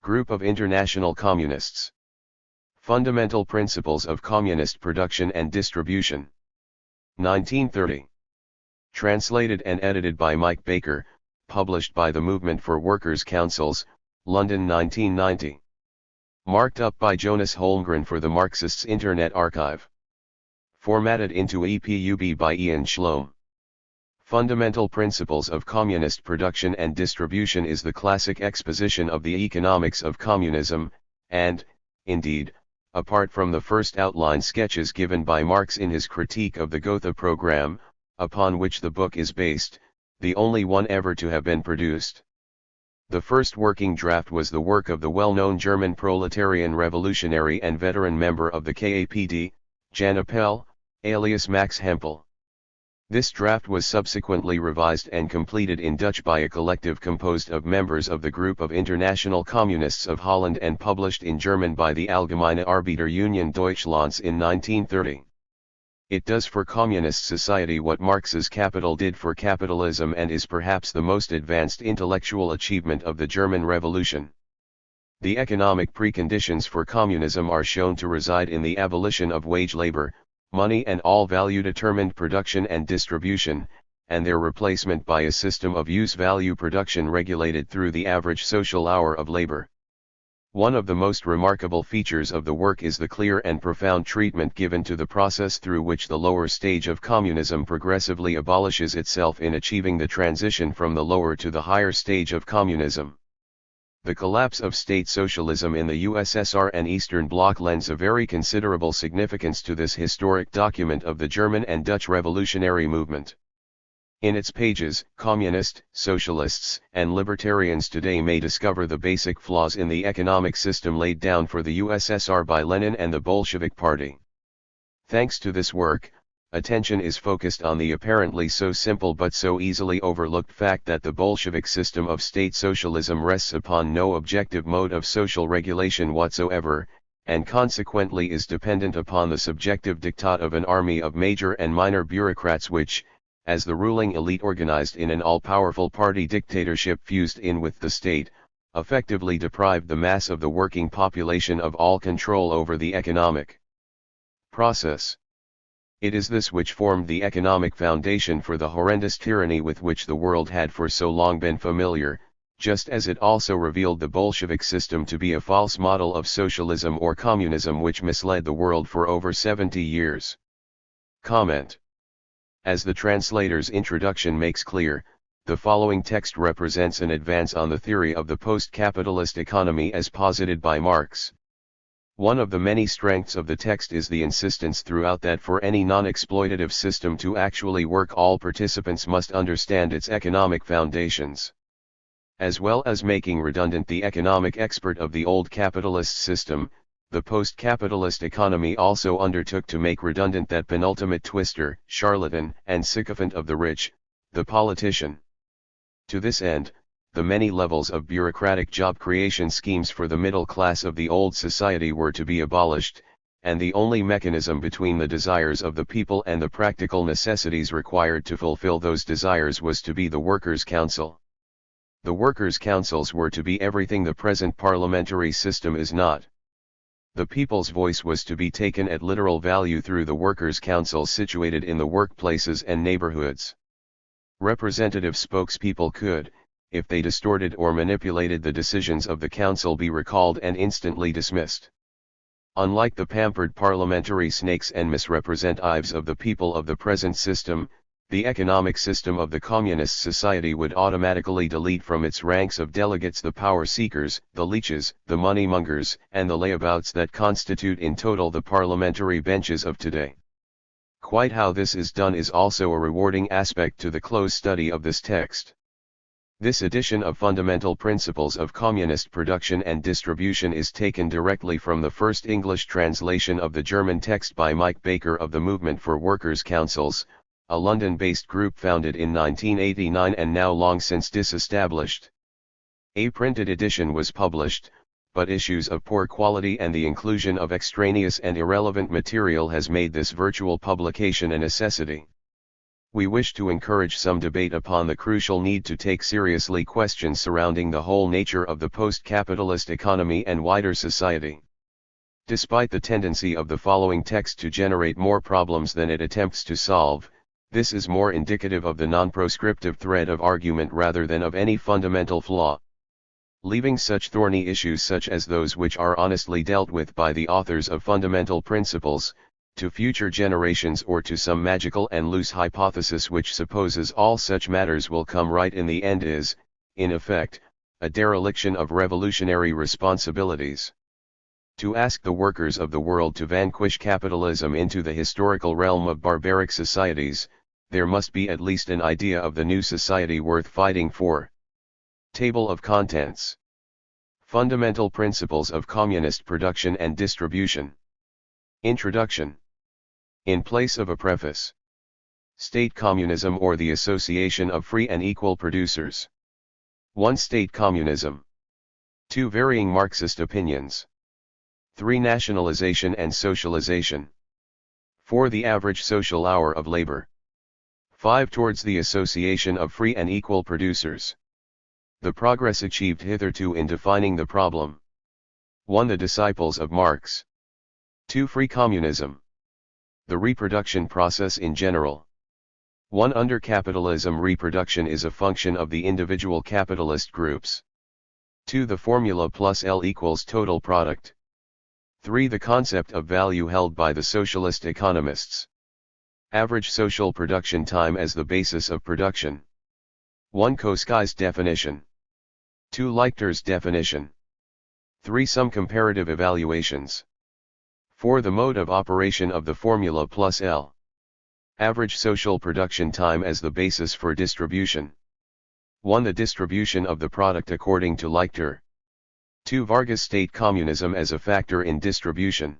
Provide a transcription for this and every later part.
Group of International Communists. Fundamental Principles of Communist Production and Distribution. 1930. Translated and edited by Mike Baker, published by the Movement for Workers' Councils, London 1990. Marked up by Jonas Holmgren for the Marxists Internet Archive. Formatted into EPUB by Ian Schloem. Fundamental Principles of Communist Production and Distribution is the classic exposition of the economics of communism, and, indeed, apart from the first outline sketches given by Marx in his critique of the Gotha program, upon which the book is based, the only one ever to have been produced. The first working draft was the work of the well-known German proletarian revolutionary and veteran member of the KAPD, Jan Appel, alias Max Hempel. This draft was subsequently revised and completed in Dutch by a collective composed of members of the Group of International Communists of Holland and published in German by the Allgemeine Arbeiterunion Deutschlands in 1930. It does for communist society what Marx's Capital did for capitalism and is perhaps the most advanced intellectual achievement of the German Revolution. The economic preconditions for communism are shown to reside in the abolition of wage labor, money and all value-determined production and distribution, and their replacement by a system of use-value production regulated through the average social hour of labor. One of the most remarkable features of the work is the clear and profound treatment given to the process through which the lower stage of communism progressively abolishes itself in achieving the transition from the lower to the higher stage of communism. The collapse of state socialism in the USSR and Eastern Bloc lends a very considerable significance to this historic document of the German and Dutch revolutionary movement. In its pages, communists, socialists, and libertarians today may discover the basic flaws in the economic system laid down for the USSR by Lenin and the Bolshevik Party. Thanks to this work, attention is focused on the apparently so simple but so easily overlooked fact that the Bolshevik system of state socialism rests upon no objective mode of social regulation whatsoever, and consequently is dependent upon the subjective diktat of an army of major and minor bureaucrats which, as the ruling elite organized in an all-powerful party dictatorship fused in with the state, effectively deprived the mass of the working population of all control over the economic process. It is this which formed the economic foundation for the horrendous tyranny with which the world had for so long been familiar, just as it also revealed the Bolshevik system to be a false model of socialism or communism which misled the world for over 70 years. Comment. As the translator's introduction makes clear, the following text represents an advance on the theory of the post-capitalist economy as posited by Marx. One of the many strengths of the text is the insistence throughout that for any non-exploitative system to actually work, all participants must understand its economic foundations. As well as making redundant the economic expert of the old capitalist system, the post-capitalist economy also undertook to make redundant that penultimate twister, charlatan, and sycophant of the rich, the politician. To this end, the many levels of bureaucratic job creation schemes for the middle class of the old society were to be abolished, and the only mechanism between the desires of the people and the practical necessities required to fulfill those desires was to be the Workers' Council. The Workers' Councils were to be everything the present parliamentary system is not. The people's voice was to be taken at literal value through the Workers' Councils situated in the workplaces and neighborhoods. Representative spokespeople could, if they distorted or manipulated the decisions of the council, be recalled and instantly dismissed. Unlike the pampered parliamentary snakes and misrepresentatives of the people of the present system, the economic system of the communist society would automatically delete from its ranks of delegates the power seekers, the leeches, the money mongers, and the layabouts that constitute in total the parliamentary benches of today. Quite how this is done is also a rewarding aspect to the close study of this text. This edition of Fundamental Principles of Communist Production and Distribution is taken directly from the first English translation of the German text by Mike Baker of the Movement for Workers' Councils, a London-based group founded in 1989 and now long since disestablished. A printed edition was published, but issues of poor quality and the inclusion of extraneous and irrelevant material has made this virtual publication a necessity. We wish to encourage some debate upon the crucial need to take seriously questions surrounding the whole nature of the post-capitalist economy and wider society. Despite the tendency of the following text to generate more problems than it attempts to solve, this is more indicative of the non-proscriptive thread of argument rather than of any fundamental flaw. Leaving such thorny issues such as those which are honestly dealt with by the authors of fundamental principles, to future generations or to some magical and loose hypothesis which supposes all such matters will come right in the end is, in effect, a dereliction of revolutionary responsibilities. To ask the workers of the world to vanquish capitalism into the historical realm of barbaric societies, there must be at least an idea of the new society worth fighting for. Table of Contents. Fundamental Principles of Communist Production and Distribution. Introduction. In place of a preface. State communism or the association of free and equal producers. 1. State communism. 2. Varying Marxist opinions. 3. Nationalization and socialization. 4. The average social hour of labor. 5. Towards the association of free and equal producers. The progress achieved hitherto in defining the problem. 1. The disciples of Marx. 2. Free communism. The reproduction process in general. 1. Under capitalism, reproduction is a function of the individual capitalist groups. 2. The formula plus L equals total product. 3. The concept of value held by the socialist economists. Average social production time as the basis of production. 1. Koskai's definition. 2. Leichter's definition. 3. Some comparative evaluations. 4. The mode of operation of the formula plus L. Average social production time as the basis for distribution. 1. The distribution of the product according to Leichter. 2. Vargas state communism as a factor in distribution.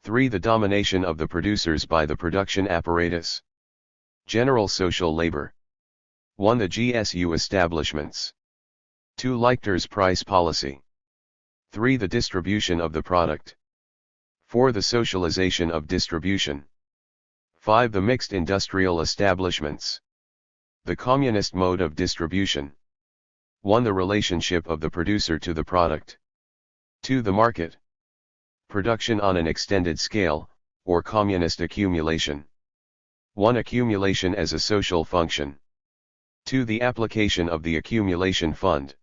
3. The domination of the producers by the production apparatus. General social labor. 1. The GSU establishments. 2. Leichter's price policy. 3. The distribution of the product. 4. The socialization of distribution. 5. The mixed industrial establishments. The communist mode of distribution. 1. The relationship of the producer to the product. 2. The market. Production on an extended scale, or communist accumulation. 1. Accumulation as a social function. 2. The application of the accumulation fund.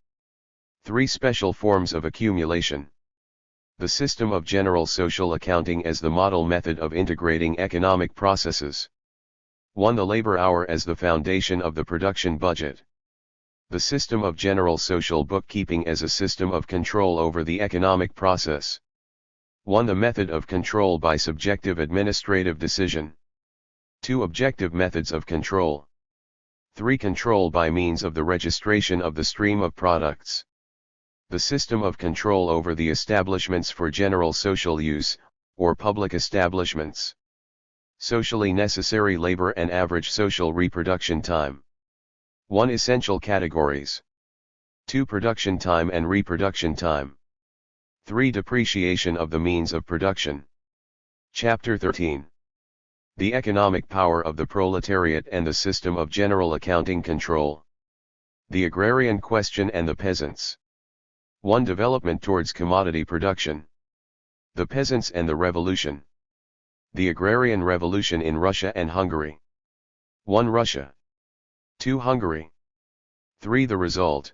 3. Special forms of accumulation. The system of general social accounting as the model method of integrating economic processes. 1. The labor hour as the foundation of the production budget. The system of general social bookkeeping as a system of control over the economic process. 1. The method of control by subjective administrative decision. 2. Objective methods of control. 3. Control by means of the registration of the stream of products. The system of control over the establishments for general social use, or public establishments. Socially necessary labor and average social reproduction time. 1. Essential categories. 2. Production time and reproduction time. 3. Depreciation of the means of production. Chapter 13. The economic power of the proletariat and the system of general accounting control. The agrarian question and the peasants. 1. Development towards commodity production. The peasants and the revolution. The agrarian revolution in Russia and Hungary. 1. Russia. 2. Hungary. 3. The result.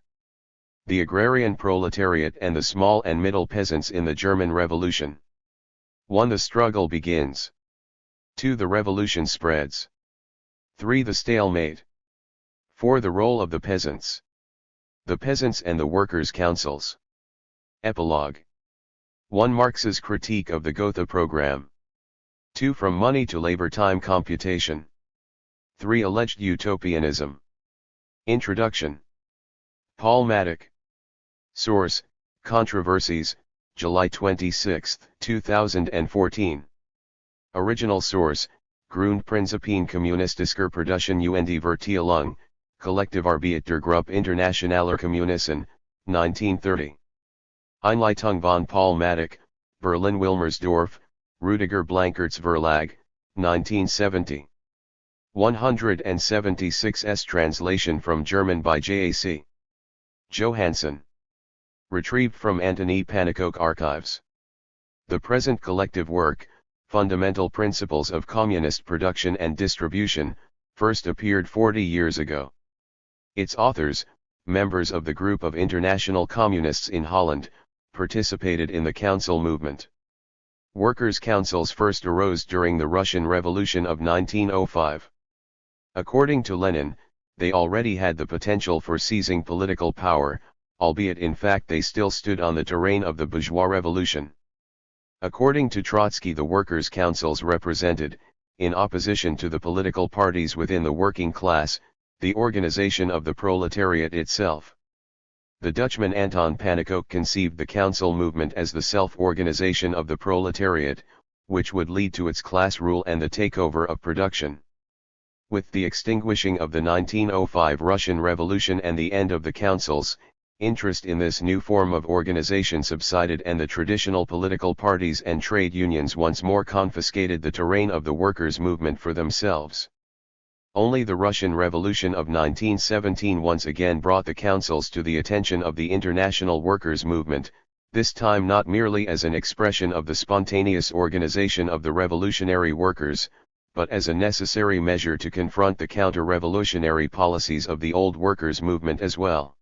The agrarian proletariat and the small and middle peasants in the German Revolution. 1. The struggle begins. 2. The revolution spreads. 3. The stalemate. 4. The role of the peasants. The peasants and the workers' councils. Epilogue. 1. Marx's critique of the Gotha program. 2. From money to labor time computation. 3. Alleged utopianism. Introduction. Paul Maddock. Source, Controversies, July 26, 2014. Original source, Grundprinzipien kommunistischer Production und Verteilung, Kollektivarbeit der Gruppe Internationaler Kommunisten, 1930. Einleitung von Paul Maddock, Berlin-Wilmersdorf, Rüdiger Blankertz Verlag, 1970. 176s translation from German by J.A.C. Johansson. Retrieved from Antony Pannekoek Archives. The present collective work, Fundamental Principles of Communist Production and Distribution, first appeared 40 years ago. Its authors, members of the group of international communists in Holland, participated in the council movement. Workers' councils first arose during the Russian Revolution of 1905. According to Lenin, they already had the potential for seizing political power, albeit in fact they still stood on the terrain of the bourgeois revolution. According to Trotsky, the workers' councils represented, in opposition to the political parties within the working class, the organization of the proletariat itself. The Dutchman Anton Pannekoek conceived the council movement as the self-organization of the proletariat, which would lead to its class rule and the takeover of production. With the extinguishing of the 1905 Russian Revolution and the end of the councils, interest in this new form of organization subsided and the traditional political parties and trade unions once more confiscated the terrain of the workers' movement for themselves. Only the Russian Revolution of 1917 once again brought the councils to the attention of the international workers' movement, this time not merely as an expression of the spontaneous organization of the revolutionary workers, but as a necessary measure to confront the counter-revolutionary policies of the old workers' movement as well.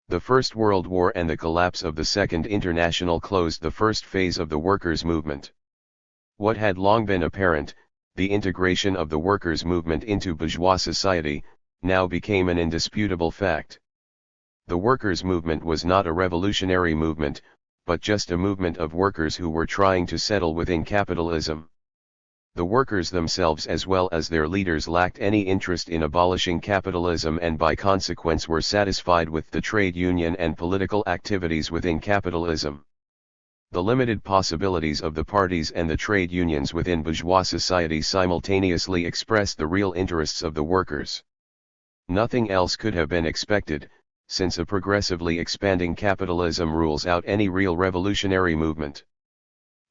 The First World War and the collapse of the Second International closed the first phase of the workers' movement. What had long been apparent, the integration of the workers' movement into bourgeois society, now became an indisputable fact. The workers' movement was not a revolutionary movement, but just a movement of workers who were trying to settle within capitalism. The workers themselves as well as their leaders lacked any interest in abolishing capitalism and by consequence were satisfied with the trade union and political activities within capitalism. The limited possibilities of the parties and the trade unions within bourgeois society simultaneously expressed the real interests of the workers. Nothing else could have been expected, since a progressively expanding capitalism rules out any real revolutionary movement.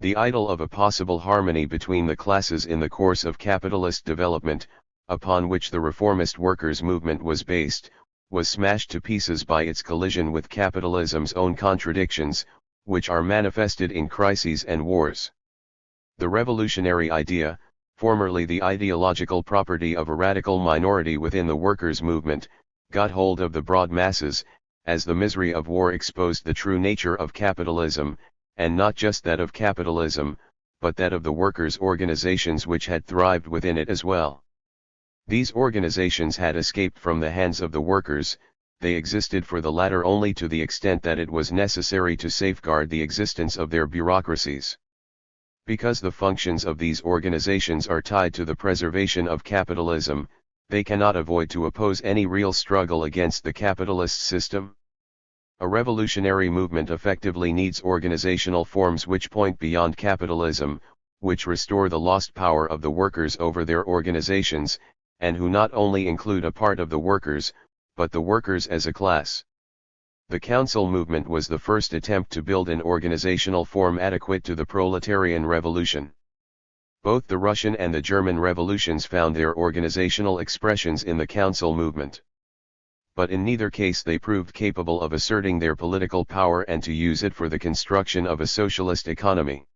The idol of a possible harmony between the classes in the course of capitalist development, upon which the reformist workers' movement was based, was smashed to pieces by its collision with capitalism's own contradictions, which are manifested in crises and wars. The revolutionary idea, formerly the ideological property of a radical minority within the workers' movement, got hold of the broad masses, as the misery of war exposed the true nature of capitalism, and not just that of capitalism, but that of the workers' organizations which had thrived within it as well. These organizations had escaped from the hands of the workers, they existed for the latter only to the extent that it was necessary to safeguard the existence of their bureaucracies. Because the functions of these organizations are tied to the preservation of capitalism, they cannot avoid to oppose any real struggle against the capitalist system. A revolutionary movement effectively needs organizational forms which point beyond capitalism, which restore the lost power of the workers over their organizations, and who not only include a part of the workers, but the workers as a class. The council movement was the first attempt to build an organizational form adequate to the proletarian revolution. Both the Russian and the German revolutions found their organizational expressions in the council movement. But in neither case they proved capable of asserting their political power and to use it for the construction of a socialist economy.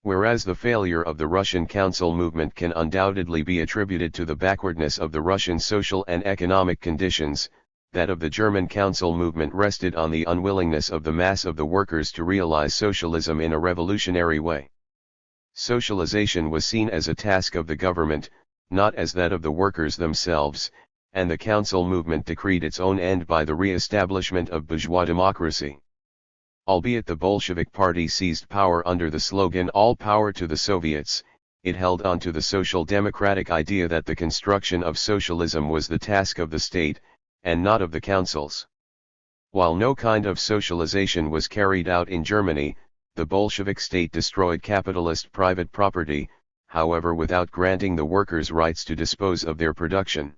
Whereas the failure of the Russian council movement can undoubtedly be attributed to the backwardness of the Russian social and economic conditions, that of the German council movement rested on the unwillingness of the mass of the workers to realize socialism in a revolutionary way. Socialization was seen as a task of the government, not as that of the workers themselves, and the council movement decreed its own end by the re-establishment of bourgeois democracy. Albeit the Bolshevik Party seized power under the slogan "All power to the Soviets," it held on to the social democratic idea that the construction of socialism was the task of the state, and not of the councils. While no kind of socialization was carried out in Germany, the Bolshevik state destroyed capitalist private property, however without granting the workers rights to dispose of their production.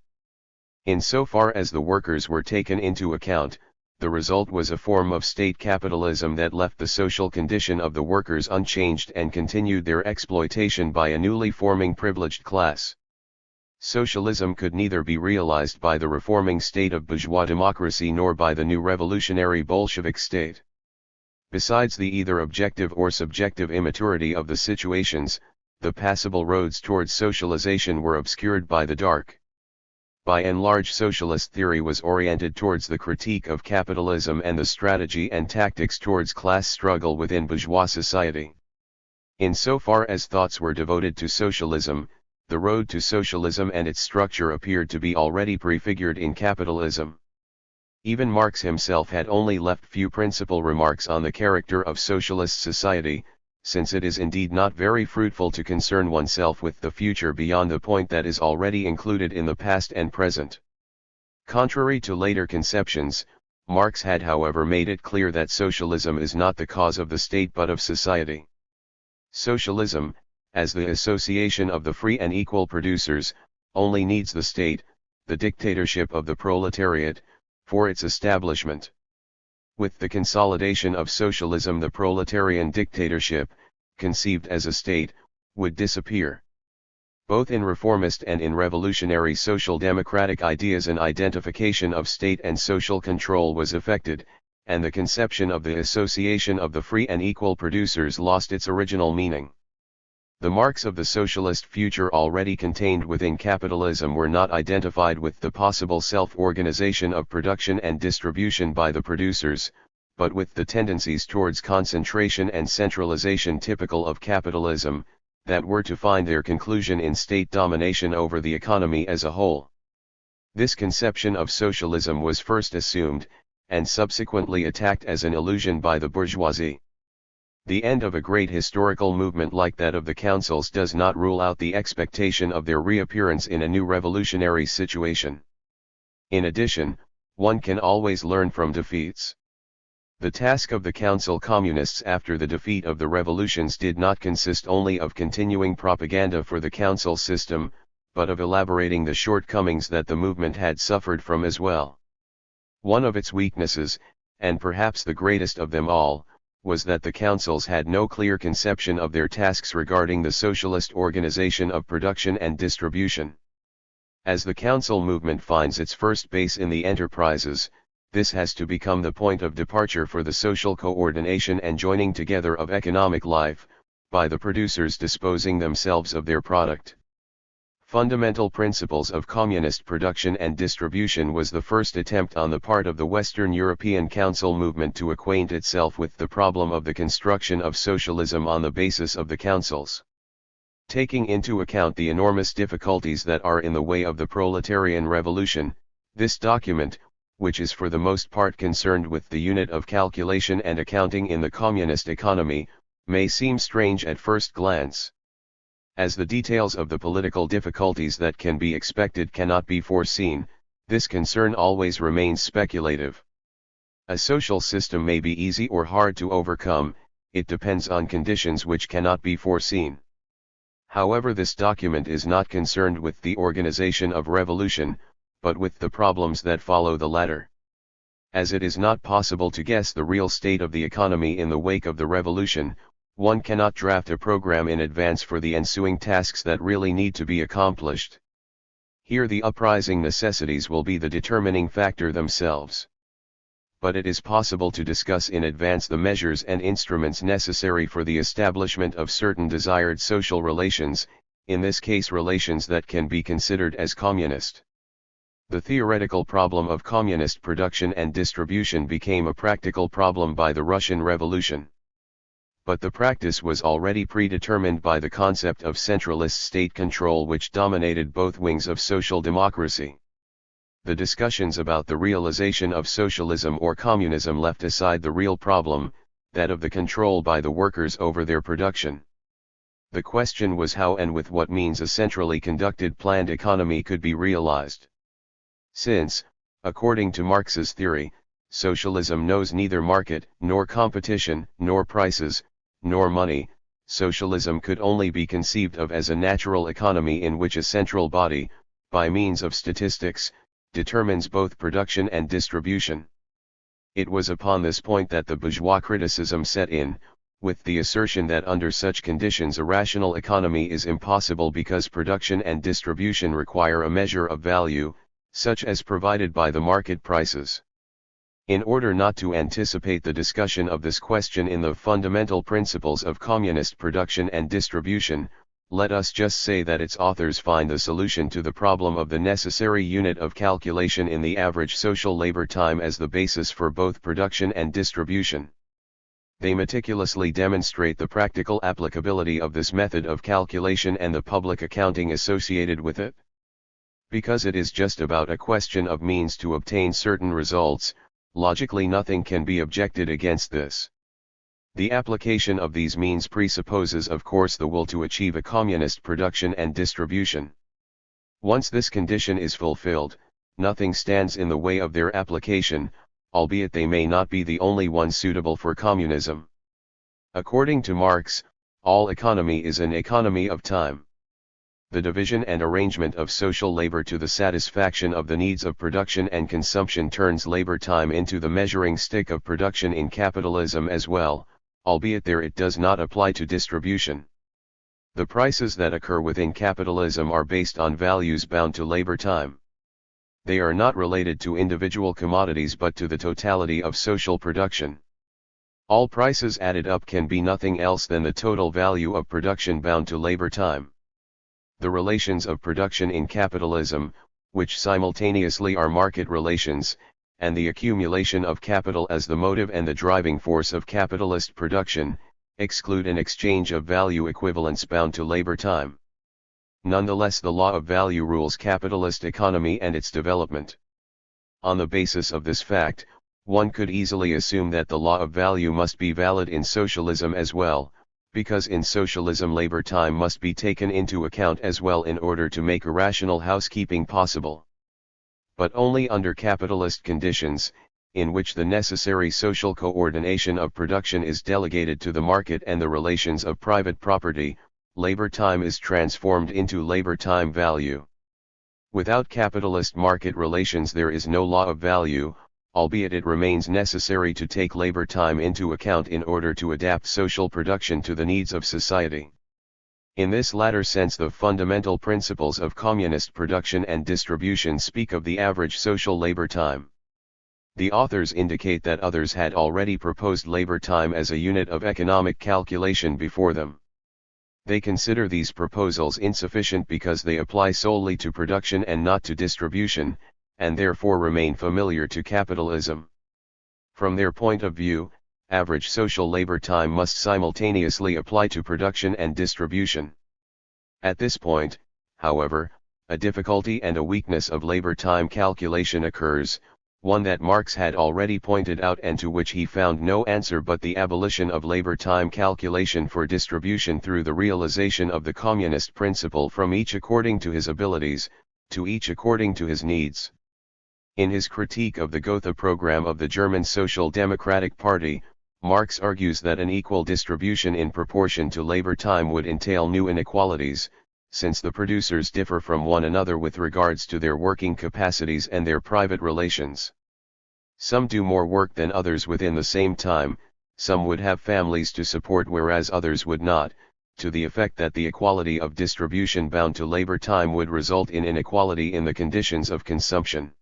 Insofar as the workers were taken into account, the result was a form of state capitalism that left the social condition of the workers unchanged and continued their exploitation by a newly forming privileged class. Socialism could neither be realized by the reforming state of bourgeois democracy nor by the new revolutionary Bolshevik state. Besides the either objective or subjective immaturity of the situations, the passable roads towards socialization were obscured by the dark. By and large, socialist theory was oriented towards the critique of capitalism and the strategy and tactics towards class struggle within bourgeois society. Insofar as thoughts were devoted to socialism, the road to socialism and its structure appeared to be already prefigured in capitalism. Even Marx himself had only left few principal remarks on the character of socialist society, since it is indeed not very fruitful to concern oneself with the future beyond the point that is already included in the past and present. Contrary to later conceptions, Marx had however made it clear that socialism is not the cause of the state but of society. Socialism, as the association of the free and equal producers, only needs the state, the dictatorship of the proletariat, for its establishment. With the consolidation of socialism, the proletarian dictatorship, conceived as a state, would disappear. Both in reformist and in revolutionary social democratic ideas an identification of state and social control was effected, and the conception of the association of the free and equal producers lost its original meaning. The marks of the socialist future already contained within capitalism were not identified with the possible self-organization of production and distribution by the producers, but with the tendencies towards concentration and centralization typical of capitalism, that were to find their conclusion in state domination over the economy as a whole. This conception of socialism was first assumed, and subsequently attacked as an illusion by the bourgeoisie. The end of a great historical movement like that of the councils does not rule out the expectation of their reappearance in a new revolutionary situation. In addition, one can always learn from defeats. The task of the council communists after the defeat of the revolutions did not consist only of continuing propaganda for the council system, but of elaborating the shortcomings that the movement had suffered from as well. One of its weaknesses, and perhaps the greatest of them all, was that the councils had no clear conception of their tasks regarding the socialist organization of production and distribution. As the council movement finds its first base in the enterprises, this has to become the point of departure for the social coordination and joining together of economic life, by the producers disposing themselves of their product. Fundamental Principles of Communist Production and Distribution was the first attempt on the part of the Western European Council movement to acquaint itself with the problem of the construction of socialism on the basis of the councils. Taking into account the enormous difficulties that are in the way of the proletarian revolution, this document, which is for the most part concerned with the unit of calculation and accounting in the communist economy, may seem strange at first glance. As the details of the political difficulties that can be expected cannot be foreseen, this concern always remains speculative. A social system may be easy or hard to overcome, it depends on conditions which cannot be foreseen. However, this document is not concerned with the organization of revolution, but with the problems that follow the latter. As it is not possible to guess the real state of the economy in the wake of the revolution, one cannot draft a program in advance for the ensuing tasks that really need to be accomplished. Here the uprising necessities will be the determining factor themselves. But it is possible to discuss in advance the measures and instruments necessary for the establishment of certain desired social relations, in this case relations that can be considered as communist. The theoretical problem of communist production and distribution became a practical problem by the Russian Revolution. But the practice was already predetermined by the concept of centralist state control which dominated both wings of social democracy. The discussions about the realization of socialism or communism left aside the real problem, that of the control by the workers over their production. The question was how and with what means a centrally conducted planned economy could be realized. Since, according to Marx's theory, socialism knows neither market, nor competition, nor prices, nor money, socialism could only be conceived of as a natural economy in which a central body, by means of statistics, determines both production and distribution. It was upon this point that the bourgeois criticism set in, with the assertion that under such conditions a rational economy is impossible because production and distribution require a measure of value, such as provided by the market prices. In order not to anticipate the discussion of this question in the fundamental principles of communist production and distribution, let us just say that its authors find the solution to the problem of the necessary unit of calculation in the average social labor time as the basis for both production and distribution. They meticulously demonstrate the practical applicability of this method of calculation and the public accounting associated with it. Because it is just about a question of means to obtain certain results, logically nothing can be objected against this. The application of these means presupposes of course the will to achieve a communist production and distribution. Once this condition is fulfilled, nothing stands in the way of their application, albeit they may not be the only one suitable for communism. According to Marx, all economy is an economy of time. The division and arrangement of social labor to the satisfaction of the needs of production and consumption turns labor time into the measuring stick of production in capitalism as well, albeit there it does not apply to distribution. The prices that occur within capitalism are based on values bound to labor time. They are not related to individual commodities but to the totality of social production. All prices added up can be nothing else than the total value of production bound to labor time. The relations of production in capitalism, which simultaneously are market relations, and the accumulation of capital as the motive and the driving force of capitalist production, exclude an exchange of value equivalents bound to labor time. Nonetheless, the law of value rules capitalist economy and its development. On the basis of this fact, one could easily assume that the law of value must be valid in socialism as well, because in socialism labor time must be taken into account as well in order to make a rational housekeeping possible. But only under capitalist conditions, in which the necessary social coordination of production is delegated to the market and the relations of private property, labor time is transformed into labor time value. Without capitalist market relations there is no law of value, albeit it remains necessary to take labor time into account in order to adapt social production to the needs of society. In this latter sense, the fundamental principles of communist production and distribution speak of the average social labor time. The authors indicate that others had already proposed labor time as a unit of economic calculation before them. They consider these proposals insufficient because they apply solely to production and not to distribution, and therefore remain familiar to capitalism. From their point of view, average social labor time must simultaneously apply to production and distribution. At this point, however, a difficulty and a weakness of labor time calculation occurs, one that Marx had already pointed out and to which he found no answer but the abolition of labor time calculation for distribution through the realization of the communist principle from each according to his abilities, to each according to his needs. In his critique of the Gotha program of the German Social Democratic Party, Marx argues that an equal distribution in proportion to labor time would entail new inequalities, since the producers differ from one another with regards to their working capacities and their private relations. Some do more work than others within the same time, some would have families to support whereas others would not, to the effect that the equality of distribution bound to labor time would result in inequality in the conditions of consumption.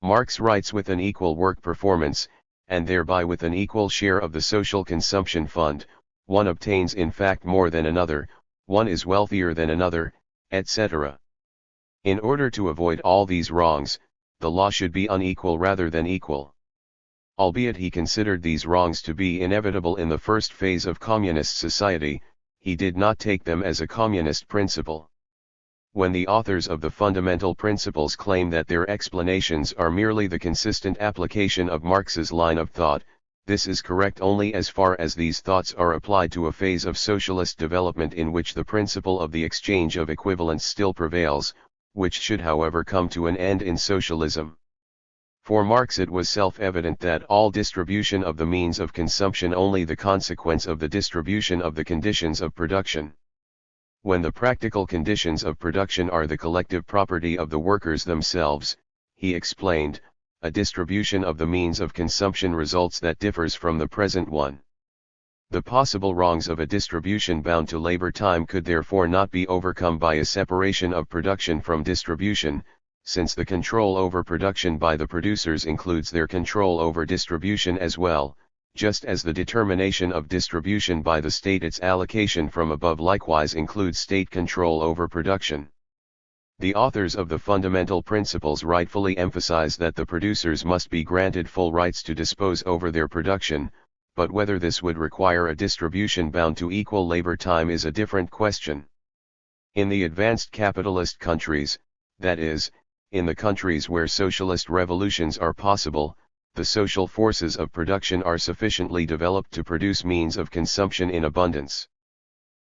Marx writes, with an equal work performance, and thereby with an equal share of the social consumption fund, one obtains in fact more than another, one is wealthier than another, etc. In order to avoid all these wrongs, the law should be unequal rather than equal. Albeit he considered these wrongs to be inevitable in the first phase of communist society, he did not take them as a communist principle. When the authors of the fundamental principles claim that their explanations are merely the consistent application of Marx's line of thought, this is correct only as far as these thoughts are applied to a phase of socialist development in which the principle of the exchange of equivalents still prevails, which should however come to an end in socialism. For Marx it was self-evident that all distribution of the means of consumption only the consequence of the distribution of the conditions of production. When the practical conditions of production are the collective property of the workers themselves, he explained, a distribution of the means of consumption results that differs from the present one. The possible wrongs of a distribution bound to labor time could therefore not be overcome by a separation of production from distribution, since the control over production by the producers includes their control over distribution as well, just as the determination of distribution by the state its allocation from above likewise includes state control over production. The authors of the fundamental principles rightfully emphasize that the producers must be granted full rights to dispose over their production, but whether this would require a distribution bound to equal labor time is a different question. In the advanced capitalist countries, that is, in the countries where socialist revolutions are possible, the social forces of production are sufficiently developed to produce means of consumption in abundance.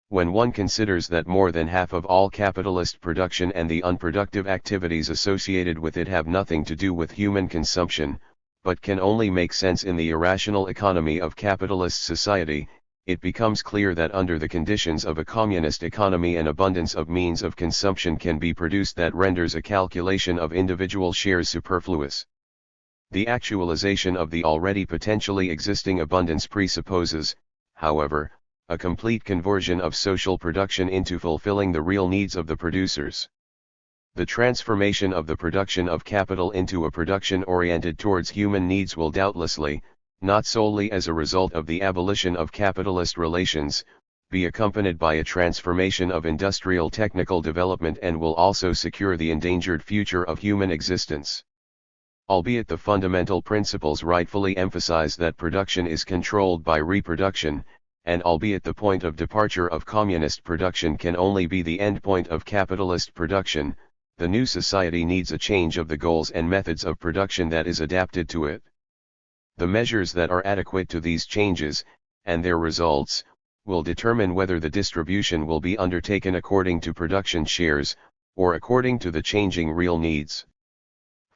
When one considers that more than half of all capitalist production and the unproductive activities associated with it have nothing to do with human consumption, but can only make sense in the irrational economy of capitalist society, it becomes clear that under the conditions of a communist economy an abundance of means of consumption can be produced that renders a calculation of individual shares superfluous. The actualization of the already potentially existing abundance presupposes, however, a complete conversion of social production into fulfilling the real needs of the producers. The transformation of the production of capital into a production oriented towards human needs will doubtlessly, not solely as a result of the abolition of capitalist relations, be accompanied by a transformation of industrial technical development and will also secure the endangered future of human existence. Albeit the fundamental principles rightfully emphasize that production is controlled by reproduction, and albeit the point of departure of communist production can only be the endpoint of capitalist production, the new society needs a change of the goals and methods of production that is adapted to it. The measures that are adequate to these changes, and their results, will determine whether the distribution will be undertaken according to production shares, or according to the changing real needs.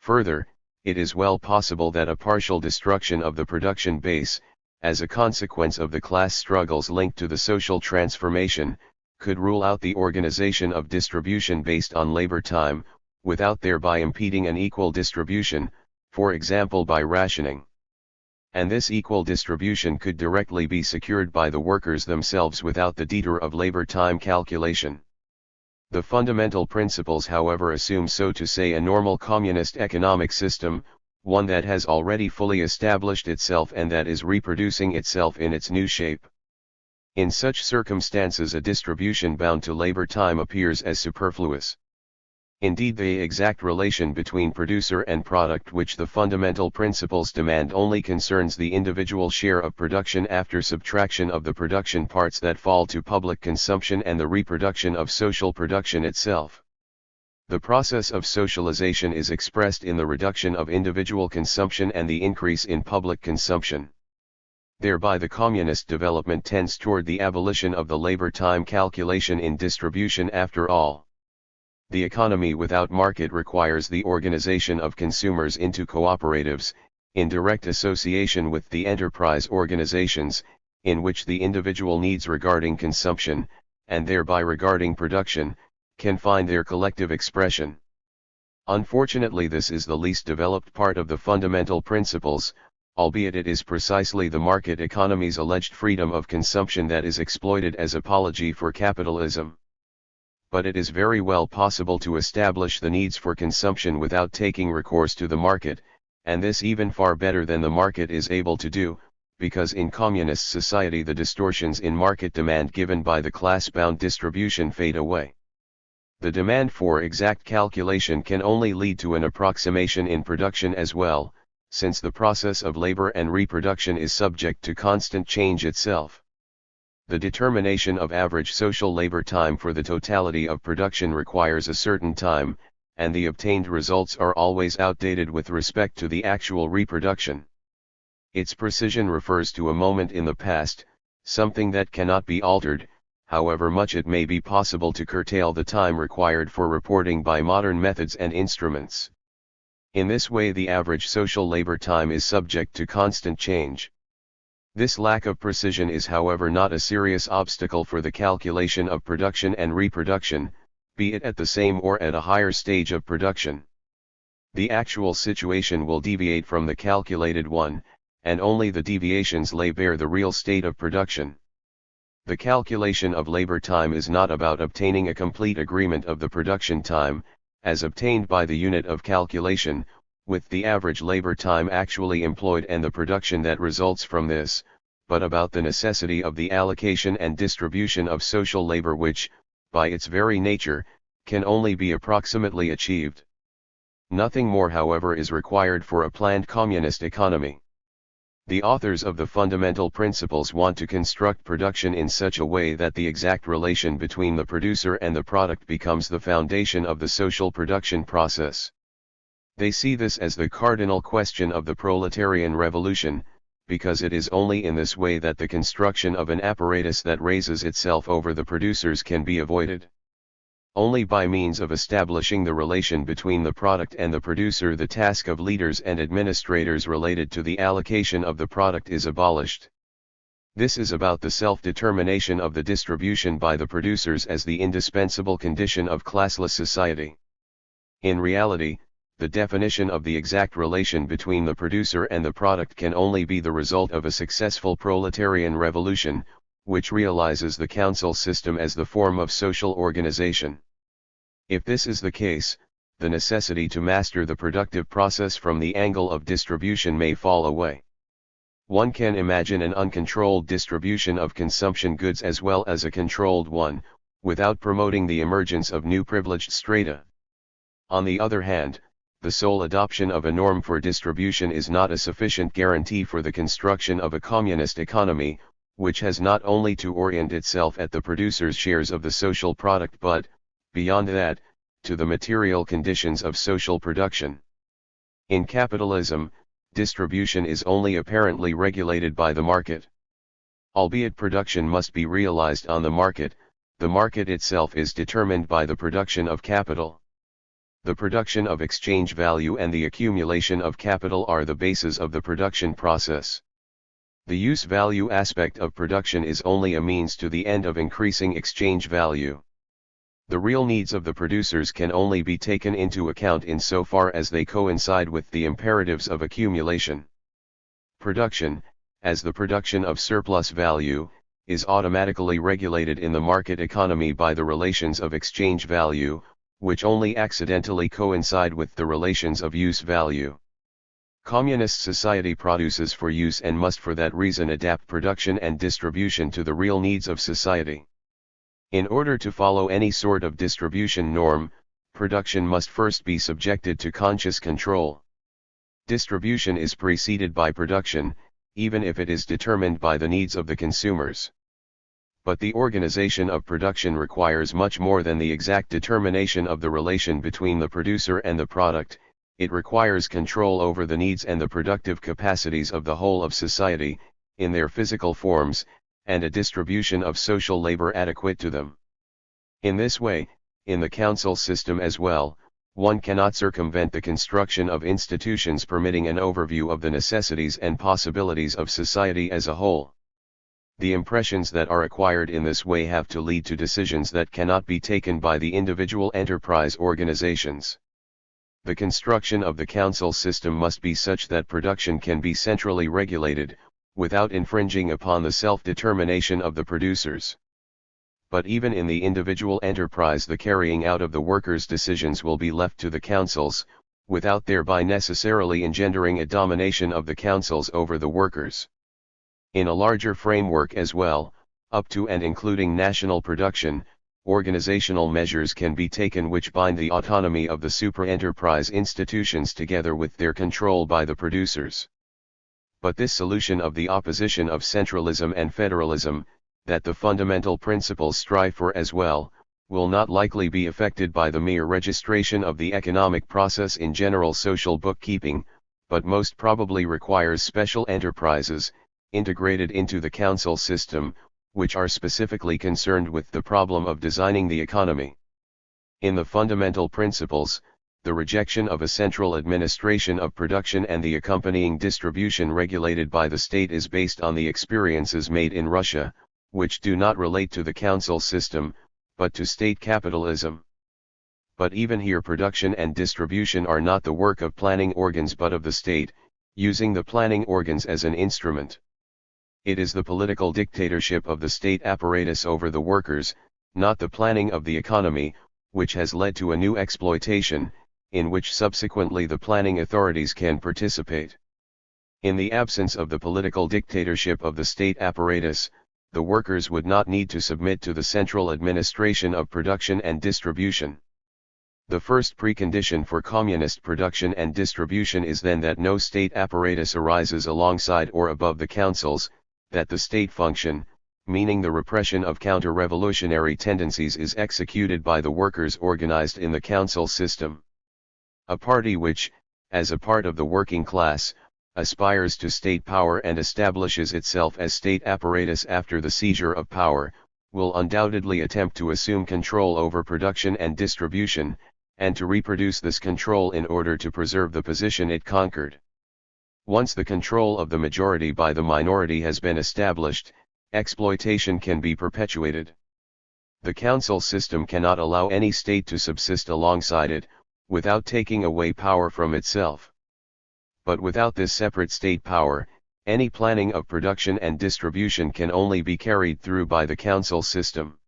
Further, it is well possible that a partial destruction of the production base, as a consequence of the class struggles linked to the social transformation, could rule out the organization of distribution based on labor time, without thereby impeding an equal distribution, for example by rationing. And this equal distribution could directly be secured by the workers themselves without the detour of labor time calculation. The fundamental principles, however, assume, so to say, a normal communist economic system, one that has already fully established itself and that is reproducing itself in its new shape. In such circumstances a distribution bound to labor time appears as superfluous. Indeed, the exact relation between producer and product which the fundamental principles demand only concerns the individual share of production after subtraction of the production parts that fall to public consumption and the reproduction of social production itself. The process of socialization is expressed in the reduction of individual consumption and the increase in public consumption. Thereby the communist development tends toward the abolition of the labor time calculation in distribution after all. The economy without market requires the organization of consumers into cooperatives, in direct association with the enterprise organizations, in which the individual needs regarding consumption, and thereby regarding production, can find their collective expression. Unfortunately, this is the least developed part of the fundamental principles, albeit it is precisely the market economy's alleged freedom of consumption that is exploited as apology for capitalism. But it is very well possible to establish the needs for consumption without taking recourse to the market, and this even far better than the market is able to do, because in communist society the distortions in market demand given by the class-bound distribution fade away. The demand for exact calculation can only lead to an approximation in production as well, since the process of labor and reproduction is subject to constant change itself. The determination of average social labor time for the totality of production requires a certain time, and the obtained results are always outdated with respect to the actual reproduction. Its precision refers to a moment in the past, something that cannot be altered, however much it may be possible to curtail the time required for reporting by modern methods and instruments. In this way the average social labor time is subject to constant change. This lack of precision is, however, not a serious obstacle for the calculation of production and reproduction, be it at the same or at a higher stage of production. The actual situation will deviate from the calculated one, and only the deviations lay bare the real state of production. The calculation of labor time is not about obtaining a complete agreement of the production time, as obtained by the unit of calculation, with the average labor time actually employed and the production that results from this, but about the necessity of the allocation and distribution of social labor which, by its very nature, can only be approximately achieved. Nothing more, however, is required for a planned communist economy. The authors of the fundamental principles want to construct production in such a way that the exact relation between the producer and the product becomes the foundation of the social production process. They see this as the cardinal question of the proletarian revolution, because it is only in this way that the construction of an apparatus that raises itself over the producers can be avoided. Only by means of establishing the relation between the product and the producer the task of leaders and administrators related to the allocation of the product is abolished. This is about the self-determination of the distribution by the producers as the indispensable condition of classless society. In reality, the definition of the exact relation between the producer and the product can only be the result of a successful proletarian revolution, which realizes the council system as the form of social organization. If this is the case, the necessity to master the productive process from the angle of distribution may fall away. One can imagine an uncontrolled distribution of consumption goods as well as a controlled one, without promoting the emergence of new privileged strata. On the other hand, the sole adoption of a norm for distribution is not a sufficient guarantee for the construction of a communist economy, which has not only to orient itself at the producer's shares of the social product but, beyond that, to the material conditions of social production. In capitalism, distribution is only apparently regulated by the market. Albeit production must be realized on the market itself is determined by the production of capital. The production of exchange value and the accumulation of capital are the bases of the production process. The use value aspect of production is only a means to the end of increasing exchange value. The real needs of the producers can only be taken into account insofar as they coincide with the imperatives of accumulation. Production, as the production of surplus value, is automatically regulated in the market economy by the relations of exchange value, which only accidentally coincide with the relations of use value. Communist society produces for use and must for that reason adapt production and distribution to the real needs of society. In order to follow any sort of distribution norm, production must first be subjected to conscious control. Distribution is preceded by production, even if it is determined by the needs of the consumers. But the organization of production requires much more than the exact determination of the relation between the producer and the product. It requires control over the needs and the productive capacities of the whole of society, in their physical forms, and a distribution of social labor adequate to them. In this way, in the council system as well, one cannot circumvent the construction of institutions permitting an overview of the necessities and possibilities of society as a whole. The impressions that are acquired in this way have to lead to decisions that cannot be taken by the individual enterprise organizations. The construction of the council system must be such that production can be centrally regulated, without infringing upon the self-determination of the producers. But even in the individual enterprise the carrying out of the workers' decisions will be left to the councils, without thereby necessarily engendering a domination of the councils over the workers. In a larger framework as well, up to and including national production, organizational measures can be taken which bind the autonomy of the super-enterprise institutions together with their control by the producers. But this solution of the opposition of centralism and federalism, that the fundamental principles strive for as well, will not likely be effected by the mere registration of the economic process in general social bookkeeping, but most probably requires special enterprises, integrated into the council system, which are specifically concerned with the problem of designing the economy. In the fundamental principles, the rejection of a central administration of production and the accompanying distribution regulated by the state is based on the experiences made in Russia, which do not relate to the council system, but to state capitalism. But even here production and distribution are not the work of planning organs but of the state, using the planning organs as an instrument. It is the political dictatorship of the state apparatus over the workers, not the planning of the economy, which has led to a new exploitation, in which subsequently the planning authorities can participate. In the absence of the political dictatorship of the state apparatus, the workers would not need to submit to the central administration of production and distribution. The first precondition for communist production and distribution is then that no state apparatus arises alongside or above the councils, that the state function, meaning the repression of counter-revolutionary tendencies, is executed by the workers organized in the council system. A party which, as a part of the working class, aspires to state power and establishes itself as state apparatus after the seizure of power, will undoubtedly attempt to assume control over production and distribution, and to reproduce this control in order to preserve the position it conquered. Once the control of the majority by the minority has been established, exploitation can be perpetuated. The council system cannot allow any state to subsist alongside it, without taking away power from itself. But without this separate state power, any planning of production and distribution can only be carried through by the council system.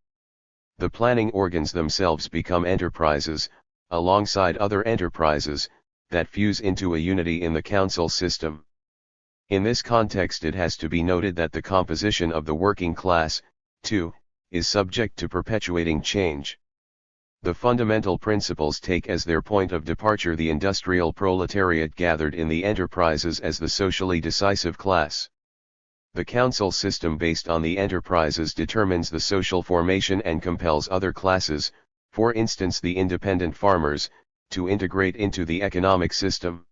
The planning organs themselves become enterprises, alongside other enterprises, that fuse into a unity in the council system. In this context, it has to be noted that the composition of the working class, too, is subject to perpetuating change. The fundamental principles take as their point of departure the industrial proletariat gathered in the enterprises as the socially decisive class. The council system based on the enterprises determines the social formation and compels other classes, for instance the independent farmers, to integrate into the economic system.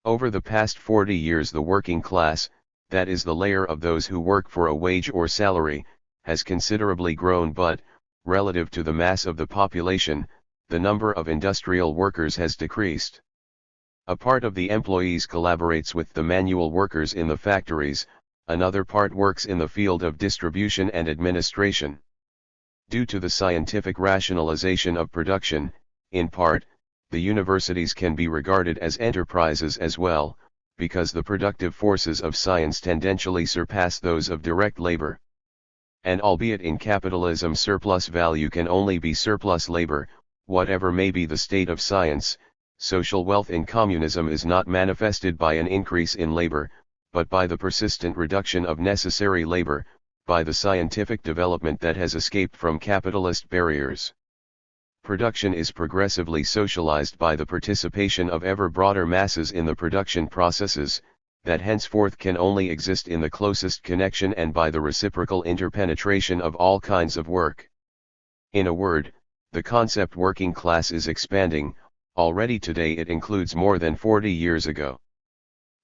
Over the past 40 years, the working class, that is the layer of those who work for a wage or salary, has considerably grown, but, relative to the mass of the population, the number of industrial workers has decreased. A part of the employees collaborates with the manual workers in the factories, another part works in the field of distribution and administration. Due to the scientific rationalization of production, in part, the universities can be regarded as enterprises as well, because the productive forces of science tendentially surpass those of direct labor. And albeit in capitalism surplus value can only be surplus labor, whatever may be the state of science, social wealth in communism is not manifested by an increase in labor, but by the persistent reduction of necessary labor, by the scientific development that has escaped from capitalist barriers. Production is progressively socialized by the participation of ever broader masses in the production processes, that henceforth can only exist in the closest connection and by the reciprocal interpenetration of all kinds of work. In a word, the concept working class is expanding. Already today it includes more than 40 years ago.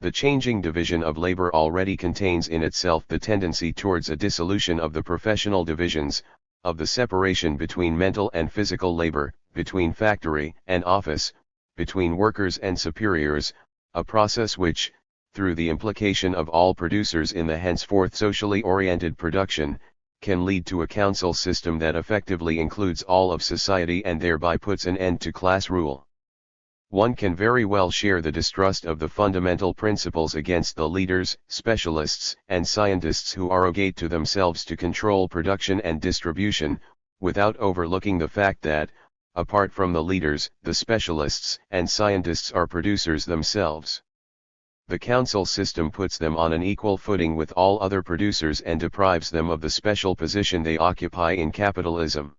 The changing division of labor already contains in itself the tendency towards a dissolution of the professional divisions, of the separation between mental and physical labor, between factory and office, between workers and superiors, a process which, through the implication of all producers in the henceforth socially oriented production, can lead to a council system that effectively includes all of society and thereby puts an end to class rule. One can very well share the distrust of the fundamental principles against the leaders, specialists, and scientists who arrogate to themselves to control production and distribution, without overlooking the fact that, apart from the leaders, the specialists and scientists are producers themselves. The council system puts them on an equal footing with all other producers and deprives them of the special position they occupy in capitalism.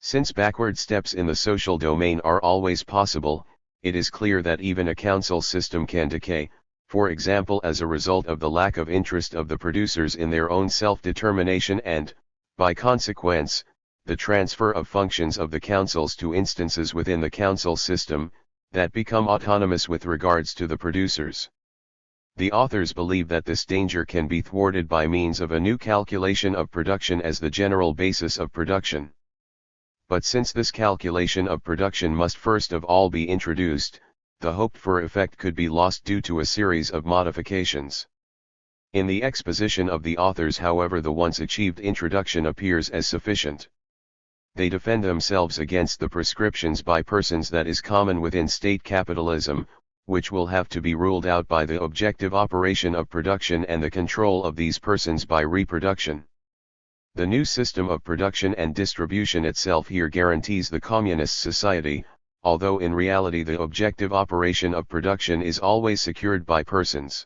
Since backward steps in the social domain are always possible, it is clear that even a council system can decay, for example as a result of the lack of interest of the producers in their own self-determination and, by consequence, the transfer of functions of the councils to instances within the council system, that become autonomous with regards to the producers. The authors believe that this danger can be thwarted by means of a new calculation of production as the general basis of production. But since this calculation of production must first of all be introduced, the hoped-for effect could be lost due to a series of modifications. In the exposition of the authors, however, the once achieved introduction appears as sufficient. They defend themselves against the prescriptions by persons that is common within state capitalism, which will have to be ruled out by the objective operation of production and the control of these persons by reproduction. The new system of production and distribution itself here guarantees the communist society, although in reality the objective operation of production is always secured by persons.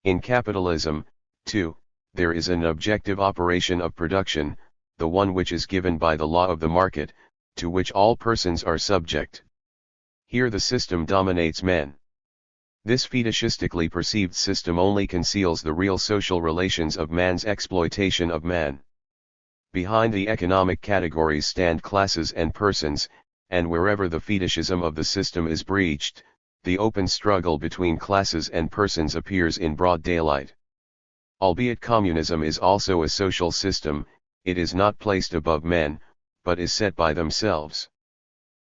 In capitalism, too, there is an objective operation of production, the one which is given by the law of the market, to which all persons are subject. Here the system dominates men. This fetishistically perceived system only conceals the real social relations of man's exploitation of man. Behind the economic categories stand classes and persons, and wherever the fetishism of the system is breached, the open struggle between classes and persons appears in broad daylight. Albeit communism is also a social system, it is not placed above men, but is set by themselves.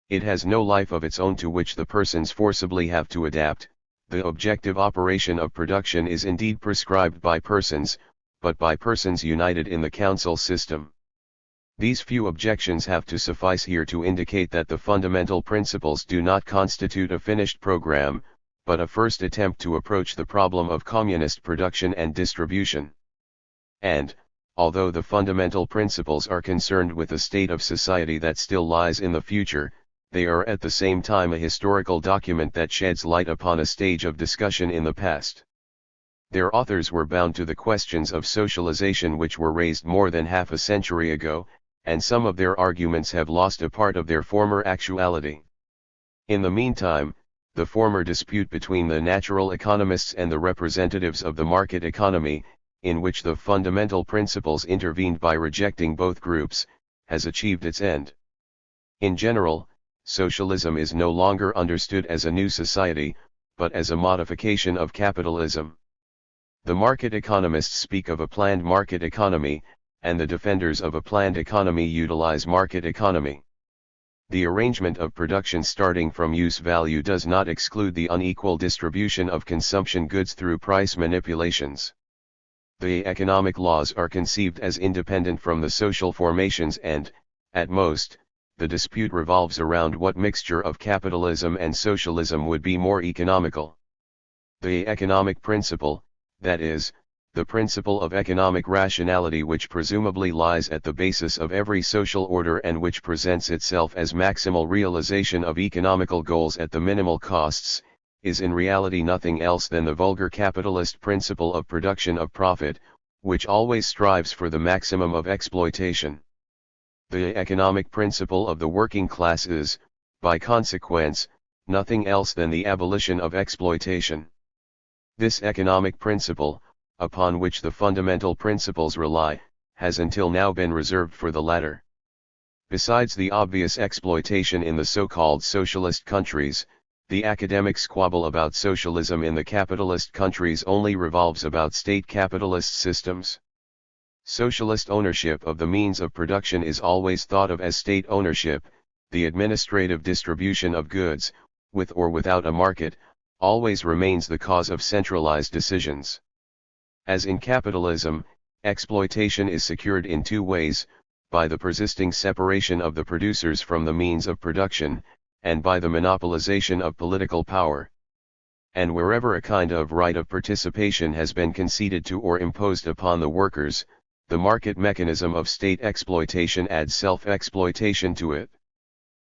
It has no life of its own to which the persons forcibly have to adapt. The objective operation of production is indeed prescribed by persons, but by persons united in the council system. These few objections have to suffice here to indicate that the fundamental principles do not constitute a finished program, but a first attempt to approach the problem of communist production and distribution. And, although the fundamental principles are concerned with a state of society that still lies in the future, they are at the same time a historical document that sheds light upon a stage of discussion in the past. Their authors were bound to the questions of socialization which were raised more than half a century ago, and some of their arguments have lost a part of their former actuality. In the meantime, the former dispute between the natural economists and the representatives of the market economy, in which the fundamental principles intervened by rejecting both groups, has achieved its end. In general, socialism is no longer understood as a new society, but as a modification of capitalism. The market economists speak of a planned market economy, and the defenders of a planned economy utilize market economy. The arrangement of production starting from use value does not exclude the unequal distribution of consumption goods through price manipulations. The economic laws are conceived as independent from the social formations and, at most, the dispute revolves around what mixture of capitalism and socialism would be more economical. The economic principle, that is, the principle of economic rationality which presumably lies at the basis of every social order and which presents itself as maximal realization of economical goals at the minimal costs, is in reality nothing else than the vulgar capitalist principle of production of profit, which always strives for the maximum of exploitation. The economic principle of the working class is, by consequence, nothing else than the abolition of exploitation. This economic principle, upon which the fundamental principles rely, has until now been reserved for the latter. Besides the obvious exploitation in the so-called socialist countries, the academic squabble about socialism in the capitalist countries only revolves about state capitalist systems. Socialist ownership of the means of production is always thought of as state ownership. The administrative distribution of goods, with or without a market, always remains the cause of centralized decisions. As in capitalism, exploitation is secured in two ways, by the persisting separation of the producers from the means of production, and by the monopolization of political power. And wherever a kind of right of participation has been conceded to or imposed upon the workers, the market mechanism of state exploitation adds self-exploitation to it.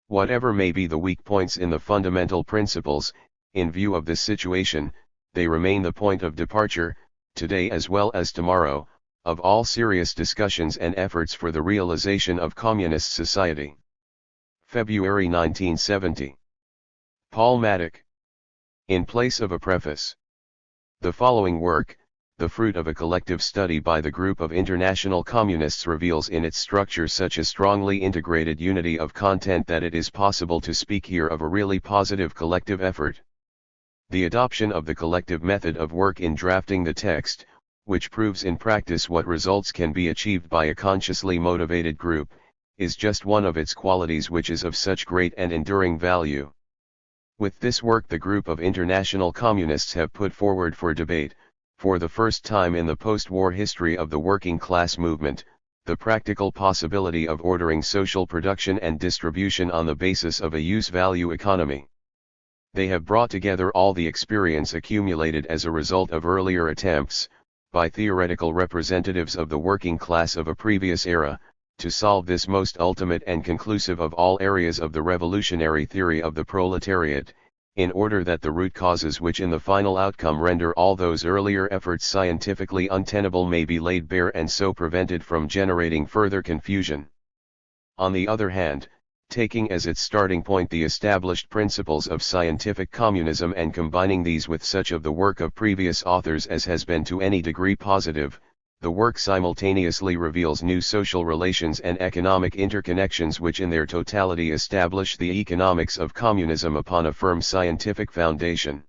Whatever may be the weak points in the fundamental principles, in view of this situation, they remain the point of departure, today as well as tomorrow, of all serious discussions and efforts for the realization of communist society. February 1970. Paul Maddock. In place of a preface. The following work, the fruit of a collective study by the group of international communists, reveals in its structure such a strongly integrated unity of content that it is possible to speak here of a really positive collective effort. The adoption of the collective method of work in drafting the text, which proves in practice what results can be achieved by a consciously motivated group, is just one of its qualities which is of such great and enduring value. With this work the group of international communists have put forward for debate, for the first time in the post-war history of the working class movement, the practical possibility of ordering social production and distribution on the basis of a use-value economy. They have brought together all the experience accumulated as a result of earlier attempts, by theoretical representatives of the working class of a previous era, to solve this most ultimate and conclusive of all areas of the revolutionary theory of the proletariat, in order that the root causes which in the final outcome render all those earlier efforts scientifically untenable may be laid bare and so prevented from generating further confusion. On the other hand, taking as its starting point the established principles of scientific communism and combining these with such of the work of previous authors as has been to any degree positive, the work simultaneously reveals new social relations and economic interconnections which in their totality establish the economics of communism upon a firm scientific foundation.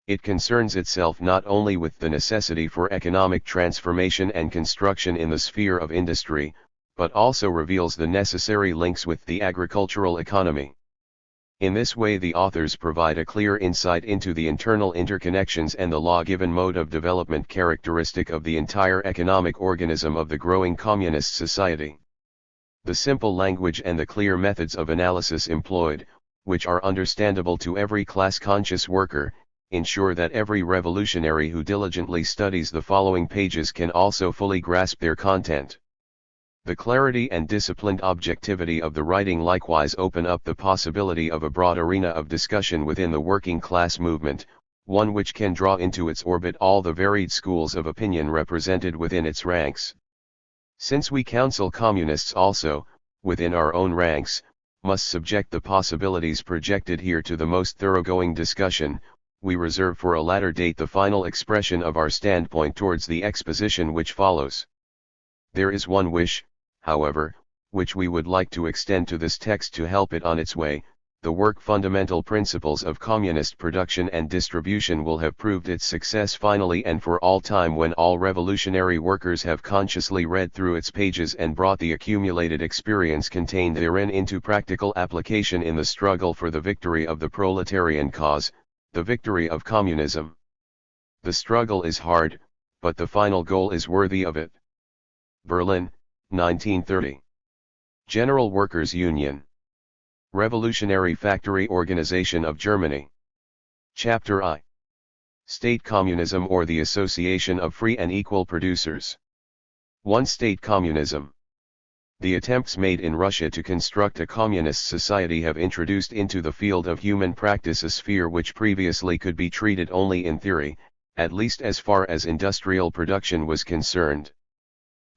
It concerns itself not only with the necessity for economic transformation and construction in the sphere of industry, but also reveals the necessary links with the agricultural economy. In this way the authors provide a clear insight into the internal interconnections and the law-given mode of development characteristic of the entire economic organism of the growing communist society. The simple language and the clear methods of analysis employed, which are understandable to every class-conscious worker, ensure that every revolutionary who diligently studies the following pages can also fully grasp their content. The clarity and disciplined objectivity of the writing likewise open up the possibility of a broad arena of discussion within the working class movement, one which can draw into its orbit all the varied schools of opinion represented within its ranks. Since we counsel communists also, within our own ranks, must subject the possibilities projected here to the most thoroughgoing discussion, we reserve for a later date the final expression of our standpoint towards the exposition which follows. There is one wish, however, which we would like to extend to this text to help it on its way. The work Fundamental Principles of Communist Production and Distribution will have proved its success finally and for all time when all revolutionary workers have consciously read through its pages and brought the accumulated experience contained therein into practical application in the struggle for the victory of the proletarian cause, the victory of communism. The struggle is hard, but the final goal is worthy of it. Berlin, 1930. General Workers' Union. Revolutionary Factory Organization of Germany. Chapter I. State Communism or the Association of Free and Equal Producers. 1. State Communism. The attempts made in Russia to construct a communist society have introduced into the field of human practice a sphere which previously could be treated only in theory, at least as far as industrial production was concerned.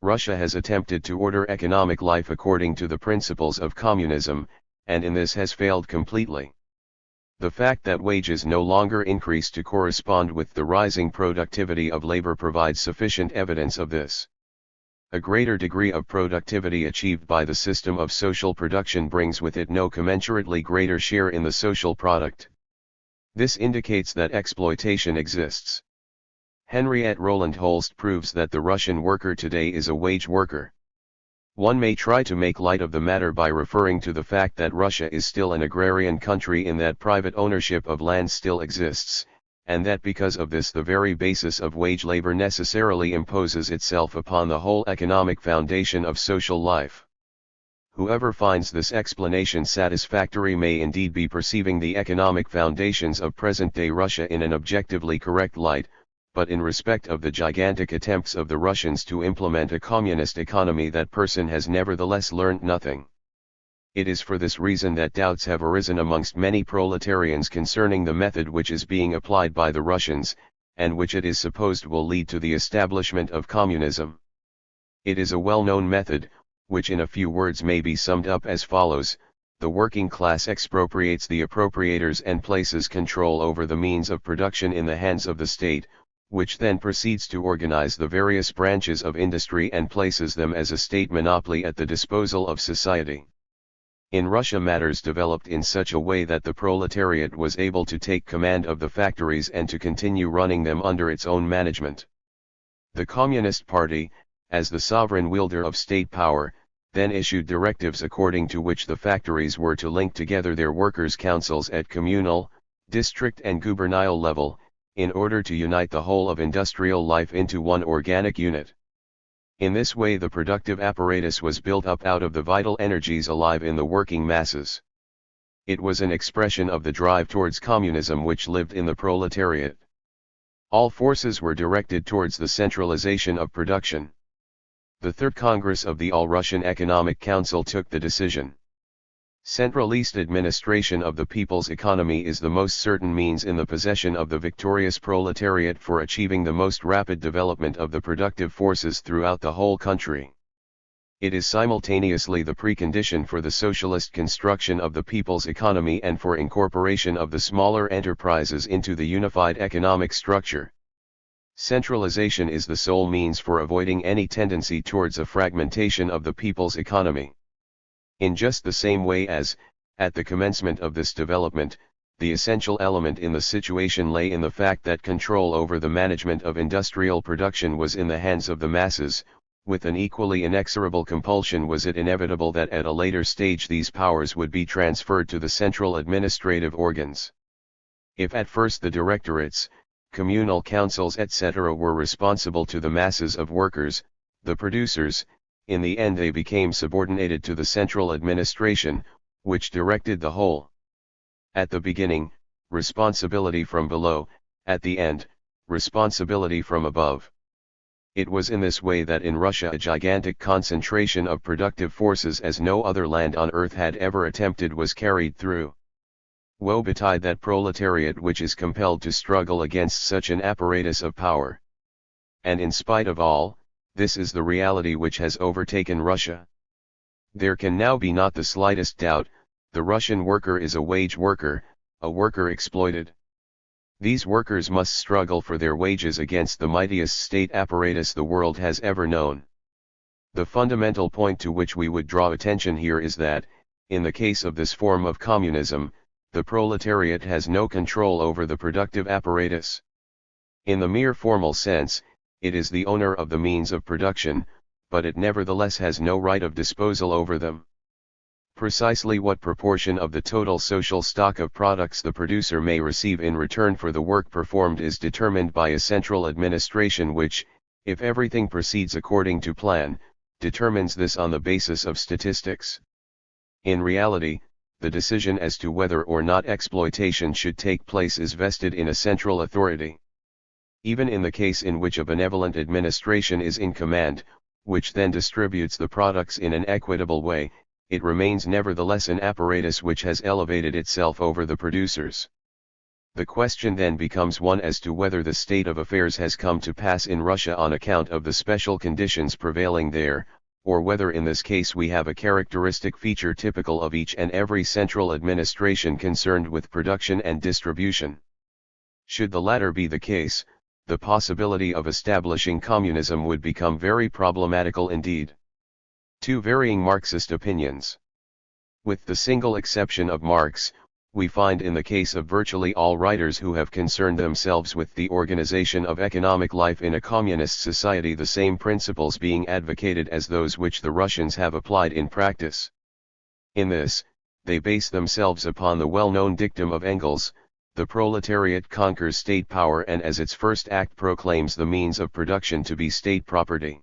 Russia has attempted to order economic life according to the principles of communism, and in this has failed completely. The fact that wages no longer increase to correspond with the rising productivity of labor provides sufficient evidence of this. A greater degree of productivity achieved by the system of social production brings with it no commensurately greater share in the social product. This indicates that exploitation exists. Henriette Roland Holst proves that the Russian worker today is a wage worker. One may try to make light of the matter by referring to the fact that Russia is still an agrarian country in that private ownership of land still exists, and that because of this the very basis of wage labor necessarily imposes itself upon the whole economic foundation of social life. Whoever finds this explanation satisfactory may indeed be perceiving the economic foundations of present-day Russia in an objectively correct light, but in respect of the gigantic attempts of the Russians to implement a communist economy that person has nevertheless learnt nothing. It is for this reason that doubts have arisen amongst many proletarians concerning the method which is being applied by the Russians, and which it is supposed will lead to the establishment of communism. It is a well-known method, which in a few words may be summed up as follows: the working class expropriates the appropriators and places control over the means of production in the hands of the state, which then proceeds to organize the various branches of industry and places them as a state monopoly at the disposal of society. In Russia matters developed in such a way that the proletariat was able to take command of the factories and to continue running them under its own management. The Communist Party, as the sovereign wielder of state power, then issued directives according to which the factories were to link together their workers' councils at communal, district and gubernial level, in order to unite the whole of industrial life into one organic unit. In this way the productive apparatus was built up out of the vital energies alive in the working masses. It was an expression of the drive towards communism which lived in the proletariat. All forces were directed towards the centralization of production. The Third Congress of the All-Russian Economic Council took the decision. Centralist administration of the people's economy is the most certain means in the possession of the victorious proletariat for achieving the most rapid development of the productive forces throughout the whole country. It is simultaneously the precondition for the socialist construction of the people's economy and for incorporation of the smaller enterprises into the unified economic structure. Centralization is the sole means for avoiding any tendency towards a fragmentation of the people's economy. In just the same way as, at the commencement of this development, the essential element in the situation lay in the fact that control over the management of industrial production was in the hands of the masses, with an equally inexorable compulsion was it inevitable that at a later stage these powers would be transferred to the central administrative organs. If at first the directorates, communal councils etc. were responsible to the masses of workers, the producers, in the end they became subordinated to the central administration, which directed the whole. At the beginning, responsibility from below, at the end, responsibility from above. It was in this way that in Russia a gigantic concentration of productive forces as no other land on earth had ever attempted was carried through. Woe betide that proletariat which is compelled to struggle against such an apparatus of power. And in spite of all, this is the reality which has overtaken Russia. There can now be not the slightest doubt, the Russian worker is a wage worker, a worker exploited. These workers must struggle for their wages against the mightiest state apparatus the world has ever known. The fundamental point to which we would draw attention here is that, in the case of this form of communism, the proletariat has no control over the productive apparatus. In the mere formal sense, it is the owner of the means of production, but it nevertheless has no right of disposal over them. Precisely what proportion of the total social stock of products the producer may receive in return for the work performed is determined by a central administration which, if everything proceeds according to plan, determines this on the basis of statistics. In reality, the decision as to whether or not exploitation should take place is vested in a central authority. Even in the case in which a benevolent administration is in command, which then distributes the products in an equitable way, it remains nevertheless an apparatus which has elevated itself over the producers. The question then becomes one as to whether the state of affairs has come to pass in Russia on account of the special conditions prevailing there, or whether in this case we have a characteristic feature typical of each and every central administration concerned with production and distribution. Should the latter be the case, the possibility of establishing communism would become very problematical indeed. Two varying Marxist opinions. With the single exception of Marx, we find in the case of virtually all writers who have concerned themselves with the organization of economic life in a communist society the same principles being advocated as those which the Russians have applied in practice. In this, they base themselves upon the well-known dictum of Engels, the proletariat conquers state power and as its first act proclaims the means of production to be state property.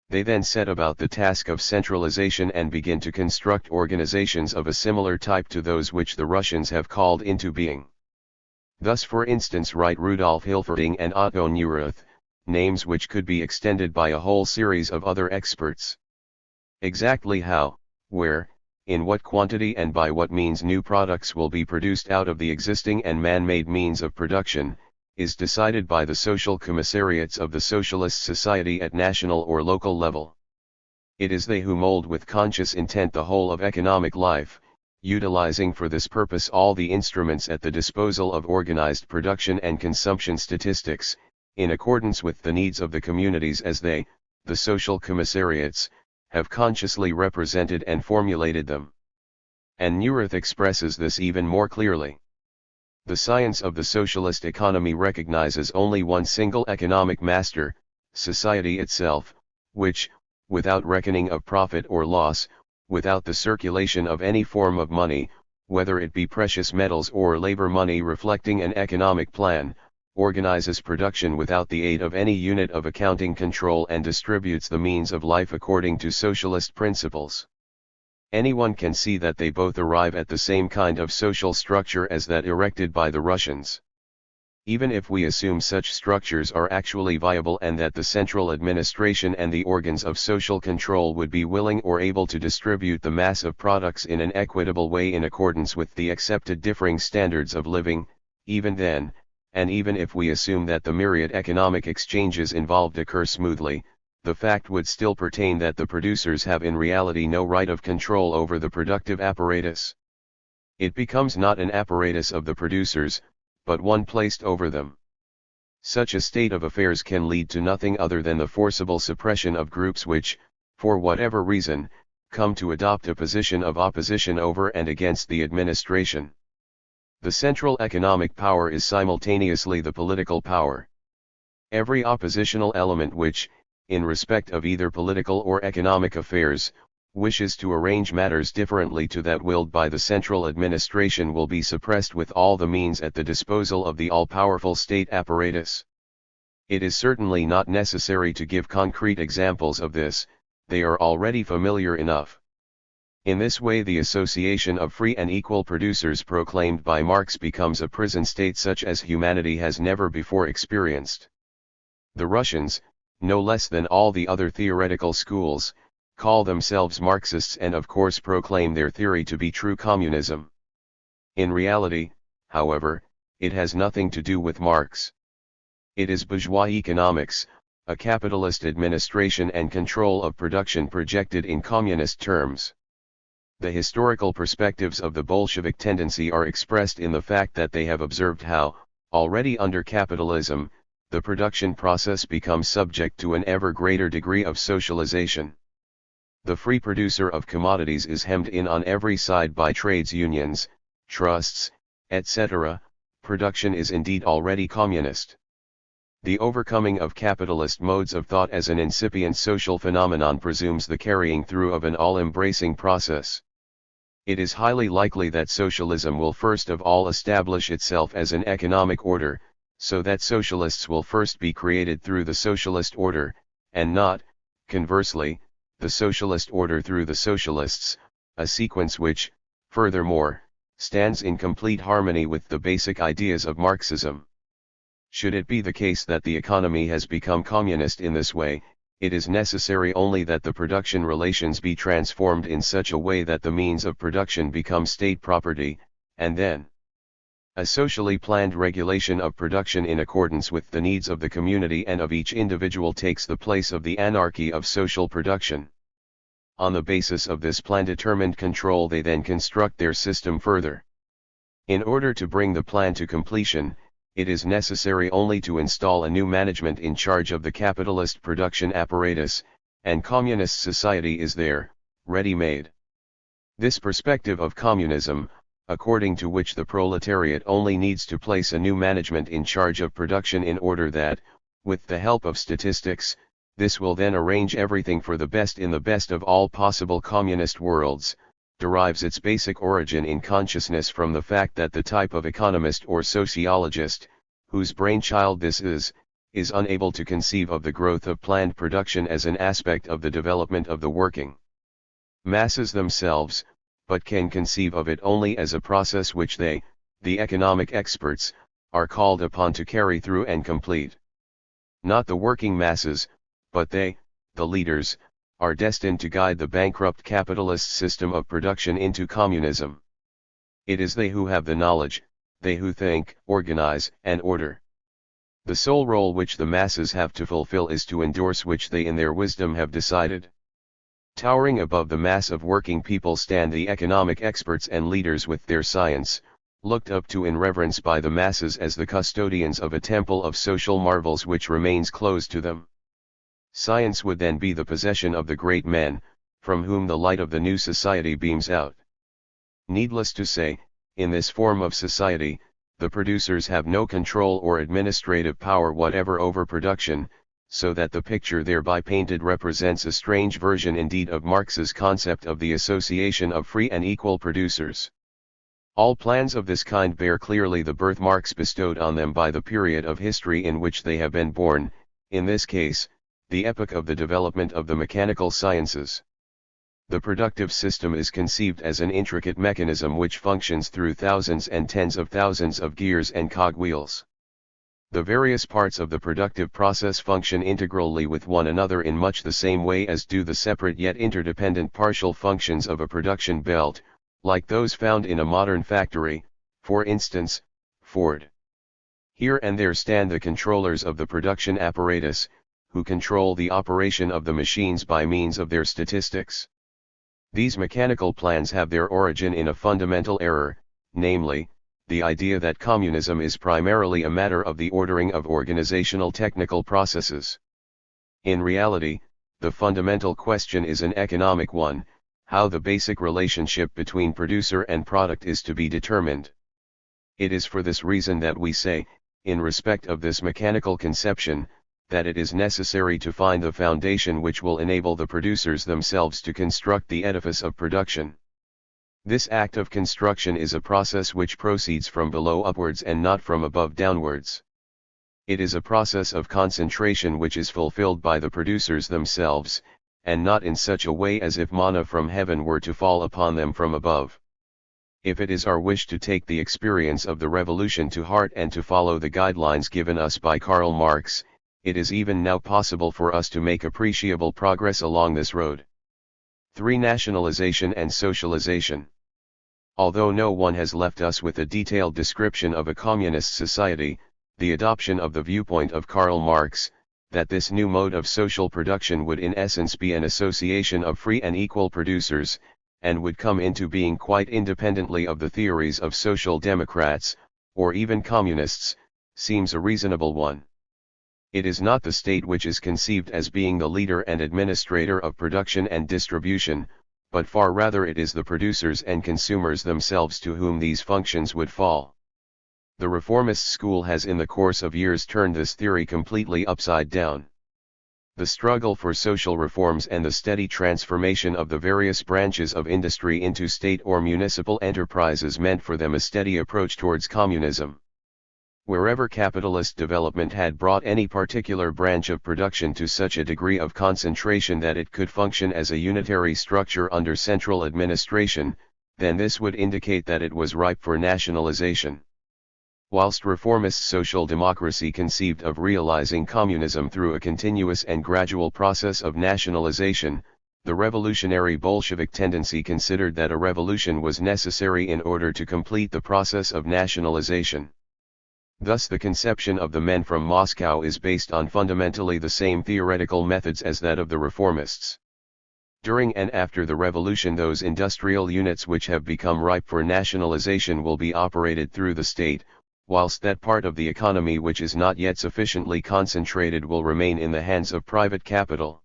They then set about the task of centralization and begin to construct organizations of a similar type to those which the Russians have called into being. Thus for instance write Rudolf Hilferding and Otto Neurath, names which could be extended by a whole series of other experts. Exactly how, where, in what quantity and by what means new products will be produced out of the existing and man-made means of production, is decided by the social commissariats of the socialist society at national or local level. It is they who mold with conscious intent the whole of economic life, utilizing for this purpose all the instruments at the disposal of organized production and consumption statistics, in accordance with the needs of the communities as they, the social commissariats, have consciously represented and formulated them. And Neurath expresses this even more clearly. The science of the socialist economy recognizes only one single economic master, society itself, which, without reckoning of profit or loss, without the circulation of any form of money, whether it be precious metals or labor money reflecting an economic plan, organizes production without the aid of any unit of accounting control and distributes the means of life according to socialist principles. Anyone can see that they both arrive at the same kind of social structure as that erected by the Russians. Even if we assume such structures are actually viable and that the central administration and the organs of social control would be willing or able to distribute the mass of products in an equitable way in accordance with the accepted differing standards of living, even then, and even if we assume that the myriad economic exchanges involved occur smoothly, the fact would still pertain that the producers have in reality no right of control over the productive apparatus. It becomes not an apparatus of the producers, but one placed over them. Such a state of affairs can lead to nothing other than the forcible suppression of groups which, for whatever reason, come to adopt a position of opposition over and against the administration. The central economic power is simultaneously the political power. Every oppositional element which, in respect of either political or economic affairs, wishes to arrange matters differently to that willed by the central administration will be suppressed with all the means at the disposal of the all-powerful state apparatus. It is certainly not necessary to give concrete examples of this, they are already familiar enough. In this way the association of free and equal producers proclaimed by Marx becomes a prison state such as humanity has never before experienced. The Russians, no less than all the other theoretical schools, call themselves Marxists and of course proclaim their theory to be true communism. In reality, however, it has nothing to do with Marx. It is bourgeois economics, a capitalist administration and control of production projected in communist terms. The historical perspectives of the Bolshevik tendency are expressed in the fact that they have observed how, already under capitalism, the production process becomes subject to an ever greater degree of socialization. The free producer of commodities is hemmed in on every side by trades unions, trusts, etc. Production is indeed already communist. The overcoming of capitalist modes of thought as an incipient social phenomenon presumes the carrying through of an all-embracing process. It is highly likely that socialism will first of all establish itself as an economic order, so that socialists will first be created through the socialist order, and not, conversely, the socialist order through the socialists, a sequence which, furthermore, stands in complete harmony with the basic ideas of Marxism. Should it be the case that the economy has become communist in this way, it is necessary only that the production relations be transformed in such a way that the means of production become state property, and then a socially planned regulation of production in accordance with the needs of the community and of each individual takes the place of the anarchy of social production. On the basis of this plan-determined control they then construct their system further. In order to bring the plan to completion, it is necessary only to install a new management in charge of the capitalist production apparatus, and communist society is there, ready-made. This perspective of communism, according to which the proletariat only needs to place a new management in charge of production in order that, with the help of statistics, this will then arrange everything for the best in the best of all possible communist worlds, derives its basic origin in consciousness from the fact that the type of economist or sociologist, whose brainchild this is unable to conceive of the growth of planned production as an aspect of the development of the working masses themselves, but can conceive of it only as a process which they, the economic experts, are called upon to carry through and complete. Not the working masses, but they, the leaders, are destined to guide the bankrupt capitalist system of production into communism. It is they who have the knowledge, they who think, organize, and order. The sole role which the masses have to fulfill is to endorse which they in their wisdom have decided. Towering above the mass of working people stand the economic experts and leaders with their science, looked up to in reverence by the masses as the custodians of a temple of social marvels which remains closed to them. Science would then be the possession of the great men, from whom the light of the new society beams out. Needless to say, in this form of society, the producers have no control or administrative power whatever over production, so that the picture thereby painted represents a strange version indeed of Marx's concept of the association of free and equal producers. All plans of this kind bear clearly the birth marks bestowed on them by the period of history in which they have been born, in this case, the epoch of the development of the mechanical sciences. The productive system is conceived as an intricate mechanism which functions through thousands and tens of thousands of gears and cogwheels. The various parts of the productive process function integrally with one another in much the same way as do the separate yet interdependent partial functions of a production belt, like those found in a modern factory, for instance, Ford. Here and there stand the controllers of the production apparatus, who control the operation of the machines by means of their statistics. These mechanical plans have their origin in a fundamental error, namely, the idea that communism is primarily a matter of the ordering of organizational technical processes. In reality, the fundamental question is an economic one: how the basic relationship between producer and product is to be determined. It is for this reason that we say, in respect of this mechanical conception, that it is necessary to find the foundation which will enable the producers themselves to construct the edifice of production. This act of construction is a process which proceeds from below upwards and not from above downwards. It is a process of concentration which is fulfilled by the producers themselves, and not in such a way as if manna from heaven were to fall upon them from above. If it is our wish to take the experience of the revolution to heart and to follow the guidelines given us by Karl Marx, it is even now possible for us to make appreciable progress along this road. 3. Nationalization and socialization. Although no one has left us with a detailed description of a communist society, the adoption of the viewpoint of Karl Marx, that this new mode of social production would in essence be an association of free and equal producers, and would come into being quite independently of the theories of social democrats, or even communists, seems a reasonable one. It is not the state which is conceived as being the leader and administrator of production and distribution, but far rather it is the producers and consumers themselves to whom these functions would fall. The reformist school has in the course of years turned this theory completely upside down. The struggle for social reforms and the steady transformation of the various branches of industry into state or municipal enterprises meant for them a steady approach towards communism. Wherever capitalist development had brought any particular branch of production to such a degree of concentration that it could function as a unitary structure under central administration, then this would indicate that it was ripe for nationalization. Whilst reformist social democracy conceived of realizing communism through a continuous and gradual process of nationalization, the revolutionary Bolshevik tendency considered that a revolution was necessary in order to complete the process of nationalization. Thus the conception of the men from Moscow is based on fundamentally the same theoretical methods as that of the reformists. During and after the revolution, those industrial units which have become ripe for nationalization will be operated through the state, whilst that part of the economy which is not yet sufficiently concentrated will remain in the hands of private capital.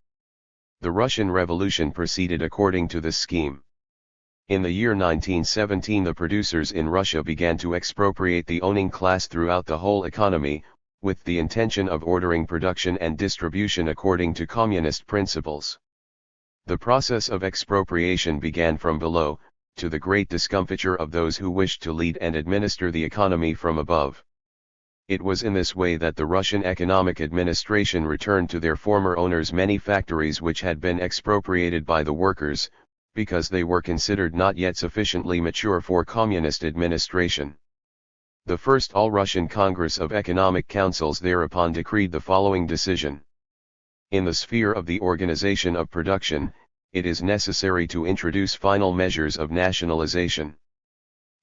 The Russian Revolution proceeded according to this scheme. In the year 1917 the producers in Russia began to expropriate the owning class throughout the whole economy, with the intention of ordering production and distribution according to communist principles. The process of expropriation began from below, to the great discomfiture of those who wished to lead and administer the economy from above. It was in this way that the Russian economic administration returned to their former owners many factories which had been expropriated by the workers, because they were considered not yet sufficiently mature for communist administration. The First All-Russian Congress of Economic Councils thereupon decreed the following decision. In the sphere of the organization of production, it is necessary to introduce final measures of nationalization.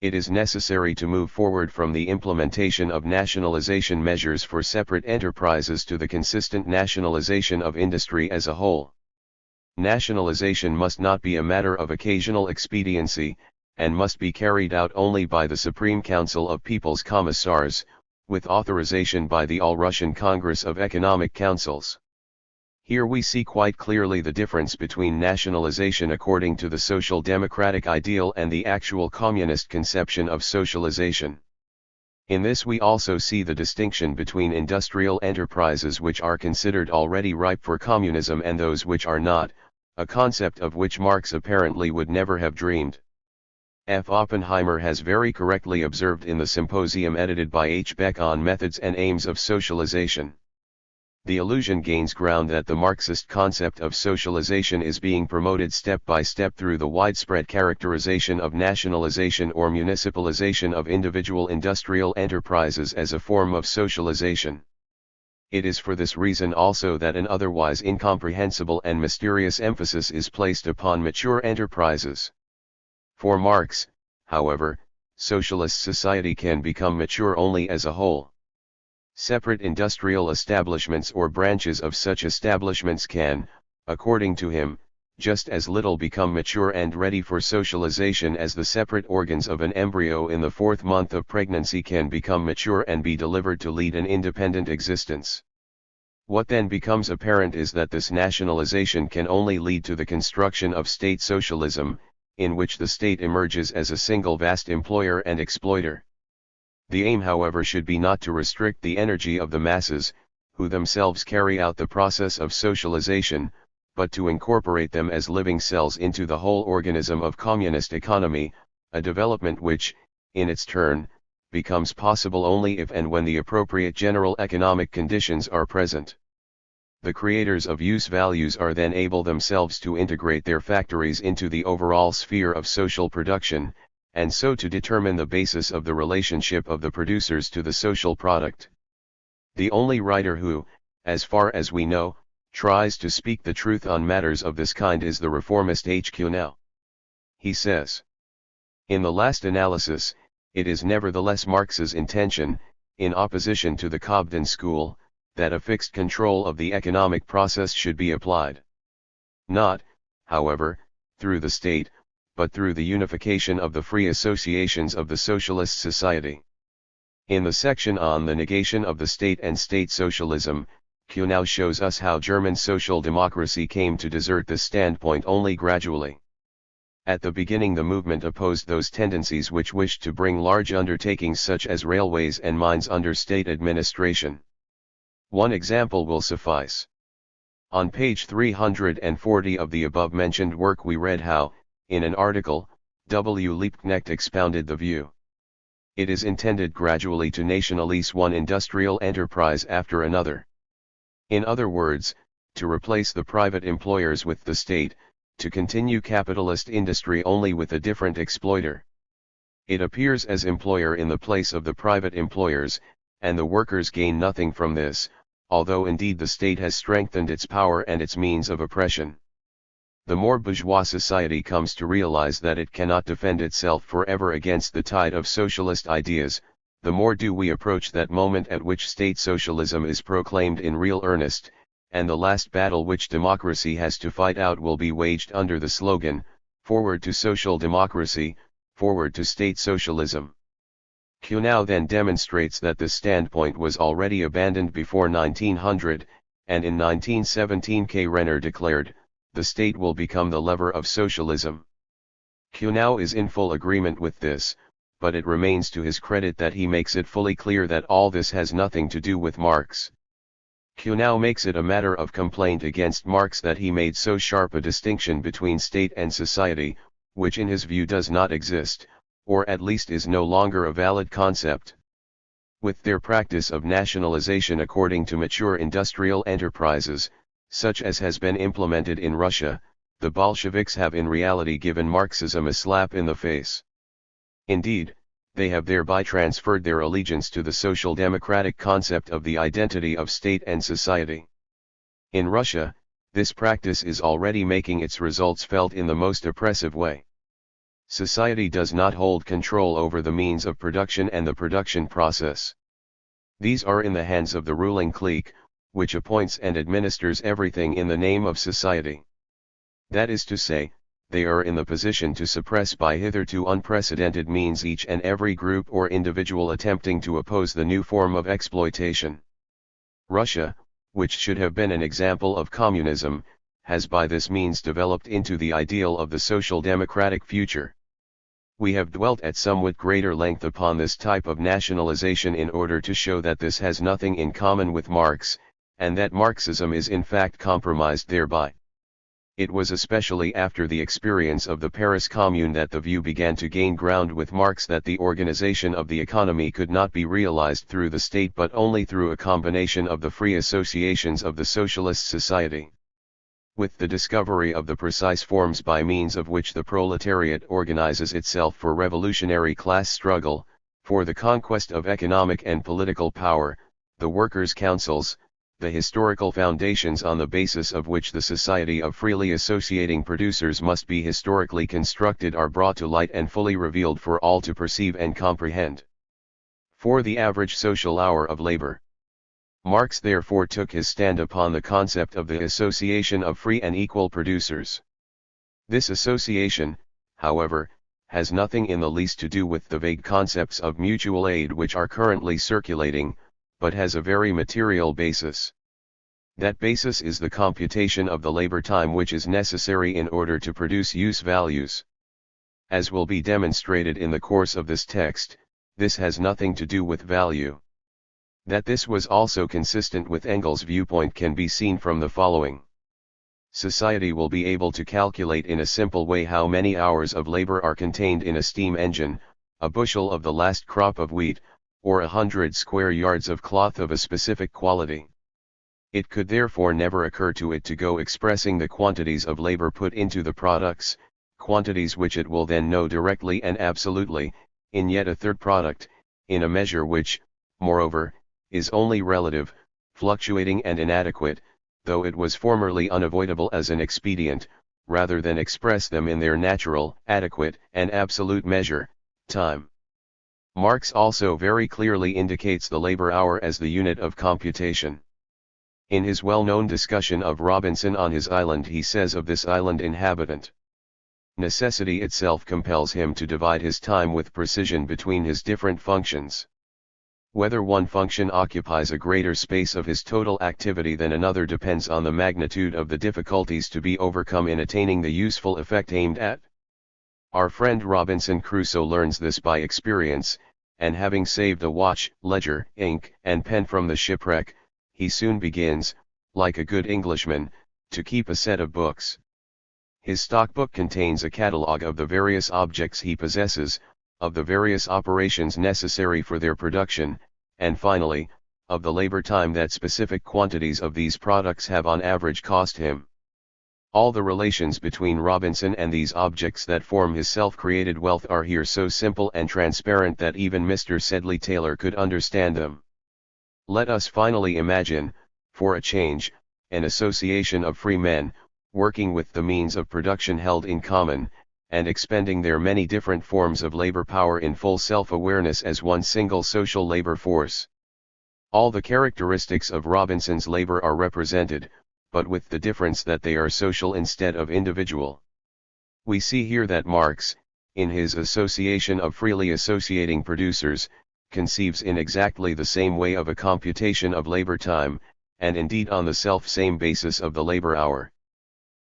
It is necessary to move forward from the implementation of nationalization measures for separate enterprises to the consistent nationalization of industry as a whole. Nationalization must not be a matter of occasional expediency, and must be carried out only by the Supreme Council of People's Commissars, with authorization by the All-Russian Congress of Economic Councils. Here we see quite clearly the difference between nationalization according to the social democratic ideal and the actual communist conception of socialization. In this we also see the distinction between industrial enterprises which are considered already ripe for communism and those which are not, a concept of which Marx apparently would never have dreamed. F. Oppenheimer has very correctly observed in the symposium edited by H. Beck on Methods and Aims of Socialization. the illusion gains ground that the Marxist concept of socialization is being promoted step by step through the widespread characterization of nationalization or municipalization of individual industrial enterprises as a form of socialization. It is for this reason also that an otherwise incomprehensible and mysterious emphasis is placed upon mature enterprises. For Marx, however, socialist society can become mature only as a whole. Separate industrial establishments or branches of such establishments can, according to him, just as little become mature and ready for socialization as the separate organs of an embryo in the 4th month of pregnancy can become mature and be delivered to lead an independent existence. What then becomes apparent is that this nationalization can only lead to the construction of state socialism, in which the state emerges as a single vast employer and exploiter. The aim, however, should be not to restrict the energy of the masses, who themselves carry out the process of socialization, but to incorporate them as living cells into the whole organism of communist economy, a development which, in its turn, becomes possible only if and when the appropriate general economic conditions are present. The creators of use values are then able themselves to integrate their factories into the overall sphere of social production, and so to determine the basis of the relationship of the producers to the social product. The only writer who, as far as we know, tries to speak the truth on matters of this kind is the reformist Kuhnau. He says, "In the last analysis, it is nevertheless Marx's intention, in opposition to the Cobden school, that a fixed control of the economic process should be applied. Not, however, through the state, but through the unification of the free associations of the socialist society." In the section on the negation of the state and state socialism, Kuhnau shows us how German social democracy came to desert this standpoint only gradually. At the beginning the movement opposed those tendencies which wished to bring large undertakings such as railways and mines under state administration. One example will suffice. On page 340 of the above-mentioned work we read how, in an article, W. Liebknecht expounded the view. It is intended gradually to nationalize one industrial enterprise after another. In other words, to replace the private employers with the state, to continue capitalist industry only with a different exploiter. It appears as employer in the place of the private employers, and the workers gain nothing from this, although indeed the state has strengthened its power and its means of oppression. The more bourgeois society comes to realize that it cannot defend itself forever against the tide of socialist ideas, the more do we approach that moment at which state socialism is proclaimed in real earnest, and the last battle which democracy has to fight out will be waged under the slogan, "Forward to social democracy, forward to state socialism." Kuhnau then demonstrates that this standpoint was already abandoned before 1900, and in 1917 K. Renner declared, "The state will become the lever of socialism." Kuhnau is in full agreement with this, but it remains to his credit that he makes it fully clear that all this has nothing to do with Marx. Kuhnau makes it a matter of complaint against Marx that he made so sharp a distinction between state and society, which in his view does not exist, or at least is no longer a valid concept. With their practice of nationalization according to mature industrial enterprises, such as has been implemented in Russia, the Bolsheviks have in reality given Marxism a slap in the face. Indeed, they have thereby transferred their allegiance to the social democratic concept of the identity of state and society. In Russia, this practice is already making its results felt in the most oppressive way. Society does not hold control over the means of production and the production process. These are in the hands of the ruling clique, which appoints and administers everything in the name of society. That is to say, they are in the position to suppress by hitherto unprecedented means each and every group or individual attempting to oppose the new form of exploitation. Russia, which should have been an example of communism, has by this means developed into the ideal of the social democratic future. We have dwelt at somewhat greater length upon this type of nationalization in order to show that this has nothing in common with Marx, and that Marxism is in fact compromised thereby. It was especially after the experience of the Paris Commune that the view began to gain ground with Marx that the organization of the economy could not be realized through the state but only through a combination of the free associations of the socialist society. With the discovery of the precise forms by means of which the proletariat organizes itself for revolutionary class struggle, for the conquest of economic and political power, the workers' councils, the historical foundations on the basis of which the society of freely associating producers must be historically constructed are brought to light and fully revealed for all to perceive and comprehend. For the average social hour of labor, Marx therefore took his stand upon the concept of the association of free and equal producers. This association, however, has nothing in the least to do with the vague concepts of mutual aid which are currently circulating, but has a very material basis. That basis is the computation of the labor time which is necessary in order to produce use values. As will be demonstrated in the course of this text, this has nothing to do with value. That this was also consistent with Engels' viewpoint can be seen from the following. Society will be able to calculate in a simple way how many hours of labor are contained in a steam engine, a bushel of the last crop of wheat, or 100 square yards of cloth of a specific quality. It could therefore never occur to it to go expressing the quantities of labor put into the products, quantities which it will then know directly and absolutely, in yet a third product, in a measure which, moreover, is only relative, fluctuating and inadequate, though it was formerly unavoidable as an expedient, rather than express them in their natural, adequate, and absolute measure, time. Marx also very clearly indicates the labor hour as the unit of computation. In his well-known discussion of Robinson on his island he says of this island inhabitant, necessity itself compels him to divide his time with precision between his different functions. Whether one function occupies a greater space of his total activity than another depends on the magnitude of the difficulties to be overcome in attaining the useful effect aimed at. Our friend Robinson Crusoe learns this by experience, and having saved a watch, ledger, ink, and pen from the shipwreck, he soon begins, like a good Englishman, to keep a set of books. His stockbook contains a catalogue of the various objects he possesses, of the various operations necessary for their production, and finally, of the labor time that specific quantities of these products have on average cost him. All the relations between Robinson and these objects that form his self-created wealth are here so simple and transparent that even Mr. Sedley Taylor could understand them. Let us finally imagine, for a change, an association of free men, working with the means of production held in common, and expending their many different forms of labor power in full self-awareness as one single social labor force. All the characteristics of Robinson's labor are represented, but with the difference that they are social instead of individual. We see here that Marx, in his association of freely associating producers, conceives in exactly the same way of a computation of labor time, and indeed on the self-same basis of the labor hour.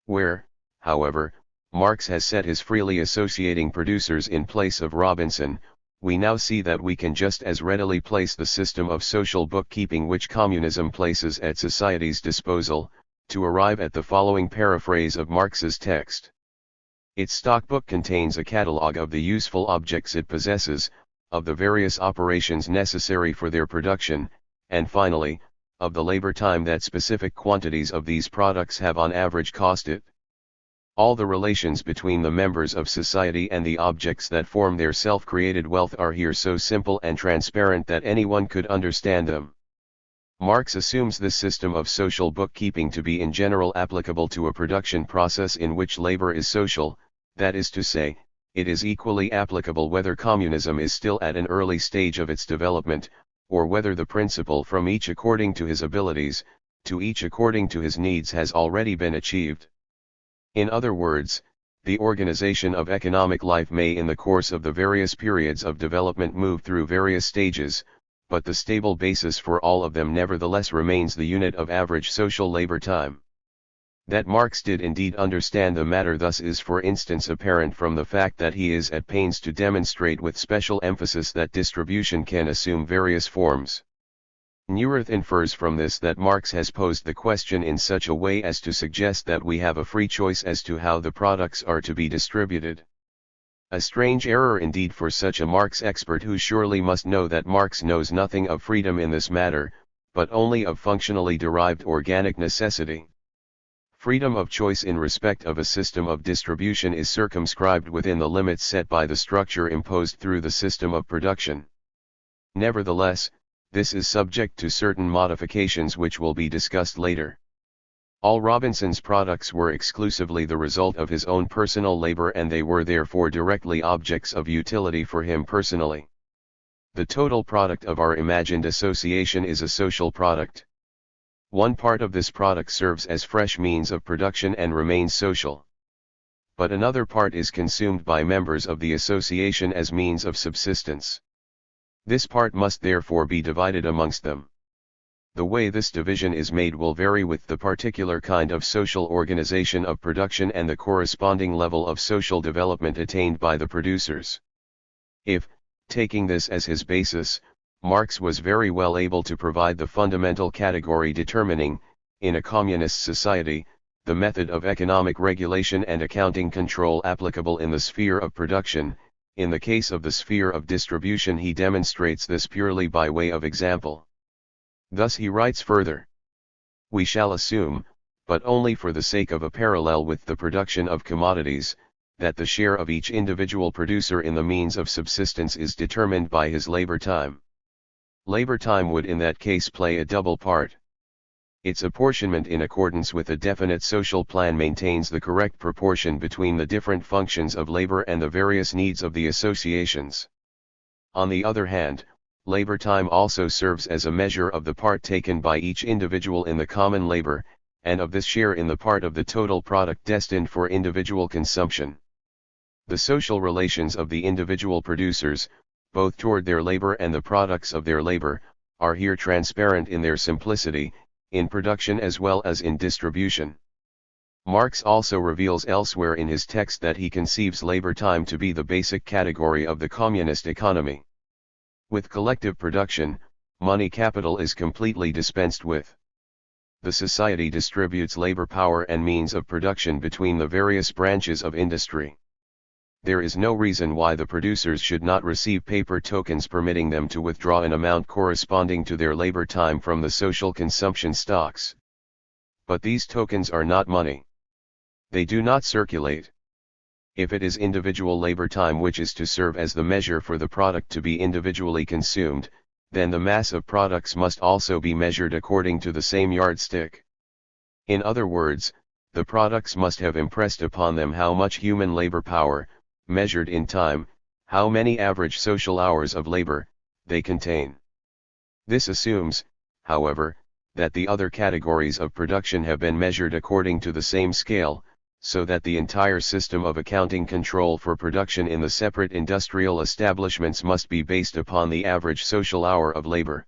Where, however, Marx has set his freely associating producers in place of Robinson, we now see that we can just as readily place the system of social bookkeeping which communism places at society's disposal, to arrive at the following paraphrase of Marx's text. Its stockbook contains a catalogue of the useful objects it possesses, of the various operations necessary for their production, and finally, of the labor time that specific quantities of these products have on average cost it. All the relations between the members of society and the objects that form their self-created wealth are here so simple and transparent that anyone could understand them. Marx assumes this system of social bookkeeping to be in general applicable to a production process in which labor is social, that is to say, it is equally applicable whether communism is still at an early stage of its development, or whether the principle from each according to his abilities, to each according to his needs has already been achieved. In other words, the organization of economic life may in the course of the various periods of development move through various stages, but the stable basis for all of them nevertheless remains the unit of average social labor time. That Marx did indeed understand the matter thus is for instance apparent from the fact that he is at pains to demonstrate with special emphasis that distribution can assume various forms. Neurath infers from this that Marx has posed the question in such a way as to suggest that we have a free choice as to how the products are to be distributed. A strange error indeed for such a Marx expert, who surely must know that Marx knows nothing of freedom in this matter, but only of functionally derived organic necessity. Freedom of choice in respect of a system of distribution is circumscribed within the limits set by the structure imposed through the system of production. Nevertheless, this is subject to certain modifications which will be discussed later. All Robinson's products were exclusively the result of his own personal labor, and they were therefore directly objects of utility for him personally. The total product of our imagined association is a social product. One part of this product serves as fresh means of production and remains social. But another part is consumed by members of the association as means of subsistence. This part must therefore be divided amongst them. The way this division is made will vary with the particular kind of social organization of production and the corresponding level of social development attained by the producers. If, taking this as his basis, Marx was very well able to provide the fundamental category determining, in a communist society, the method of economic regulation and accounting control applicable in the sphere of production, in the case of the sphere of distribution he demonstrates this purely by way of example. Thus he writes further: "We shall assume, but only for the sake of a parallel with the production of commodities, that the share of each individual producer in the means of subsistence is determined by his labor time. Labor time would in that case play a double part. Its apportionment in accordance with a definite social plan maintains the correct proportion between the different functions of labor and the various needs of the associations. On the other hand, labor time also serves as a measure of the part taken by each individual in the common labor, and of this share in the part of the total product destined for individual consumption. The social relations of the individual producers, both toward their labor and the products of their labor, are here transparent in their simplicity, in production as well as in distribution." Marx also reveals elsewhere in his text that he conceives labor time to be the basic category of the communist economy. With collective production, money capital is completely dispensed with. The society distributes labor power and means of production between the various branches of industry. There is no reason why the producers should not receive paper tokens permitting them to withdraw an amount corresponding to their labor time from the social consumption stocks. But these tokens are not money. They do not circulate. If it is individual labor time which is to serve as the measure for the product to be individually consumed, then the mass of products must also be measured according to the same yardstick. In other words, the products must have impressed upon them how much human labor power, measured in time, how many average social hours of labor, they contain. This assumes, however, that the other categories of production have been measured according to the same scale, so that the entire system of accounting control for production in the separate industrial establishments must be based upon the average social hour of labor.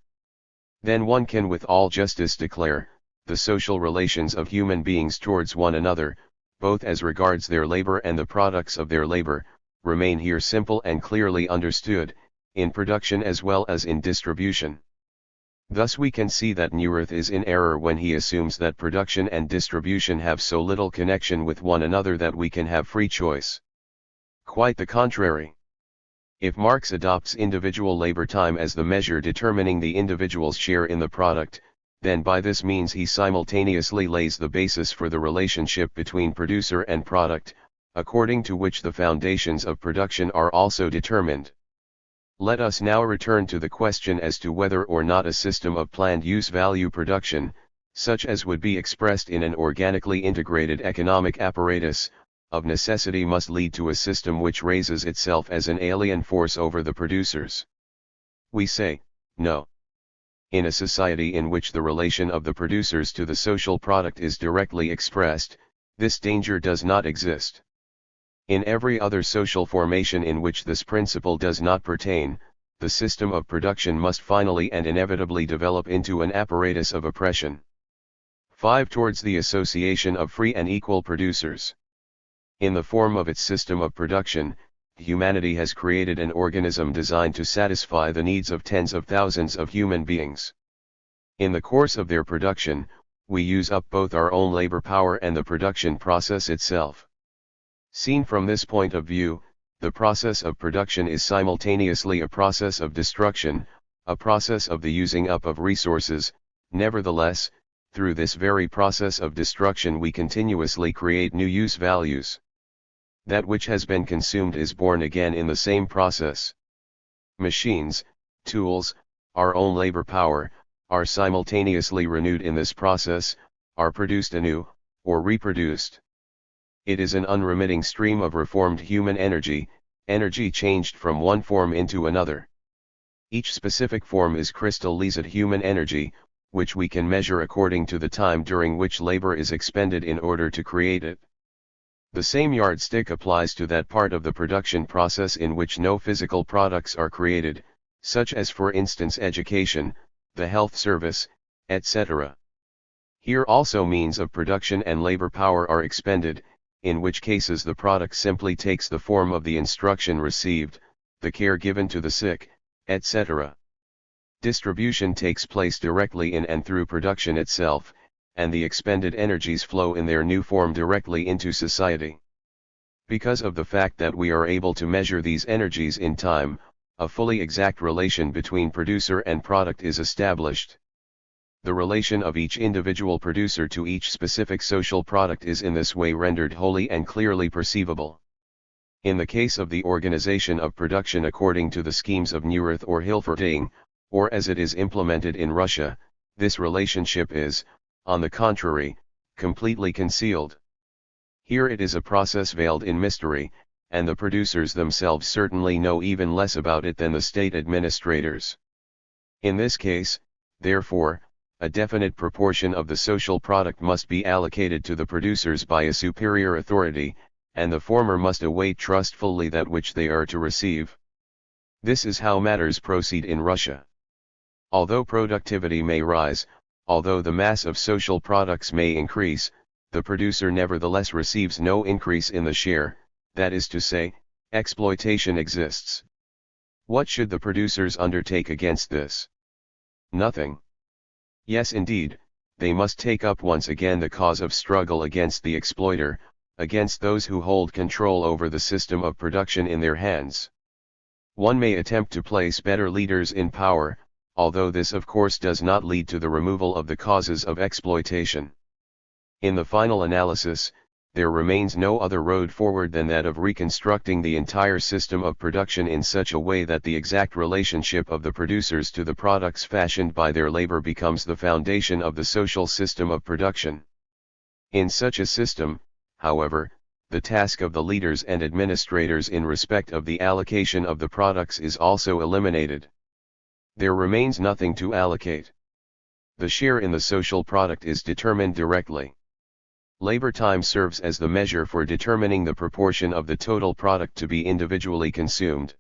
Then one can with all justice declare, the social relations of human beings towards one another, both as regards their labor and the products of their labor, remain here simple and clearly understood, in production as well as in distribution. Thus we can see that Neurath is in error when he assumes that production and distribution have so little connection with one another that we can have free choice. Quite the contrary. If Marx adopts individual labor time as the measure determining the individual's share in the product, then by this means he simultaneously lays the basis for the relationship between producer and product, according to which the foundations of production are also determined. Let us now return to the question as to whether or not a system of planned use value production, such as would be expressed in an organically integrated economic apparatus, of necessity must lead to a system which raises itself as an alien force over the producers. We say, no. In a society in which the relation of the producers to the social product is directly expressed, this danger does not exist. In every other social formation in which this principle does not pertain, the system of production must finally and inevitably develop into an apparatus of oppression. 5. Towards the association of free and equal producers. In the form of its system of production, humanity has created an organism designed to satisfy the needs of tens of thousands of human beings. In the course of their production, we use up both our own labor power and the production process itself. Seen from this point of view, the process of production is simultaneously a process of destruction, a process of the using up of resources. Nevertheless, through this very process of destruction we continuously create new use values. That which has been consumed is born again in the same process. Machines, tools, our own labor power, are simultaneously renewed in this process, are produced anew, or reproduced. It is an unremitting stream of reformed human energy, energy changed from one form into another. Each specific form is crystallized human energy, which we can measure according to the time during which labor is expended in order to create it. The same yardstick applies to that part of the production process in which no physical products are created, such as for instance education, the health service, etc. Here also means of production and labor power are expended, in which cases the product simply takes the form of the instruction received, the care given to the sick, etc. Distribution takes place directly in and through production itself, and the expended energies flow in their new form directly into society. Because of the fact that we are able to measure these energies in time, a fully exact relation between producer and product is established. The relation of each individual producer to each specific social product is in this way rendered wholly and clearly perceivable. In the case of the organization of production according to the schemes of Neurath or Hilferding, or as it is implemented in Russia, this relationship is, on the contrary, completely concealed. Here it is a process veiled in mystery, and the producers themselves certainly know even less about it than the state administrators. In this case, therefore, a definite proportion of the social product must be allocated to the producers by a superior authority, and the former must await trustfully that which they are to receive. This is how matters proceed in Russia. Although productivity may rise, although the mass of social products may increase, the producer nevertheless receives no increase in the share, that is to say, exploitation exists. What should the producers undertake against this? Nothing. Yes indeed, they must take up once again the cause of struggle against the exploiter, against those who hold control over the system of production in their hands. One may attempt to place better leaders in power, although this of course does not lead to the removal of the causes of exploitation. In the final analysis, there remains no other road forward than that of reconstructing the entire system of production in such a way that the exact relationship of the producers to the products fashioned by their labor becomes the foundation of the social system of production. In such a system, however, the task of the leaders and administrators in respect of the allocation of the products is also eliminated. There remains nothing to allocate. The share in the social product is determined directly. Labor time serves as the measure for determining the proportion of the total product to be individually consumed.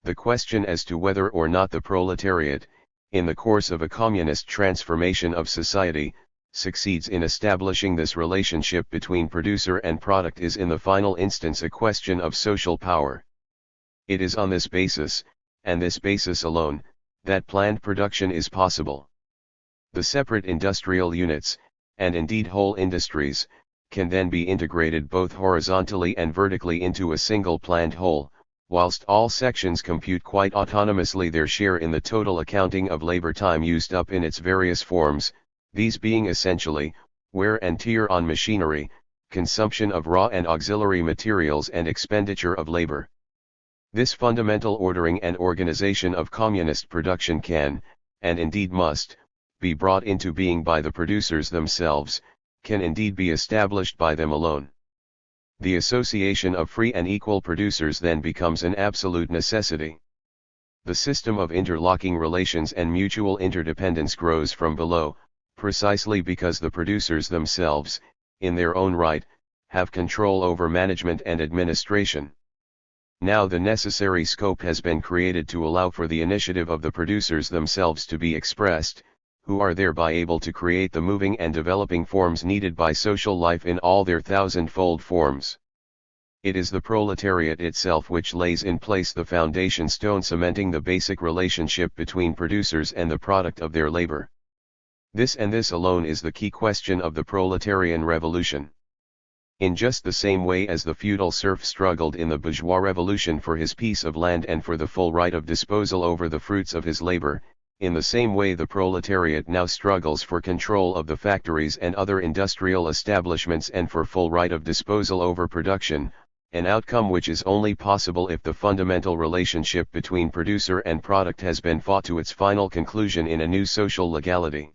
The question as to whether or not the proletariat, in the course of a communist transformation of society, succeeds in establishing this relationship between producer and product is in the final instance a question of social power. It is on this basis, and this basis alone, that planned production is possible. The separate industrial units, and indeed whole industries, can then be integrated both horizontally and vertically into a single planned whole, whilst all sections compute quite autonomously their share in the total accounting of labor time used up in its various forms, these being essentially, wear and tear on machinery, consumption of raw and auxiliary materials and expenditure of labor. This fundamental ordering and organization of communist production can, and indeed must, be brought into being by the producers themselves, can indeed be established by them alone. The association of free and equal producers then becomes an absolute necessity. The system of interlocking relations and mutual interdependence grows from below, precisely because the producers themselves, in their own right, have control over management and administration. Now the necessary scope has been created to allow for the initiative of the producers themselves to be expressed, who are thereby able to create the moving and developing forms needed by social life in all their thousand-fold forms. It is the proletariat itself which lays in place the foundation stone cementing the basic relationship between producers and the product of their labor. This and this alone is the key question of the proletarian revolution. In just the same way as the feudal serf struggled in the bourgeois revolution for his piece of land and for the full right of disposal over the fruits of his labor, in the same way the proletariat now struggles for control of the factories and other industrial establishments and for full right of disposal over production, an outcome which is only possible if the fundamental relationship between producer and product has been fought to its final conclusion in a new social legality.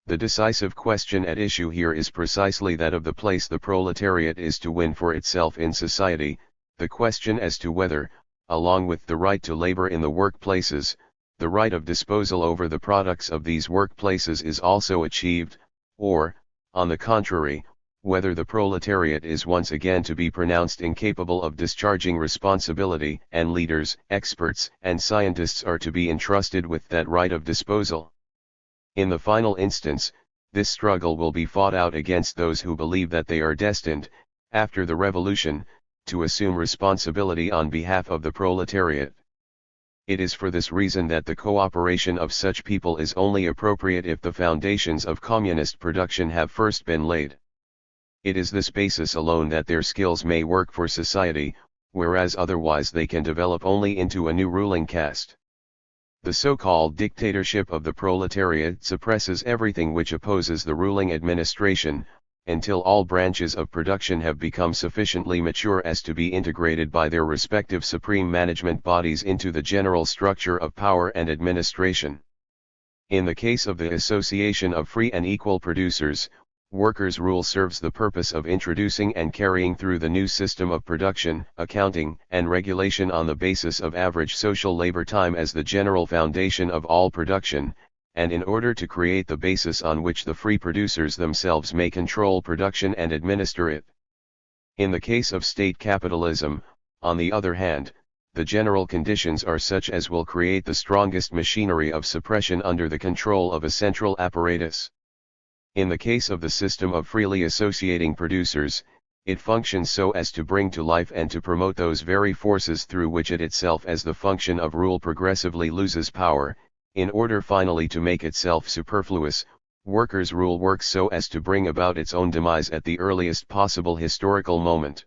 The decisive question at issue here is precisely that of the place the proletariat is to win for itself in society, the question as to whether, along with the right to labor in the workplaces, the right of disposal over the products of these workplaces is also achieved, or, on the contrary, whether the proletariat is once again to be pronounced incapable of discharging responsibility, and leaders, experts, and scientists are to be entrusted with that right of disposal. In the final instance, this struggle will be fought out against those who believe that they are destined, after the revolution, to assume responsibility on behalf of the proletariat. It is for this reason that the cooperation of such people is only appropriate if the foundations of communist production have first been laid. It is this basis alone that their skills may work for society, whereas otherwise they can develop only into a new ruling caste. The so-called dictatorship of the proletariat suppresses everything which opposes the ruling administration, until all branches of production have become sufficiently mature as to be integrated by their respective supreme management bodies into the general structure of power and administration. In the case of the association of free and equal producers, workers' rule serves the purpose of introducing and carrying through the new system of production, accounting, and regulation on the basis of average social labor time as the general foundation of all production, and in order to create the basis on which the free producers themselves may control production and administer it. In the case of state capitalism, on the other hand, the general conditions are such as will create the strongest machinery of suppression under the control of a central apparatus. In the case of the system of freely associating producers, it functions so as to bring to life and to promote those very forces through which it itself as the function of rule progressively loses power, in order finally to make itself superfluous. Workers' rule works so as to bring about its own demise at the earliest possible historical moment.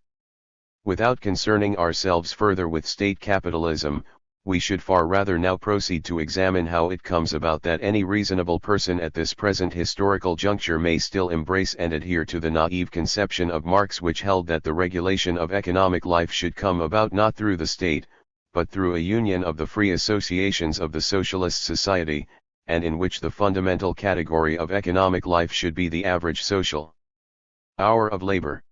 Without concerning ourselves further with state capitalism, we should far rather now proceed to examine how it comes about that any reasonable person at this present historical juncture may still embrace and adhere to the naive conception of Marx which held that the regulation of economic life should come about not through the state, but through a union of the free associations of the socialist society, and in which the fundamental category of economic life should be the average social hour of labor.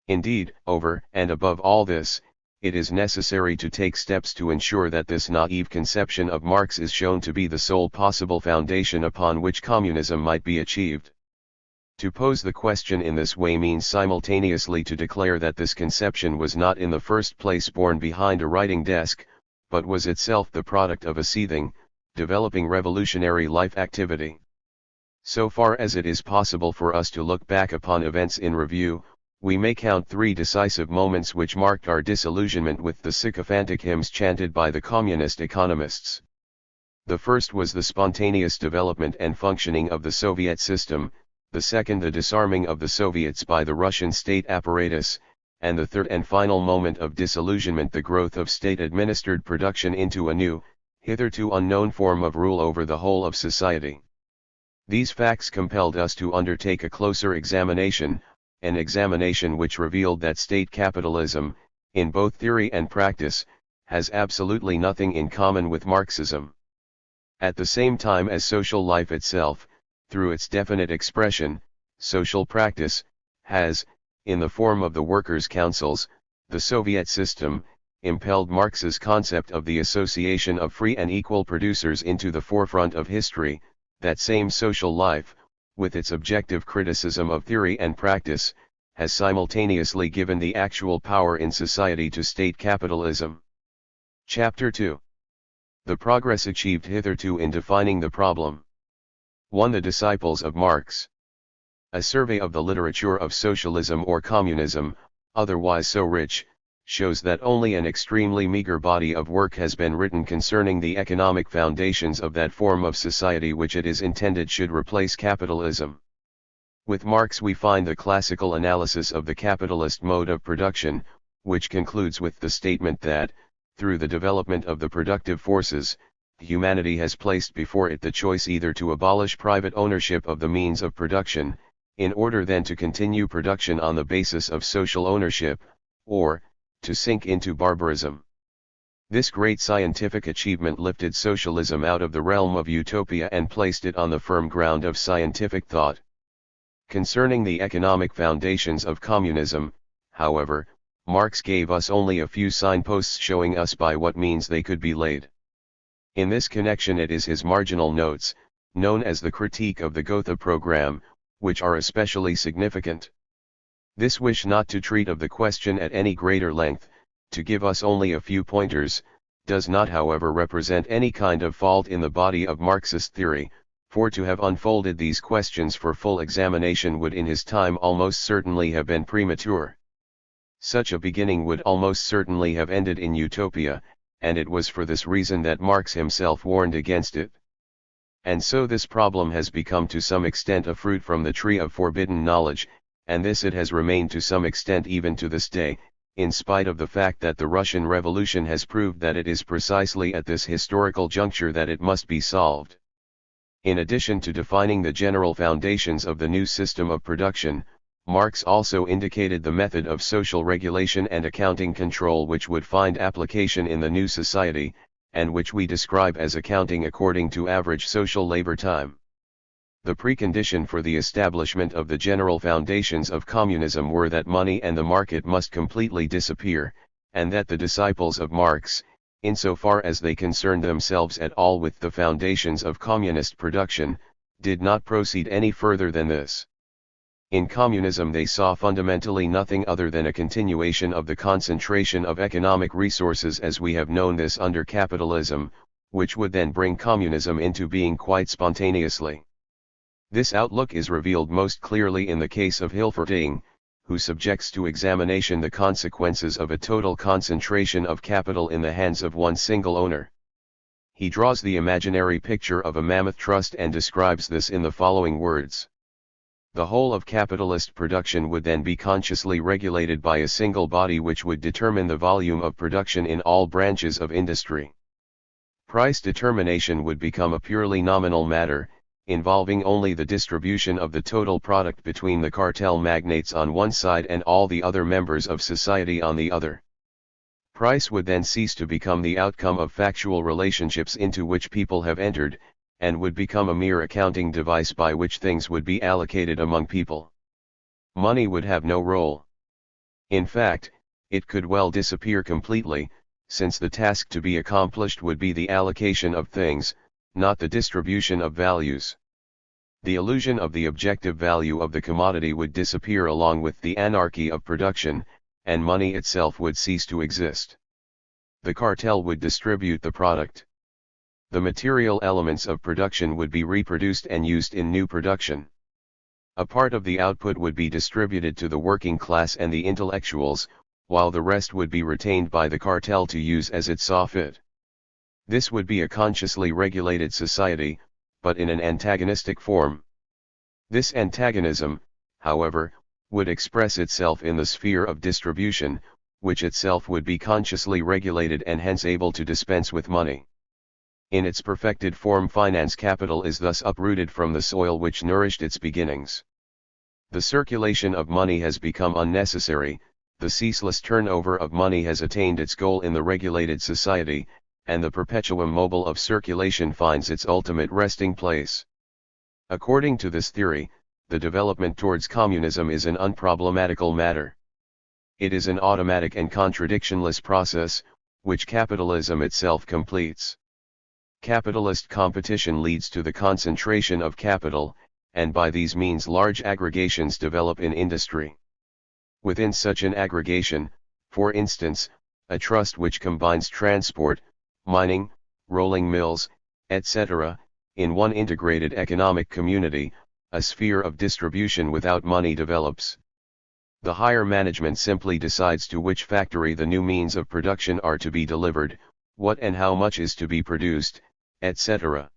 Indeed, over and above all this, it is necessary to take steps to ensure that this naive conception of Marx is shown to be the sole possible foundation upon which communism might be achieved. To pose the question in this way means simultaneously to declare that this conception was not in the first place born behind a writing desk, but was itself the product of a seething, developing revolutionary life activity. So far as it is possible for us to look back upon events in review, we may count three decisive moments which marked our disillusionment with the sycophantic hymns chanted by the communist economists. The first was the spontaneous development and functioning of the Soviet system, the second the disarming of the Soviets by the Russian state apparatus, and the third and final moment of disillusionment the growth of state-administered production into a new, hitherto unknown form of rule over the whole of society. These facts compelled us to undertake a closer examination, an examination which revealed that state capitalism, in both theory and practice, has absolutely nothing in common with Marxism. At the same time as social life itself, through its definite expression, social practice, has, in the form of the workers' councils, the Soviet system, impelled Marx's concept of the association of free and equal producers into the forefront of history. That same social life, with its objective criticism of theory and practice, has simultaneously given the actual power in society to state capitalism. Chapter 2. The progress achieved hitherto in defining the problem. 1. The disciples of Marx. A survey of the literature of socialism or communism, otherwise so rich, shows that only an extremely meager body of work has been written concerning the economic foundations of that form of society which it is intended should replace capitalism. With Marx we find the classical analysis of the capitalist mode of production, which concludes with the statement that, through the development of the productive forces, humanity has placed before it the choice either to abolish private ownership of the means of production, in order then to continue production on the basis of social ownership, or, to sink into barbarism. This great scientific achievement lifted socialism out of the realm of utopia and placed it on the firm ground of scientific thought. Concerning the economic foundations of communism, however, Marx gave us only a few signposts showing us by what means they could be laid. In this connection it is his marginal notes, known as the critique of the Gotha program, which are especially significant. This wish not to treat of the question at any greater length, to give us only a few pointers, does not however represent any kind of fault in the body of Marxist theory, for to have unfolded these questions for full examination would in his time almost certainly have been premature. Such a beginning would almost certainly have ended in utopia, and it was for this reason that Marx himself warned against it. And so this problem has become to some extent a fruit from the tree of forbidden knowledge, and this it has remained to some extent even to this day, in spite of the fact that the Russian Revolution has proved that it is precisely at this historical juncture that it must be solved. In addition to defining the general foundations of the new system of production, Marx also indicated the method of social regulation and accounting control which would find application in the new society, and which we describe as accounting according to average social labor time. The precondition for the establishment of the general foundations of communism were that money and the market must completely disappear, and that the disciples of Marx, insofar as they concerned themselves at all with the foundations of communist production, did not proceed any further than this. In communism they saw fundamentally nothing other than a continuation of the concentration of economic resources as we have known this under capitalism, which would then bring communism into being quite spontaneously. This outlook is revealed most clearly in the case of Hilferding, who subjects to examination the consequences of a total concentration of capital in the hands of one single owner. He draws the imaginary picture of a mammoth trust and describes this in the following words. The whole of capitalist production would then be consciously regulated by a single body which would determine the volume of production in all branches of industry. Price determination would become a purely nominal matter, involving only the distribution of the total product between the cartel magnates on one side and all the other members of society on the other. Price would then cease to become the outcome of factual relationships into which people have entered, and would become a mere accounting device by which things would be allocated among people. Money would have no role. In fact, it could well disappear completely, since the task to be accomplished would be the allocation of things, not the distribution of values. The illusion of the objective value of the commodity would disappear along with the anarchy of production, and money itself would cease to exist. The cartel would distribute the product. The material elements of production would be reproduced and used in new production. A part of the output would be distributed to the working class and the intellectuals, while the rest would be retained by the cartel to use as it saw fit. This would be a consciously regulated society, but in an antagonistic form. This antagonism, however, would express itself in the sphere of distribution, which itself would be consciously regulated and hence able to dispense with money. In its perfected form, finance capital is thus uprooted from the soil which nourished its beginnings. The circulation of money has become unnecessary, the ceaseless turnover of money has attained its goal in the regulated society, and the perpetuum mobile of circulation finds its ultimate resting place. According to this theory, the development towards communism is an unproblematical matter. It is an automatic and contradictionless process, which capitalism itself completes. Capitalist competition leads to the concentration of capital, and by these means large aggregations develop in industry. Within such an aggregation, for instance, a trust which combines transport, mining, rolling mills, etc., in one integrated economic community, a sphere of distribution without money develops. The higher management simply decides to which factory the new means of production are to be delivered, what and how much is to be produced, etc.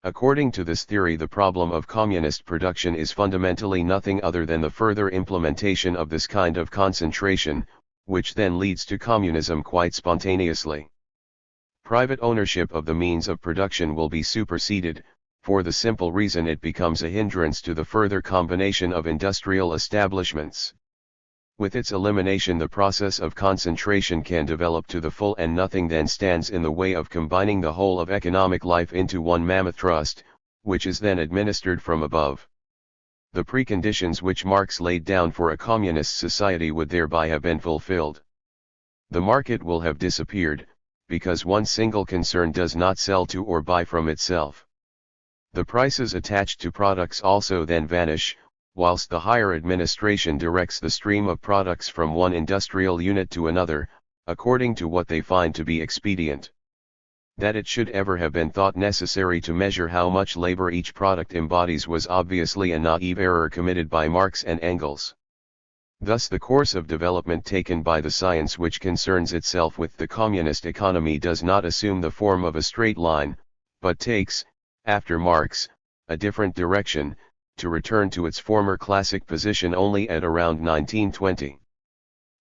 According to this theory, the problem of communist production is fundamentally nothing other than the further implementation of this kind of concentration, which then leads to communism quite spontaneously. Private ownership of the means of production will be superseded, for the simple reason it becomes a hindrance to the further combination of industrial establishments. With its elimination, the process of concentration can develop to the full, and nothing then stands in the way of combining the whole of economic life into one mammoth trust, which is then administered from above. The preconditions which Marx laid down for a communist society would thereby have been fulfilled. The market will have disappeared, because one single concern does not sell to or buy from itself. The prices attached to products also then vanish, whilst the higher administration directs the stream of products from one industrial unit to another, according to what they find to be expedient. That it should ever have been thought necessary to measure how much labor each product embodies was obviously a naive error committed by Marx and Engels. Thus the course of development taken by the science which concerns itself with the communist economy does not assume the form of a straight line, but takes, after Marx, a different direction, to return to its former classic position only at around 1920.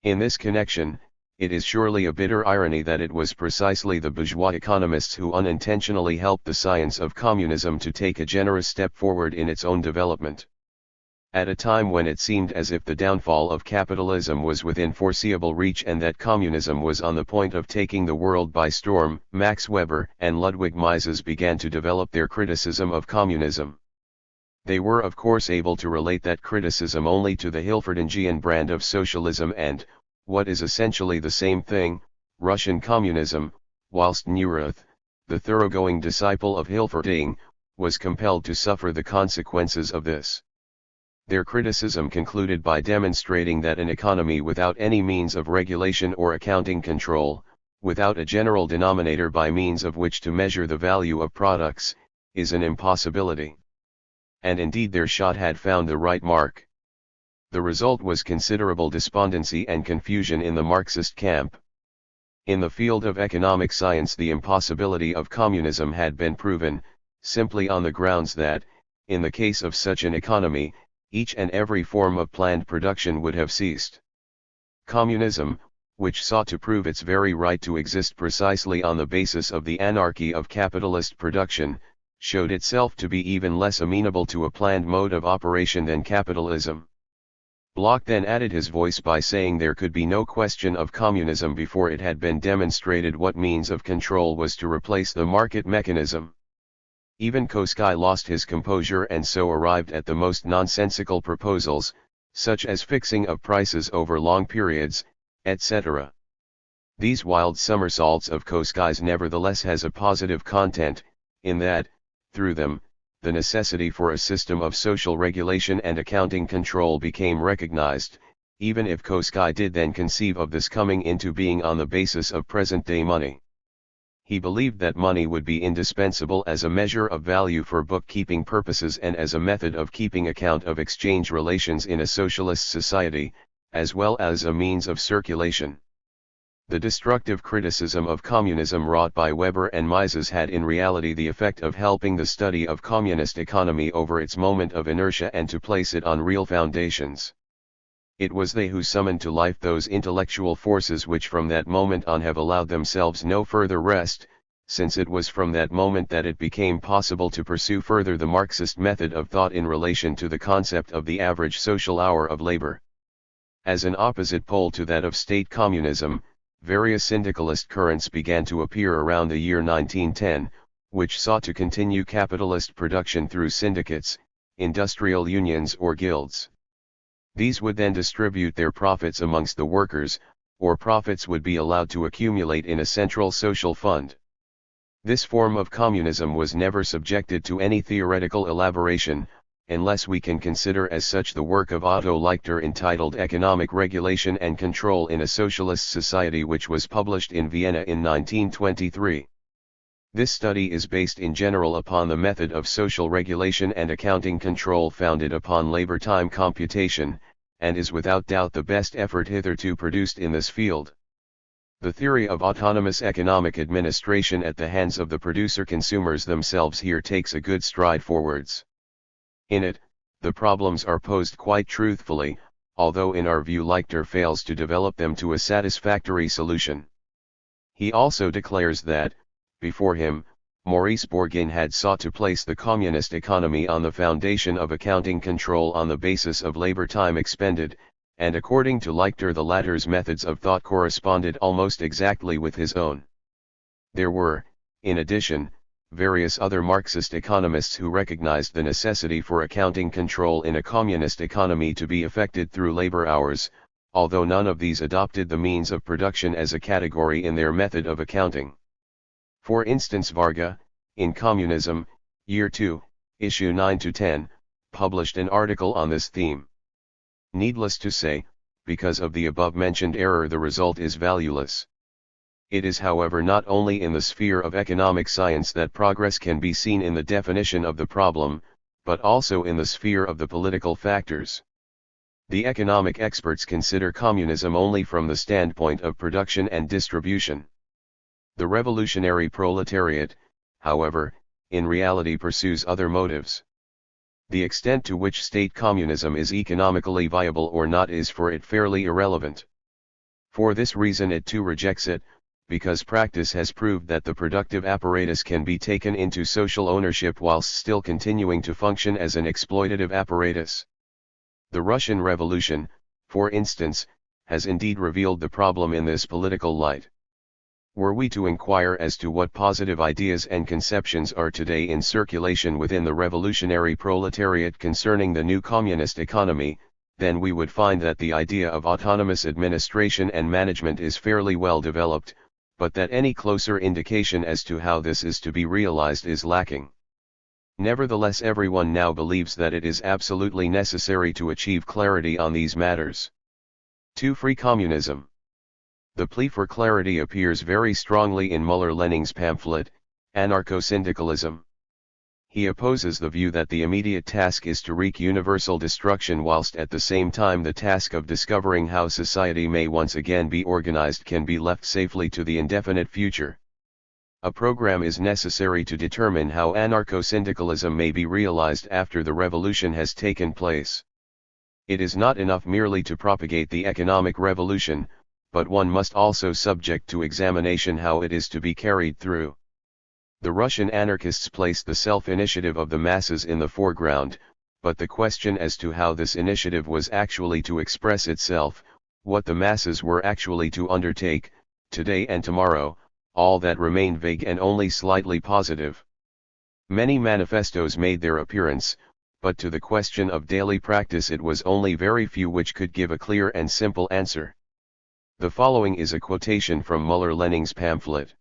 In this connection, it is surely a bitter irony that it was precisely the bourgeois economists who unintentionally helped the science of communism to take a generous step forward in its own development. At a time when it seemed as if the downfall of capitalism was within foreseeable reach and that communism was on the point of taking the world by storm, Max Weber and Ludwig Mises began to develop their criticism of communism. They were of course able to relate that criticism only to the Hilferdingian brand of socialism and, what is essentially the same thing, Russian communism, whilst Neurath, the thoroughgoing disciple of Hilferding, was compelled to suffer the consequences of this. Their criticism concluded by demonstrating that an economy without any means of regulation or accounting control, without a general denominator by means of which to measure the value of products, is an impossibility. And indeed their shot had found the right mark. The result was considerable despondency and confusion in the Marxist camp. In the field of economic science, the impossibility of communism had been proven, simply on the grounds that, in the case of such an economy, each and every form of planned production would have ceased. Communism, which sought to prove its very right to exist precisely on the basis of the anarchy of capitalist production, showed itself to be even less amenable to a planned mode of operation than capitalism. Bloch then added his voice by saying there could be no question of communism before it had been demonstrated what means of control was to replace the market mechanism. Even Koskai lost his composure and so arrived at the most nonsensical proposals, such as fixing of prices over long periods, etc. These wild somersaults of Koskai's nevertheless has a positive content, in that, through them, the necessity for a system of social regulation and accounting control became recognized, even if Koskai did then conceive of this coming into being on the basis of present-day money. He believed that money would be indispensable as a measure of value for bookkeeping purposes and as a method of keeping account of exchange relations in a socialist society, as well as a means of circulation. The destructive criticism of communism wrought by Weber and Mises had in reality the effect of helping the study of communist economy over its moment of inertia and to place it on real foundations. It was they who summoned to life those intellectual forces which from that moment on have allowed themselves no further rest, since it was from that moment that it became possible to pursue further the Marxist method of thought in relation to the concept of the average social hour of labor. As an opposite pole to that of state communism, various syndicalist currents began to appear around the year 1910, which sought to continue capitalist production through syndicates, industrial unions or guilds. These would then distribute their profits amongst the workers, or profits would be allowed to accumulate in a central social fund. This form of communism was never subjected to any theoretical elaboration, unless we can consider as such the work of Otto Lichter entitled Economic Regulation and Control in a Socialist Society, which was published in Vienna in 1923. This study is based in general upon the method of social regulation and accounting control founded upon labor time computation, and is without doubt the best effort hitherto produced in this field. The theory of autonomous economic administration at the hands of the producer-consumers themselves here takes a good stride forwards. In it, the problems are posed quite truthfully, although in our view Lichter fails to develop them to a satisfactory solution. He also declares that, before him, Maurice Bourguin had sought to place the communist economy on the foundation of accounting control on the basis of labor time expended, and according to Lichter the latter's methods of thought corresponded almost exactly with his own. There were, in addition, various other Marxist economists who recognized the necessity for accounting control in a communist economy to be effected through labor hours, although none of these adopted the means of production as a category in their method of accounting. For instance, Varga, in Communism, Year 2, Issue 9-10, published an article on this theme. Needless to say, because of the above-mentioned error the result is valueless. It is however not only in the sphere of economic science that progress can be seen in the definition of the problem, but also in the sphere of the political factors. The economic experts consider communism only from the standpoint of production and distribution. The revolutionary proletariat, however, in reality pursues other motives. The extent to which state communism is economically viable or not is for it fairly irrelevant. For this reason it too rejects it, because practice has proved that the productive apparatus can be taken into social ownership whilst still continuing to function as an exploitative apparatus. The Russian Revolution, for instance, has indeed revealed the problem in this political light. Were we to inquire as to what positive ideas and conceptions are today in circulation within the revolutionary proletariat concerning the new communist economy, then we would find that the idea of autonomous administration and management is fairly well developed, but that any closer indication as to how this is to be realized is lacking. Nevertheless, everyone now believes that it is absolutely necessary to achieve clarity on these matters. 2. Free communism. The plea for clarity appears very strongly in Müller-Lenning's pamphlet, Anarcho-Syndicalism. He opposes the view that the immediate task is to wreak universal destruction whilst at the same time the task of discovering how society may once again be organized can be left safely to the indefinite future. A program is necessary to determine how anarcho-syndicalism may be realized after the revolution has taken place. It is not enough merely to propagate the economic revolution, but one must also subject to examination how it is to be carried through. The Russian anarchists place the self-initiative of the masses in the foreground, but the question as to how this initiative was actually to express itself, what the masses were actually to undertake, today and tomorrow, all that remained vague and only slightly positive. Many manifestos made their appearance, but to the question of daily practice it was only very few which could give a clear and simple answer. The following is a quotation from Müller-Lenning's pamphlet.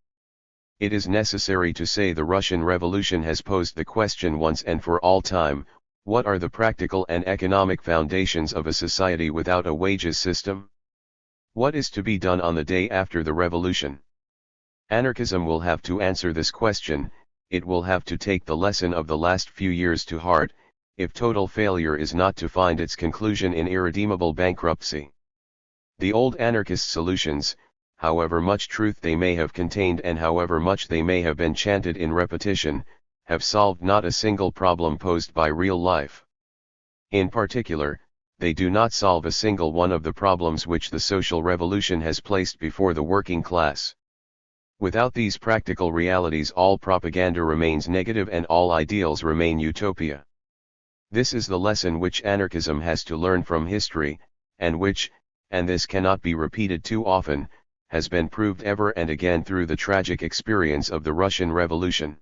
It is necessary to say the Russian Revolution has posed the question once and for all time, what are the practical and economic foundations of a society without a wages system? What is to be done on the day after the revolution? Anarchism will have to answer this question, it will have to take the lesson of the last few years to heart, if total failure is not to find its conclusion in irredeemable bankruptcy. The old anarchist solutions, however much truth they may have contained and however much they may have been chanted in repetition, have solved not a single problem posed by real life. In particular, they do not solve a single one of the problems which the social revolution has placed before the working class. Without these practical realities all propaganda remains negative and all ideals remain utopia. This is the lesson which anarchism has to learn from history, and which, and this cannot be repeated too often, has been proved ever and again through the tragic experience of the Russian Revolution.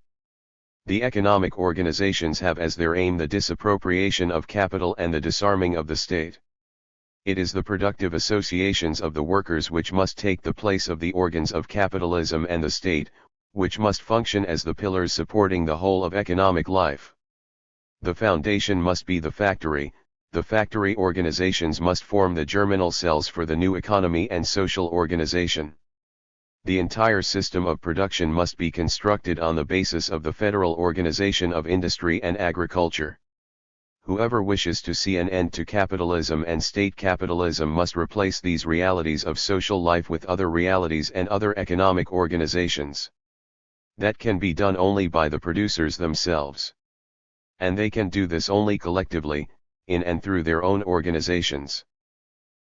The economic organizations have as their aim the disappropriation of capital and the disarming of the state. It is the productive associations of the workers which must take the place of the organs of capitalism and the state, which must function as the pillars supporting the whole of economic life. The foundation must be the factory organizations must form the germinal cells for the new economy and social organization. The entire system of production must be constructed on the basis of the federal organization of industry and agriculture. Whoever wishes to see an end to capitalism and state capitalism must replace these realities of social life with other realities and other economic organizations. That can be done only by the producers themselves. And they can do this only collectively, in and through their own organizations.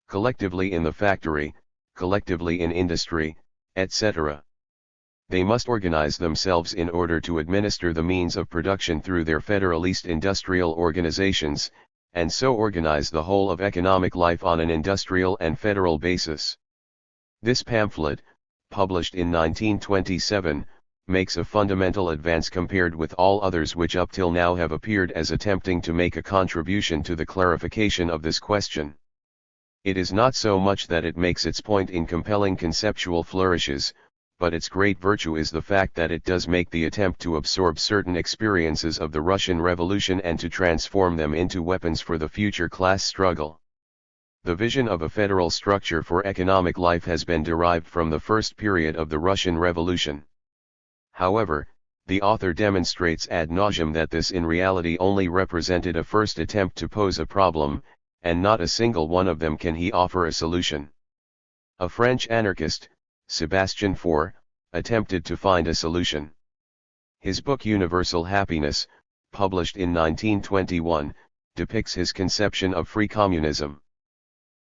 Collectively in the factory, collectively in industry, etc. They must organize themselves in order to administer the means of production through their federalist industrial organizations, and so organize the whole of economic life on an industrial and federal basis. This pamphlet, published in 1927, makes a fundamental advance compared with all others which up till now have appeared as attempting to make a contribution to the clarification of this question. It is not so much that it makes its point in compelling conceptual flourishes, but its great virtue is the fact that it does make the attempt to absorb certain experiences of the Russian Revolution and to transform them into weapons for the future class struggle. The vision of a federal structure for economic life has been derived from the first period of the Russian Revolution. However, the author demonstrates ad nauseam that this in reality only represented a first attempt to pose a problem, and not a single one of them can he offer a solution. A French anarchist, Sebastian Faure, attempted to find a solution. His book Universal Happiness, published in 1921, depicts his conception of free communism.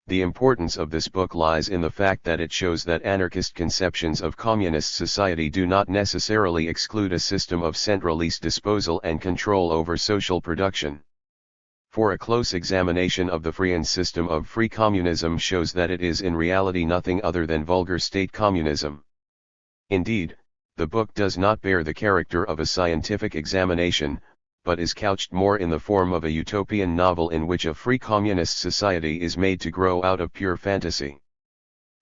The importance of this book lies in the fact that it shows that anarchist conceptions of communist society do not necessarily exclude a system of centralist disposal and control over social production. For a close examination of the Freian system of free communism shows that it is in reality nothing other than vulgar state communism. Indeed, the book does not bear the character of a scientific examination, but is couched more in the form of a utopian novel in which a free communist society is made to grow out of pure fantasy.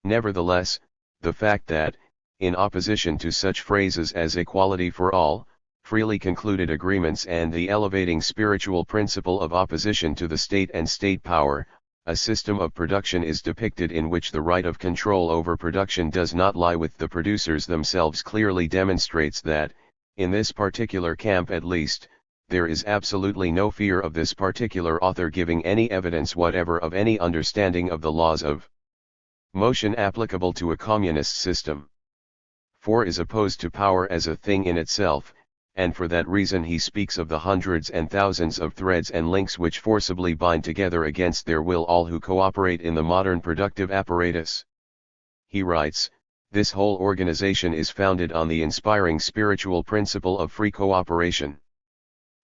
Nevertheless, the fact that, in opposition to such phrases as equality for all, freely concluded agreements and the elevating spiritual principle of opposition to the state and state power, a system of production is depicted in which the right of control over production does not lie with the producers themselves clearly demonstrates that, in this particular camp at least, there is absolutely no fear of this particular author giving any evidence whatever of any understanding of the laws of motion applicable to a communist system. Faure is opposed to power as a thing in itself, and for that reason he speaks of the hundreds and thousands of threads and links which forcibly bind together against their will all who cooperate in the modern productive apparatus. He writes, "This whole organization is founded on the inspiring spiritual principle of free cooperation.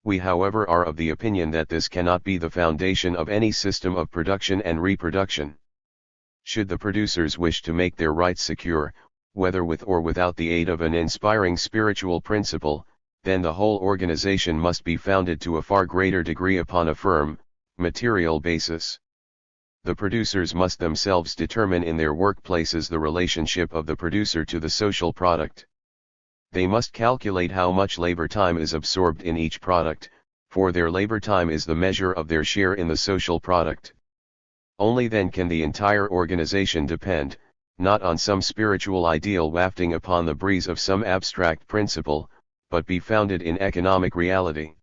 We however are of the opinion that this cannot be the foundation of any system of production and reproduction. Should the producers wish to make their rights secure, whether with or without the aid of an inspiring spiritual principle, then the whole organization must be founded to a far greater degree upon a firm, material basis. The producers must themselves determine in their workplaces the relationship of the producer to the social product. They must calculate how much labor time is absorbed in each product, for their labor time is the measure of their share in the social product. Only then can the entire organization depend, not on some spiritual ideal wafting upon the breeze of some abstract principle, but be founded in economic reality.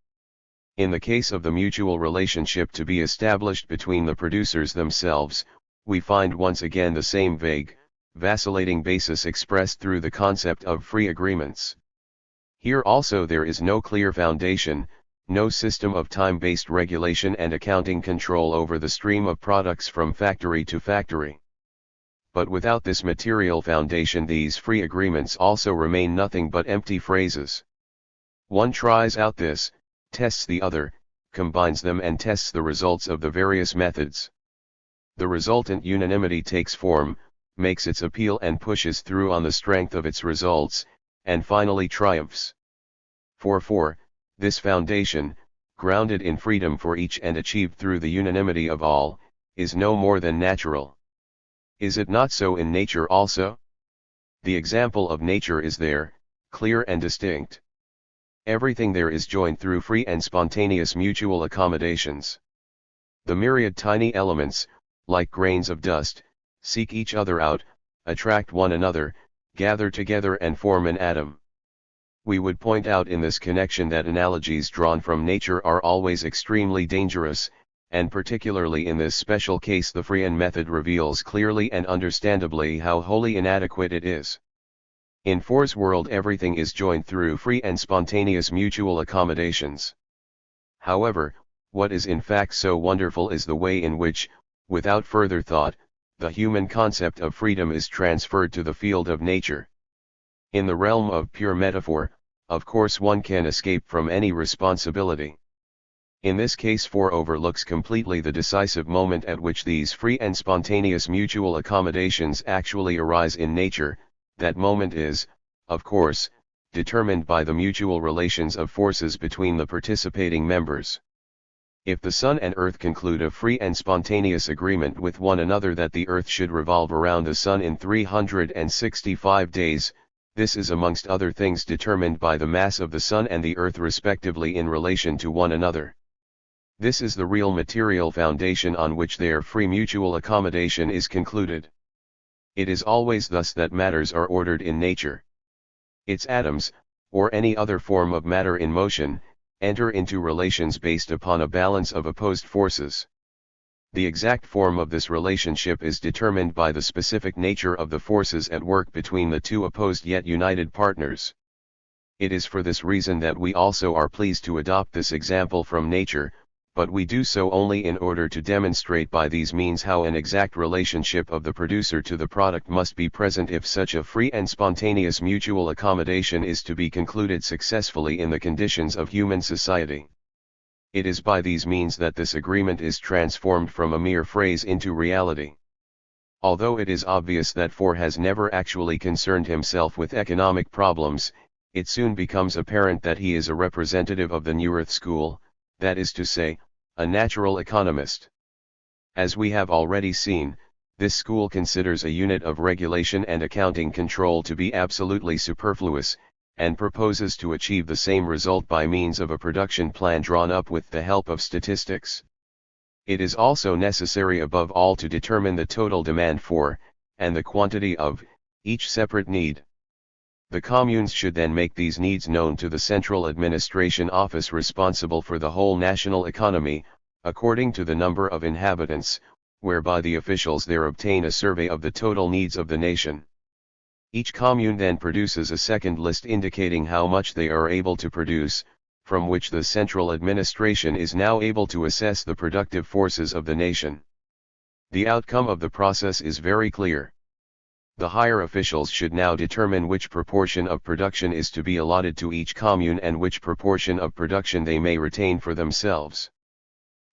In the case of the mutual relationship to be established between the producers themselves, we find once again the same vague, vacillating basis expressed through the concept of free agreements. Here also there is no clear foundation, no system of time-based regulation and accounting control over the stream of products from factory to factory. But without this material foundation these free agreements also remain nothing but empty phrases. One tries out this, tests the other, combines them and tests the results of the various methods. The resultant unanimity takes form, makes its appeal and pushes through on the strength of its results, and finally triumphs. For Faure, this foundation, grounded in freedom for each and achieved through the unanimity of all, is no more than natural. Is it not so in nature also? The example of nature is there, clear and distinct. Everything there is joined through free and spontaneous mutual accommodations. The myriad tiny elements, like grains of dust, seek each other out, attract one another, gather together and form an atom. We would point out in this connection that analogies drawn from nature are always extremely dangerous, and particularly in this special case the Freien method reveals clearly and understandably how wholly inadequate it is. In For's world everything is joined through free and spontaneous mutual accommodations. However, what is in fact so wonderful is the way in which, without further thought, the human concept of freedom is transferred to the field of nature. In the realm of pure metaphor, of course one can escape from any responsibility. In this case For overlooks completely the decisive moment at which these free and spontaneous mutual accommodations actually arise in nature. That moment is, of course, determined by the mutual relations of forces between the participating members. If the Sun and Earth conclude a free and spontaneous agreement with one another that the Earth should revolve around the Sun in 365 days, this is amongst other things determined by the mass of the Sun and the Earth respectively in relation to one another. This is the real material foundation on which their free mutual accommodation is concluded. It is always thus that matters are ordered in nature. Its atoms, or any other form of matter in motion, enter into relations based upon a balance of opposed forces. The exact form of this relationship is determined by the specific nature of the forces at work between the two opposed yet united partners. It is for this reason that we also are pleased to adopt this example from nature, but we do so only in order to demonstrate by these means how an exact relationship of the producer to the product must be present if such a free and spontaneous mutual accommodation is to be concluded successfully in the conditions of human society. It is by these means that this agreement is transformed from a mere phrase into reality. Although it is obvious that For has never actually concerned himself with economic problems, it soon becomes apparent that he is a representative of the New Earth school, that is to say, a natural economist. As we have already seen, this school considers a unit of regulation and accounting control to be absolutely superfluous, and proposes to achieve the same result by means of a production plan drawn up with the help of statistics. It is also necessary above all to determine the total demand for, and the quantity of, each separate need. The communes should then make these needs known to the central administration office responsible for the whole national economy, according to the number of inhabitants, whereby the officials there obtain a survey of the total needs of the nation. Each commune then produces a second list indicating how much they are able to produce, from which the central administration is now able to assess the productive forces of the nation. The outcome of the process is very clear. The higher officials should now determine which proportion of production is to be allotted to each commune and which proportion of production they may retain for themselves.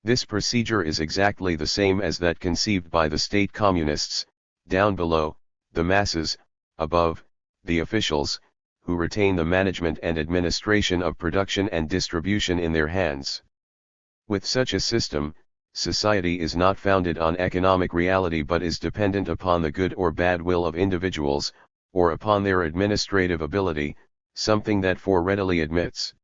This procedure is exactly the same as that conceived by the state communists, down below, the masses, above, the officials, who retain the management and administration of production and distribution in their hands. With such a system, society is not founded on economic reality but is dependent upon the good or bad will of individuals, or upon their administrative ability, something that For readily admits.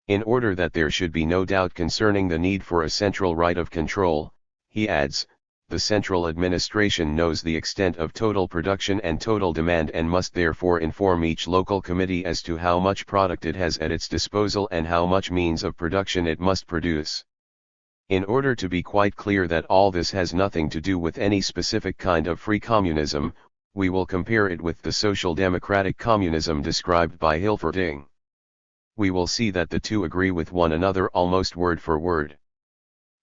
In order that there should be no doubt concerning the need for a central right of control, he adds, the central administration knows the extent of total production and total demand and must therefore inform each local committee as to how much product it has at its disposal and how much means of production it must produce. In order to be quite clear that all this has nothing to do with any specific kind of free communism, we will compare it with the social democratic communism described by Hilferding. We will see that the two agree with one another almost word for word.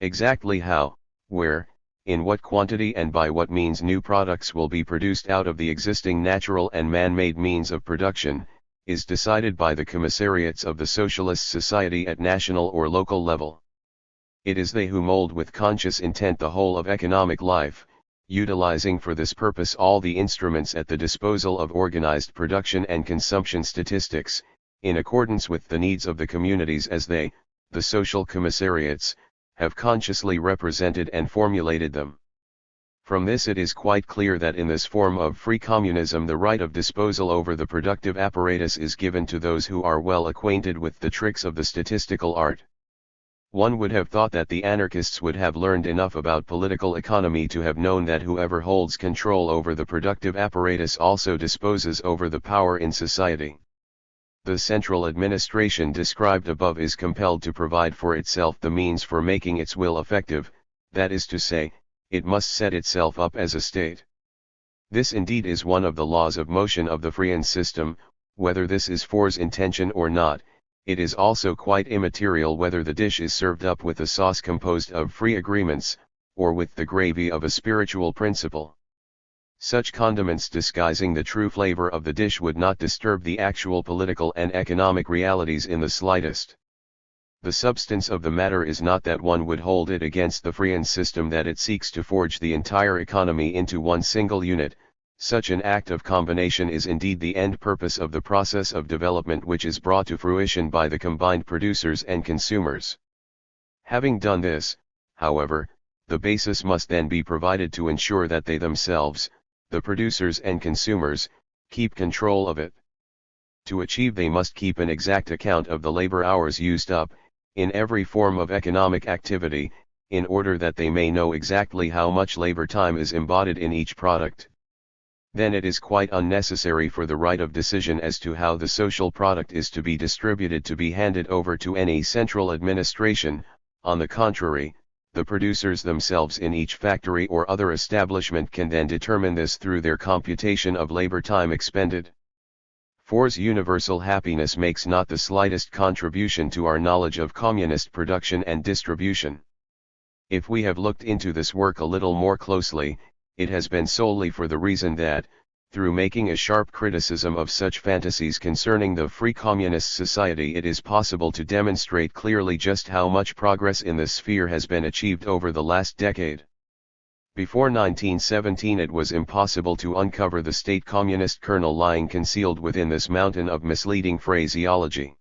Exactly how, where, in what quantity and by what means new products will be produced out of the existing natural and man-made means of production, is decided by the commissariats of the socialist society at national or local level. It is they who mold with conscious intent the whole of economic life, utilizing for this purpose all the instruments at the disposal of organized production and consumption statistics, in accordance with the needs of the communities as they, the social commissariats, have consciously represented and formulated them. From this it is quite clear that in this form of free communism the right of disposal over the productive apparatus is given to those who are well acquainted with the tricks of the statistical art. One would have thought that the anarchists would have learned enough about political economy to have known that whoever holds control over the productive apparatus also disposes over the power in society. The central administration described above is compelled to provide for itself the means for making its will effective, that is to say, it must set itself up as a state. This indeed is one of the laws of motion of the Freien system. Whether this is For's intention or not, it is also quite immaterial whether the dish is served up with a sauce composed of free agreements, or with the gravy of a spiritual principle. Such condiments disguising the true flavor of the dish would not disturb the actual political and economic realities in the slightest. The substance of the matter is not that one would hold it against the Freien system that it seeks to forge the entire economy into one single unit. Such an act of combination is indeed the end purpose of the process of development which is brought to fruition by the combined producers and consumers. Having done this, however, the basis must then be provided to ensure that they themselves, the producers and consumers, keep control of it. To achieve they must keep an exact account of the labor hours used up, in every form of economic activity, in order that they may know exactly how much labor time is embodied in each product. Then it is quite unnecessary for the right of decision as to how the social product is to be distributed to be handed over to any central administration. On the contrary, the producers themselves in each factory or other establishment can then determine this through their computation of labor time expended. For's universal happiness makes not the slightest contribution to our knowledge of communist production and distribution. If we have looked into this work a little more closely, it has been solely for the reason that, through making a sharp criticism of such fantasies concerning the free communist society, it is possible to demonstrate clearly just how much progress in this sphere has been achieved over the last decade. Before 1917 it was impossible to uncover the state communist kernel lying concealed within this mountain of misleading phraseology.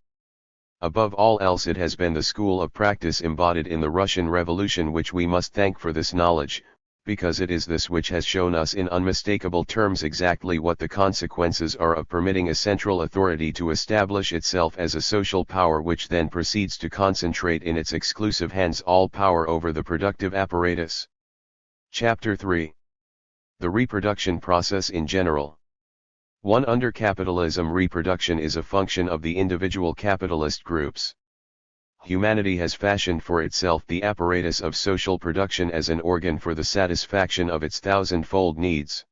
Above all else it has been the school of practice embodied in the Russian Revolution which we must thank for this knowledge, because it is this which has shown us in unmistakable terms exactly what the consequences are of permitting a central authority to establish itself as a social power which then proceeds to concentrate in its exclusive hands all power over the productive apparatus. Chapter 3. The reproduction process in general. 1. Under capitalism, reproduction is a function of the individual capitalist groups. Humanity has fashioned for itself the apparatus of social production as an organ for the satisfaction of its thousand-fold needs.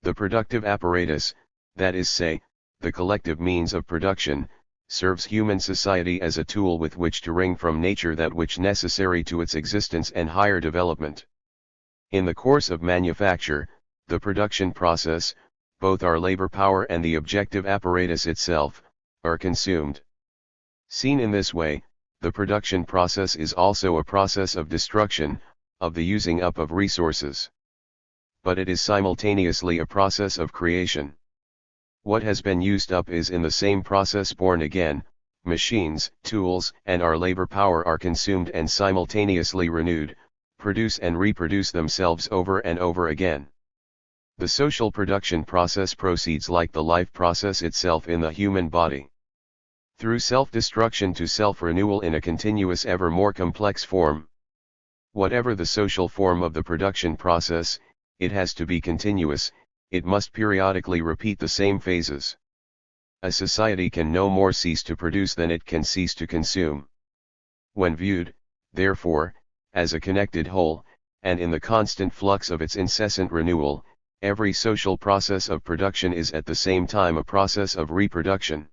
The productive apparatus, that is say, the collective means of production, serves human society as a tool with which to wring from nature that which necessary to its existence and higher development. In the course of manufacture, the production process, both our labor power and the objective apparatus itself, are consumed. Seen in this way, the production process is also a process of destruction, of the using up of resources. But it is simultaneously a process of creation. What has been used up is in the same process born again. Machines, tools, and our labor power are consumed and simultaneously renewed, produce and reproduce themselves over and over again. The social production process proceeds like the life process itself in the human body. Through self-destruction to self-renewal in a continuous ever more complex form. Whatever the social form of the production process, it has to be continuous, it must periodically repeat the same phases. A society can no more cease to produce than it can cease to consume. When viewed, therefore, as a connected whole, and in the constant flux of its incessant renewal, every social process of production is at the same time a process of reproduction.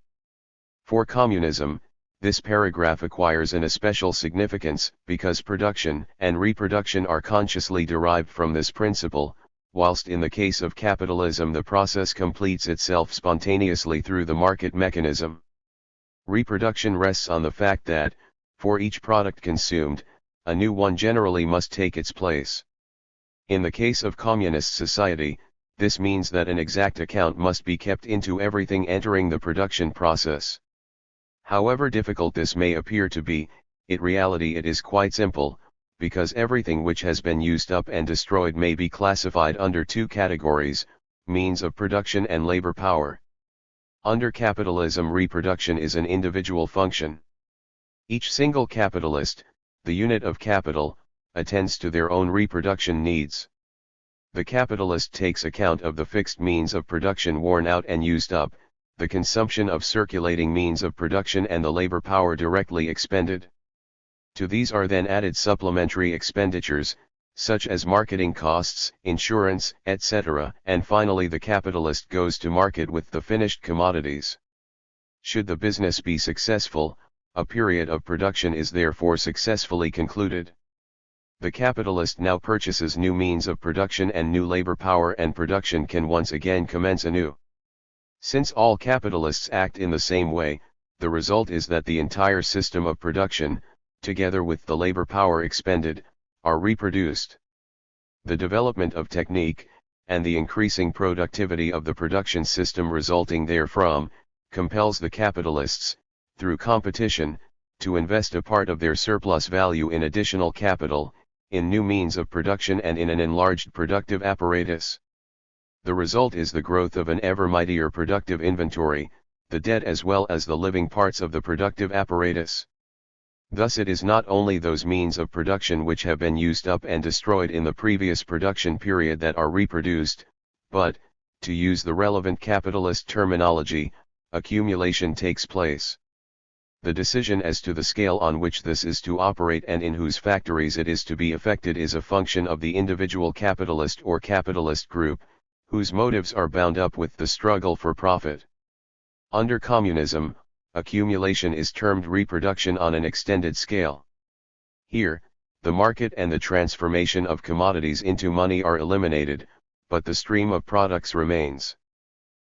For communism, this paragraph acquires an especial significance, because production and reproduction are consciously derived from this principle, whilst in the case of capitalism the process completes itself spontaneously through the market mechanism. Reproduction rests on the fact that, for each product consumed, a new one generally must take its place. In the case of communist society, this means that an exact account must be kept into everything entering the production process. However difficult this may appear to be, in reality it is quite simple, because everything which has been used up and destroyed may be classified under two categories, means of production and labor power. Under capitalism, reproduction is an individual function. Each single capitalist, the unit of capital, attends to their own reproduction needs. The capitalist takes account of the fixed means of production worn out and used up, the consumption of circulating means of production and the labor power directly expended. To these are then added supplementary expenditures, such as marketing costs, insurance, etc., and finally the capitalist goes to market with the finished commodities. Should the business be successful, a period of production is therefore successfully concluded. The capitalist now purchases new means of production and new labor power, and production can once again commence anew. Since all capitalists act in the same way, the result is that the entire system of production, together with the labor power expended, are reproduced. The development of technique, and the increasing productivity of the production system resulting therefrom, compels the capitalists, through competition, to invest a part of their surplus value in additional capital, in new means of production and in an enlarged productive apparatus. The result is the growth of an ever mightier productive inventory, the dead as well as the living parts of the productive apparatus. Thus it is not only those means of production which have been used up and destroyed in the previous production period that are reproduced, but, to use the relevant capitalist terminology, accumulation takes place. The decision as to the scale on which this is to operate and in whose factories it is to be effected is a function of the individual capitalist or capitalist group, whose motives are bound up with the struggle for profit. Under communism, accumulation is termed reproduction on an extended scale. Here, the market and the transformation of commodities into money are eliminated, but the stream of products remains.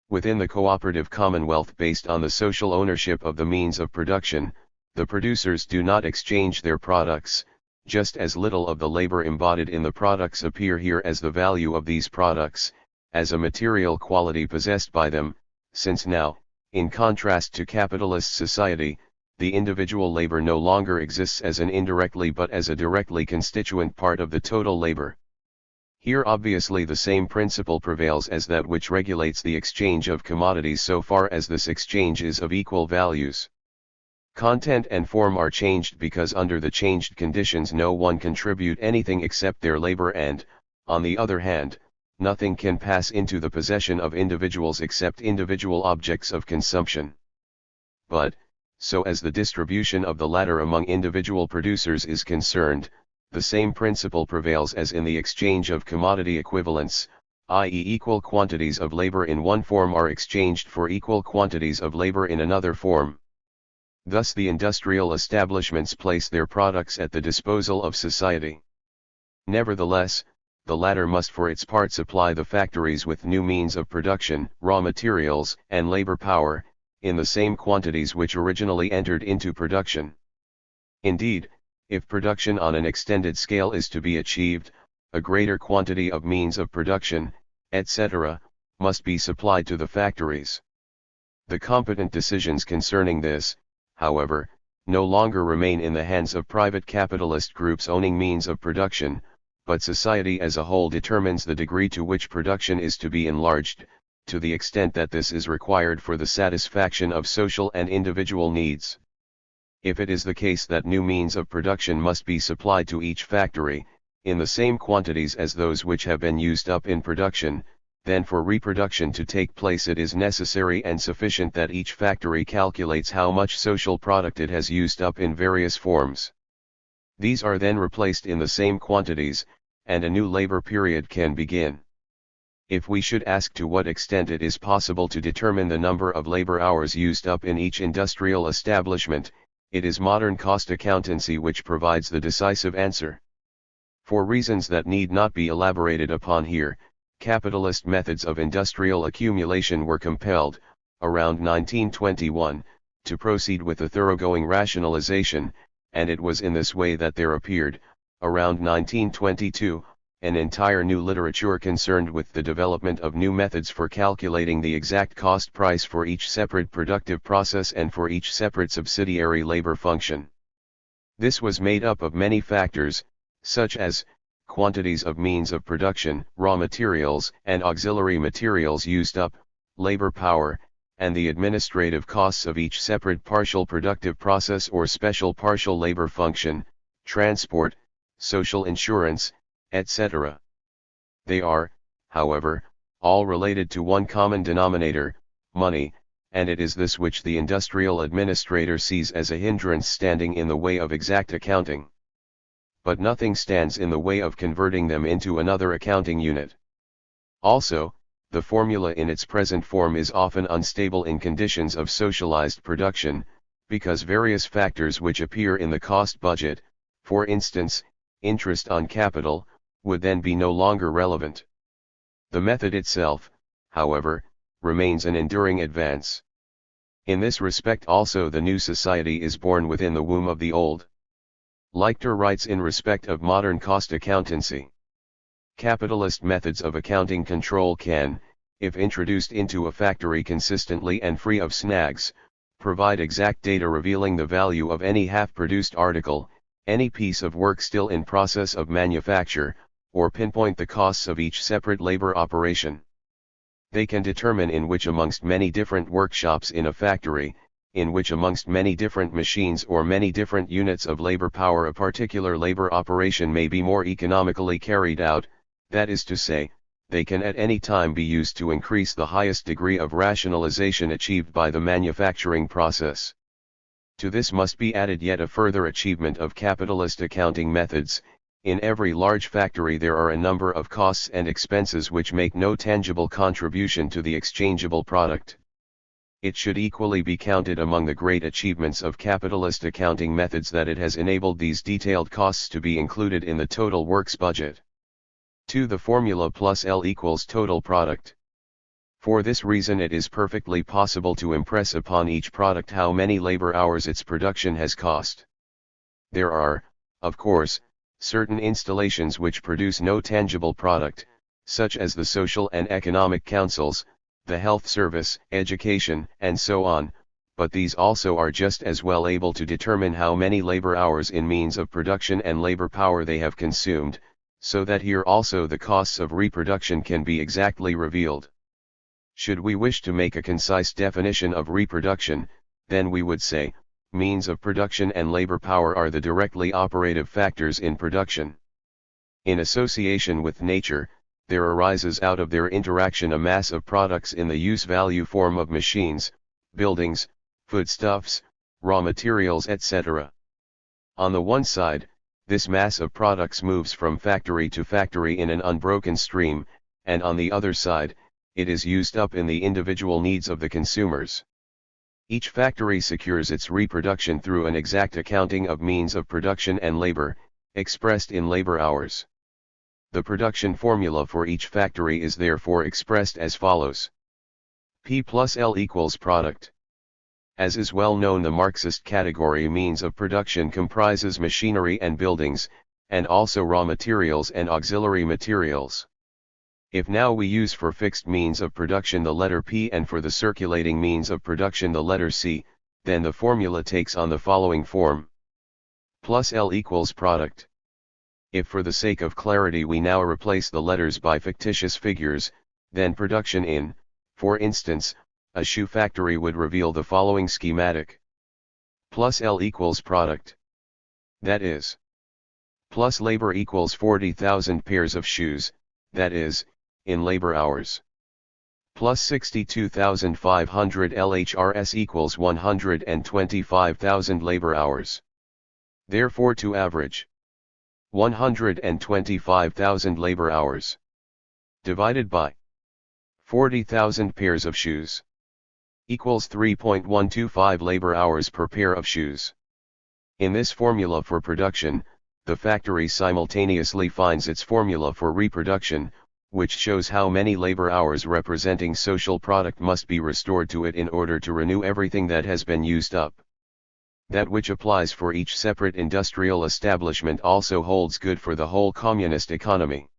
Within the cooperative commonwealth based on the social ownership of the means of production, the producers do not exchange their products, just as little of the labor embodied in the products appear here as the value of these products, as a material quality possessed by them, since now, in contrast to capitalist society, the individual labor no longer exists as an indirectly but as a directly constituent part of the total labor. Here obviously the same principle prevails as that which regulates the exchange of commodities so far as this exchange is of equal values. Content and form are changed because under the changed conditions no one contribute anything except their labor and, on the other hand, nothing can pass into the possession of individuals except individual objects of consumption. But, so as the distribution of the latter among individual producers is concerned, the same principle prevails as in the exchange of commodity equivalents, i.e. equal quantities of labor in one form are exchanged for equal quantities of labor in another form. Thus the industrial establishments place their products at the disposal of society. Nevertheless, the latter must for its part supply the factories with new means of production, raw materials, and labor power, in the same quantities which originally entered into production. Indeed, if production on an extended scale is to be achieved, a greater quantity of means of production, etc., must be supplied to the factories. The competent decisions concerning this, however, no longer remain in the hands of private capitalist groups owning means of production, but society as a whole determines the degree to which production is to be enlarged, to the extent that this is required for the satisfaction of social and individual needs. If it is the case that new means of production must be supplied to each factory, in the same quantities as those which have been used up in production, then for reproduction to take place it is necessary and sufficient that each factory calculates how much social product it has used up in various forms. These are then replaced in the same quantities, and a new labor period can begin. If we should ask to what extent it is possible to determine the number of labor hours used up in each industrial establishment, it is modern cost accountancy which provides the decisive answer. For reasons that need not be elaborated upon here, capitalist methods of industrial accumulation were compelled, around 1921, to proceed with a thoroughgoing rationalization, and it was in this way that there appeared, around 1922, an entire new literature concerned with the development of new methods for calculating the exact cost price for each separate productive process and for each separate subsidiary labor function. This was made up of many factors, such as quantities of means of production, raw materials and auxiliary materials used up, labor power, and the administrative costs of each separate partial productive process or special partial labor function, transport, social insurance, etc. They are, however, all related to one common denominator, money, and it is this which the industrial administrator sees as a hindrance standing in the way of exact accounting. But nothing stands in the way of converting them into another accounting unit. Also, the formula in its present form is often unstable in conditions of socialized production, because various factors which appear in the cost budget, for instance, interest on capital, would then be no longer relevant. The method itself, however, remains an enduring advance. In this respect also the new society is born within the womb of the old. Leichter writes in respect of modern cost accountancy. Capitalist methods of accounting control can, if introduced into a factory consistently and free of snags, provide exact data revealing the value of any half-produced article, any piece of work still in process of manufacture, or pinpoint the costs of each separate labor operation. They can determine in which amongst many different workshops in a factory, in which amongst many different machines or many different units of labor power a particular labor operation may be more economically carried out, that is to say, they can at any time be used to increase the highest degree of rationalization achieved by the manufacturing process. To this must be added yet a further achievement of capitalist accounting methods. In every large factory there are a number of costs and expenses which make no tangible contribution to the exchangeable product. It should equally be counted among the great achievements of capitalist accounting methods that it has enabled these detailed costs to be included in the total works budget. 2. The formula plus L equals total product. For this reason it is perfectly possible to impress upon each product how many labor hours its production has cost. There are, of course, certain installations which produce no tangible product, such as the social and economic councils, the health service, education, and so on, but these also are just as well able to determine how many labor hours in means of production and labor power they have consumed, so that here also the costs of reproduction can be exactly revealed. Should we wish to make a concise definition of reproduction, then we would say, means of production and labor power are the directly operative factors in production. In association with nature, there arises out of their interaction a mass of products in the use-value form of machines, buildings, foodstuffs, raw materials, etc. On the one side, this mass of products moves from factory to factory in an unbroken stream, and on the other side, it is used up in the individual needs of the consumers. Each factory secures its reproduction through an exact accounting of means of production and labor, expressed in labor hours. The production formula for each factory is therefore expressed as follows. P plus L equals product. As is well known, the Marxist category means of production comprises machinery and buildings, and also raw materials and auxiliary materials. If now we use for fixed means of production the letter P and for the circulating means of production the letter C, then the formula takes on the following form. Plus L equals product. If for the sake of clarity we now replace the letters by fictitious figures, then production in, for instance, a shoe factory would reveal the following schematic. Plus L equals product. That is, plus labor equals 40,000 pairs of shoes, that is, in labor hours. Plus 62,500 LHRS equals 125,000 labor hours. Therefore to average 125,000 labor hours divided by 40,000 pairs of shoes equals 3.125 labor hours per pair of shoes. In this formula for production, the factory simultaneously finds its formula for reproduction, which shows how many labor hours representing social product must be restored to it in order to renew everything that has been used up. That which applies for each separate industrial establishment also holds good for the whole communist economy.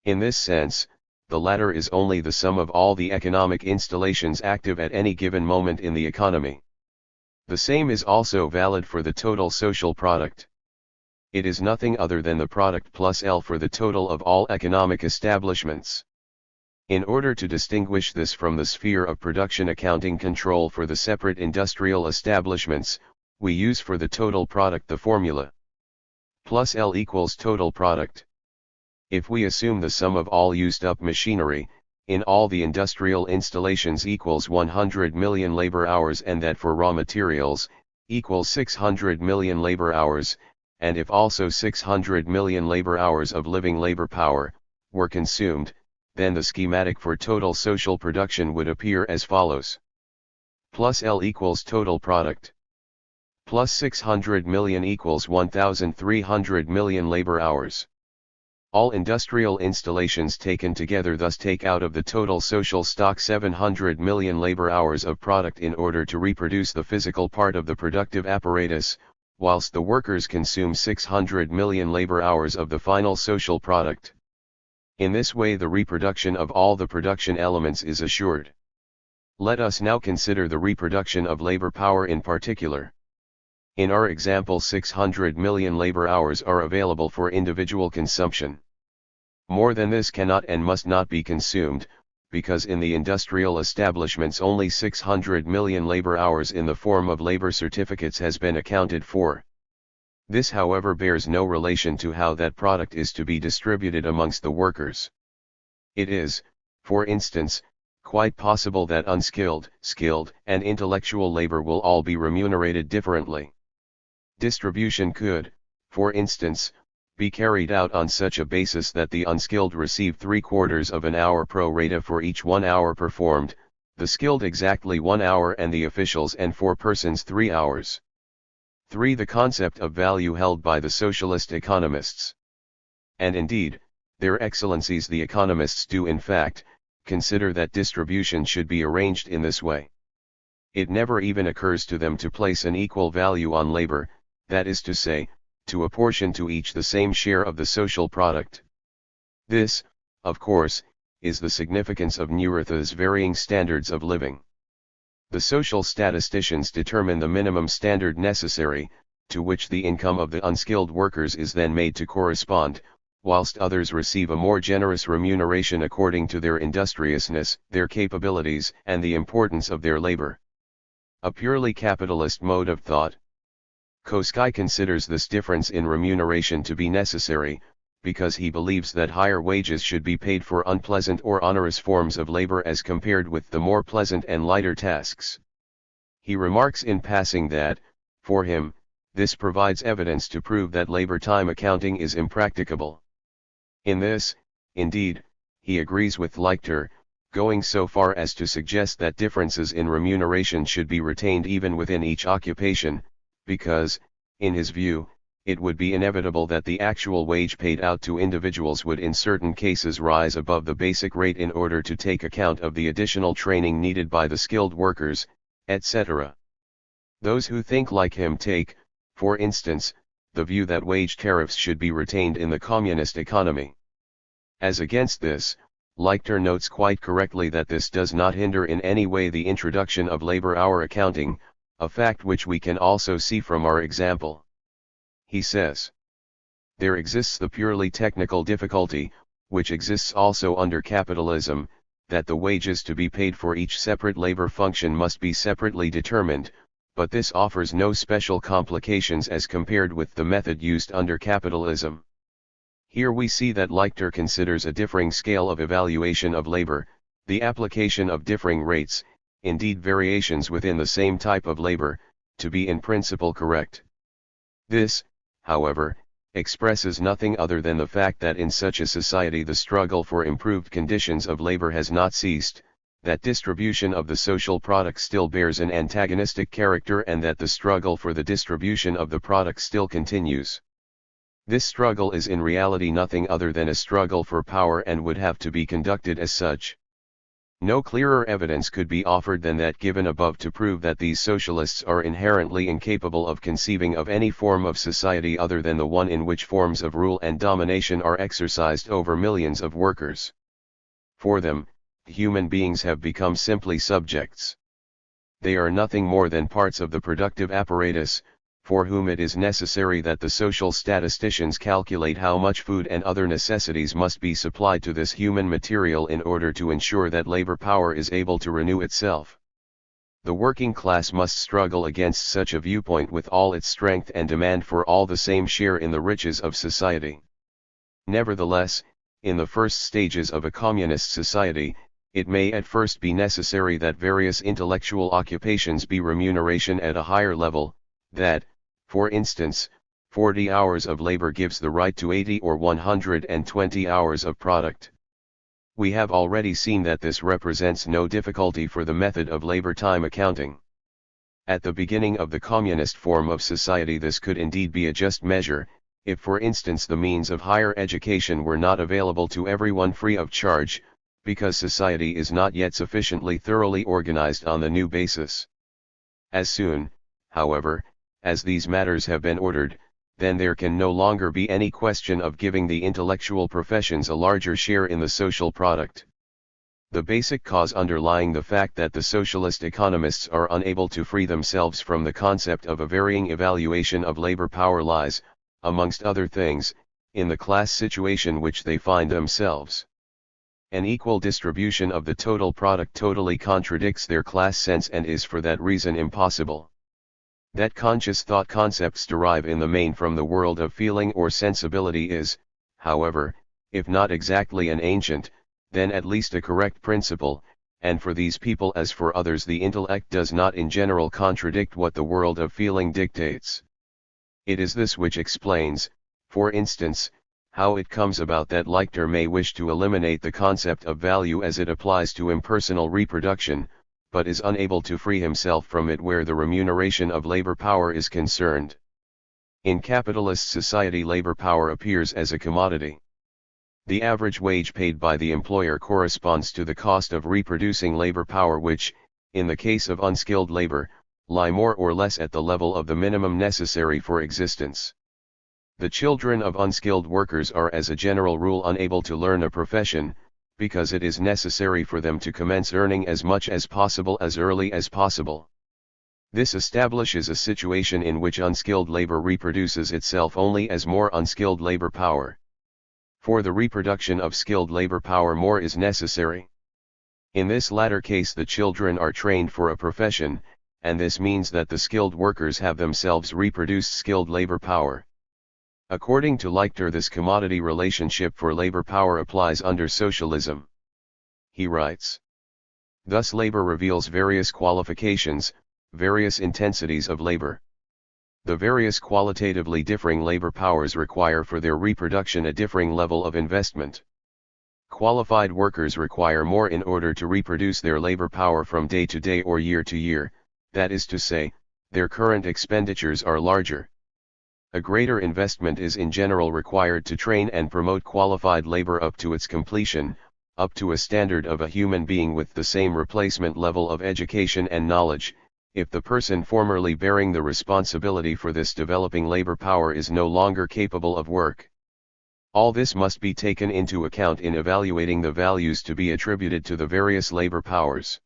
In this sense, the latter is only the sum of all the economic installations active at any given moment in the economy. The same is also valid for the total social product. It is nothing other than the product plus L for the total of all economic establishments. In order to distinguish this from the sphere of production accounting control for the separate industrial establishments, we use for the total product the formula plus L equals total product. If we assume the sum of all used up machinery, in all the industrial installations equals 100 million labor hours, and that for raw materials, equals 600 million labor hours, and if also 600 million labor hours of living labor power were consumed, then the schematic for total social production would appear as follows. Plus L equals total product. Plus 600 million equals 1,300 million labor hours. All industrial installations taken together thus take out of the total social stock 700 million labor hours of product in order to reproduce the physical part of the productive apparatus, whilst the workers consume 600 million labor hours of the final social product. In this way the reproduction of all the production elements is assured. Let us now consider the reproduction of labor power in particular. In our example 600 million labor hours are available for individual consumption. More than this cannot and must not be consumed, because in the industrial establishments only 600 million labor hours in the form of labor certificates has been accounted for. This however bears no relation to how that product is to be distributed amongst the workers. It is, for instance, quite possible that unskilled, skilled, and intellectual labor will all be remunerated differently. Distribution could, for instance, be carried out on such a basis that the unskilled receive 3/4 of an hour pro rata for each 1 hour performed, the skilled exactly 1 hour, and the officials and 4 persons 3 hours. 3. The concept of value held by the socialist economists. And indeed, their excellencies the economists do in fact, consider that distribution should be arranged in this way. It never even occurs to them to place an equal value on labor, that is to say, to apportion to each the same share of the social product. This, of course, is the significance of Neurutha's varying standards of living. The social statisticians determine the minimum standard necessary, to which the income of the unskilled workers is then made to correspond, whilst others receive a more generous remuneration according to their industriousness, their capabilities, and the importance of their labor. A purely capitalist mode of thought. Koski considers this difference in remuneration to be necessary, because he believes that higher wages should be paid for unpleasant or onerous forms of labor as compared with the more pleasant and lighter tasks. He remarks in passing that, for him, this provides evidence to prove that labor time accounting is impracticable. In this, indeed, he agrees with Leichter, going so far as to suggest that differences in remuneration should be retained even within each occupation, because, in his view, it would be inevitable that the actual wage paid out to individuals would in certain cases rise above the basic rate in order to take account of the additional training needed by the skilled workers, etc. Those who think like him take, for instance, the view that wage tariffs should be retained in the communist economy. As against this, Leichter notes quite correctly that this does not hinder in any way the introduction of labor hour accounting, a fact which we can also see from our example. He says, there exists the purely technical difficulty, which exists also under capitalism, that the wages to be paid for each separate labor function must be separately determined, but this offers no special complications as compared with the method used under capitalism. Here we see that Leichter considers a differing scale of evaluation of labor, the application of differing rates, indeed variations within the same type of labor, to be in principle correct. This, however, expresses nothing other than the fact that in such a society the struggle for improved conditions of labor has not ceased, that distribution of the social product still bears an antagonistic character, and that the struggle for the distribution of the product still continues. This struggle is in reality nothing other than a struggle for power and would have to be conducted as such. No clearer evidence could be offered than that given above to prove that these socialists are inherently incapable of conceiving of any form of society other than the one in which forms of rule and domination are exercised over millions of workers. For them, human beings have become simply subjects. They are nothing more than parts of the productive apparatus, for whom it is necessary that the social statisticians calculate how much food and other necessities must be supplied to this human material in order to ensure that labor power is able to renew itself. The working class must struggle against such a viewpoint with all its strength and demand for all the same share in the riches of society. Nevertheless, in the first stages of a communist society, It may at first be necessary that various intellectual occupations be remuneration at a higher level, that, for instance, 40 hours of labor gives the right to 80 or 120 hours of product. We have already seen that this represents no difficulty for the method of labor time accounting. At the beginning of the communist form of society this could indeed be a just measure, if for instance the means of higher education were not available to everyone free of charge, because society is not yet sufficiently thoroughly organized on the new basis. As soon, however, as these matters have been ordered, then there can no longer be any question of giving the intellectual professions a larger share in the social product. The basic cause underlying the fact that the socialist economists are unable to free themselves from the concept of a varying evaluation of labor power lies, amongst other things, in the class situation which they find themselves. An equal distribution of the total product totally contradicts their class sense and is for that reason impossible. That conscious thought concepts derive in the main from the world of feeling or sensibility is, however, if not exactly an ancient, then at least a correct principle, and for these people as for others the intellect does not in general contradict what the world of feeling dictates. It is this which explains, for instance, how it comes about that Lichter may wish to eliminate the concept of value as it applies to impersonal reproduction, but is unable to free himself from it where the remuneration of labor power is concerned. In capitalist society labor power appears as a commodity. The average wage paid by the employer corresponds to the cost of reproducing labor power which, in the case of unskilled labor, lie more or less at the level of the minimum necessary for existence. The children of unskilled workers are as a general rule unable to learn a profession, because it is necessary for them to commence earning as much as possible as early as possible. This establishes a situation in which unskilled labor reproduces itself only as more unskilled labor power. For the reproduction of skilled labor power more is necessary. In this latter case the children are trained for a profession, and this means that the skilled workers have themselves reproduced skilled labor power. According to Lichter this commodity relationship for labor power applies under socialism. He writes, thus labor reveals various qualifications, various intensities of labor. The various qualitatively differing labor powers require for their reproduction a differing level of investment. Qualified workers require more in order to reproduce their labor power from day to day or year to year, that is to say, their current expenditures are larger. A greater investment is in general required to train and promote qualified labor up to its completion, up to a standard of a human being with the same replacement level of education and knowledge, if the person formerly bearing the responsibility for this developing labor power is no longer capable of work. All this must be taken into account in evaluating the values to be attributed to the various labor powers.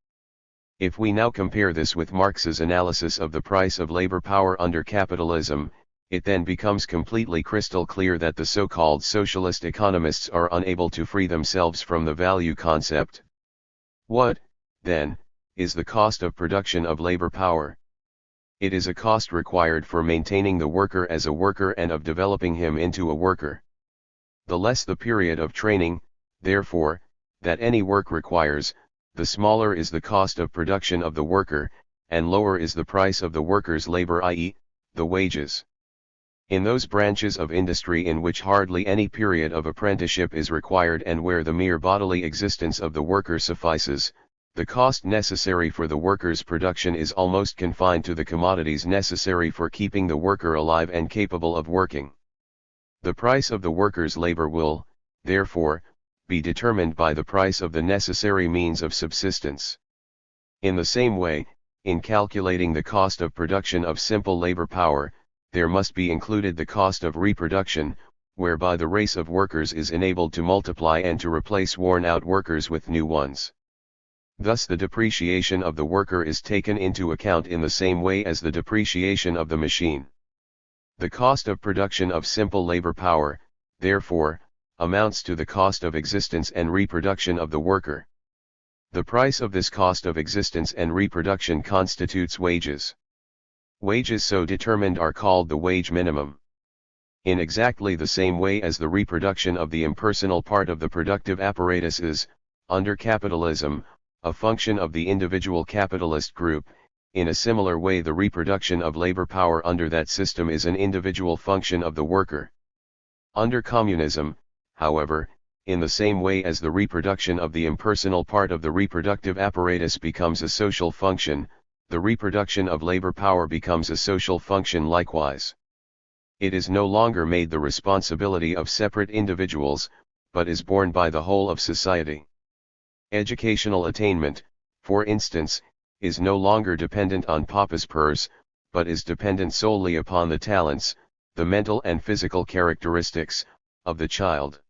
If we now compare this with Marx's analysis of the price of labor power under capitalism, it then becomes completely crystal clear that the so-called socialist economists are unable to free themselves from the value concept. What, then, is the cost of production of labor power? It is a cost required for maintaining the worker as a worker and of developing him into a worker. The less the period of training, therefore, that any work requires, the smaller is the cost of production of the worker, and lower is the price of the worker's labor, i.e., the wages. In those branches of industry in which hardly any period of apprenticeship is required and where the mere bodily existence of the worker suffices, the cost necessary for the worker's production is almost confined to the commodities necessary for keeping the worker alive and capable of working. The price of the worker's labor will, therefore, be determined by the price of the necessary means of subsistence. In the same way, in calculating the cost of production of simple labor power, there must be included the cost of reproduction, whereby the race of workers is enabled to multiply and to replace worn-out workers with new ones. Thus the depreciation of the worker is taken into account in the same way as the depreciation of the machine. The cost of production of simple labor power, therefore, amounts to the cost of existence and reproduction of the worker. The price of this cost of existence and reproduction constitutes wages. Wages so determined are called the wage minimum. In exactly the same way as the reproduction of the impersonal part of the productive apparatus is, Under capitalism, a function of the individual capitalist group. In a similar way, the reproduction of labor power under that system is an individual function of the worker. Under communism, however, in the same way as the reproduction of the impersonal part of the reproductive apparatus becomes a social function, the reproduction of labor power becomes a social function likewise. It is no longer made the responsibility of separate individuals, but is borne by the whole of society. Educational attainment, for instance, is no longer dependent on Papa's purse, but is dependent solely upon the talents, the mental and physical characteristics, of the child.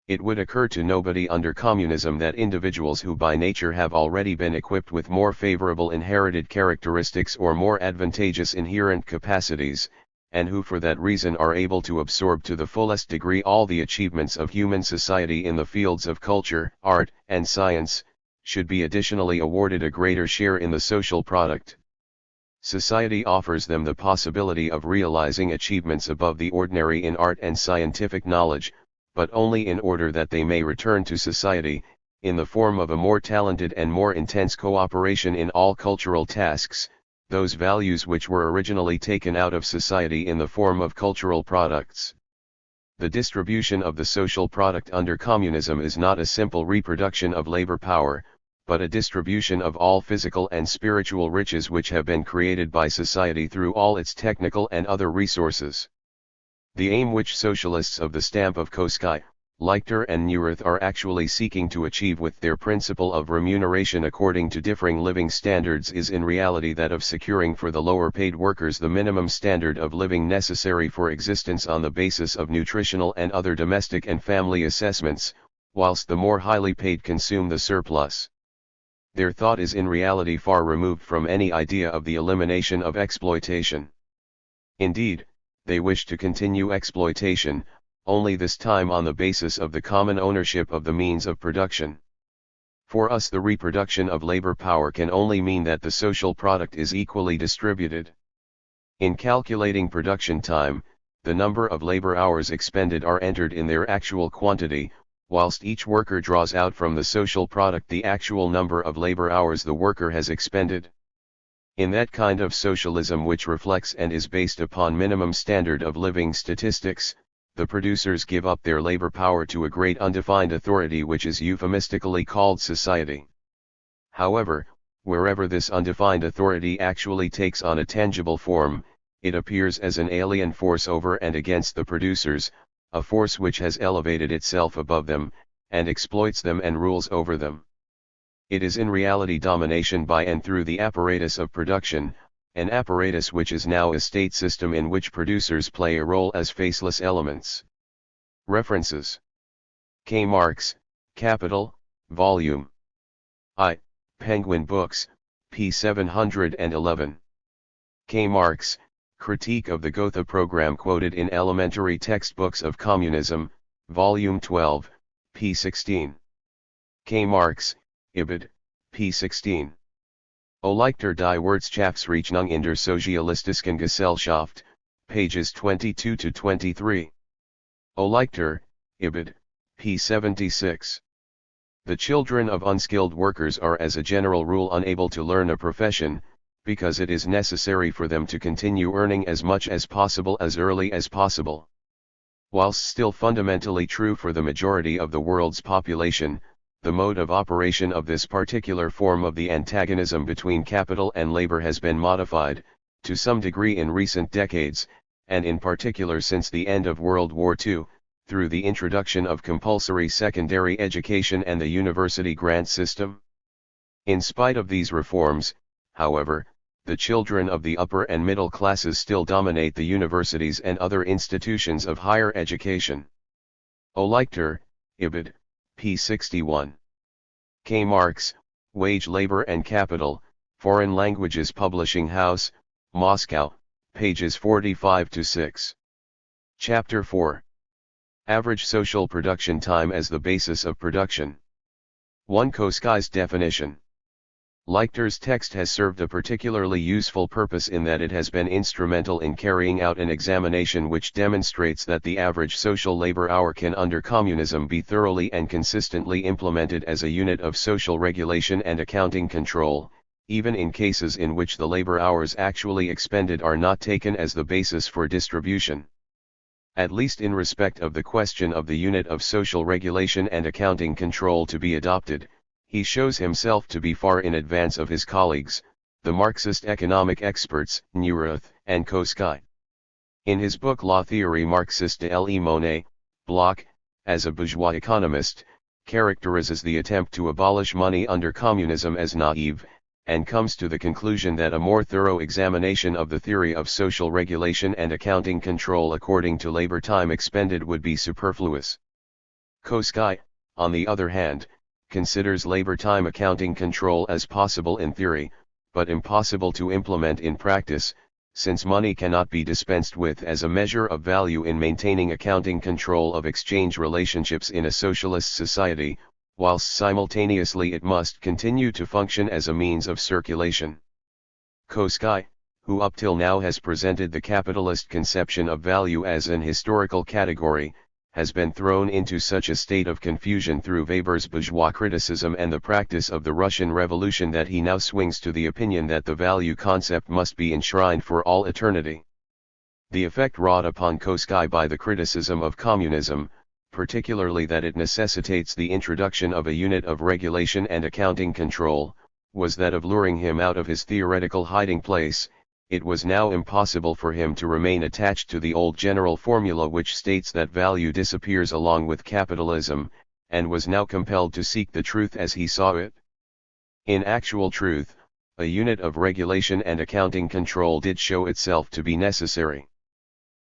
It would occur to nobody under communism that individuals who by nature have already been equipped with more favorable inherited characteristics or more advantageous inherent capacities, and who for that reason are able to absorb to the fullest degree all the achievements of human society in the fields of culture, art, and science, should be additionally awarded a greater share in the social product. Society offers them the possibility of realizing achievements above the ordinary in art and scientific knowledge, but only in order that they may return to society, in the form of a more talented and more intense cooperation in all cultural tasks, those values which were originally taken out of society in the form of cultural products. The distribution of the social product under communism is not a simple reproduction of labor power, but a distribution of all physical and spiritual riches which have been created by society through all its technical and other resources. The aim which socialists of the stamp of Koskay, Leichter and Neurath are actually seeking to achieve with their principle of remuneration according to differing living standards is in reality that of securing for the lower paid workers the minimum standard of living necessary for existence on the basis of nutritional and other domestic and family assessments, whilst the more highly paid consume the surplus. Their thought is in reality far removed from any idea of the elimination of exploitation. Indeed, they wish to continue exploitation, only this time on the basis of the common ownership of the means of production. For us, the reproduction of labor power can only mean that the social product is equally distributed. In calculating production time, the number of labor hours expended are entered in their actual quantity, whilst each worker draws out from the social product the actual number of labor hours the worker has expended. In that kind of socialism which reflects and is based upon minimum standard of living statistics, the producers give up their labor power to a great undefined authority which is euphemistically called society. However, wherever this undefined authority actually takes on a tangible form, it appears as an alien force over and against the producers, a force which has elevated itself above them, and exploits them and rules over them. It is in reality domination by and through the apparatus of production, an apparatus which is now a state system in which producers play a role as faceless elements. References: K. Marx, Capital, Volume I, Penguin Books, p. 711. K. Marx, Critique of the Gotha Program quoted in elementary textbooks of communism, Volume 12, p. 16. K. Marx, Ibid, p. 16. Leichter die Wirtschaftsrechnung in der Sozialistischen Gesellschaft, pages 22-23. Leichter, Ibid, p. 76. The children of unskilled workers are as a general rule unable to learn a profession, because it is necessary for them to continue earning as much as possible as early as possible. Whilst still fundamentally true for the majority of the world's population, the mode of operation of this particular form of the antagonism between capital and labor has been modified, to some degree in recent decades, and in particular since the end of World War II, through the introduction of compulsory secondary education and the university grant system. In spite of these reforms, however, the children of the upper and middle classes still dominate the universities and other institutions of higher education. Leichter, Ibid, p. 61. K. Marx, Wage Labor and Capital, Foreign Languages Publishing House, Moscow, pages 45-6. Chapter 4. Average social production time as the basis of production. 1. Koskay's definition. Leichter's text has served a particularly useful purpose in that it has been instrumental in carrying out an examination which demonstrates that the average social labor hour can under communism be thoroughly and consistently implemented as a unit of social regulation and accounting control, even in cases in which the labor hours actually expended are not taken as the basis for distribution. At least in respect of the question of the unit of social regulation and accounting control to be adopted, he shows himself to be far in advance of his colleagues, the Marxist economic experts, Neurath and Koskai. In his book La Théorie Marxiste de l'E-Monnaie, Bloch, as a bourgeois economist, characterizes the attempt to abolish money under communism as naive, and comes to the conclusion that a more thorough examination of the theory of social regulation and accounting control according to labor time expended would be superfluous. Koskai, on the other hand, considers labor time accounting control as possible in theory, but impossible to implement in practice, since money cannot be dispensed with as a measure of value in maintaining accounting control of exchange relationships in a socialist society, whilst simultaneously it must continue to function as a means of circulation. Koskai, who up till now has presented the capitalist conception of value as an historical category, has been thrown into such a state of confusion through Weber's bourgeois criticism and the practice of the Russian Revolution that he now swings to the opinion that the value concept must be enshrined for all eternity. The effect wrought upon Koskai by the criticism of communism, particularly that it necessitates the introduction of a unit of regulation and accounting control, was that of luring him out of his theoretical hiding place. It was now impossible for him to remain attached to the old general formula which states that value disappears along with capitalism, and was now compelled to seek the truth as he saw it. In actual truth, a unit of regulation and accounting control did show itself to be necessary.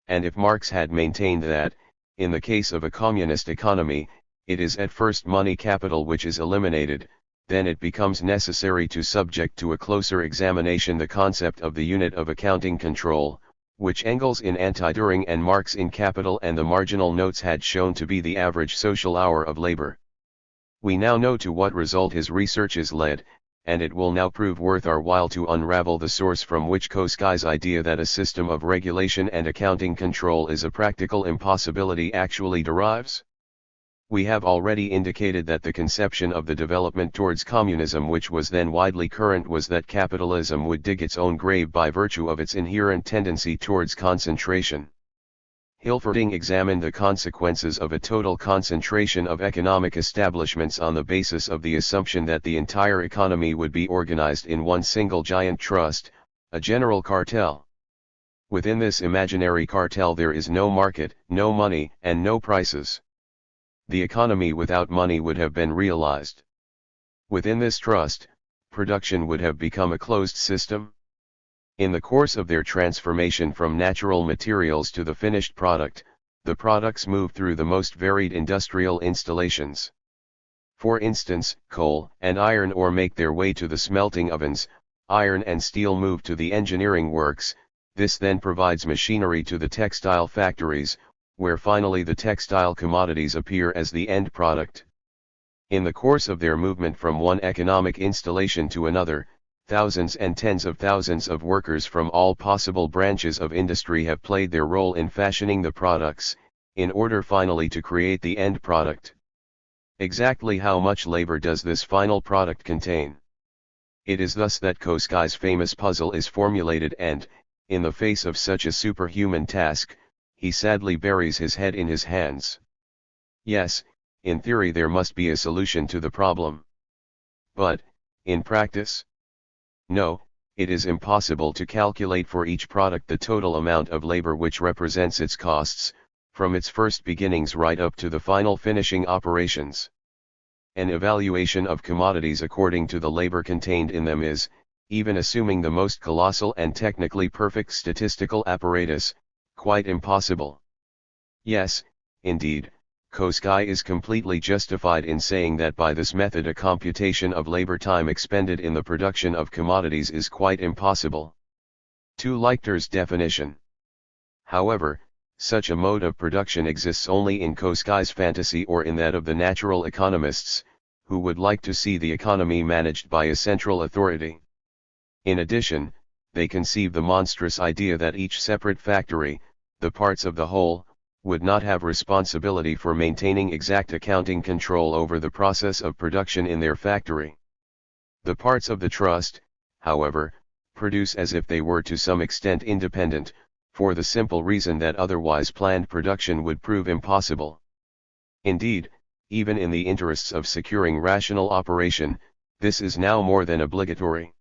And if Marx had maintained that, in the case of a communist economy, it is at first money capital which is eliminated, then it becomes necessary to subject to a closer examination the concept of the unit of accounting control, which Engels in Anti-Düring and Marx in Capital and the marginal notes had shown to be the average social hour of labor. We now know to what result his researches led, and it will now prove worth our while to unravel the source from which Koskai's idea that a system of regulation and accounting control is a practical impossibility actually derives. We have already indicated that the conception of the development towards communism which was then widely current was that capitalism would dig its own grave by virtue of its inherent tendency towards concentration. Hilferding examined the consequences of a total concentration of economic establishments on the basis of the assumption that the entire economy would be organized in one single giant trust, a general cartel. Within this imaginary cartel there is no market, no money, and no prices. The economy without money would have been realized. Within this trust, production would have become a closed system. In the course of their transformation from natural materials to the finished product, the products move through the most varied industrial installations. For instance, coal and iron ore make their way to the smelting ovens, iron and steel move to the engineering works, this then provides machinery to the textile factories, where finally the textile commodities appear as the end product. In the course of their movement from one economic installation to another, thousands and tens of thousands of workers from all possible branches of industry have played their role in fashioning the products, in order finally to create the end product. Exactly how much labor does this final product contain? It is thus that Koskai's famous puzzle is formulated and, in the face of such a superhuman task, he sadly buries his head in his hands. Yes, in theory there must be a solution to the problem. But, in practice? No, it is impossible to calculate for each product the total amount of labor which represents its costs, from its first beginnings right up to the final finishing operations. An evaluation of commodities according to the labor contained in them is, even assuming the most colossal and technically perfect statistical apparatus, quite impossible. Yes, indeed, Koskai is completely justified in saying that by this method a computation of labor time expended in the production of commodities is quite impossible. To Leichter's definition. However, such a mode of production exists only in Koskai's fantasy or in that of the natural economists, who would like to see the economy managed by a central authority. In addition, they conceive the monstrous idea that each separate factory, the parts of the whole, would not have responsibility for maintaining exact accounting control over the process of production in their factory. The parts of the trust, however, produce as if they were to some extent independent, for the simple reason that otherwise planned production would prove impossible. Indeed, even in the interests of securing rational operation, this is now more than obligatory.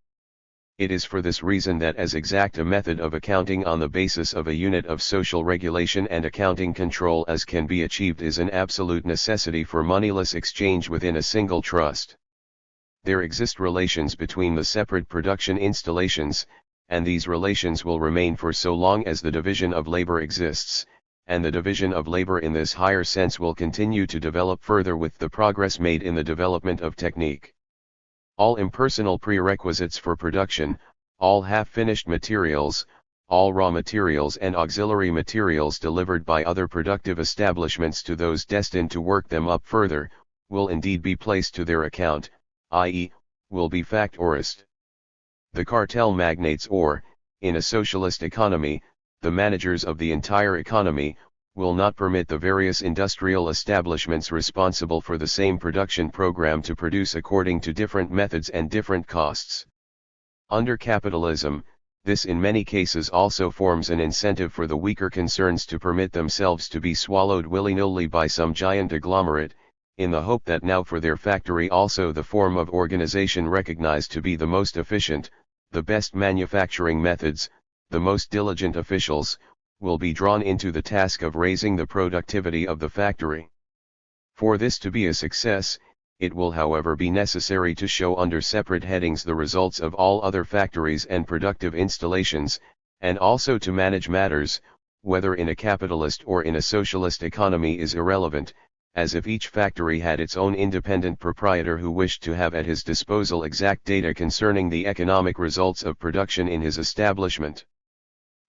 It is for this reason that as exact a method of accounting on the basis of a unit of social regulation and accounting control as can be achieved is an absolute necessity for moneyless exchange within a single trust. There exist relations between the separate production installations, and these relations will remain for so long as the division of labor exists, and the division of labor in this higher sense will continue to develop further with the progress made in the development of technique. All impersonal prerequisites for production, all half-finished materials, all raw materials and auxiliary materials delivered by other productive establishments to those destined to work them up further, will indeed be placed to their account, i.e., will be factorized. The cartel magnates or, in a socialist economy, the managers of the entire economy, will not permit the various industrial establishments responsible for the same production program to produce according to different methods and different costs. Under capitalism, this in many cases also forms an incentive for the weaker concerns to permit themselves to be swallowed willy-nilly by some giant agglomerate, in the hope that now for their factory also the form of organization recognized to be the most efficient, the best manufacturing methods, the most diligent officials, will be drawn into the task of raising the productivity of the factory. For this to be a success, it will however be necessary to show under separate headings the results of all other factories and productive installations, and also to manage matters, whether in a capitalist or in a socialist economy is irrelevant, as if each factory had its own independent proprietor who wished to have at his disposal exact data concerning the economic results of production in his establishment.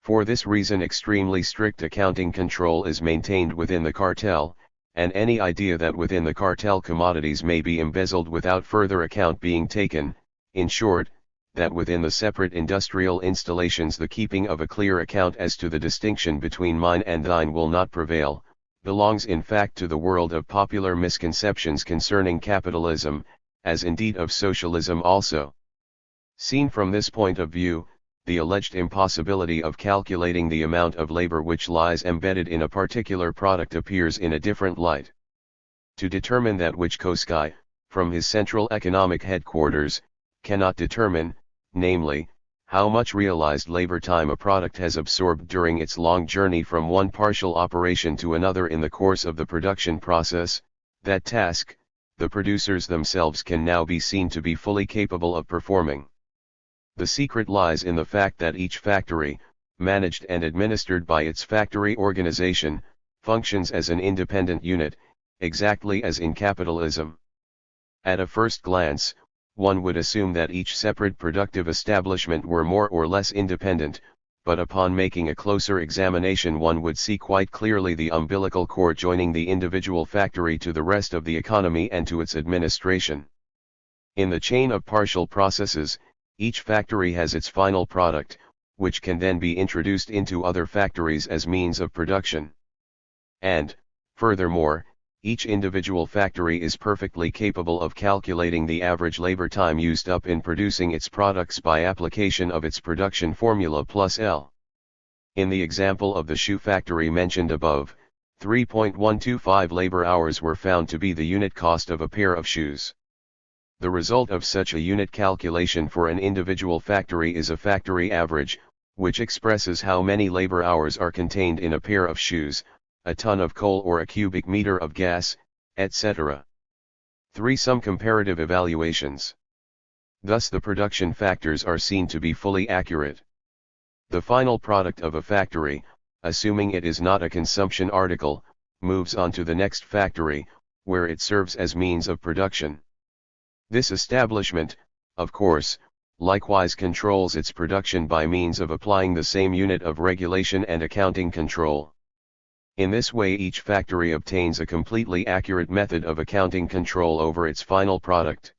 For this reason extremely strict accounting control is maintained within the cartel, and any idea that within the cartel commodities may be embezzled without further account being taken, in short, that within the separate industrial installations the keeping of a clear account as to the distinction between mine and thine will not prevail, belongs in fact to the world of popular misconceptions concerning capitalism, as indeed of socialism also. Seen from this point of view, the alleged impossibility of calculating the amount of labor which lies embedded in a particular product appears in a different light. To determine that which Koski, from his central economic headquarters, cannot determine, namely, how much realized labor time a product has absorbed during its long journey from one partial operation to another in the course of the production process, that task, the producers themselves can now be seen to be fully capable of performing. The secret lies in the fact that each factory, managed and administered by its factory organization, functions as an independent unit, exactly as in capitalism. At a first glance, one would assume that each separate productive establishment were more or less independent, but upon making a closer examination one would see quite clearly the umbilical cord joining the individual factory to the rest of the economy and to its administration. In the chain of partial processes, each factory has its final product, which can then be introduced into other factories as means of production. And, furthermore, each individual factory is perfectly capable of calculating the average labor time used up in producing its products by application of its production formula plus L. In the example of the shoe factory mentioned above, 3.125 labor hours were found to be the unit cost of a pair of shoes. The result of such a unit calculation for an individual factory is a factory average, which expresses how many labor hours are contained in a pair of shoes, a ton of coal or a cubic meter of gas, etc. 3. Some comparative evaluations. Thus the production factors are seen to be fully accurate. The final product of a factory, assuming it is not a consumption article, moves on to the next factory, where it serves as means of production. This establishment, of course, likewise controls its production by means of applying the same unit of regulation and accounting control. In this way each factory obtains a completely accurate method of accounting control over its final product.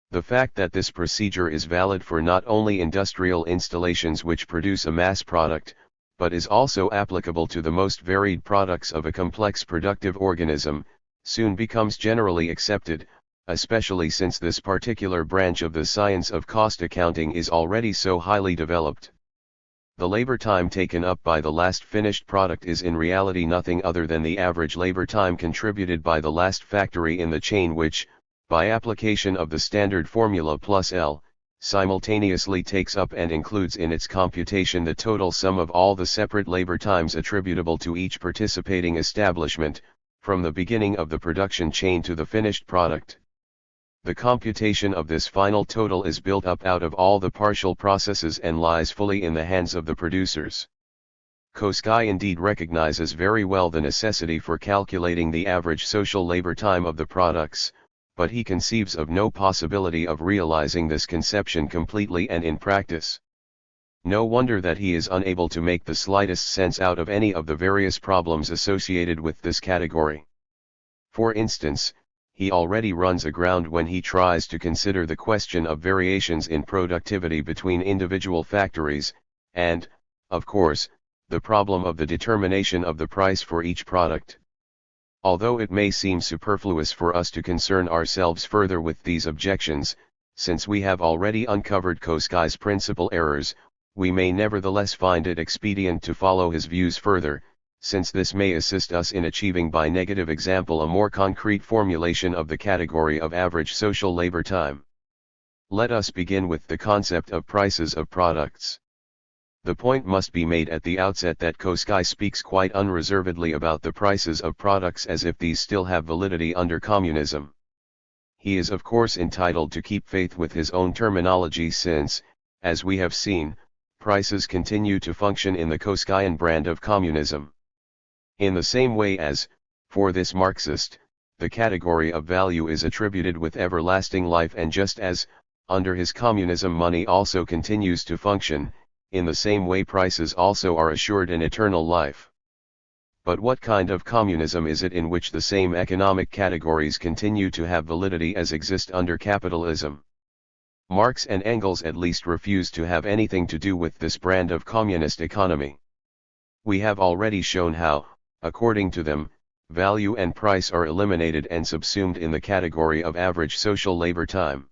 The fact that this procedure is valid for not only industrial installations which produce a mass product, but is also applicable to the most varied products of a complex productive organism, soon becomes generally accepted, especially since this particular branch of the science of cost accounting is already so highly developed. The labor time taken up by the last finished product is in reality nothing other than the average labor time contributed by the last factory in the chain which, by application of the standard formula plus L, simultaneously takes up and includes in its computation the total sum of all the separate labor times attributable to each participating establishment, from the beginning of the production chain to the finished product. The computation of this final total is built up out of all the partial processes and lies fully in the hands of the producers. Koski indeed recognizes very well the necessity for calculating the average social labor time of the products, but he conceives of no possibility of realizing this conception completely and in practice. No wonder that he is unable to make the slightest sense out of any of the various problems associated with this category. For instance, he already runs aground when he tries to consider the question of variations in productivity between individual factories, and, of course, the problem of the determination of the price for each product. Although it may seem superfluous for us to concern ourselves further with these objections, since we have already uncovered Koski's principal errors, we may nevertheless find it expedient to follow his views further, since this may assist us in achieving by negative example a more concrete formulation of the category of average social labor time. Let us begin with the concept of prices of products. The point must be made at the outset that Koski speaks quite unreservedly about the prices of products as if these still have validity under communism. He is of course entitled to keep faith with his own terminology since, as we have seen, prices continue to function in the Koskian brand of communism. In the same way as, for this Marxist, the category of value is attributed with everlasting life, and just as, under his communism money also continues to function, in the same way prices also are assured an eternal life. But what kind of communism is it in which the same economic categories continue to have validity as exist under capitalism? Marx and Engels at least refuse to have anything to do with this brand of communist economy. We have already shown how, according to them, value and price are eliminated and subsumed in the category of average social labor time.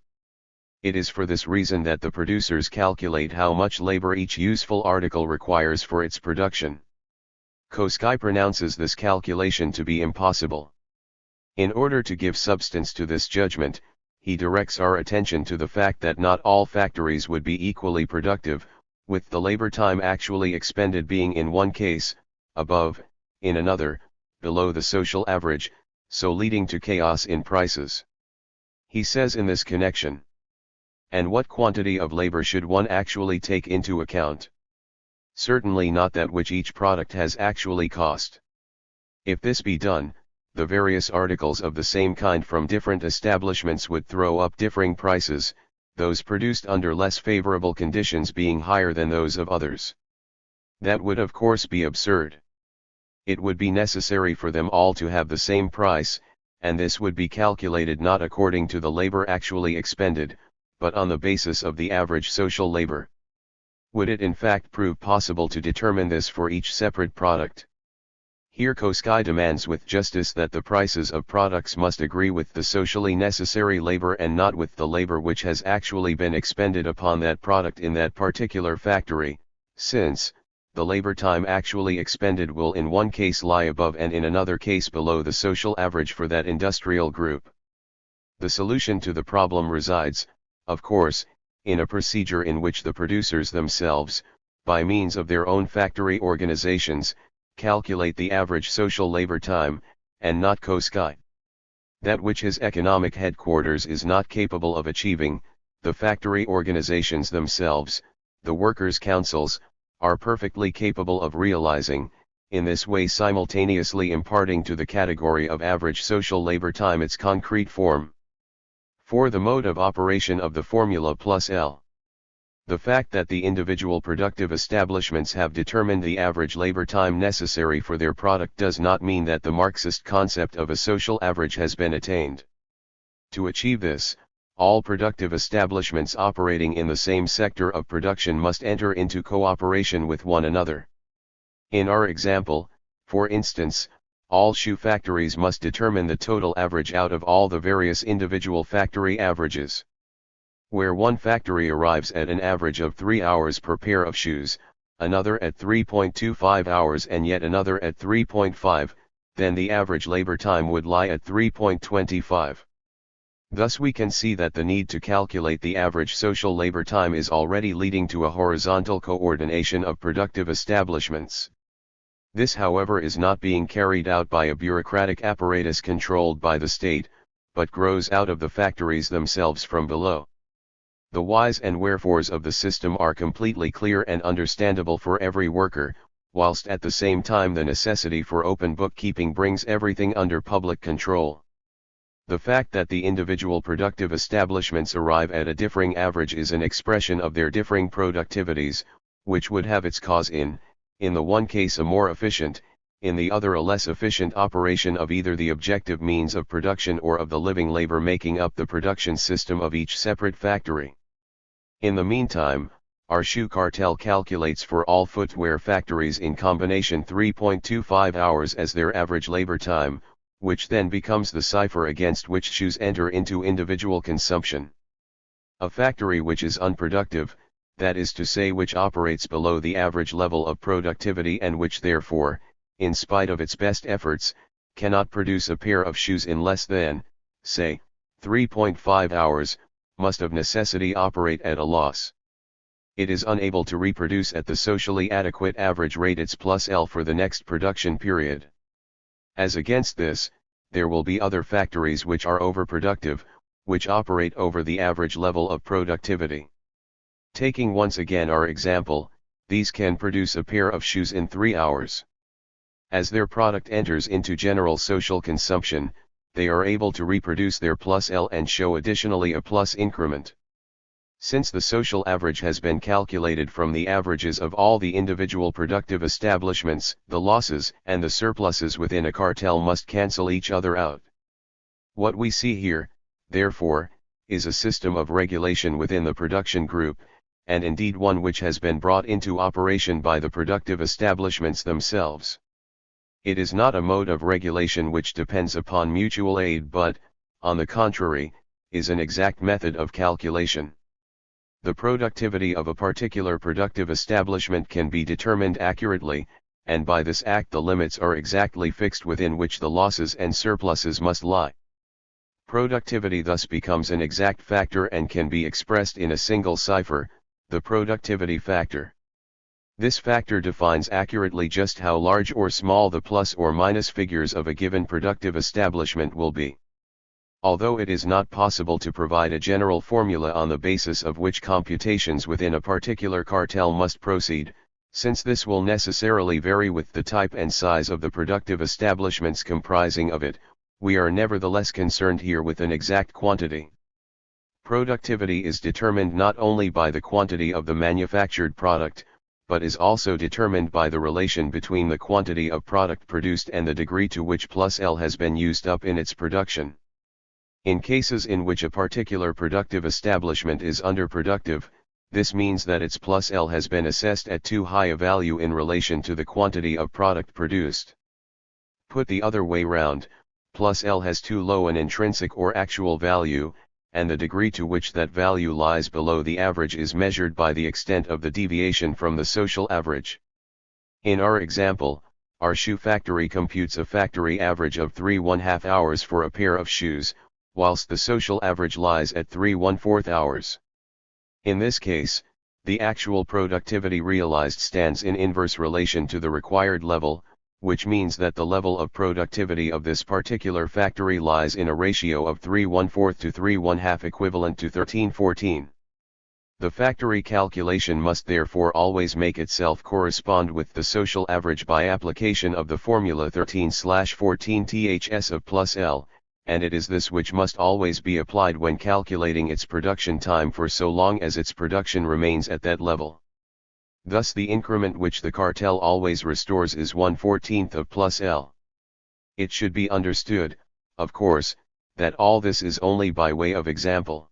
It is for this reason that the producers calculate how much labor each useful article requires for its production. Koski pronounces this calculation to be impossible. In order to give substance to this judgment, he directs our attention to the fact that not all factories would be equally productive, with the labor time actually expended being in one case, above, in another, below the social average, so leading to chaos in prices. He says in this connection, and what quantity of labor should one actually take into account? Certainly not that which each product has actually cost. If this be done, the various articles of the same kind from different establishments would throw up differing prices, those produced under less favorable conditions being higher than those of others. That would of course be absurd. It would be necessary for them all to have the same price, and this would be calculated not according to the labor actually expended, but on the basis of the average social labor. Would it in fact prove possible to determine this for each separate product? Here Koski demands with justice that the prices of products must agree with the socially necessary labor and not with the labor which has actually been expended upon that product in that particular factory, since, the labor time actually expended will in one case lie above and in another case below the social average for that industrial group. The solution to the problem resides, of course, in a procedure in which the producers themselves, by means of their own factory organizations, calculate the average social labor time, and not Koski. That which his economic headquarters is not capable of achieving, the factory organizations themselves, the workers' councils, are perfectly capable of realizing, in this way simultaneously imparting to the category of average social labor time its concrete form. For the mode of operation of the formula plus L. The fact that the individual productive establishments have determined the average labor time necessary for their product does not mean that the Marxist concept of a social average has been attained. To achieve this, all productive establishments operating in the same sector of production must enter into cooperation with one another. In our example, for instance, all shoe factories must determine the total average out of all the various individual factory averages. Where one factory arrives at an average of 3 hours per pair of shoes, another at 3.25 hours and yet another at 3.5, then the average labor time would lie at 3.25. Thus we can see that the need to calculate the average social labor time is already leading to a horizontal coordination of productive establishments. This, however, is not being carried out by a bureaucratic apparatus controlled by the state, but grows out of the factories themselves from below. The whys and wherefores of the system are completely clear and understandable for every worker, whilst at the same time the necessity for open bookkeeping brings everything under public control. The fact that the individual productive establishments arrive at a differing average is an expression of their differing productivities, which would have its cause in the one case a more efficient, in the other a less efficient operation of either the objective means of production or of the living labor making up the production system of each separate factory. In the meantime, our shoe cartel calculates for all footwear factories in combination 3.25 hours as their average labor time, which then becomes the cipher against which shoes enter into individual consumption. A factory which is unproductive, that is to say which operates below the average level of productivity and which therefore, in spite of its best efforts, cannot produce a pair of shoes in less than, say, 3.5 hours, must of necessity operate at a loss. It is unable to reproduce at the socially adequate average rate its plus L for the next production period. As against this, there will be other factories which are overproductive, which operate over the average level of productivity. Taking once again our example, these can produce a pair of shoes in 3 hours. As their product enters into general social consumption, they are able to reproduce their plus L and show additionally a plus increment. Since the social average has been calculated from the averages of all the individual productive establishments, the losses and the surpluses within a cartel must cancel each other out. What we see here, therefore, is a system of regulation within the production group, and indeed one which has been brought into operation by the productive establishments themselves. It is not a mode of regulation which depends upon mutual aid but, on the contrary, is an exact method of calculation. The productivity of a particular productive establishment can be determined accurately, and by this act the limits are exactly fixed within which the losses and surpluses must lie. Productivity thus becomes an exact factor and can be expressed in a single cipher, the productivity factor. This factor defines accurately just how large or small the plus or minus figures of a given productive establishment will be. Although it is not possible to provide a general formula on the basis of which computations within a particular cartel must proceed, since this will necessarily vary with the type and size of the productive establishments comprising of it, we are nevertheless concerned here with an exact quantity. Productivity is determined not only by the quantity of the manufactured product, but is also determined by the relation between the quantity of product produced and the degree to which plus L has been used up in its production. In cases in which a particular productive establishment is underproductive, this means that its plus L has been assessed at too high a value in relation to the quantity of product produced. Put the other way round, plus L has too low an intrinsic or actual value, and the degree to which that value lies below the average is measured by the extent of the deviation from the social average. In our example, our shoe factory computes a factory average of 3½ hours for a pair of shoes, whilst the social average lies at 3¼ hours. In this case, the actual productivity realized stands in inverse relation to the required level, which means that the level of productivity of this particular factory lies in a ratio of 3¼ to 3½ equivalent to 13/14. The factory calculation must therefore always make itself correspond with the social average by application of the formula 13/14 THS of plus L, and it is this which must always be applied when calculating its production time for so long as its production remains at that level. Thus the increment which the cartel always restores is 1/14 of plus L. It should be understood, of course, that all this is only by way of example.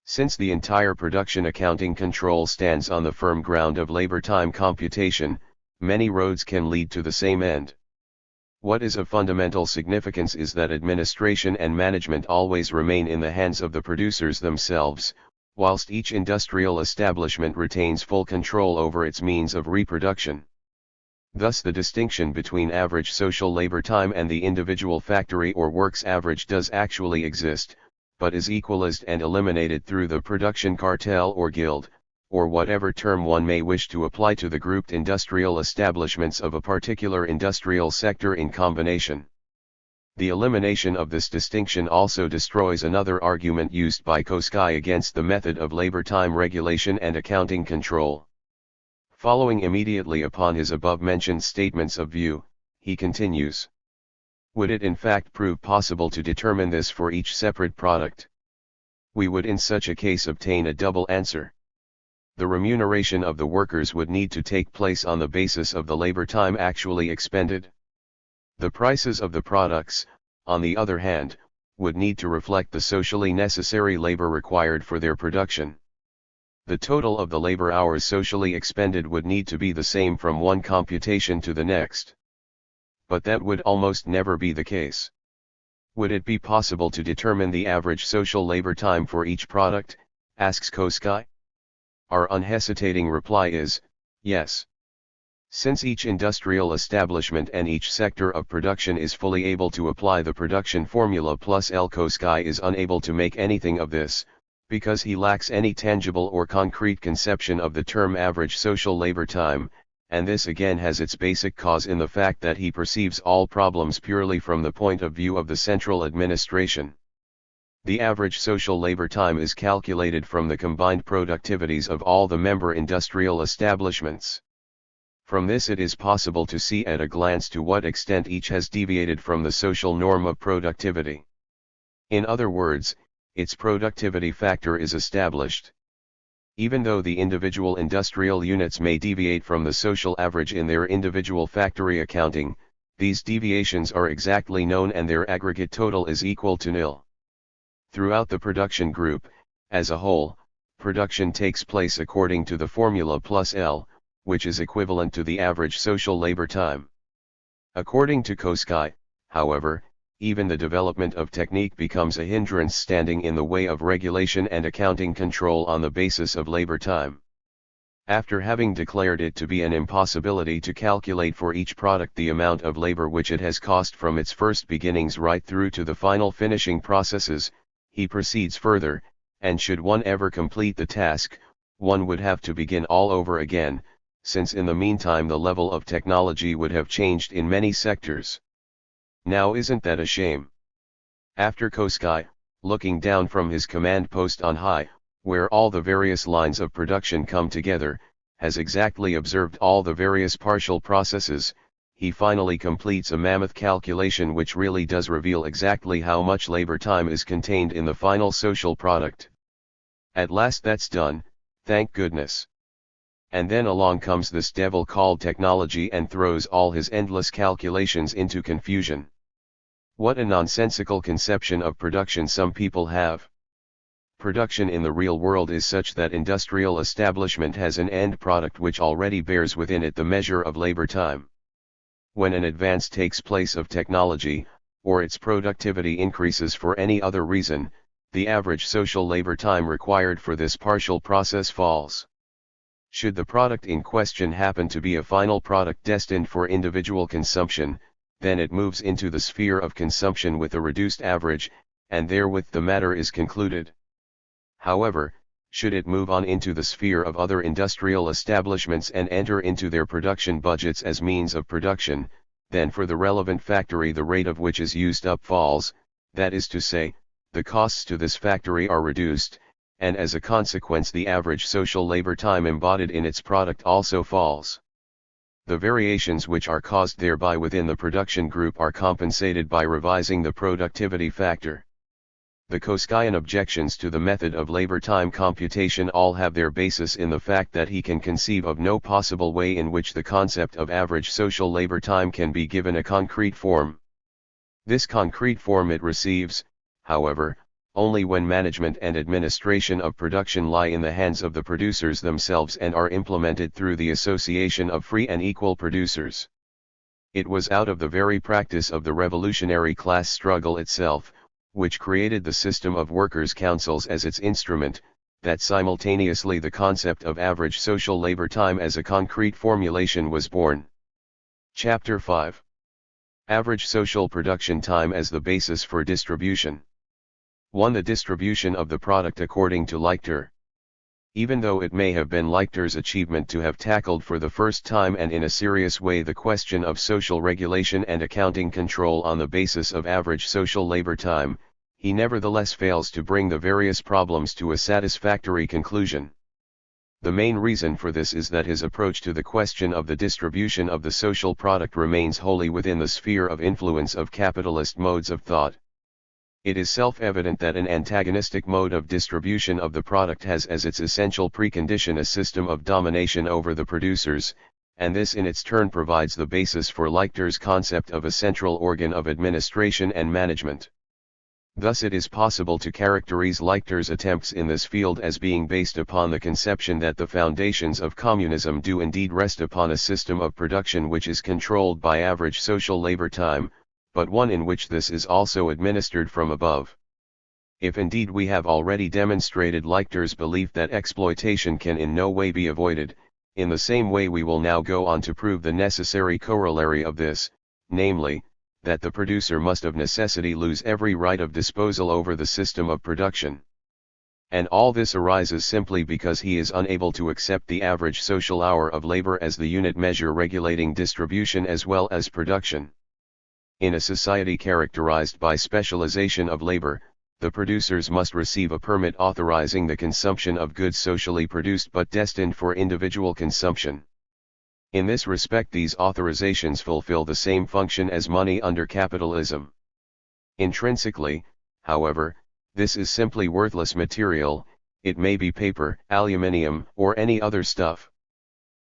Since the entire production accounting control stands on the firm ground of labor time computation, many roads can lead to the same end. What is of fundamental significance is that administration and management always remain in the hands of the producers themselves, whilst each industrial establishment retains full control over its means of reproduction. Thus the distinction between average social labor time and the individual factory or works average does actually exist, but is equalized and eliminated through the production cartel or guild, or whatever term one may wish to apply to the grouped industrial establishments of a particular industrial sector in combination. The elimination of this distinction also destroys another argument used by Koski against the method of labor time regulation and accounting control. Following immediately upon his above-mentioned statements of view, he continues. Would it in fact prove possible to determine this for each separate product? We would in such a case obtain a double answer. The remuneration of the workers would need to take place on the basis of the labor time actually expended. The prices of the products, on the other hand, would need to reflect the socially necessary labor required for their production. The total of the labor hours socially expended would need to be the same from one computation to the next. But that would almost never be the case. Would it be possible to determine the average social labor time for each product, asks Koski? Our unhesitating reply is, yes. Since each industrial establishment and each sector of production is fully able to apply the production formula plus L, Koski is unable to make anything of this, because he lacks any tangible or concrete conception of the term average social labor time, and this again has its basic cause in the fact that he perceives all problems purely from the point of view of the central administration. The average social labor time is calculated from the combined productivities of all the member industrial establishments. From this it is possible to see at a glance to what extent each has deviated from the social norm of productivity. In other words, its productivity factor is established. Even though the individual industrial units may deviate from the social average in their individual factory accounting, these deviations are exactly known and their aggregate total is equal to nil. Throughout the production group, as a whole, production takes place according to the formula plus L, which is equivalent to the average social labor time. According to Koski, however, even the development of technique becomes a hindrance standing in the way of regulation and accounting control on the basis of labor time. After having declared it to be an impossibility to calculate for each product the amount of labor which it has cost from its first beginnings right through to the final finishing processes, he proceeds further, and should one ever complete the task, one would have to begin all over again, since in the meantime the level of technology would have changed in many sectors. Now isn't that a shame? After Koski, looking down from his command post on high, where all the various lines of production come together, has exactly observed all the various partial processes, he finally completes a mammoth calculation which really does reveal exactly how much labor time is contained in the final social product. At last that's done, thank goodness. And then along comes this devil called technology and throws all his endless calculations into confusion. What a nonsensical conception of production some people have. Production in the real world is such that industrial establishment has an end product which already bears within it the measure of labor time. When an advance takes place of technology, or its productivity increases for any other reason, the average social labor time required for this partial process falls. Should the product in question happen to be a final product destined for individual consumption, then it moves into the sphere of consumption with a reduced average, and therewith the matter is concluded. However, should it move on into the sphere of other industrial establishments and enter into their production budgets as means of production, then for the relevant factory the rate of which is used up falls, that is to say, the costs to this factory are reduced, and as a consequence the average social labor time embodied in its product also falls. The variations which are caused thereby within the production group are compensated by revising the productivity factor. The Koskian objections to the method of labor time computation all have their basis in the fact that he can conceive of no possible way in which the concept of average social labor time can be given a concrete form. This concrete form it receives, however, only when management and administration of production lie in the hands of the producers themselves and are implemented through the association of free and equal producers. It was out of the very practice of the revolutionary class struggle itself, which created the system of workers' councils as its instrument, that simultaneously the concept of average social labor time as a concrete formulation was born. Chapter 5. Average social production time as the basis for distribution. 1. The distribution of the product according to Lichter. Even though it may have been Lichter's achievement to have tackled for the first time and in a serious way the question of social regulation and accounting control on the basis of average social labor time, he nevertheless fails to bring the various problems to a satisfactory conclusion. The main reason for this is that his approach to the question of the distribution of the social product remains wholly within the sphere of influence of capitalist modes of thought. It is self-evident that an antagonistic mode of distribution of the product has as its essential precondition a system of domination over the producers, and this in its turn provides the basis for Lichter's concept of a central organ of administration and management. Thus it is possible to characterize Lichter's attempts in this field as being based upon the conception that the foundations of communism do indeed rest upon a system of production which is controlled by average social labor time, but one in which this is also administered from above. If indeed we have already demonstrated Lichter's belief that exploitation can in no way be avoided, in the same way we will now go on to prove the necessary corollary of this, namely, that the producer must of necessity lose every right of disposal over the system of production. And all this arises simply because he is unable to accept the average social hour of labor as the unit measure regulating distribution as well as production. In a society characterized by specialization of labor, the producers must receive a permit authorizing the consumption of goods socially produced but destined for individual consumption. In this respect these authorizations fulfill the same function as money under capitalism. Intrinsically, however, this is simply worthless material, it may be paper, aluminium, or any other stuff.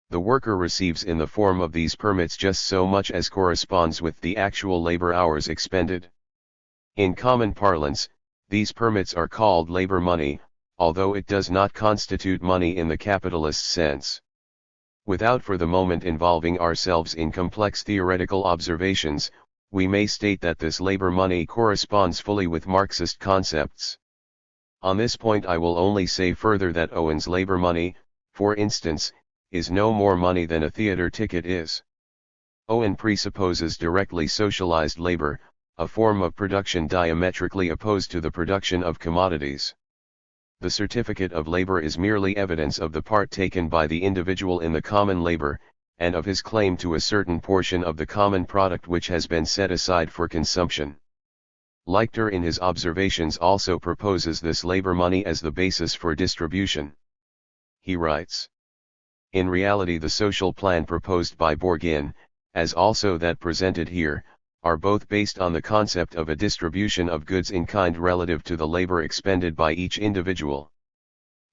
The worker receives in the form of these permits just so much as corresponds with the actual labor hours expended. In common parlance, these permits are called labor money, although it does not constitute money in the capitalist sense. Without for the moment involving ourselves in complex theoretical observations, we may state that this labor money corresponds fully with Marxist concepts. On this point I will only say further that Owen's labor money, for instance, is no more money than a theater ticket is. Owen presupposes directly socialized labor, a form of production diametrically opposed to the production of commodities. The certificate of labor is merely evidence of the part taken by the individual in the common labor, and of his claim to a certain portion of the common product which has been set aside for consumption. Lichter in his observations also proposes this labor money as the basis for distribution. He writes, "In reality the social plan proposed by Bourgain, as also that presented here, are both based on the concept of a distribution of goods in kind relative to the labor expended by each individual.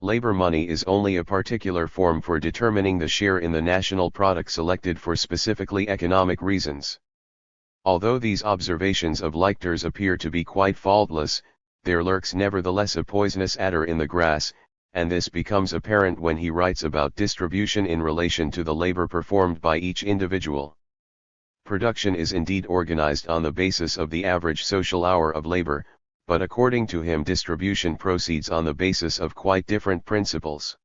Labor money is only a particular form for determining the share in the national product selected for specifically economic reasons. Although these observations of Lichter's appear to be quite faultless, there lurks nevertheless a poisonous adder in the grass, and this becomes apparent when he writes about distribution in relation to the labor performed by each individual. Production is indeed organized on the basis of the average social hour of labor, but according to him distribution proceeds on the basis of quite different principles.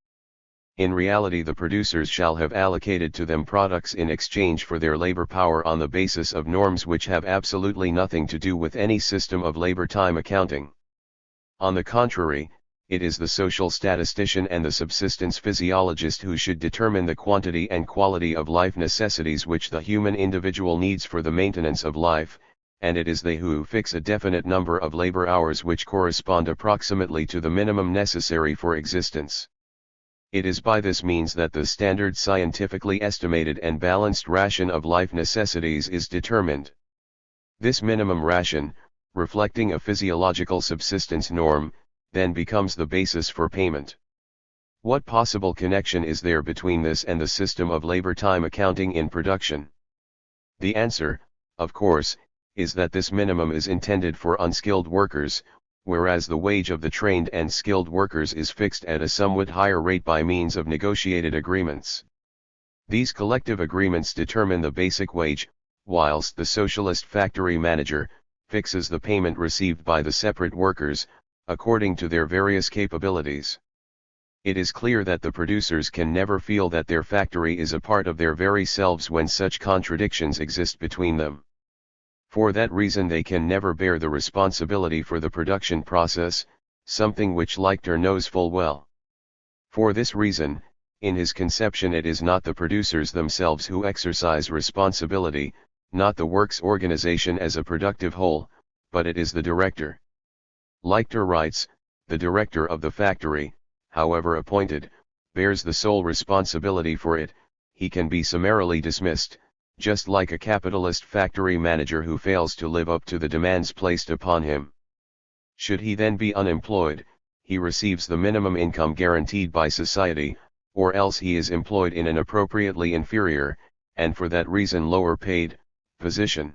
In reality the producers shall have allocated to them products in exchange for their labor power on the basis of norms which have absolutely nothing to do with any system of labor time accounting. On the contrary, it is the social statistician and the subsistence physiologist who should determine the quantity and quality of life necessities which the human individual needs for the maintenance of life, and it is they who fix a definite number of labor hours which correspond approximately to the minimum necessary for existence. It is by this means that the standard scientifically estimated and balanced ration of life necessities is determined. This minimum ration, reflecting a physiological subsistence norm, then becomes the basis for payment. What possible connection is there between this and the system of labor time accounting in production? The answer, of course, is that this minimum is intended for unskilled workers, whereas the wage of the trained and skilled workers is fixed at a somewhat higher rate by means of negotiated agreements. These collective agreements determine the basic wage, whilst the socialist factory manager fixes the payment received by the separate workers, according to their various capabilities. It is clear that the producers can never feel that their factory is a part of their very selves when such contradictions exist between them. For that reason they can never bear the responsibility for the production process, something which Lichter knows full well. For this reason, in his conception it is not the producers themselves who exercise responsibility, not the works organization as a productive whole, but it is the director. Lichter writes, the director of the factory, however appointed, bears the sole responsibility for it. He can be summarily dismissed, just like a capitalist factory manager who fails to live up to the demands placed upon him. Should he then be unemployed, he receives the minimum income guaranteed by society, or else he is employed in an appropriately inferior, and for that reason lower paid, position.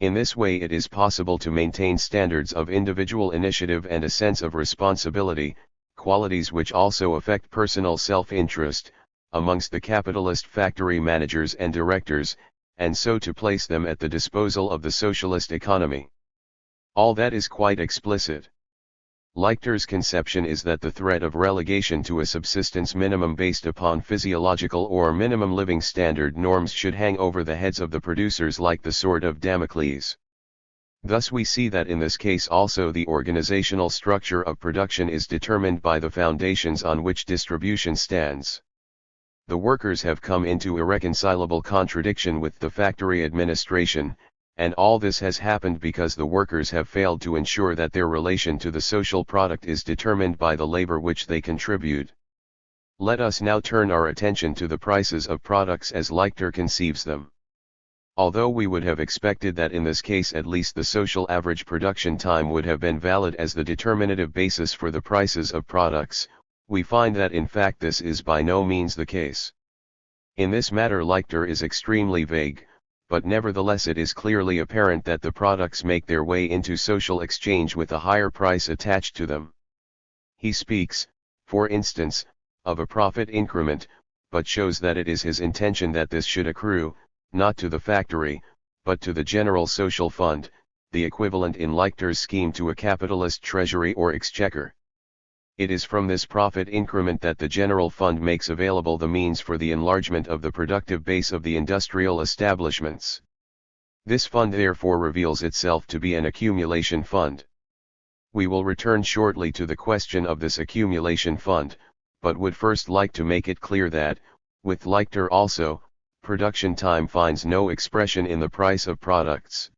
In this way it is possible to maintain standards of individual initiative and a sense of responsibility, qualities which also affect personal self-interest, amongst the capitalist factory managers and directors, and so to place them at the disposal of the socialist economy. All that is quite explicit. Lichter's conception is that the threat of relegation to a subsistence minimum based upon physiological or minimum living standard norms should hang over the heads of the producers like the sword of Damocles. Thus we see that in this case also the organizational structure of production is determined by the foundations on which distribution stands. The workers have come into irreconcilable contradiction with the factory administration, and all this has happened because the workers have failed to ensure that their relation to the social product is determined by the labor which they contribute. Let us now turn our attention to the prices of products as Lichter conceives them. Although we would have expected that in this case at least the social average production time would have been valid as the determinative basis for the prices of products, we find that in fact this is by no means the case. In this matter Lichter is extremely vague, but nevertheless it is clearly apparent that the products make their way into social exchange with a higher price attached to them. He speaks, for instance, of a profit increment, but shows that it is his intention that this should accrue, not to the factory, but to the general social fund, the equivalent in Lichter's scheme to a capitalist treasury or exchequer. It is from this profit increment that the general fund makes available the means for the enlargement of the productive base of the industrial establishments. This fund therefore reveals itself to be an accumulation fund. We will return shortly to the question of this accumulation fund, but would first like to make it clear that, with Lichter also, production time finds no expression in the price of products.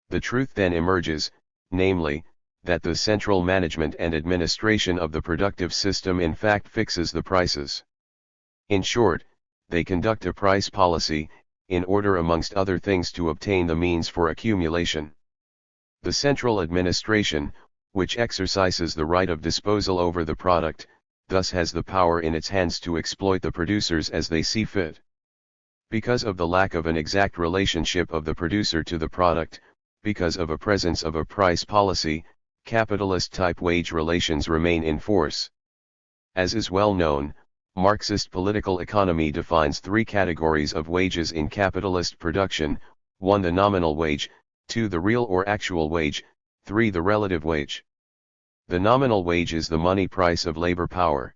The truth then emerges, namely, that the central management and administration of the productive system in fact fixes the prices. In short, they conduct a price policy, in order amongst other things to obtain the means for accumulation. The central administration, which exercises the right of disposal over the product, thus has the power in its hands to exploit the producers as they see fit. Because of the lack of an exact relationship of the producer to the product, because of a presence of a price policy, capitalist-type wage relations remain in force. As is well known, Marxist political economy defines three categories of wages in capitalist production: 1. the nominal wage, 2. the real or actual wage, 3. the relative wage. The nominal wage is the money price of labor power.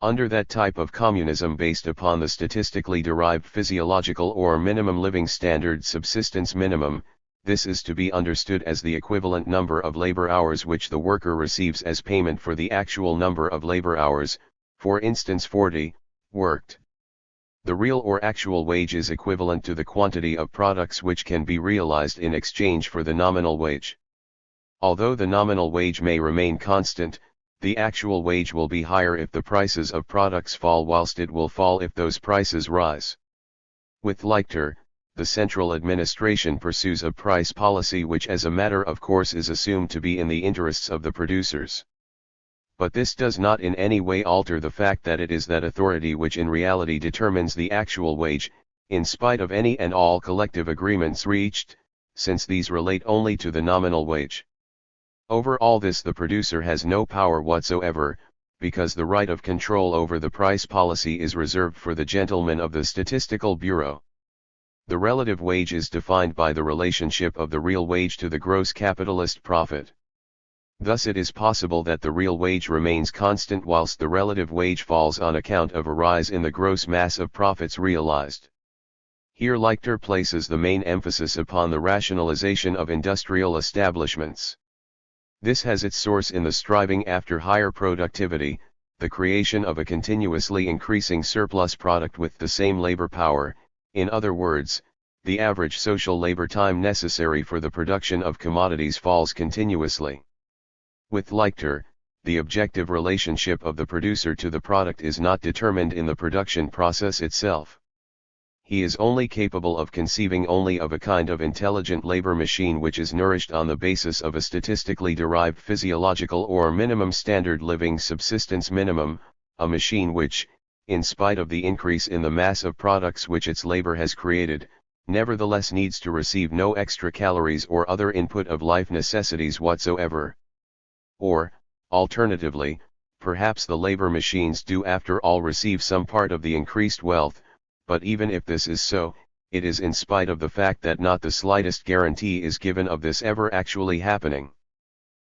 Under that type of communism based upon the statistically derived physiological or minimum living standard subsistence minimum, this is to be understood as the equivalent number of labor hours which the worker receives as payment for the actual number of labor hours, for instance 40, worked. The real or actual wage is equivalent to the quantity of products which can be realized in exchange for the nominal wage. Although the nominal wage may remain constant, The actual wage will be higher if the prices of products fall, whilst it will fall if those prices rise. With Lichter, the central administration pursues a price policy which as a matter of course is assumed to be in the interests of the producers. But this does not in any way alter the fact that it is that authority which in reality determines the actual wage, in spite of any and all collective agreements reached, since these relate only to the nominal wage. Over all this the producer has no power whatsoever, because the right of control over the price policy is reserved for the gentlemen of the Statistical Bureau. The relative wage is defined by the relationship of the real wage to the gross capitalist profit. Thus it is possible that the real wage remains constant whilst the relative wage falls on account of a rise in the gross mass of profits realized. Here Lichter places the main emphasis upon the rationalization of industrial establishments. This has its source in the striving after higher productivity, the creation of a continuously increasing surplus product with the same labor power, in other words, the average social labor time necessary for the production of commodities falls continuously. With Lichter, the objective relationship of the producer to the product is not determined in the production process itself. He is only capable of conceiving only of a kind of intelligent labor machine which is nourished on the basis of a statistically derived physiological or minimum standard living subsistence minimum, a machine which, in spite of the increase in the mass of products which its labor has created, nevertheless needs to receive no extra calories or other input of life necessities whatsoever. Or, alternatively, perhaps the labor machines do after all receive some part of the increased wealth, but even if this is so, it is in spite of the fact that not the slightest guarantee is given of this ever actually happening.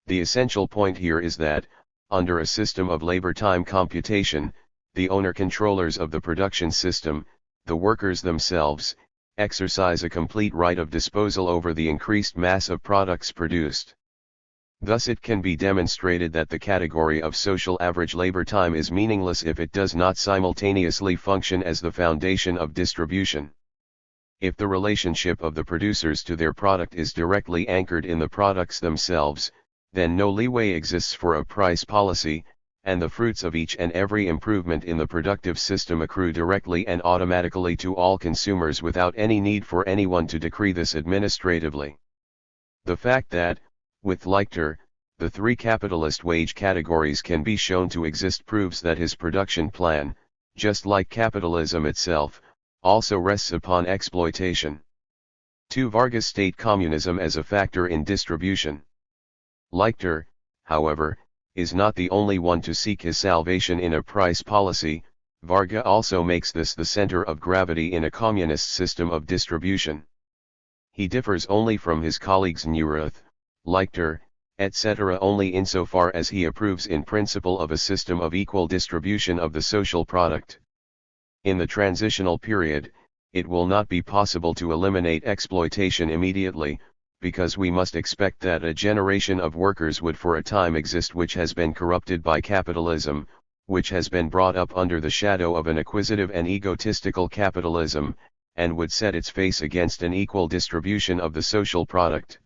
The essential point here is that, under a system of labor time computation, the owner-controllers of the production system, the workers themselves, exercise a complete right of disposal over the increased mass of products produced. Thus it can be demonstrated that the category of social average labor time is meaningless if it does not simultaneously function as the foundation of distribution. If the relationship of the producers to their product is directly anchored in the products themselves, then no leeway exists for a price policy, and the fruits of each and every improvement in the productive system accrue directly and automatically to all consumers without any need for anyone to decree this administratively. The fact that, with Lichter, the three capitalist wage categories can be shown to exist proves that his production plan, just like capitalism itself, also rests upon exploitation. 2. Vargas state communism as a factor in distribution. Lichter, however, is not the only one to seek his salvation in a price policy. Varga also makes this the center of gravity in a communist system of distribution. He differs only from his colleagues Neurath, Lichter, etc. only insofar as he approves in principle of a system of equal distribution of the social product. In the transitional period, it will not be possible to eliminate exploitation immediately, because we must expect that a generation of workers would for a time exist which has been corrupted by capitalism, which has been brought up under the shadow of an acquisitive and egotistical capitalism, and would set its face against an equal distribution of the social product.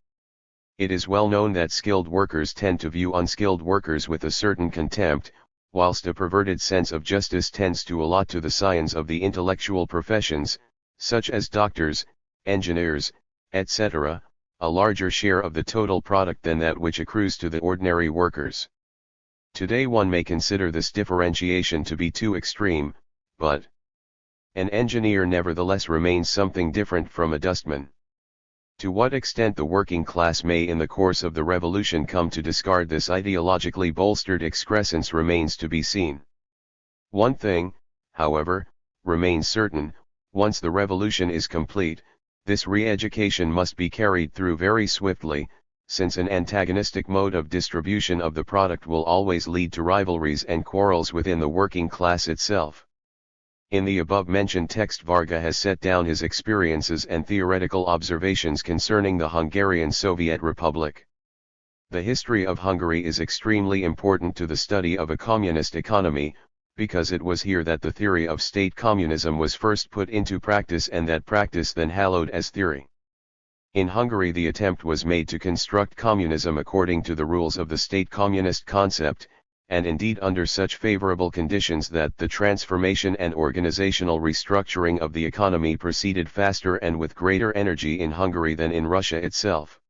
It is well known that skilled workers tend to view unskilled workers with a certain contempt, whilst a perverted sense of justice tends to allot to the scions of the intellectual professions, such as doctors, engineers, etc., a larger share of the total product than that which accrues to the ordinary workers. Today one may consider this differentiation to be too extreme, but an engineer nevertheless remains something different from a dustman. To what extent the working class may in the course of the revolution come to discard this ideologically bolstered excrescence remains to be seen. One thing, however, remains certain: once the revolution is complete, this re-education must be carried through very swiftly, since an antagonistic mode of distribution of the product will always lead to rivalries and quarrels within the working class itself. In the above-mentioned text Varga has set down his experiences and theoretical observations concerning the Hungarian Soviet Republic. The history of Hungary is extremely important to the study of a communist economy, because it was here that the theory of state communism was first put into practice and that practice then hallowed as theory. In Hungary the attempt was made to construct communism according to the rules of the state communist concept, and indeed under such favorable conditions that the transformation and organizational restructuring of the economy proceeded faster and with greater energy in Hungary than in Russia itself.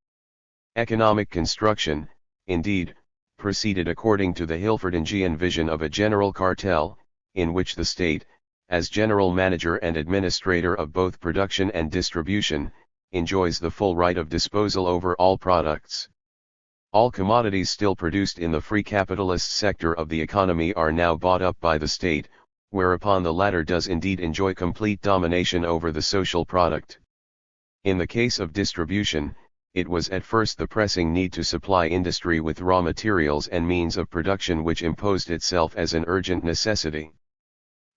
Economic construction, indeed, proceeded according to the Hilferdingian vision of a general cartel, in which the state, as general manager and administrator of both production and distribution, enjoys the full right of disposal over all products. All commodities still produced in the free capitalist sector of the economy are now bought up by the state, whereupon the latter does indeed enjoy complete domination over the social product. In the case of distribution, it was at first the pressing need to supply industry with raw materials and means of production which imposed itself as an urgent necessity.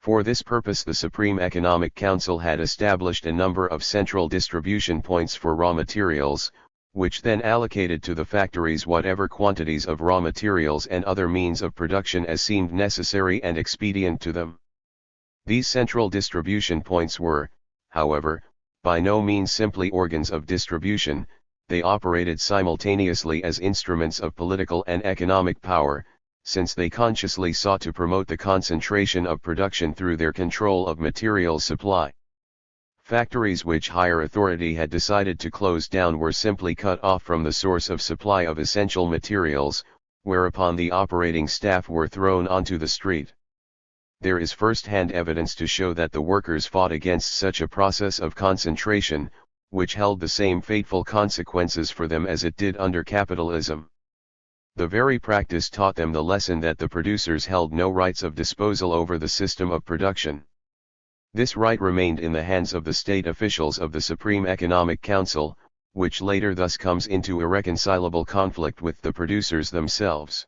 For this purpose the Supreme Economic Council had established a number of central distribution points for raw materials, which then allocated to the factories whatever quantities of raw materials and other means of production as seemed necessary and expedient to them. These central distribution points were, however, by no means simply organs of distribution. They operated simultaneously as instruments of political and economic power, since they consciously sought to promote the concentration of production through their control of material supply. Factories which higher authority had decided to close down were simply cut off from the source of supply of essential materials, whereupon the operating staff were thrown onto the street. There is first-hand evidence to show that the workers fought against such a process of concentration, which held the same fateful consequences for them as it did under capitalism. The very practice taught them the lesson that the producers held no rights of disposal over the system of production. This right remained in the hands of the state officials of the Supreme Economic Council, which later thus comes into irreconcilable conflict with the producers themselves.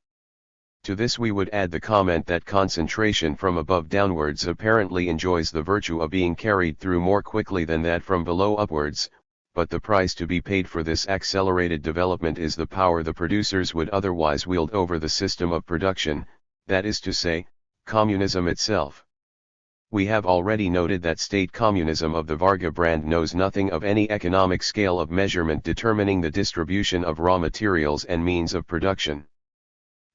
To this we would add the comment that concentration from above downwards apparently enjoys the virtue of being carried through more quickly than that from below upwards, but the price to be paid for this accelerated development is the power the producers would otherwise wield over the system of production, that is to say, communism itself. We have already noted that state communism of the Varga brand knows nothing of any economic scale of measurement determining the distribution of raw materials and means of production.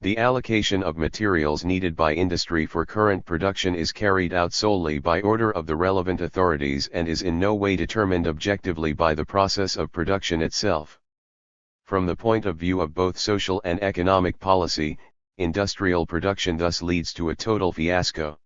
The allocation of materials needed by industry for current production is carried out solely by order of the relevant authorities and is in no way determined objectively by the process of production itself. From the point of view of both social and economic policy, industrial production thus leads to a total fiasco.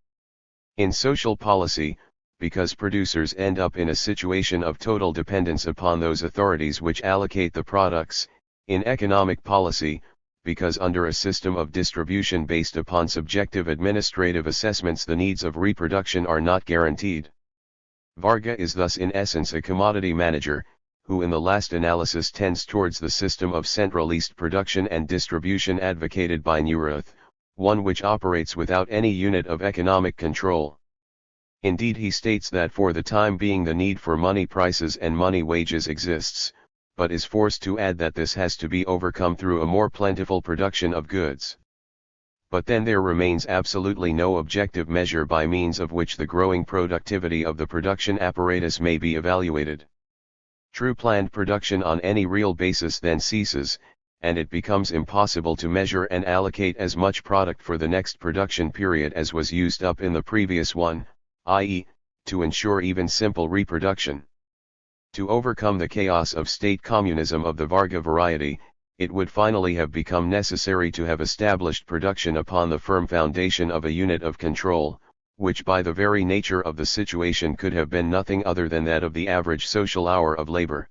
In social policy, because producers end up in a situation of total dependence upon those authorities which allocate the products; in economic policy, because under a system of distribution based upon subjective administrative assessments the needs of reproduction are not guaranteed. Varga is thus in essence a commodity manager, who in the last analysis tends towards the system of centralized production and distribution advocated by Neurath, one which operates without any unit of economic control. Indeed, he states that for the time being the need for money prices and money wages exists, but is forced to add that this has to be overcome through a more plentiful production of goods. But then there remains absolutely no objective measure by means of which the growing productivity of the production apparatus may be evaluated. True planned production on any real basis then ceases, and it becomes impossible to measure and allocate as much product for the next production period as was used up in the previous one, i.e., to ensure even simple reproduction. To overcome the chaos of state communism of the Varga variety, it would finally have become necessary to have established production upon the firm foundation of a unit of control, which by the very nature of the situation could have been nothing other than that of the average social hour of labor.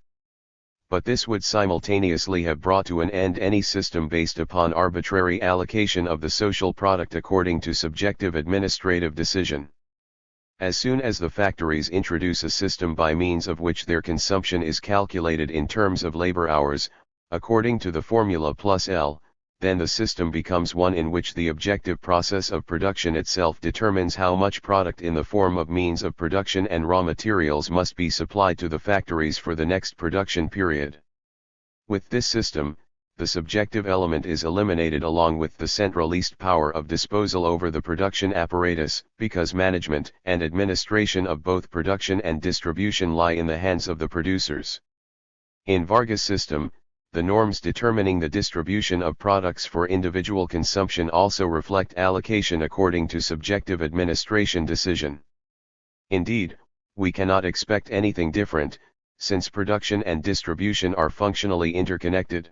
But this would simultaneously have brought to an end any system based upon arbitrary allocation of the social product according to subjective administrative decision. As soon as the factories introduce a system by means of which their consumption is calculated in terms of labor hours, according to the formula plus L, then the system becomes one in which the objective process of production itself determines how much product in the form of means of production and raw materials must be supplied to the factories for the next production period. With this system, the subjective element is eliminated along with the centralized power of disposal over the production apparatus, because management and administration of both production and distribution lie in the hands of the producers. In Varga's system, the norms determining the distribution of products for individual consumption also reflect allocation according to subjective administration decision. Indeed, we cannot expect anything different, since production and distribution are functionally interconnected.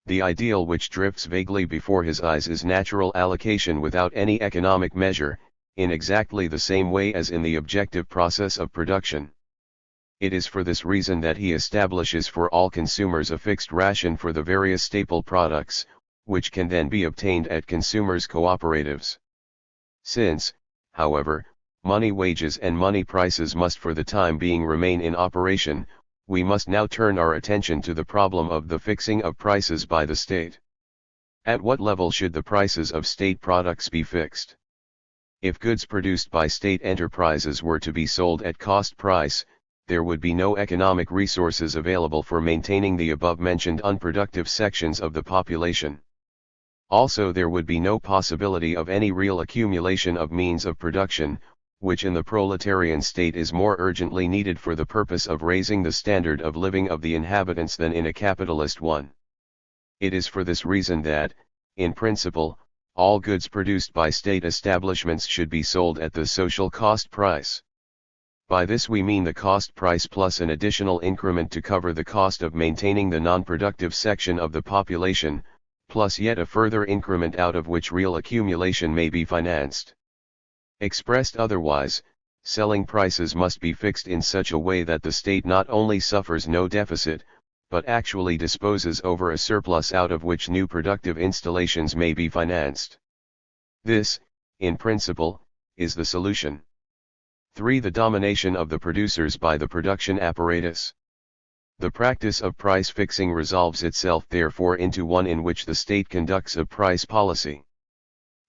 The ideal which drifts vaguely before his eyes is natural allocation without any economic measure, in exactly the same way as in the objective process of production. It is for this reason that he establishes for all consumers a fixed ration for the various staple products, which can then be obtained at consumers' cooperatives. Since, however, money wages and money prices must for the time being remain in operation, we must now turn our attention to the problem of the fixing of prices by the state. At what level should the prices of state products be fixed? If goods produced by state enterprises were to be sold at cost price, there would be no economic resources available for maintaining the above-mentioned unproductive sections of the population. Also, there would be no possibility of any real accumulation of means of production, which in the proletarian state is more urgently needed for the purpose of raising the standard of living of the inhabitants than in a capitalist one. It is for this reason that, in principle, all goods produced by state establishments should be sold at the social cost price. By this we mean the cost price plus an additional increment to cover the cost of maintaining the non-productive section of the population, plus yet a further increment out of which real accumulation may be financed. Expressed otherwise, selling prices must be fixed in such a way that the state not only suffers no deficit, but actually disposes over a surplus out of which new productive installations may be financed. This, in principle, is the solution. 3. The domination of the producers by the production apparatus. The practice of price fixing resolves itself therefore into one in which the state conducts a price policy.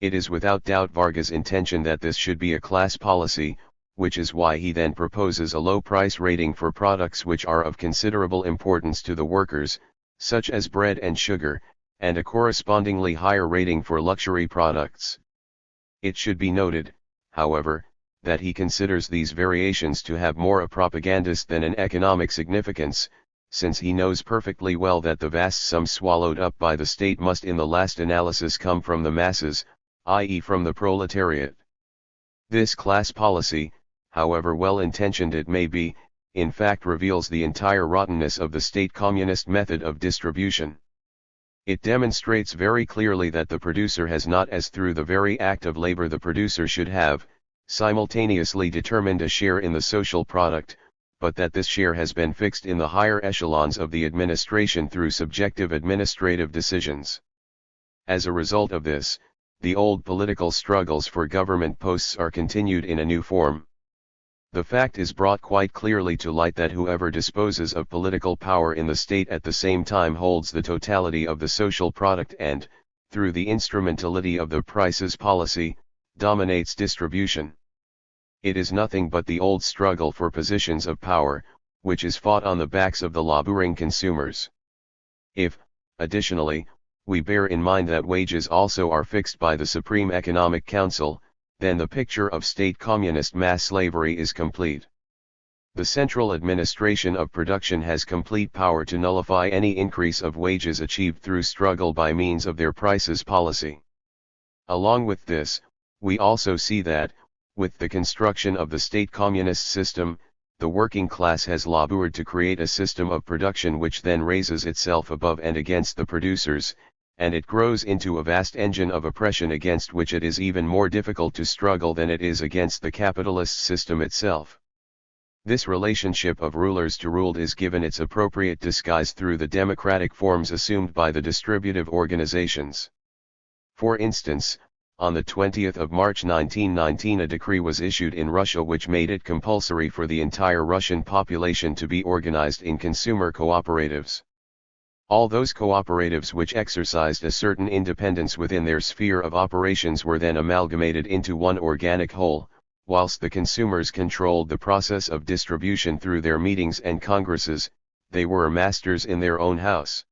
It is without doubt Vargas' intention that this should be a class policy, which is why he then proposes a low price rating for products which are of considerable importance to the workers, such as bread and sugar, and a correspondingly higher rating for luxury products. It should be noted, however, that he considers these variations to have more a propagandist than an economic significance, since he knows perfectly well that the vast sum swallowed up by the state must in the last analysis come from the masses, i.e. from the proletariat. This class policy, however well-intentioned it may be, in fact reveals the entire rottenness of the state communist method of distribution. It demonstrates very clearly that the producer has not, as through the very act of labor the producer should have, simultaneously determined a share in the social product, but that this share has been fixed in the higher echelons of the administration through subjective administrative decisions. As a result of this, the old political struggles for government posts are continued in a new form. The fact is brought quite clearly to light that whoever disposes of political power in the state at the same time holds the totality of the social product and, through the instrumentality of the prices policy, dominates distribution. It is nothing but the old struggle for positions of power, which is fought on the backs of the laboring consumers. If, additionally, we bear in mind that wages also are fixed by the Supreme Economic Council, then the picture of state communist mass slavery is complete. The central administration of production has complete power to nullify any increase of wages achieved through struggle by means of their prices policy. Along with this, we also see that, with the construction of the state communist system, the working class has labored to create a system of production which then raises itself above and against the producers, and it grows into a vast engine of oppression against which it is even more difficult to struggle than it is against the capitalist system itself. This relationship of rulers to ruled is given its appropriate disguise through the democratic forms assumed by the distributive organizations. For instance, on the 20th of March 1919 a decree was issued in Russia which made it compulsory for the entire Russian population to be organized in consumer cooperatives. All those cooperatives which exercised a certain independence within their sphere of operations were then amalgamated into one organic whole, whilst the consumers controlled the process of distribution through their meetings and congresses. They were masters in their own house.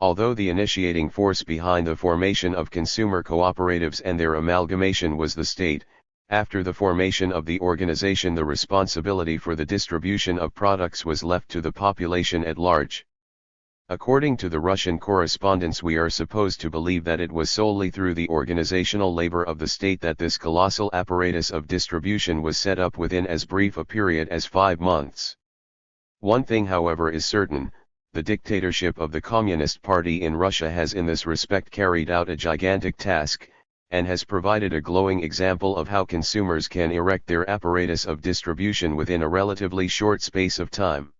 Although the initiating force behind the formation of consumer cooperatives and their amalgamation was the state, after the formation of the organization the responsibility for the distribution of products was left to the population at large. According to the Russian correspondence, we are supposed to believe that it was solely through the organizational labor of the state that this colossal apparatus of distribution was set up within as brief a period as 5 months. One thing, however, is certain: the dictatorship of the Communist Party in Russia has in this respect carried out a gigantic task, and has provided a glowing example of how consumers can erect their apparatus of distribution within a relatively short space of time.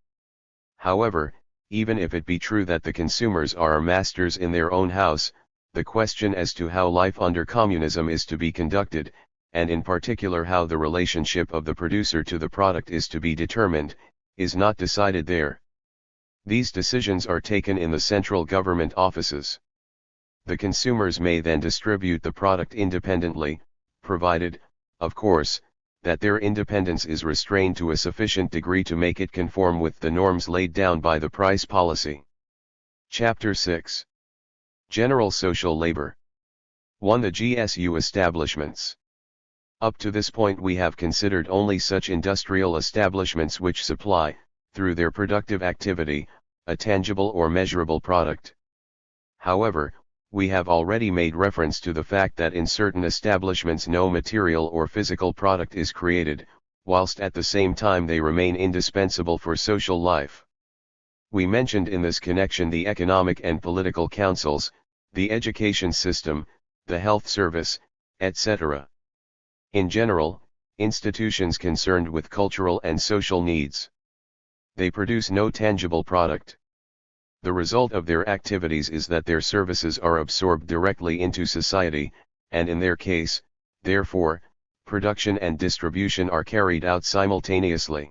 However, even if it be true that the consumers are masters in their own house, the question as to how life under communism is to be conducted, and in particular how the relationship of the producer to the product is to be determined, is not decided there. These decisions are taken in the central government offices. The consumers may then distribute the product independently, provided, of course, that their independence is restrained to a sufficient degree to make it conform with the norms laid down by the price policy. Chapter 6. General Social Labor. 1. The GSU establishments. Up to this point we have considered only such industrial establishments which supply, through their productive activity, a tangible or measurable product. However, we have already made reference to the fact that in certain establishments no material or physical product is created, whilst at the same time they remain indispensable for social life. We mentioned in this connection the economic and political councils, the education system, the health service, etc. In general, institutions concerned with cultural and social needs. They produce no tangible product. The result of their activities is that their services are absorbed directly into society, and in their case, therefore, production and distribution are carried out simultaneously.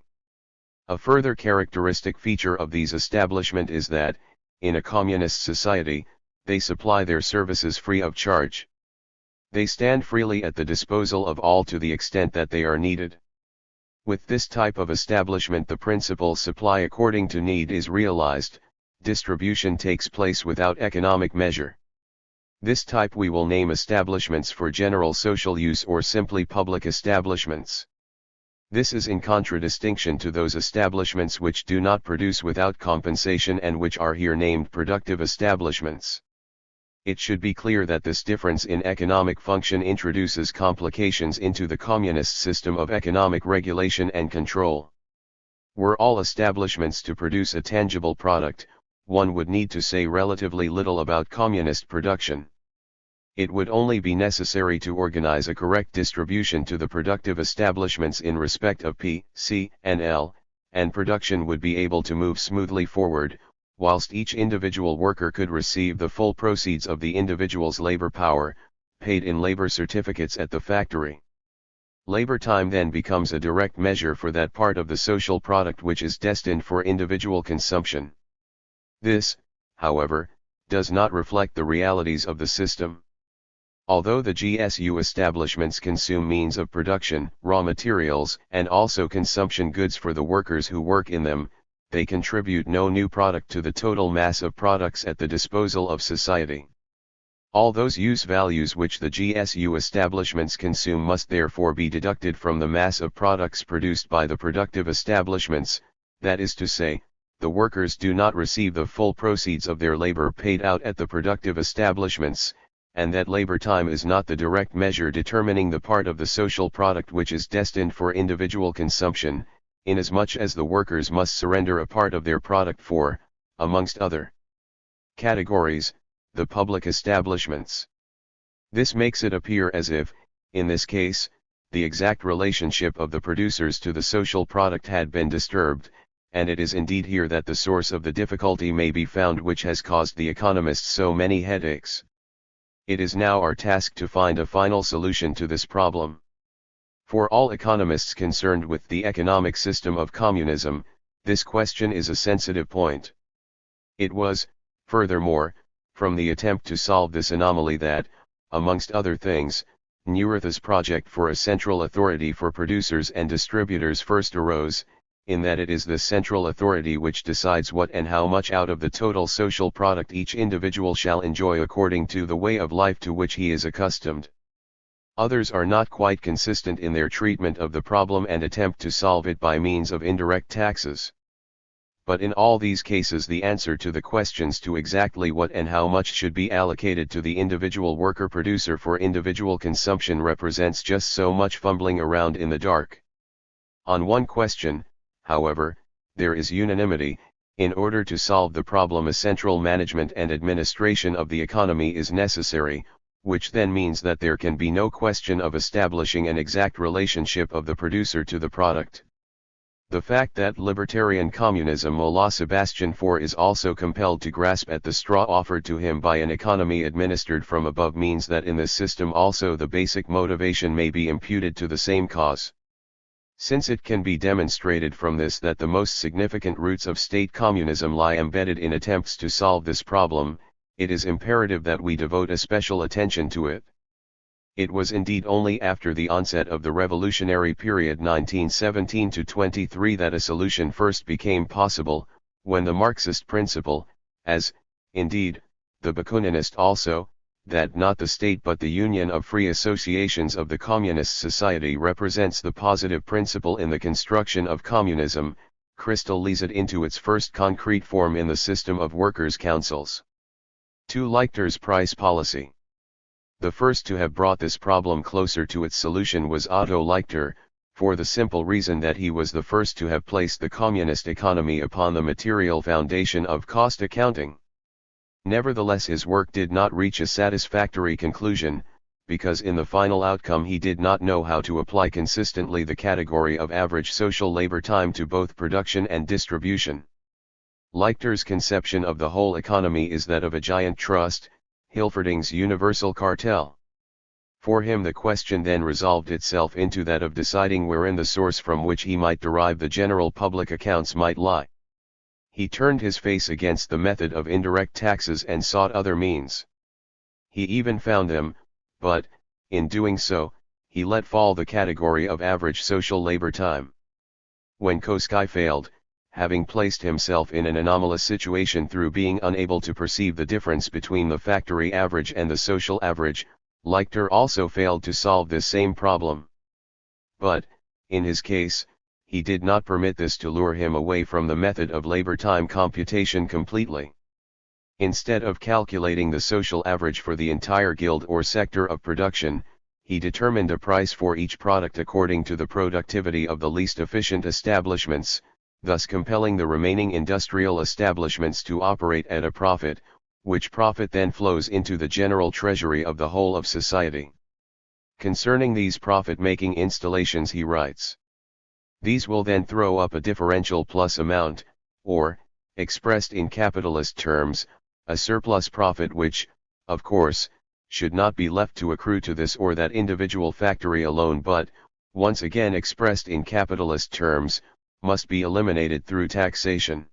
A further characteristic feature of these establishments is that, in a communist society, they supply their services free of charge. They stand freely at the disposal of all to the extent that they are needed. With this type of establishment, the principle supply according to need is realized. Distribution takes place without economic measure. This type we will name establishments for general social use or simply public establishments. This is in contradistinction to those establishments which do not produce without compensation and which are here named productive establishments. It should be clear that this difference in economic function introduces complications into the communist system of economic regulation and control. Were all establishments to produce a tangible product, one would need to say relatively little about communist production. It would only be necessary to organize a correct distribution to the productive establishments in respect of P, C, and L, and production would be able to move smoothly forward, whilst each individual worker could receive the full proceeds of the individual's labor power, paid in labor certificates at the factory. Labor time then becomes a direct measure for that part of the social product which is destined for individual consumption. This, however, does not reflect the realities of the system. Although the GSU establishments consume means of production, raw materials, and also consumption goods for the workers who work in them, they contribute no new product to the total mass of products at the disposal of society. All those use values which the GSU establishments consume must therefore be deducted from the mass of products produced by the productive establishments, that is to say, the workers do not receive the full proceeds of their labor paid out at the productive establishments, and that labor time is not the direct measure determining the part of the social product which is destined for individual consumption, inasmuch as the workers must surrender a part of their product for, amongst other categories, the public establishments. This makes it appear as if, in this case, the exact relationship of the producers to the social product had been disturbed, and it is indeed here that the source of the difficulty may be found which has caused the economists so many headaches. It is now our task to find a final solution to this problem. For all economists concerned with the economic system of communism, this question is a sensitive point. It was, furthermore, from the attempt to solve this anomaly that, amongst other things, Neurutha's project for a central authority for producers and distributors first arose, in that it is the central authority which decides what and how much out of the total social product each individual shall enjoy according to the way of life to which he is accustomed. Others are not quite consistent in their treatment of the problem and attempt to solve it by means of indirect taxes. But in all these cases the answer to the questions to exactly what and how much should be allocated to the individual worker-producer for individual consumption represents just so much fumbling around in the dark. On one question, however, there is unanimity. In order to solve the problem, a central management and administration of the economy is necessary, which then means that there can be no question of establishing an exact relationship of the producer to the product. The fact that libertarian communism Mullah Sebastian IV is also compelled to grasp at the straw offered to him by an economy administered from above means that in this system also the basic motivation may be imputed to the same cause. Since it can be demonstrated from this that the most significant roots of state communism lie embedded in attempts to solve this problem, it is imperative that we devote a special attention to it. It was indeed only after the onset of the revolutionary period 1917-23 that a solution first became possible, when the Marxist principle, as, indeed, the Bakuninist also, that not the state but the union of free associations of the communist society represents the positive principle in the construction of communism, crystallized into its first concrete form in the system of workers' councils. 2. Lichter's price policy. The first to have brought this problem closer to its solution was Otto Lichter, for the simple reason that he was the first to have placed the communist economy upon the material foundation of cost accounting. Nevertheless, his work did not reach a satisfactory conclusion, because in the final outcome he did not know how to apply consistently the category of average social labor time to both production and distribution. Lichter's conception of the whole economy is that of a giant trust, Hilferding's universal cartel. For him the question then resolved itself into that of deciding wherein the source from which he might derive the general public accounts might lie. He turned his face against the method of indirect taxes and sought other means. He even found them, but, in doing so, he let fall the category of average social labor time. When Koski failed, having placed himself in an anomalous situation through being unable to perceive the difference between the factory average and the social average, Lichter also failed to solve this same problem. But, in his case, he did not permit this to lure him away from the method of labor time computation completely. Instead of calculating the social average for the entire guild or sector of production, he determined a price for each product according to the productivity of the least efficient establishments, thus compelling the remaining industrial establishments to operate at a profit, which profit then flows into the general treasury of the whole of society. Concerning these profit-making installations he writes, "These will then throw up a differential plus amount, or, expressed in capitalist terms, a surplus profit which, of course, should not be left to accrue to this or that individual factory alone but, once again expressed in capitalist terms, must be eliminated through taxation."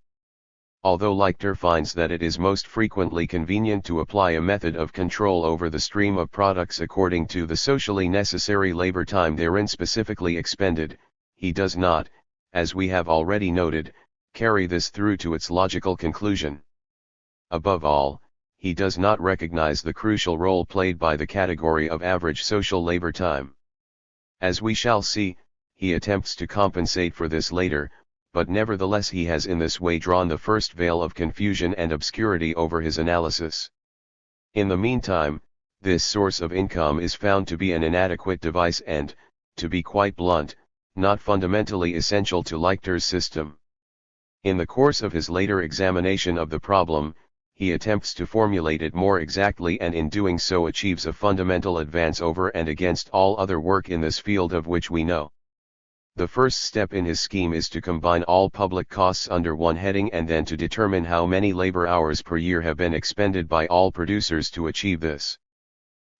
Although Lichter finds that it is most frequently convenient to apply a method of control over the stream of products according to the socially necessary labor time therein specifically expended, he does not, as we have already noted, carry this through to its logical conclusion. Above all, he does not recognize the crucial role played by the category of average social labor time. As we shall see, he attempts to compensate for this later, but nevertheless he has in this way drawn the first veil of confusion and obscurity over his analysis. In the meantime, this source of income is found to be an inadequate device and, to be quite blunt, not fundamentally essential to Lichter's system. In the course of his later examination of the problem, he attempts to formulate it more exactly and in doing so achieves a fundamental advance over and against all other work in this field of which we know. The first step in his scheme is to combine all public costs under one heading and then to determine how many labor hours per year have been expended by all producers to achieve this.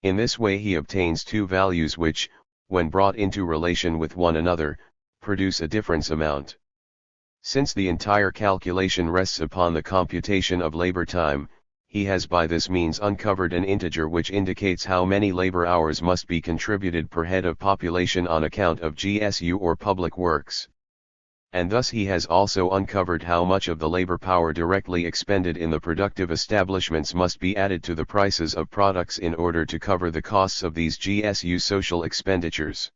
In this way he obtains two values which, when brought into relation with one another, produce a difference amount. Since the entire calculation rests upon the computation of labor time, he has by this means uncovered an integer which indicates how many labor hours must be contributed per head of population on account of GSU or public works. And thus he has also uncovered how much of the labor power directly expended in the productive establishments must be added to the prices of products in order to cover the costs of these GSU social expenditures.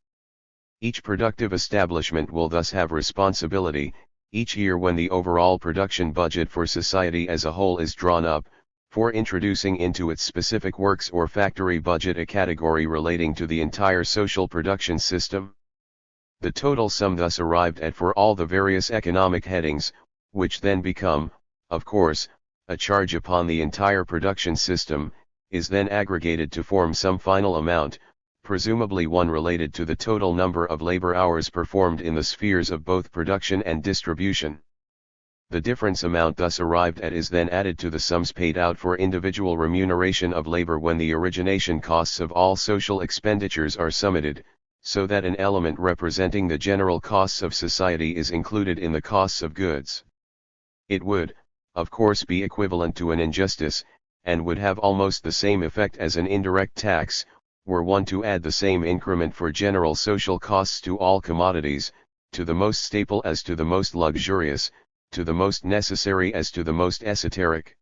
Each productive establishment will thus have responsibility, each year when the overall production budget for society as a whole is drawn up, for introducing into its specific works or factory budget a category relating to the entire social production system. The total sum thus arrived at for all the various economic headings, which then become, of course, a charge upon the entire production system, is then aggregated to form some final amount, presumably one related to the total number of labor hours performed in the spheres of both production and distribution. The difference amount thus arrived at is then added to the sums paid out for individual remuneration of labor when the origination costs of all social expenditures are summated, so that an element representing the general costs of society is included in the costs of goods. It would, of course, be equivalent to an injustice, and would have almost the same effect as an indirect tax, were one to add the same increment for general social costs to all commodities, to the most staple as to the most luxurious, to the most necessary as to the most esoteric.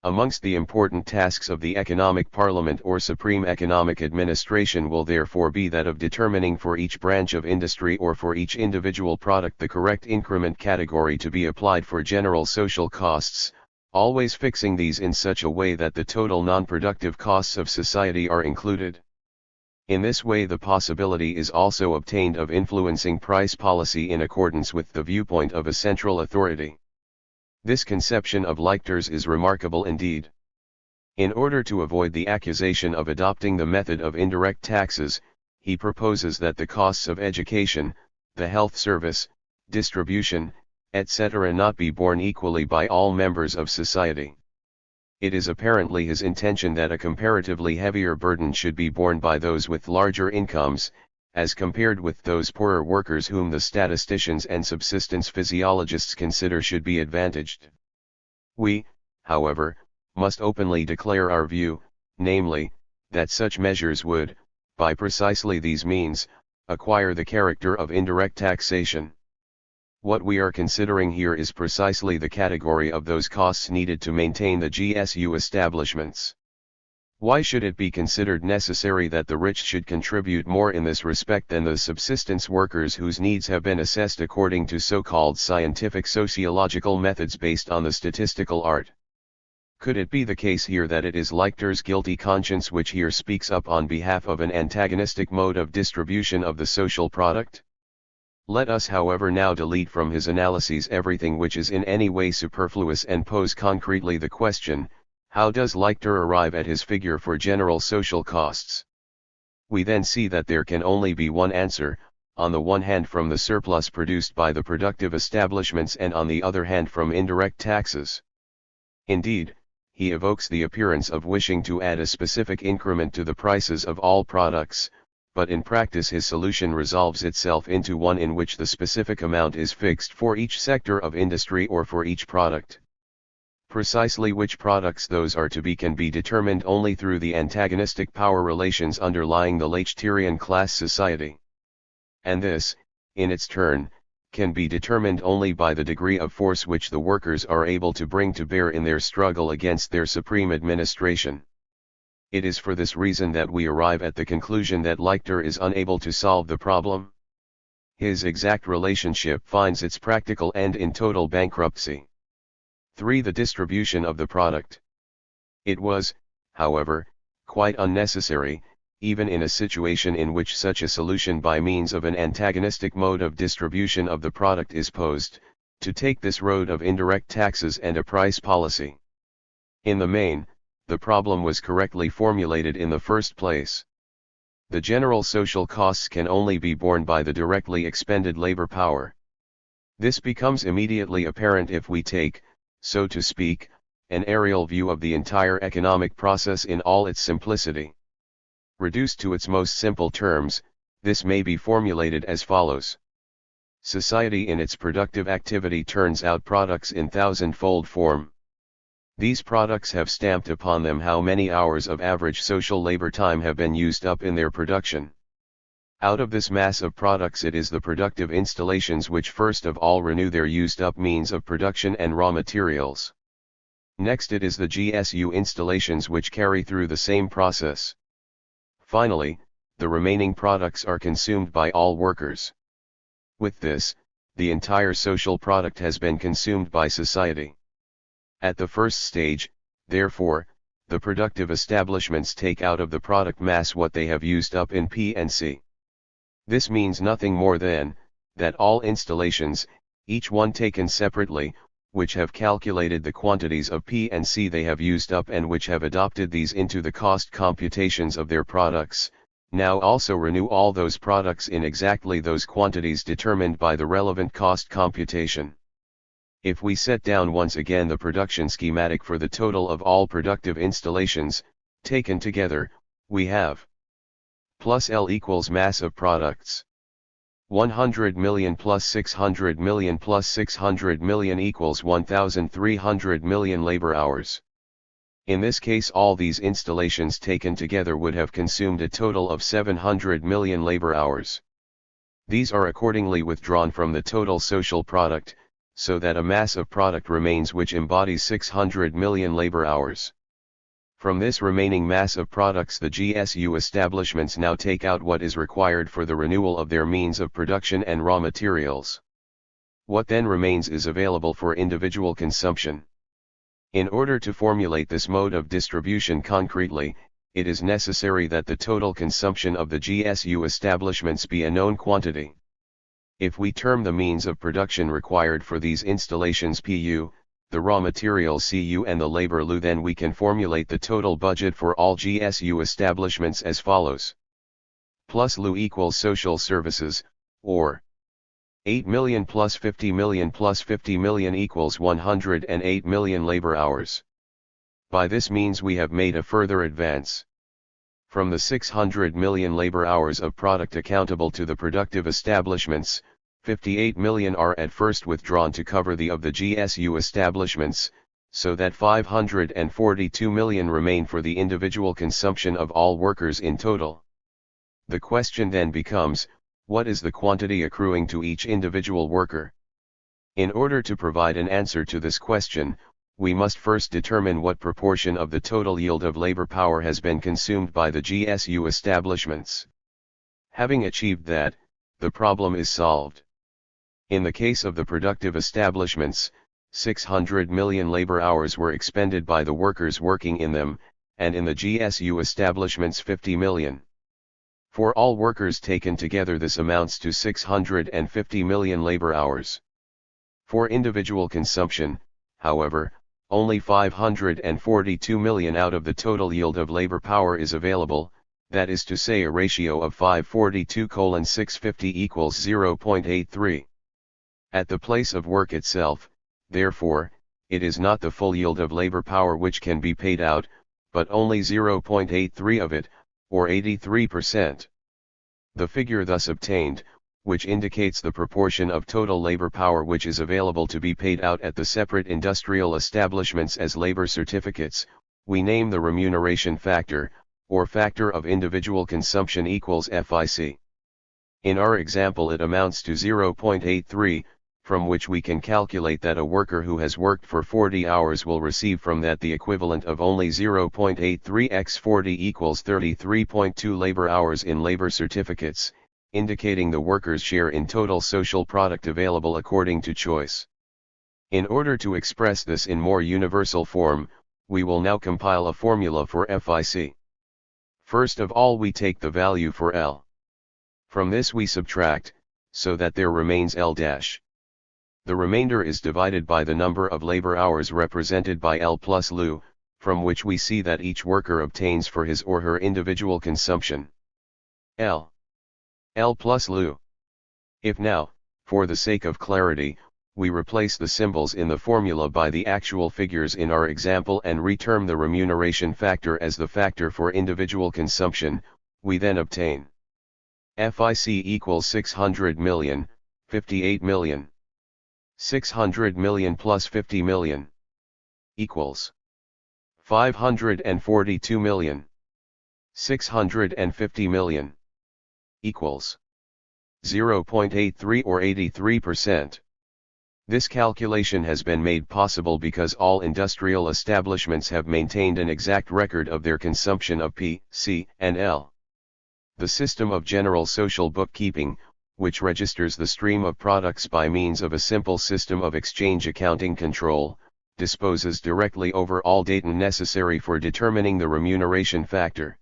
Amongst the important tasks of the economic parliament or supreme economic administration will therefore be that of determining for each branch of industry or for each individual product the correct increment category to be applied for general social costs, always fixing these in such a way that the total non-productive costs of society are included. In this way the possibility is also obtained of influencing price policy in accordance with the viewpoint of a central authority. This conception of Leichter's is remarkable indeed. In order to avoid the accusation of adopting the method of indirect taxes, he proposes that the costs of education, the health service, distribution, etc. not be borne equally by all members of society. It is apparently his intention that a comparatively heavier burden should be borne by those with larger incomes, as compared with those poorer workers whom the statisticians and subsistence physiologists consider should be advantaged. We, however, must openly declare our view, namely, that such measures would, by precisely these means, acquire the character of indirect taxation. What we are considering here is precisely the category of those costs needed to maintain the GSU establishments. Why should it be considered necessary that the rich should contribute more in this respect than the subsistence workers whose needs have been assessed according to so-called scientific sociological methods based on the statistical art? Could it be the case here that it is Leichter's guilty conscience which here speaks up on behalf of an antagonistic mode of distribution of the social product? Let us however now delete from his analyses everything which is in any way superfluous and pose concretely the question, how does Leichter arrive at his figure for general social costs? We then see that there can only be one answer, on the one hand from the surplus produced by the productive establishments and on the other hand from indirect taxes. Indeed, he evokes the appearance of wishing to add a specific increment to the prices of all products, but in practice his solution resolves itself into one in which the specific amount is fixed for each sector of industry or for each product. Precisely which products those are to be can be determined only through the antagonistic power relations underlying the Leichterian class society. And this, in its turn, can be determined only by the degree of force which the workers are able to bring to bear in their struggle against their supreme administration. It is for this reason that we arrive at the conclusion that Leichter is unable to solve the problem. His exact relationship finds its practical end in total bankruptcy. 3. The distribution of the product. It was, however, quite unnecessary, even in a situation in which such a solution by means of an antagonistic mode of distribution of the product is posed, to take this road of indirect taxes and a price policy. In the main, the problem was correctly formulated in the first place. The general social costs can only be borne by the directly expended labor power. This becomes immediately apparent if we take, so to speak, an aerial view of the entire economic process in all its simplicity. Reduced to its most simple terms, this may be formulated as follows. Society in its productive activity turns out products in thousand-fold form. These products have stamped upon them how many hours of average social labor time have been used up in their production. Out of this mass of products it is the productive installations which first of all renew their used-up means of production and raw materials. Next it is the GSU installations which carry through the same process. Finally, the remaining products are consumed by all workers. With this, the entire social product has been consumed by society. At the first stage, therefore, the productive establishments take out of the product mass what they have used up in P and C. This means nothing more than, that all installations, each one taken separately, which have calculated the quantities of P and C they have used up and which have adopted these into the cost computations of their products, now also renew all those products in exactly those quantities determined by the relevant cost computation. If we set down once again the production schematic for the total of all productive installations, taken together, we have plus L equals mass of products. 100 million plus 600 million plus 600 million equals 1,300 million labor hours. In this case all these installations taken together would have consumed a total of 700 million labor hours. These are accordingly withdrawn from the total social product, so that a mass of product remains which embodies 600 million labor hours. From this remaining mass of products the GSU establishments now take out what is required for the renewal of their means of production and raw materials. What then remains is available for individual consumption. In order to formulate this mode of distribution concretely, it is necessary that the total consumption of the GSU establishments be a known quantity. If we term the means of production required for these installations Pu, the raw materials Cu and the labor Lu, then we can formulate the total budget for all GSU establishments as follows. Plus Lu equals social services, or 8 million plus 50 million plus 50 million equals 108 million labor hours. By this means we have made a further advance. From the 600 million labor hours of product accountable to the productive establishments, 58 million are at first withdrawn to cover the of the GSU establishments, so that 542 million remain for the individual consumption of all workers in total. The question then becomes, what is the quantity accruing to each individual worker? In order to provide an answer to this question, we must first determine what proportion of the total yield of labor power has been consumed by the GSU establishments. Having achieved that, the problem is solved. In the case of the productive establishments, 600 million labor hours were expended by the workers working in them, and in the GSU establishments 50 million. For all workers taken together this amounts to 650 million labor hours. For individual consumption, however, only 542 million out of the total yield of labor power is available, that is to say a ratio of 542:650 equals 0.83. At the place of work itself, therefore, it is not the full yield of labor power which can be paid out, but only 0.83 of it, or 83%. The figure thus obtained, which indicates the proportion of total labor power which is available to be paid out at the separate industrial establishments as labor certificates, we name the remuneration factor, or factor of individual consumption equals FIC. In our example it amounts to 0.83, from which we can calculate that a worker who has worked for 40 hours will receive from that the equivalent of only 0.83 x 40 equals 33.2 labor hours in labor certificates, indicating the worker's share in total social product available according to choice. In order to express this in more universal form, we will now compile a formula for FIC. First of all we take the value for L. From this we subtract, so that there remains L dash. The remainder is divided by the number of labor hours represented by L plus Lu, from which we see that each worker obtains for his or her individual consumption L plus Lu. If now, for the sake of clarity, we replace the symbols in the formula by the actual figures in our example and reterm the remuneration factor as the factor for individual consumption, we then obtain FIC equals 600 million, 58 million. 600 million plus 50 million equals 542 million. 650 million equals 0.83 or 83%. This calculation has been made possible because all industrial establishments have maintained an exact record of their consumption of P, C, and L. The system of general social bookkeeping, which registers the stream of products by means of a simple system of exchange accounting control, disposes directly over all data necessary for determining the remuneration factor.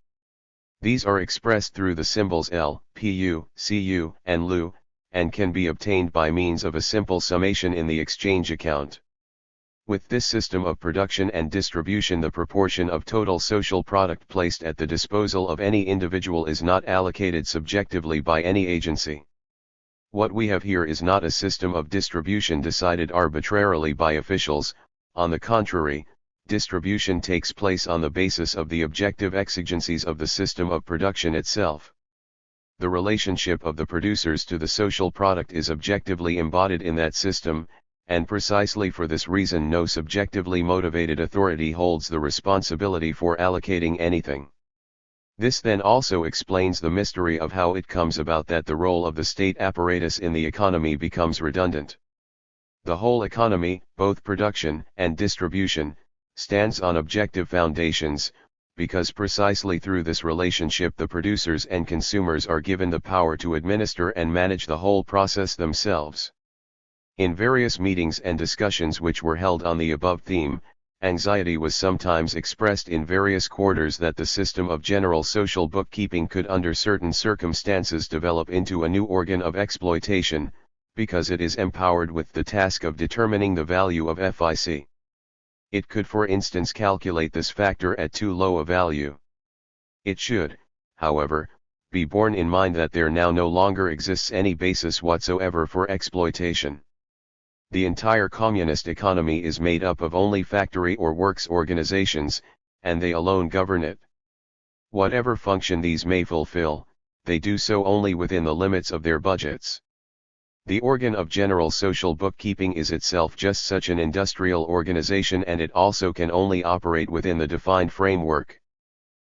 These are expressed through the symbols L, PU, CU, and LU, and can be obtained by means of a simple summation in the exchange account. With this system of production and distribution, the proportion of total social product placed at the disposal of any individual is not allocated subjectively by any agency. What we have here is not a system of distribution decided arbitrarily by officials. On the contrary, distribution takes place on the basis of the objective exigencies of the system of production itself. The relationship of the producers to the social product is objectively embodied in that system, and precisely for this reason no subjectively motivated authority holds the responsibility for allocating anything. This then also explains the mystery of how it comes about that the role of the state apparatus in the economy becomes redundant. The whole economy, both production and distribution, stands on objective foundations, because precisely through this relationship the producers and consumers are given the power to administer and manage the whole process themselves. In various meetings and discussions which were held on the above theme, anxiety was sometimes expressed in various quarters that the system of general social bookkeeping could under certain circumstances develop into a new organ of exploitation, because it is empowered with the task of determining the value of FIC. It could for instance calculate this factor at too low a value. It should, however, be borne in mind that there now no longer exists any basis whatsoever for exploitation. The entire communist economy is made up of only factory or works organizations, and they alone govern it. Whatever function these may fulfill, they do so only within the limits of their budgets. The organ of general social bookkeeping is itself just such an industrial organization, and it also can only operate within the defined framework.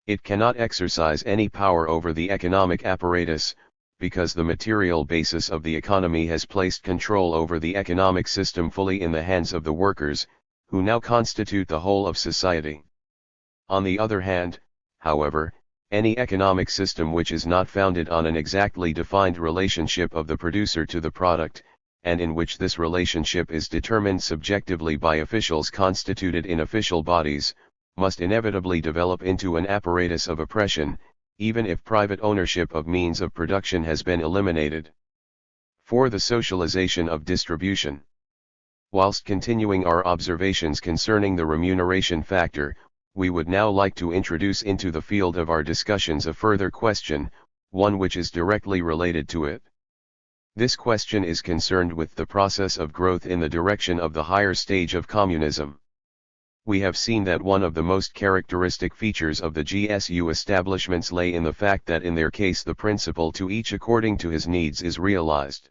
It cannot exercise any power over the economic apparatus, because the material basis of the economy has placed control over the economic system fully in the hands of the workers, who now constitute the whole of society. On the other hand, however, any economic system which is not founded on an exactly defined relationship of the producer to the product, and in which this relationship is determined subjectively by officials constituted in official bodies, must inevitably develop into an apparatus of oppression, even if private ownership of means of production has been eliminated. For the socialization of distribution. Whilst continuing our observations concerning the remuneration factor, we would now like to introduce into the field of our discussions a further question, one which is directly related to it. This question is concerned with the process of growth in the direction of the higher stage of communism. We have seen that one of the most characteristic features of the GSU establishments lay in the fact that in their case the principle to each according to his needs is realized.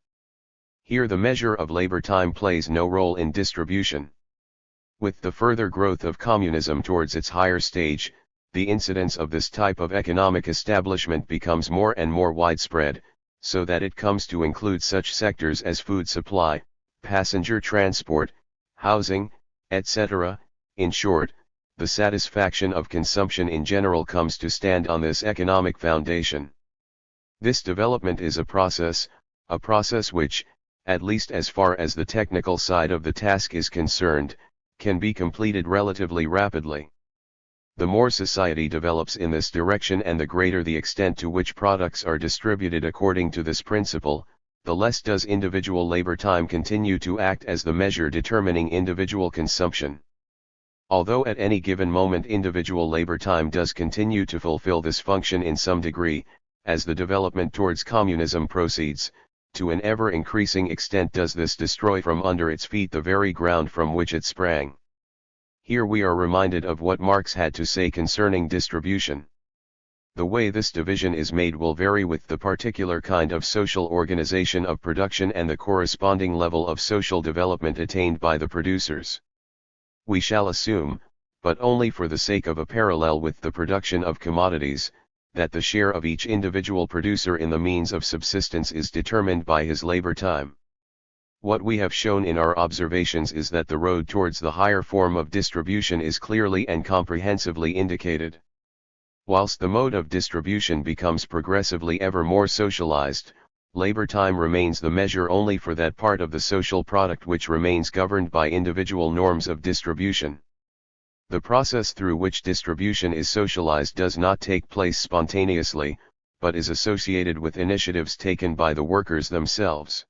Here the measure of labor time plays no role in distribution. With the further growth of communism towards its higher stage, the incidence of this type of economic establishment becomes more and more widespread, so that it comes to include such sectors as food supply, passenger transport, housing, etc. In short, the satisfaction of consumption in general comes to stand on this economic foundation. This development is a process which, at least as far as the technical side of the task is concerned, can be completed relatively rapidly. The more society develops in this direction and the greater the extent to which products are distributed according to this principle, the less does individual labor time continue to act as the measure determining individual consumption. Although at any given moment individual labor time does continue to fulfill this function in some degree, as the development towards communism proceeds, to an ever-increasing extent does this destroy from under its feet the very ground from which it sprang. Here we are reminded of what Marx had to say concerning distribution. The way this division is made will vary with the particular kind of social organization of production and the corresponding level of social development attained by the producers. We shall assume, but only for the sake of a parallel with the production of commodities, that the share of each individual producer in the means of subsistence is determined by his labor time. What we have shown in our observations is that the road towards the higher form of distribution is clearly and comprehensively indicated. Whilst the mode of distribution becomes progressively ever more socialized, labor time remains the measure only for that part of the social product which remains governed by individual norms of distribution. The process through which distribution is socialized does not take place spontaneously, but is associated with initiatives taken by the workers themselves.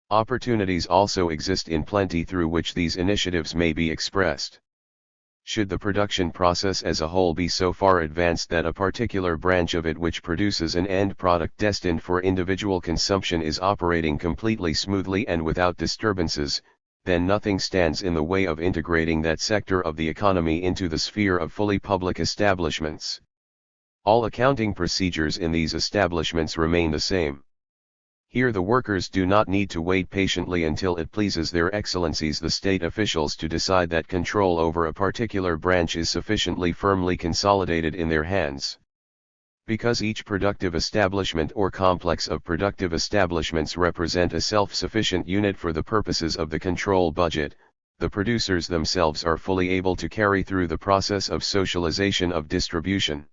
Opportunities also exist in plenty through which these initiatives may be expressed. Should the production process as a whole be so far advanced that a particular branch of it which produces an end product destined for individual consumption is operating completely smoothly and without disturbances, then nothing stands in the way of integrating that sector of the economy into the sphere of fully public establishments. All accounting procedures in these establishments remain the same. Here the workers do not need to wait patiently until it pleases their excellencies the state officials to decide that control over a particular branch is sufficiently firmly consolidated in their hands. Because each productive establishment or complex of productive establishments represent a self-sufficient unit for the purposes of the control budget, the producers themselves are fully able to carry through the process of socialization of distribution.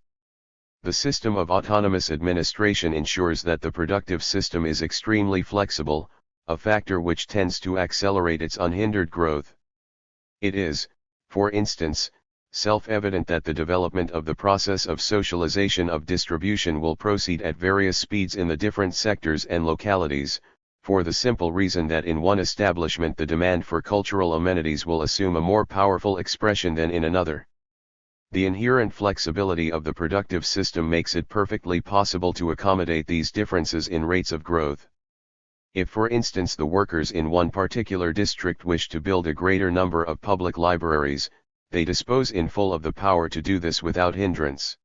The system of autonomous administration ensures that the productive system is extremely flexible, a factor which tends to accelerate its unhindered growth. It is, for instance, self-evident that the development of the process of socialization of distribution will proceed at various speeds in the different sectors and localities, for the simple reason that in one establishment the demand for cultural amenities will assume a more powerful expression than in another. The inherent flexibility of the productive system makes it perfectly possible to accommodate these differences in rates of growth. If for instance the workers in one particular district wish to build a greater number of public libraries, they dispose in full of the power to do this without hindrance.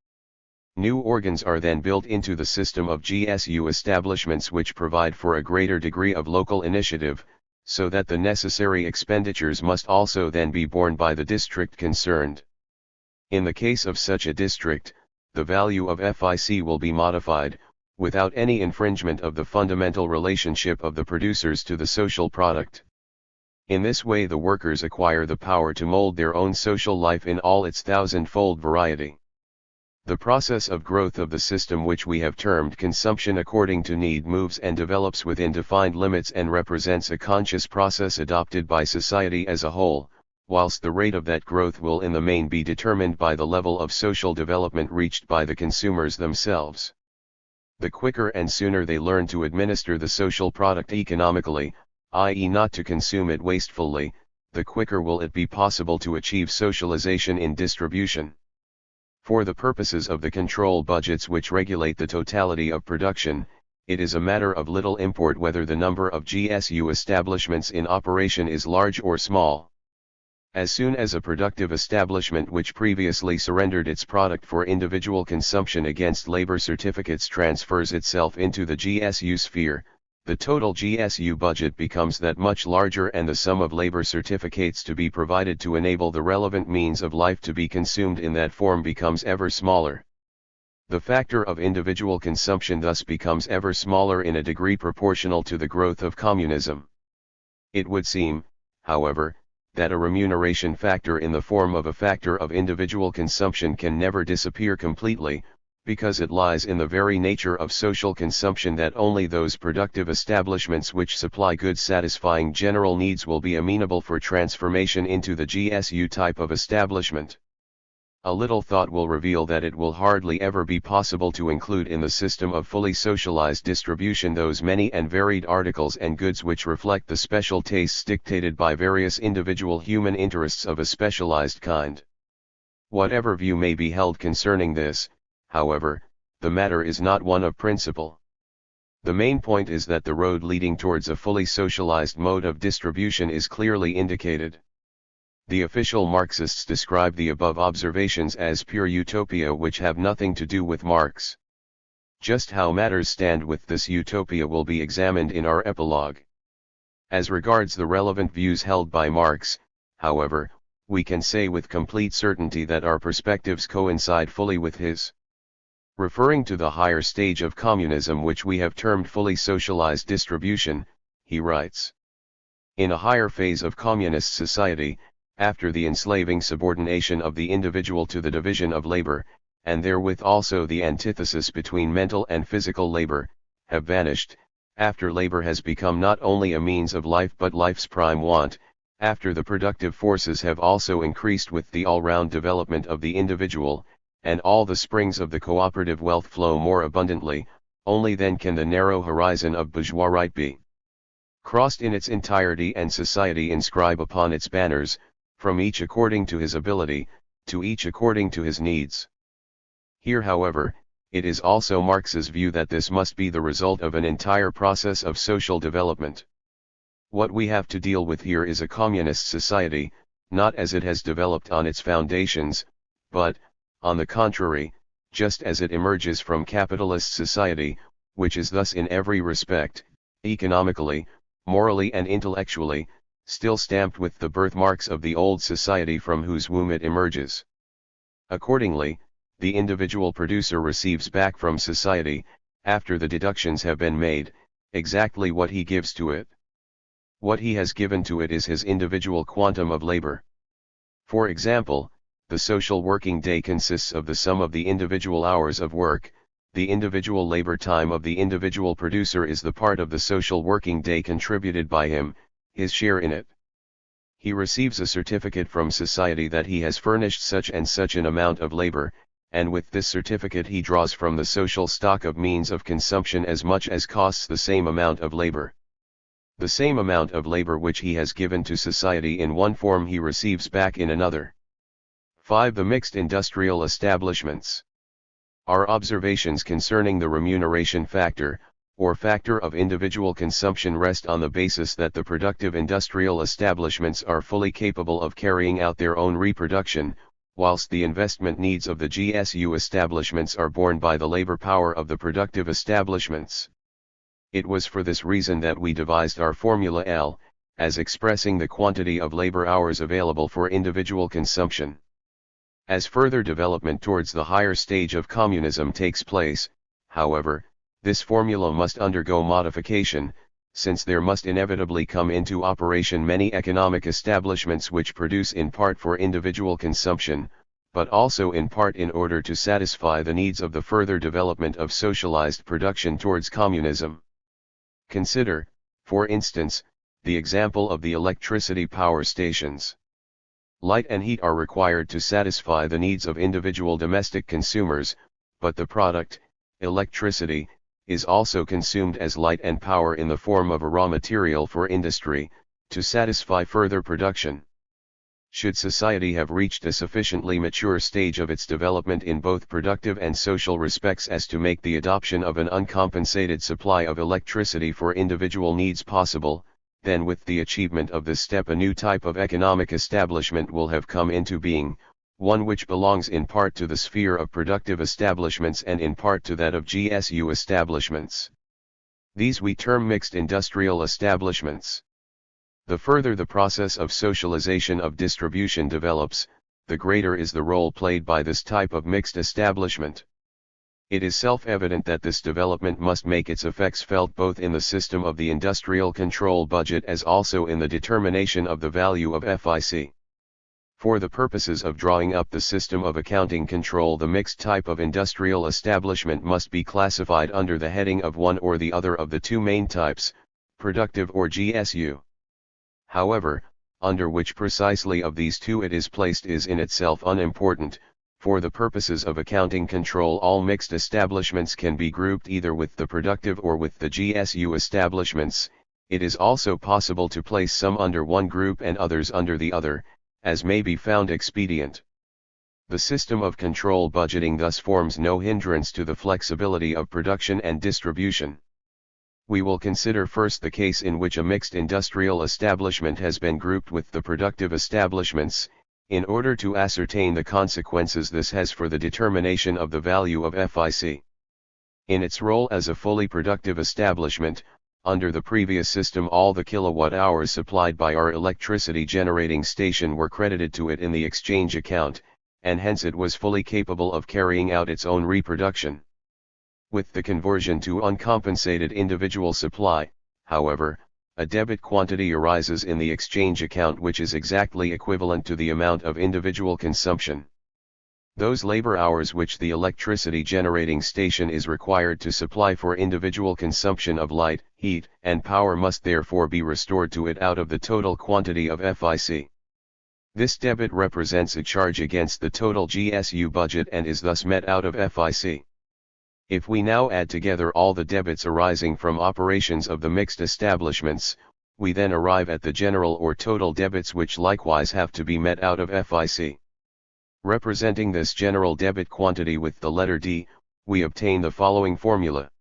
New organs are then built into the system of GSU establishments which provide for a greater degree of local initiative, so that the necessary expenditures must also then be borne by the district concerned. In the case of such a district, the value of FIC will be modified, without any infringement of the fundamental relationship of the producers to the social product. In this way the workers acquire the power to mold their own social life in all its thousand-fold variety. The process of growth of the system which we have termed consumption according to need moves and develops within defined limits and represents a conscious process adopted by society as a whole, whilst the rate of that growth will in the main be determined by the level of social development reached by the consumers themselves. The quicker and sooner they learn to administer the social product economically, i.e. not to consume it wastefully, the quicker will it be possible to achieve socialization in distribution. For the purposes of the control budgets which regulate the totality of production, it is a matter of little import whether the number of GSU establishments in operation is large or small. As soon as a productive establishment which previously surrendered its product for individual consumption against labor certificates transfers itself into the GSU sphere, the total GSU budget becomes that much larger and the sum of labor certificates to be provided to enable the relevant means of life to be consumed in that form becomes ever smaller. The factor of individual consumption thus becomes ever smaller in a degree proportional to the growth of communism. It would seem, however, that a remuneration factor in the form of a factor of individual consumption can never disappear completely, because it lies in the very nature of social consumption that only those productive establishments which supply goods satisfying general needs will be amenable for transformation into the GSU type of establishment. A little thought will reveal that it will hardly ever be possible to include in the system of fully socialized distribution those many and varied articles and goods which reflect the special tastes dictated by various individual human interests of a specialized kind. Whatever view may be held concerning this, however, the matter is not one of principle. The main point is that the road leading towards a fully socialized mode of distribution is clearly indicated. The official Marxists describe the above observations as pure utopia which have nothing to do with Marx. Just how matters stand with this utopia will be examined in our epilogue. As regards the relevant views held by Marx, however, we can say with complete certainty that our perspectives coincide fully with his. Referring to the higher stage of communism which we have termed fully socialized distribution, he writes: in a higher phase of communist society, after the enslaving subordination of the individual to the division of labor, and therewith also the antithesis between mental and physical labor, have vanished, after labor has become not only a means of life but life's prime want, after the productive forces have also increased with the all-round development of the individual, and all the springs of the cooperative wealth flow more abundantly, only then can the narrow horizon of bourgeois right be crossed in its entirety and society inscribe upon its banners, from each according to his ability, to each according to his needs. Here, however, it is also Marx's view that this must be the result of an entire process of social development. What we have to deal with here is a communist society, not as it has developed on its foundations, but, on the contrary, just as it emerges from capitalist society, which is thus in every respect, economically, morally and intellectually, still stamped with the birthmarks of the old society from whose womb it emerges. Accordingly, the individual producer receives back from society, after the deductions have been made, exactly what he gives to it. What he has given to it is his individual quantum of labor. For example, the social working day consists of the sum of the individual hours of work. The individual labor time of the individual producer is the part of the social working day contributed by him, his share in it. He receives a certificate from society that he has furnished such and such an amount of labor, and with this certificate he draws from the social stock of means of consumption as much as costs the same amount of labor. The same amount of labor which he has given to society in one form he receives back in another. 5. The mixed industrial establishments. Our observations concerning the remuneration factor, or factor of individual consumption, rest on the basis that the productive industrial establishments are fully capable of carrying out their own reproduction, whilst the investment needs of the GSU establishments are borne by the labor power of the productive establishments. It was for this reason that we devised our formula L, as expressing the quantity of labor hours available for individual consumption. As further development towards the higher stage of communism takes place, however, this formula must undergo modification, since there must inevitably come into operation many economic establishments which produce in part for individual consumption, but also in part in order to satisfy the needs of the further development of socialized production towards communism. Consider, for instance, the example of the electricity power stations. Light and heat are required to satisfy the needs of individual domestic consumers, but the product, electricity, is also consumed as light and power in the form of a raw material for industry, to satisfy further production. Should society have reached a sufficiently mature stage of its development in both productive and social respects as to make the adoption of an uncompensated supply of electricity for individual needs possible, then with the achievement of this step a new type of economic establishment will have come into being, one which belongs in part to the sphere of productive establishments and in part to that of GSU establishments. These we term mixed industrial establishments. The further the process of socialization of distribution develops, the greater is the role played by this type of mixed establishment. It is self-evident that this development must make its effects felt both in the system of the industrial control budget as also in the determination of the value of FIC. For the purposes of drawing up the system of accounting control, the mixed type of industrial establishment must be classified under the heading of one or the other of the two main types, productive or GSU. However, under which precisely of these two it is placed is in itself unimportant. For the purposes of accounting control, all mixed establishments can be grouped either with the productive or with the GSU establishments. It is also possible to place some under one group and others under the other, as may be found expedient. The system of control budgeting thus forms no hindrance to the flexibility of production and distribution. We will consider first the case in which a mixed industrial establishment has been grouped with the productive establishments, in order to ascertain the consequences this has for the determination of the value of FIC. In its role as a fully productive establishment, under the previous system all the kilowatt-hours supplied by our electricity generating station were credited to it in the exchange account, and hence it was fully capable of carrying out its own reproduction. With the conversion to uncompensated individual supply, however, a debit quantity arises in the exchange account which is exactly equivalent to the amount of individual consumption. Those labor hours which the electricity generating station is required to supply for individual consumption of light, heat, and power must therefore be restored to it out of the total quantity of FIC. This debit represents a charge against the total GSU budget and is thus met out of FIC. If we now add together all the debits arising from operations of the mixed establishments, we then arrive at the general or total debits which likewise have to be met out of FIC. Representing this general debit quantity with the letter D, we obtain the following formula.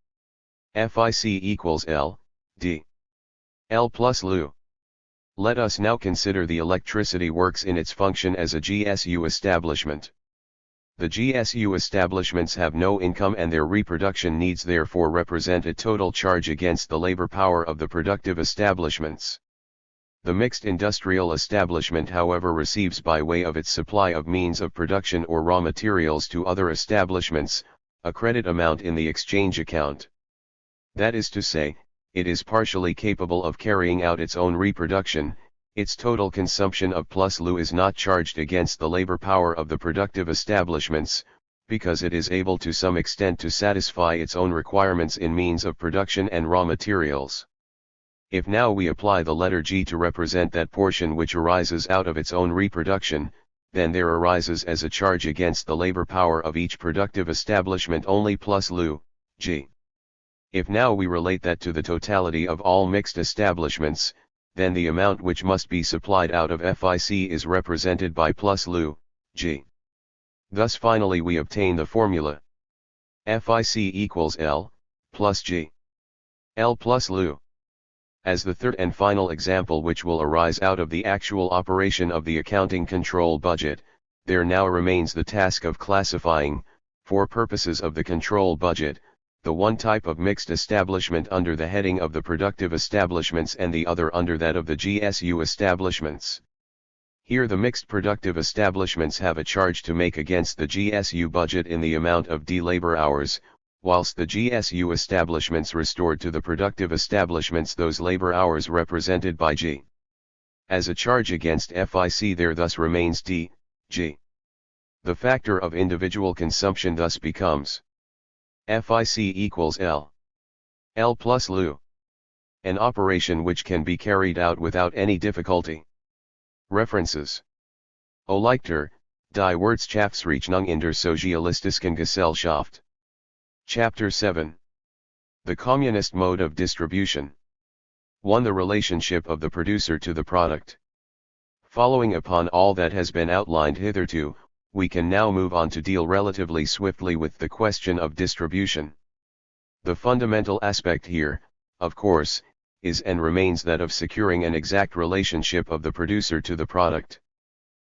FIC equals L, D. L plus Lu. Let us now consider the electricity works in its function as a GSU establishment. The GSU establishments have no income and their reproduction needs therefore represent a total charge against the labor power of the productive establishments. The mixed industrial establishment, however, receives by way of its supply of means of production or raw materials to other establishments, a credit amount in the exchange account. That is to say, it is partially capable of carrying out its own reproduction. Its total consumption of plus Lu is not charged against the labor power of the productive establishments, because it is able to some extent to satisfy its own requirements in means of production and raw materials. If now we apply the letter G to represent that portion which arises out of its own reproduction, then there arises as a charge against the labor power of each productive establishment only plus Lu, G. If now we relate that to the totality of all mixed establishments, then the amount which must be supplied out of FIC is represented by plus Lu, G. Thus finally we obtain the formula. FIC equals L, plus G. L plus Lu. As the third and final example which will arise out of the actual operation of the accounting control budget, there now remains the task of classifying, for purposes of the control budget, the one type of mixed establishment under the heading of the productive establishments and the other under that of the GSU establishments. Here the mixed productive establishments have a charge to make against the GSU budget in the amount of D labor hours, whilst the GSU establishments restored to the productive establishments those labor hours represented by G. As a charge against FIC there thus remains D, G. The factor of individual consumption thus becomes FIC equals L. L plus Lu. An operation which can be carried out without any difficulty. References. Oleichter, Die Wirtschaftsrechnung in der sozialistischen Gesellschaft. Chapter 7. The Communist Mode of Distribution. 1. The relationship of the producer to the product. Following upon all that has been outlined hitherto, we can now move on to deal relatively swiftly with the question of distribution. The fundamental aspect here, of course, is and remains that of securing an exact relationship of the producer to the product.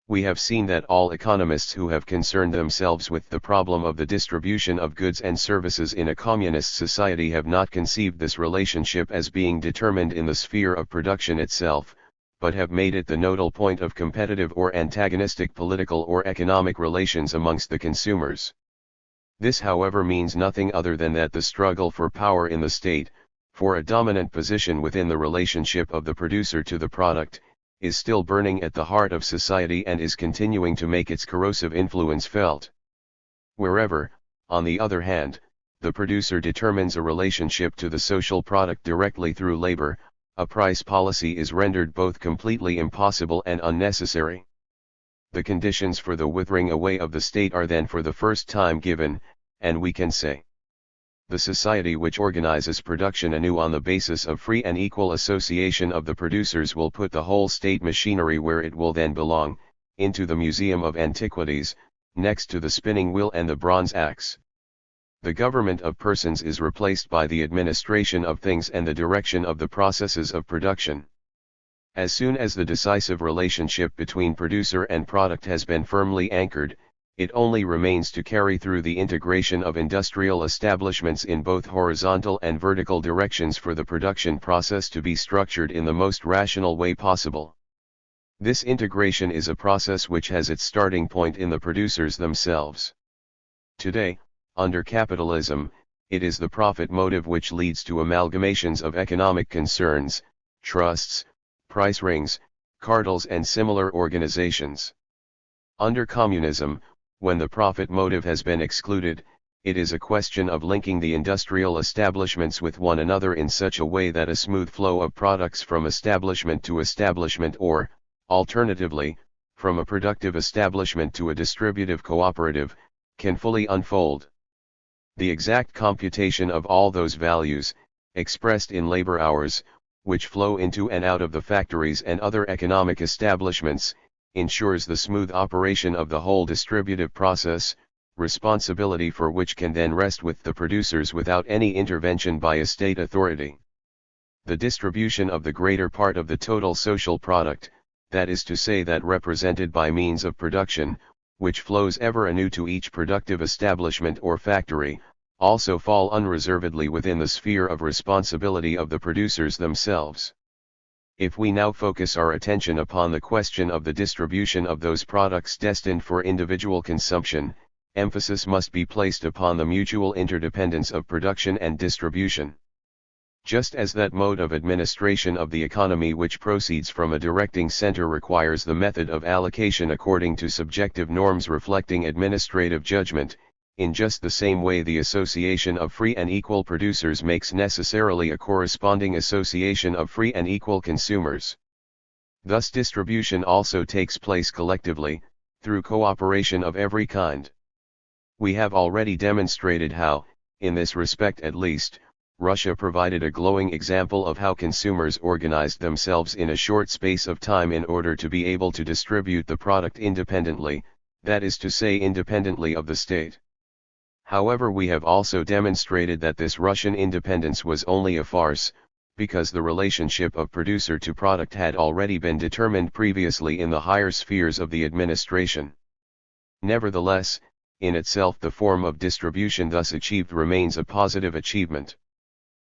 We have seen that all economists who have concerned themselves with the problem of the distribution of goods and services in a communist society have not conceived this relationship as being determined in the sphere of production itself, but have made it the nodal point of competitive or antagonistic political or economic relations amongst the consumers. This, however, means nothing other than that the struggle for power in the state, for a dominant position within the relationship of the producer to the product, is still burning at the heart of society and is continuing to make its corrosive influence felt. Wherever, on the other hand, the producer determines a relationship to the social product directly through labor, a price policy is rendered both completely impossible and unnecessary. The conditions for the withering away of the state are then for the first time given, and we can say, the society which organizes production anew on the basis of free and equal association of the producers will put the whole state machinery where it will then belong, into the museum of antiquities, next to the spinning wheel and the bronze axe. The government of persons is replaced by the administration of things and the direction of the processes of production. As soon as the decisive relationship between producer and product has been firmly anchored, it only remains to carry through the integration of industrial establishments in both horizontal and vertical directions for the production process to be structured in the most rational way possible. This integration is a process which has its starting point in the producers themselves. Today, under capitalism, it is the profit motive which leads to amalgamations of economic concerns, trusts, price rings, cartels and similar organizations. Under communism, When the profit motive has been excluded, it is a question of linking the industrial establishments with one another in such a way that a smooth flow of products from establishment to establishment or, alternatively, from a productive establishment to a distributive cooperative, can fully unfold. The exact computation of all those values, expressed in labor hours, which flow into and out of the factories and other economic establishments, ensures the smooth operation of the whole distributive process, responsibility for which can then rest with the producers without any intervention by a state authority. The distribution of the greater part of the total social product, that is to say that represented by means of production, which flows ever anew to each productive establishment or factory, also fall unreservedly within the sphere of responsibility of the producers themselves. If we now focus our attention upon the question of the distribution of those products destined for individual consumption, emphasis must be placed upon the mutual interdependence of production and distribution. Just as that mode of administration of the economy which proceeds from a directing center requires the method of allocation according to subjective norms reflecting administrative judgment, in just the same way the association of free and equal producers makes necessarily a corresponding association of free and equal consumers. Thus distribution also takes place collectively, through cooperation of every kind. We have already demonstrated how, in this respect at least, Russia provided a glowing example of how consumers organized themselves in a short space of time in order to be able to distribute the product independently, that is to say independently of the state. However, we have also demonstrated that this Russian independence was only a farce, because the relationship of producer to product had already been determined previously in the higher spheres of the administration. Nevertheless, in itself the form of distribution thus achieved remains a positive achievement.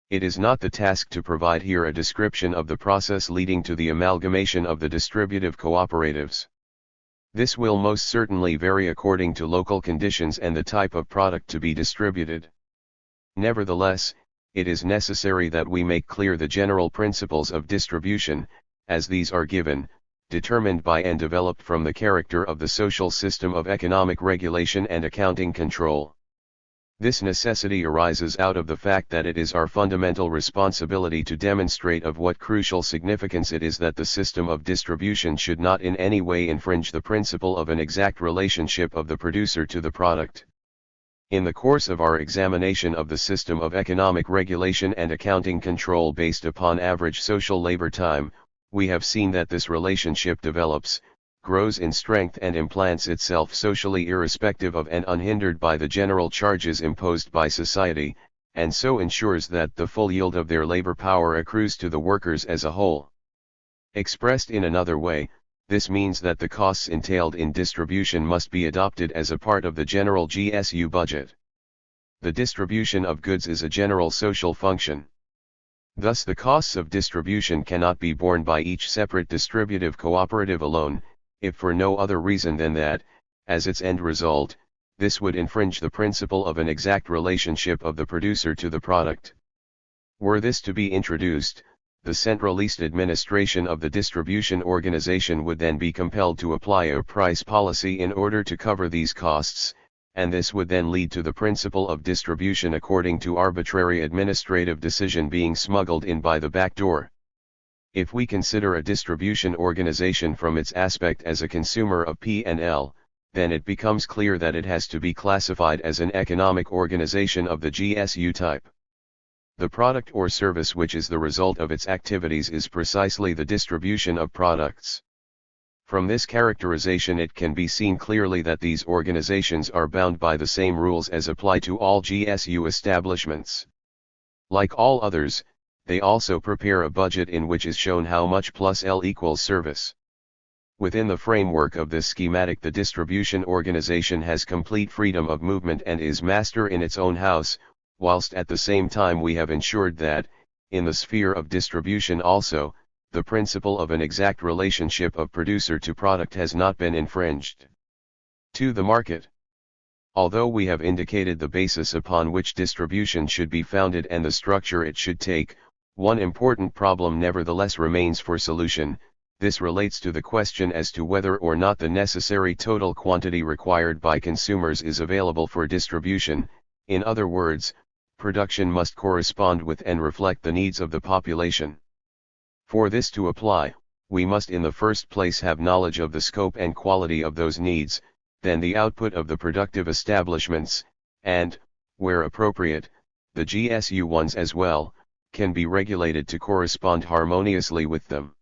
It is not the task to provide here a description of the process leading to the amalgamation of the distributive cooperatives. This will most certainly vary according to local conditions and the type of product to be distributed. Nevertheless, it is necessary that we make clear the general principles of distribution, as these are given, determined by and developed from the character of the social system of economic regulation and accounting control. This necessity arises out of the fact that it is our fundamental responsibility to demonstrate of what crucial significance it is that the system of distribution should not in any way infringe the principle of an exact relationship of the producer to the product. In the course of our examination of the system of economic regulation and accounting control based upon average social labor time, we have seen that this relationship develops, grows in strength and implants itself socially irrespective of and unhindered by the general charges imposed by society, and so ensures that the full yield of their labor power accrues to the workers as a whole. Expressed in another way, this means that the costs entailed in distribution must be adopted as a part of the general GSU budget. The distribution of goods is a general social function. Thus the costs of distribution cannot be borne by each separate distributive cooperative alone, if for no other reason than that, as its end result, this would infringe the principle of an exact relationship of the producer to the product. Were this to be introduced, the centralist administration of the distribution organization would then be compelled to apply a price policy in order to cover these costs, and this would then lead to the principle of distribution according to arbitrary administrative decision being smuggled in by the back door. If we consider a distribution organization from its aspect as a consumer of P&L, then it becomes clear that it has to be classified as an economic organization of the GSU type. The product or service which is the result of its activities is precisely the distribution of products. From this characterization it can be seen clearly that these organizations are bound by the same rules as apply to all GSU establishments. Like all others, they also prepare a budget in which is shown how much plus L equals service. Within the framework of this schematic the distribution organization has complete freedom of movement and is master in its own house, whilst at the same time we have ensured that, in the sphere of distribution also, the principle of an exact relationship of producer to product has not been infringed. To the market. Although we have indicated the basis upon which distribution should be founded and the structure it should take, one important problem nevertheless remains for solution, This relates to the question as to whether or not the necessary total quantity required by consumers is available for distribution. In other words, production must correspond with and reflect the needs of the population. For this to apply, we must in the first place have knowledge of the scope and quality of those needs, then the output of the productive establishments, and, where appropriate, the GSU ones as well, can be regulated to correspond harmoniously with them.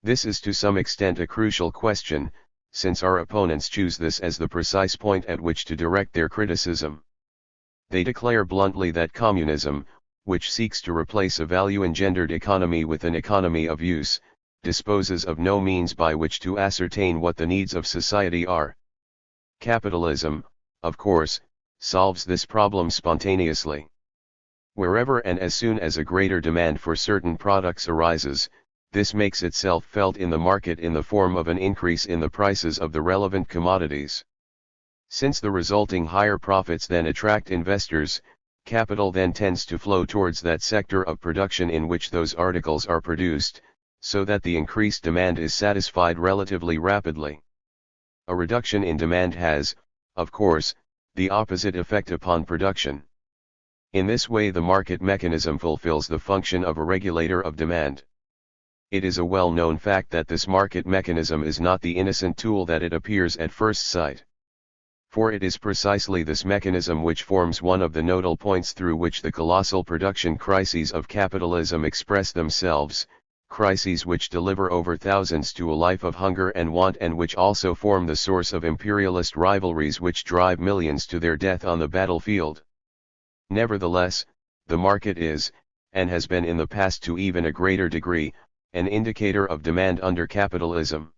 This is to some extent a crucial question, since our opponents choose this as the precise point at which to direct their criticism. They declare bluntly that communism, which seeks to replace a value-engendered economy with an economy of use, disposes of no means by which to ascertain what the needs of society are. Capitalism, of course, solves this problem spontaneously. Wherever and as soon as a greater demand for certain products arises, this makes itself felt in the market in the form of an increase in the prices of the relevant commodities. Since the resulting higher profits then attract investors, capital then tends to flow towards that sector of production in which those articles are produced, so that the increased demand is satisfied relatively rapidly. A reduction in demand has, of course, the opposite effect upon production. In this way the market mechanism fulfills the function of a regulator of demand. It is a well-known fact that this market mechanism is not the innocent tool that it appears at first sight. For it is precisely this mechanism which forms one of the nodal points through which the colossal production crises of capitalism express themselves, crises which deliver over thousands to a life of hunger and want and which also form the source of imperialist rivalries which drive millions to their death on the battlefield. Nevertheless, the market is, and has been in the past to even a greater degree, an indicator of demand under capitalism.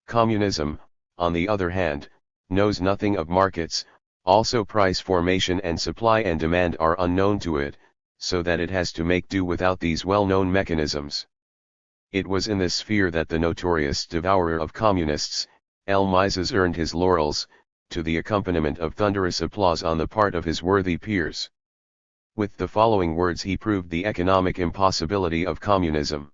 Communism, on the other hand, knows nothing of markets, also price formation and supply and demand are unknown to it, so that it has to make do without these well-known mechanisms. It was in this sphere that the notorious devourer of communists, L. Mises, earned his laurels, to the accompaniment of thunderous applause on the part of his worthy peers. With the following words he proved the economic impossibility of communism.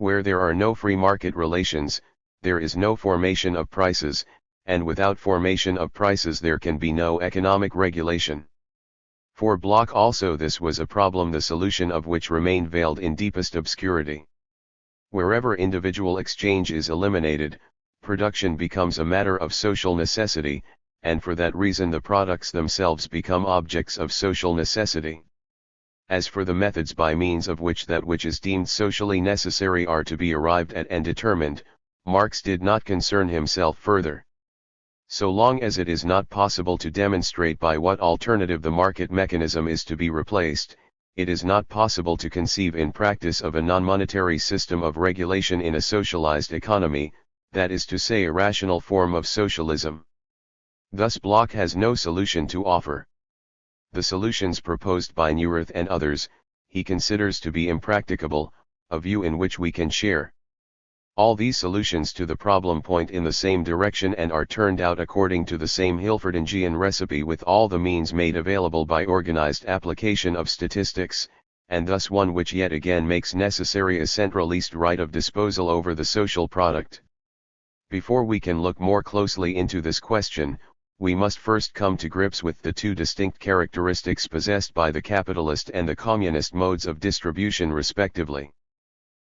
Where there are no free market relations, there is no formation of prices, and without formation of prices there can be no economic regulation. For Bloch also this was a problem the solution of which remained veiled in deepest obscurity. Wherever individual exchange is eliminated, production becomes a matter of social necessity, and for that reason the products themselves become objects of social necessity. As for the methods by means of which that which is deemed socially necessary are to be arrived at and determined, Marx did not concern himself further. So long as it is not possible to demonstrate by what alternative the market mechanism is to be replaced, it is not possible to conceive in practice of a non-monetary system of regulation in a socialized economy, that is to say a rational form of socialism. Thus Bloch has no solution to offer. The solutions proposed by Neurath and others, he considers to be impracticable, a view in which we can share. All these solutions to the problem point in the same direction and are turned out according to the same Hilferdingian recipe with all the means made available by organized application of statistics, and thus one which yet again makes necessary a centralist right of disposal over the social product. Before we can look more closely into this question, we must first come to grips with the two distinct characteristics possessed by the capitalist and the communist modes of distribution respectively.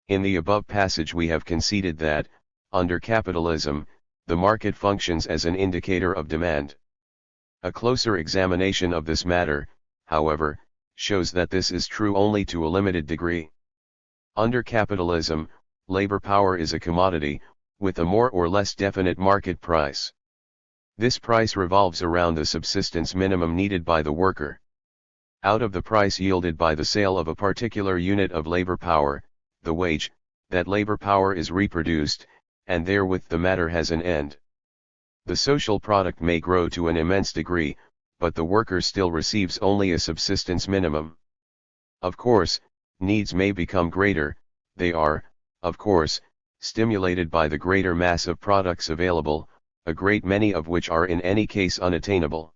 In the above passage we have conceded that, under capitalism, the market functions as an indicator of demand. A closer examination of this matter, however, shows that this is true only to a limited degree. Under capitalism, labor power is a commodity, with a more or less definite market price. This price revolves around the subsistence minimum needed by the worker. Out of the price yielded by the sale of a particular unit of labor power, the wage, that labor power is reproduced, and therewith the matter has an end. The social product may grow to an immense degree, but the worker still receives only a subsistence minimum. Of course, needs may become greater, they are, of course, stimulated by the greater mass of products available, a great many of which are in any case unattainable.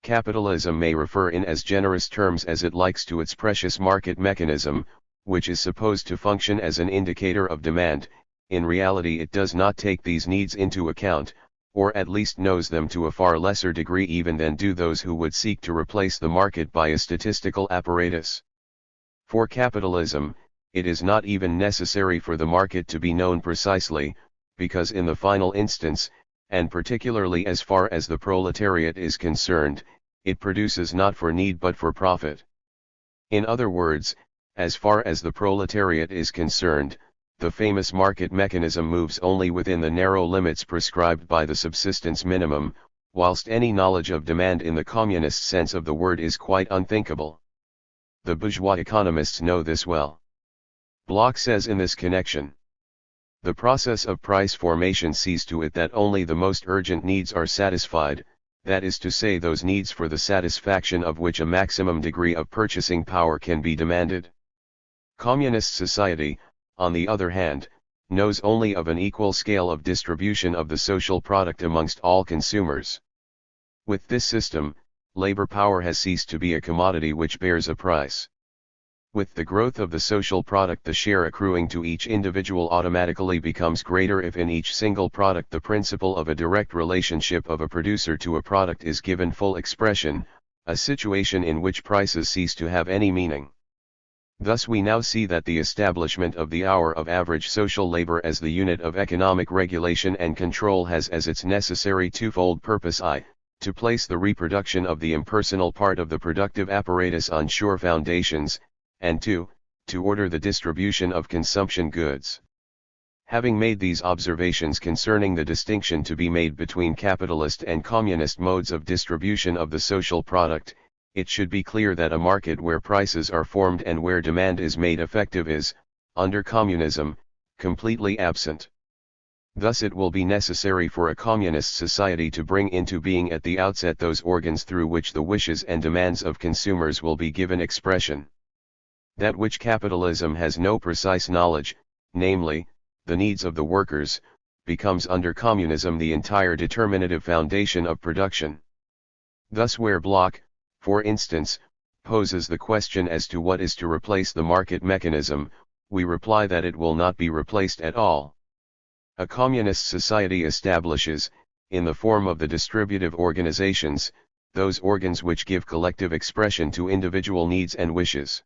Capitalism may refer in as generous terms as it likes to its precious market mechanism, which is supposed to function as an indicator of demand, in reality it does not take these needs into account, or at least knows them to a far lesser degree even than do those who would seek to replace the market by a statistical apparatus. For capitalism, it is not even necessary for the market to be known precisely, because in the final instance, and particularly as far as the proletariat is concerned, it produces not for need but for profit. In other words, as far as the proletariat is concerned, the famous market mechanism moves only within the narrow limits prescribed by the subsistence minimum, whilst any knowledge of demand in the communist sense of the word is quite unthinkable. The bourgeois economists know this well. Bloch says in this connection, the process of price formation sees to it that only the most urgent needs are satisfied, that is to say those needs for the satisfaction of which a maximum degree of purchasing power can be demanded. Communist society, on the other hand, knows only of an equal scale of distribution of the social product amongst all consumers. With this system, labor power has ceased to be a commodity which bears a price. With the growth of the social product, the share accruing to each individual automatically becomes greater if in each single product the principle of a direct relationship of a producer to a product is given full expression, a situation in which prices cease to have any meaning. Thus we now see that the establishment of the hour of average social labor as the unit of economic regulation and control has as its necessary twofold purpose: to place the reproduction of the impersonal part of the productive apparatus on sure foundations, and 2, to order the distribution of consumption goods. Having made these observations concerning the distinction to be made between capitalist and communist modes of distribution of the social product, it should be clear that a market where prices are formed and where demand is made effective is, under communism, completely absent. Thus it will be necessary for a communist society to bring into being at the outset those organs through which the wishes and demands of consumers will be given expression. That which capitalism has no precise knowledge, namely, the needs of the workers, becomes under communism the entire determinative foundation of production. Thus where Bloch, for instance, poses the question as to what is to replace the market mechanism, we reply that it will not be replaced at all. A communist society establishes, in the form of the distributive organizations, those organs which give collective expression to individual needs and wishes.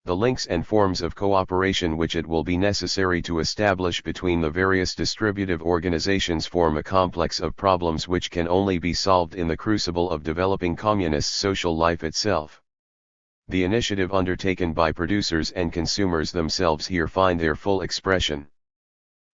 The links and forms of cooperation which it will be necessary to establish between the various distributive organizations form a complex of problems which can only be solved in the crucible of developing communist social life itself. The initiative undertaken by producers and consumers themselves here find their full expression.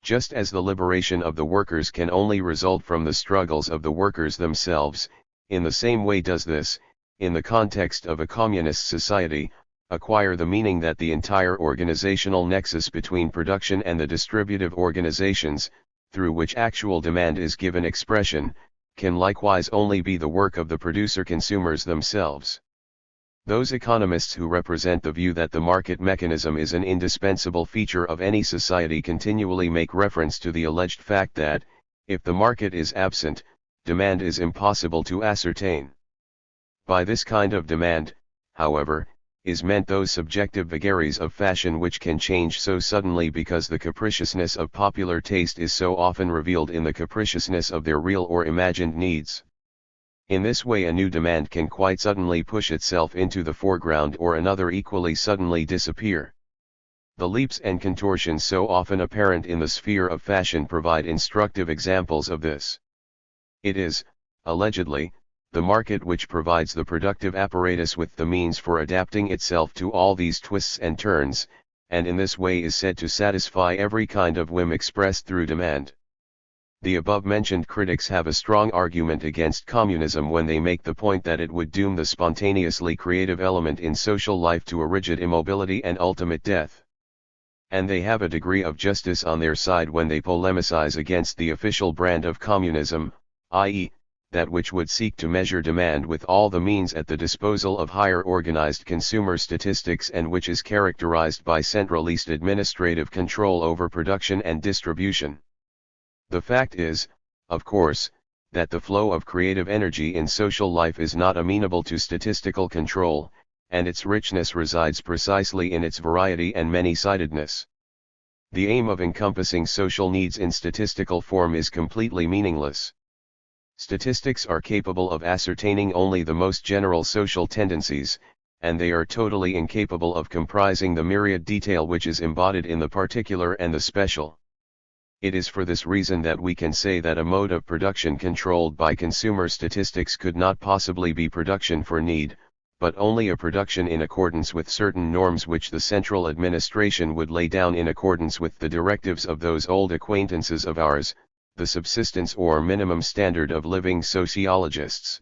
Just as the liberation of the workers can only result from the struggles of the workers themselves, in the same way does this, in the context of a communist society, acquire the meaning that the entire organizational nexus between production and the distributive organizations, through which actual demand is given expression, can likewise only be the work of the producer-consumers themselves. Those economists who represent the view that the market mechanism is an indispensable feature of any society continually make reference to the alleged fact that, if the market is absent, demand is impossible to ascertain. By this kind of demand, however, is meant those subjective vagaries of fashion which can change so suddenly because the capriciousness of popular taste is so often revealed in the capriciousness of their real or imagined needs. In this way a new demand can quite suddenly push itself into the foreground or another equally suddenly disappear. The leaps and contortions so often apparent in the sphere of fashion provide instructive examples of this. It is, allegedly, the market which provides the productive apparatus with the means for adapting itself to all these twists and turns, and in this way is said to satisfy every kind of whim expressed through demand. The above-mentioned critics have a strong argument against communism when they make the point that it would doom the spontaneously creative element in social life to a rigid immobility and ultimate death. And they have a degree of justice on their side when they polemicize against the official brand of communism, i.e., that which would seek to measure demand with all the means at the disposal of higher organized consumer statistics and which is characterized by centralized administrative control over production and distribution. The fact is, of course, that the flow of creative energy in social life is not amenable to statistical control, and its richness resides precisely in its variety and many-sidedness. The aim of encompassing social needs in statistical form is completely meaningless. Statistics are capable of ascertaining only the most general social tendencies, and they are totally incapable of comprising the myriad detail which is embodied in the particular and the special. It is for this reason that we can say that a mode of production controlled by consumer statistics could not possibly be production for need, but only a production in accordance with certain norms which the central administration would lay down in accordance with the directives of those old acquaintances of ours, the subsistence or minimum standard of living sociologists.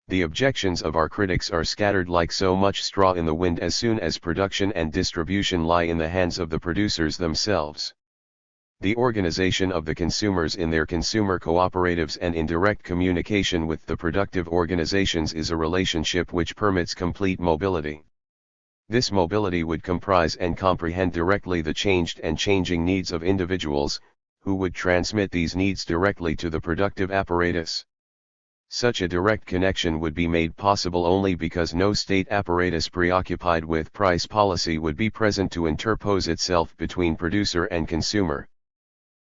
The objections of our critics are scattered like so much straw in the wind as soon as production and distribution lie in the hands of the producers themselves. The organization of the consumers in their consumer cooperatives and in direct communication with the productive organizations is a relationship which permits complete mobility. This mobility would comprise and comprehend directly the changed and changing needs of individuals, who would transmit these needs directly to the productive apparatus. Such a direct connection would be made possible only because no state apparatus preoccupied with price policy would be present to interpose itself between producer and consumer.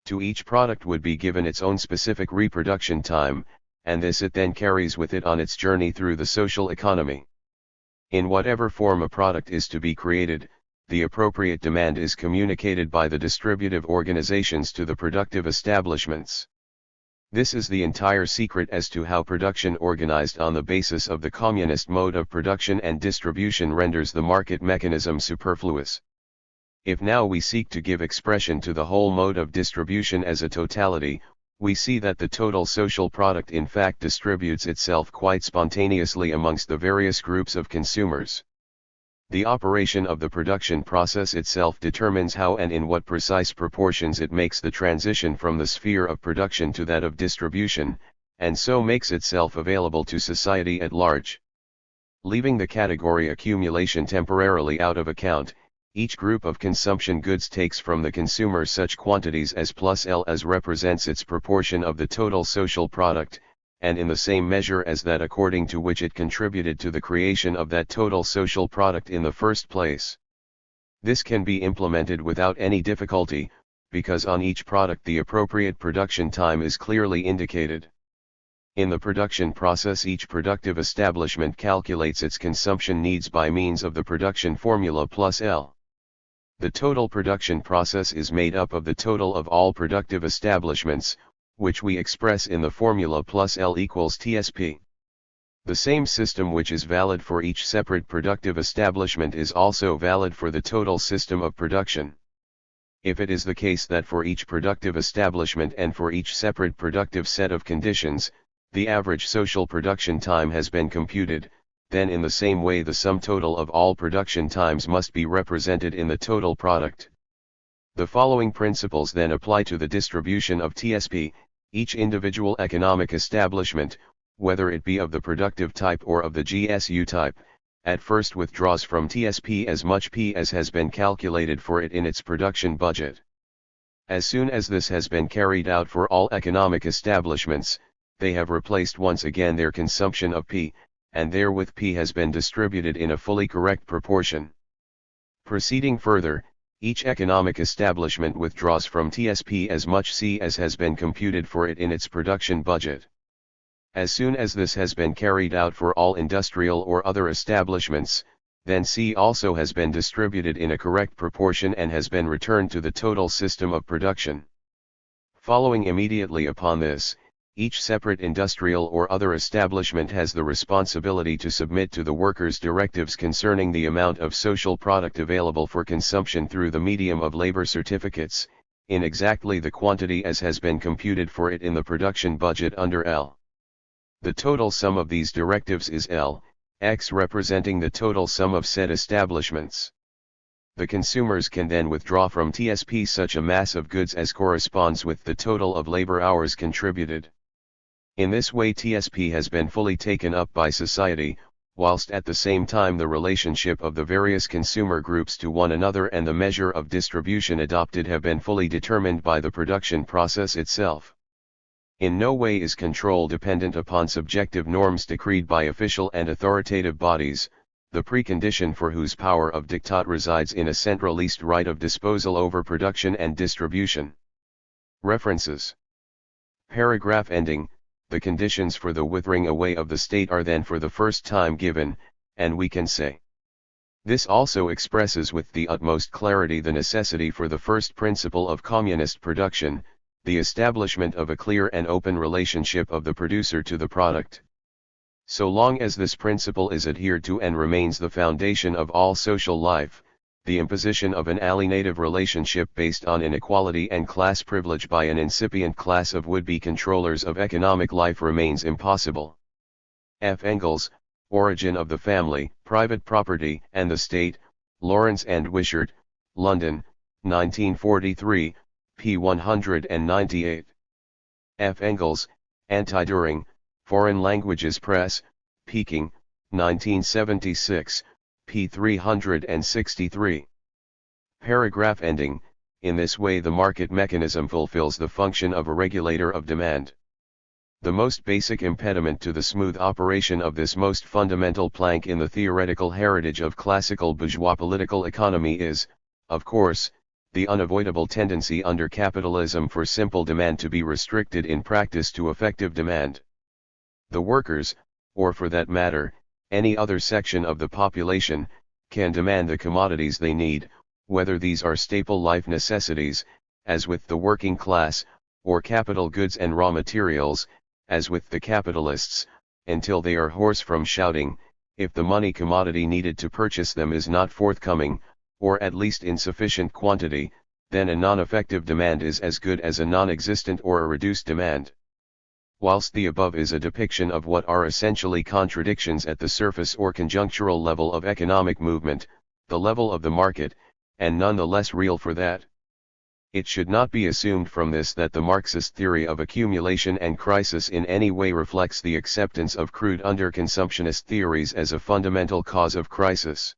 To each product would be given its own specific reproduction time, and this it then carries with it on its journey through the social economy. In whatever form a product is to be created, the appropriate demand is communicated by the distributive organizations to the productive establishments. This is the entire secret as to how production organized on the basis of the communist mode of production and distribution renders the market mechanism superfluous. If now we seek to give expression to the whole mode of distribution as a totality, we see that the total social product in fact distributes itself quite spontaneously amongst the various groups of consumers. The operation of the production process itself determines how and in what precise proportions it makes the transition from the sphere of production to that of distribution, and so makes itself available to society at large. Leaving the category accumulation temporarily out of account, each group of consumption goods takes from the consumer such quantities as plus L as represents its proportion of the total social product, and in the same measure as that according to which it contributed to the creation of that total social product in the first place. This can be implemented without any difficulty, because on each product the appropriate production time is clearly indicated. In the production process each productive establishment calculates its consumption needs by means of the production formula plus L. The total production process is made up of the total of all productive establishments, which we express in the formula plus L equals TSP. The same system which is valid for each separate productive establishment is also valid for the total system of production. If it is the case that for each productive establishment and for each separate productive set of conditions, the average social production time has been computed, then in the same way the sum total of all production times must be represented in the total product. The following principles then apply to the distribution of TSP. Each individual economic establishment, whether it be of the productive type or of the GSU type, at first withdraws from TSP as much P as has been calculated for it in its production budget. As soon as this has been carried out for all economic establishments, they have replaced once again their consumption of P, and therewith P has been distributed in a fully correct proportion. Proceeding further, each economic establishment withdraws from TSP as much C as has been computed for it in its production budget. As soon as this has been carried out for all industrial or other establishments, then C also has been distributed in a correct proportion and has been returned to the total system of production. Following immediately upon this, each separate industrial or other establishment has the responsibility to submit to the workers directives concerning the amount of social product available for consumption through the medium of labor certificates, in exactly the quantity as has been computed for it in the production budget under L. The total sum of these directives is L, X representing the total sum of said establishments. The consumers can then withdraw from TSP such a mass of goods as corresponds with the total of labor hours contributed. In this way TSP has been fully taken up by society, whilst at the same time the relationship of the various consumer groups to one another and the measure of distribution adopted have been fully determined by the production process itself. In no way is control dependent upon subjective norms decreed by official and authoritative bodies, the precondition for whose power of diktat resides in a centralized right of disposal over production and distribution. References. Paragraph ending. The conditions for the withering away of the state are then for the first time given, and we can say. This also expresses with the utmost clarity the necessity for the first principle of communist production, the establishment of a clear and open relationship of the producer to the product. So long as this principle is adhered to and remains the foundation of all social life, the imposition of an alienative relationship based on inequality and class privilege by an incipient class of would-be controllers of economic life remains impossible. F. Engels, Origin of the Family, Private Property and the State, Lawrence and Wishart, London, 1943, p. 198. F. Engels, Anti-Düring, Foreign Languages Press, Peking, 1976, p. 363. Paragraph ending. In this way the market mechanism fulfills the function of a regulator of demand. The most basic impediment to the smooth operation of this most fundamental plank in the theoretical heritage of classical bourgeois political economy is, of course, the unavoidable tendency under capitalism for simple demand to be restricted in practice to effective demand. The workers, or for that matter, any other section of the population, can demand the commodities they need, whether these are staple life necessities, as with the working class, or capital goods and raw materials, as with the capitalists, until they are hoarse from shouting, if the money commodity needed to purchase them is not forthcoming, or at least in sufficient quantity, then a non-effective demand is as good as a non-existent or a reduced demand. Whilst the above is a depiction of what are essentially contradictions at the surface or conjunctural level of economic movement, the level of the market, and none the less real for that. It should not be assumed from this that the Marxist theory of accumulation and crisis in any way reflects the acceptance of crude underconsumptionist theories as a fundamental cause of crisis.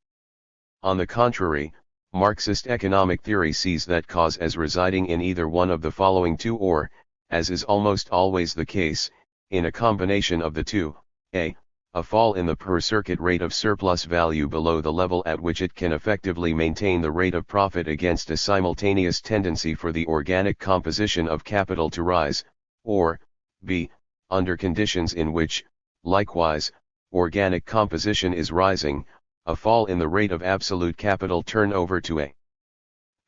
On the contrary, Marxist economic theory sees that cause as residing in either one of the following two or, as is almost always the case, in a combination of the two: a fall in the per-circuit rate of surplus value below the level at which it can effectively maintain the rate of profit against a simultaneous tendency for the organic composition of capital to rise, or, b, under conditions in which, likewise, organic composition is rising, a fall in the rate of absolute capital turnover to a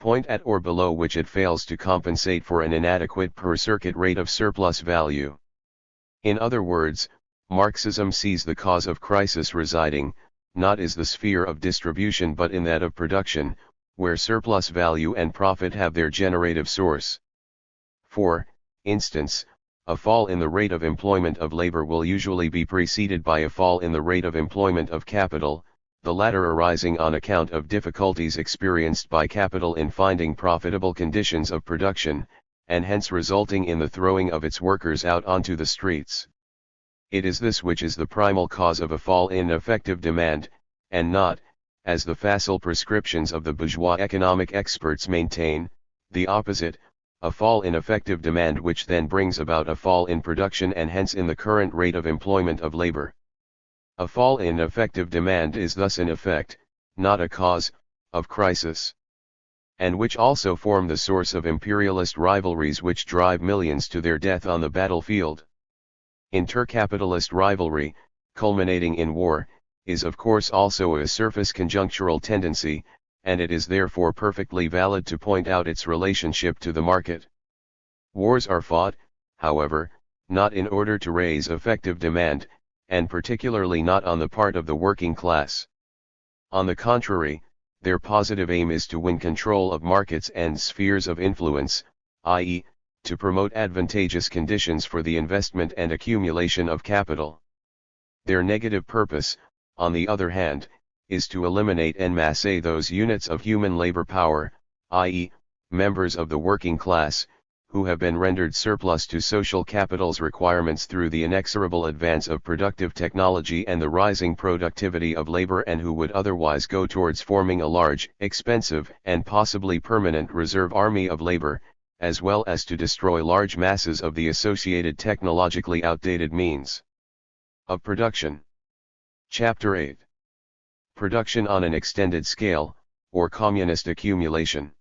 point at or below which it fails to compensate for an inadequate per-circuit rate of surplus value. In other words, Marxism sees the cause of crisis residing, not in the sphere of distribution but in that of production, where surplus value and profit have their generative source. For instance, a fall in the rate of employment of labor will usually be preceded by a fall in the rate of employment of capital, the latter arising on account of difficulties experienced by capital in finding profitable conditions of production, and hence resulting in the throwing of its workers out onto the streets. It is this which is the primal cause of a fall in effective demand, and not, as the facile prescriptions of the bourgeois economic experts maintain, the opposite, a fall in effective demand which then brings about a fall in production and hence in the current rate of employment of labor. A fall in effective demand is thus an effect, not a cause, of crisis, and which also form the source of imperialist rivalries which drive millions to their death on the battlefield. Intercapitalist rivalry, culminating in war, is of course also a surface conjunctural tendency, and it is therefore perfectly valid to point out its relationship to the market. Wars are fought, however, not in order to raise effective demand, and particularly not on the part of the working class. On the contrary, their positive aim is to win control of markets and spheres of influence, i.e., to promote advantageous conditions for the investment and accumulation of capital. Their negative purpose, on the other hand, is to eliminate en masse those units of human labor power, i.e., members of the working class, who have been rendered surplus to social capital's requirements through the inexorable advance of productive technology and the rising productivity of labor and who would otherwise go towards forming a large, expensive, and possibly permanent reserve army of labor, as well as to destroy large masses of the associated technologically outdated means of production. Chapter 8. Production on an extended scale, or communist accumulation.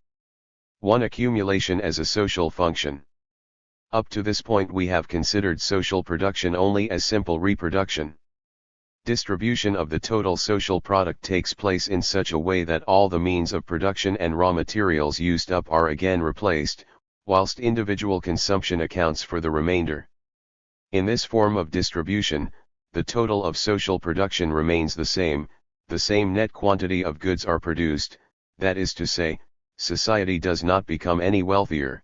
1. Accumulation as a social function. Up to this point we have considered social production only as simple reproduction. Distribution of the total social product takes place in such a way that all the means of production and raw materials used up are again replaced, whilst individual consumption accounts for the remainder. In this form of distribution, the total of social production remains the same net quantity of goods are produced, that is to say, society does not become any wealthier.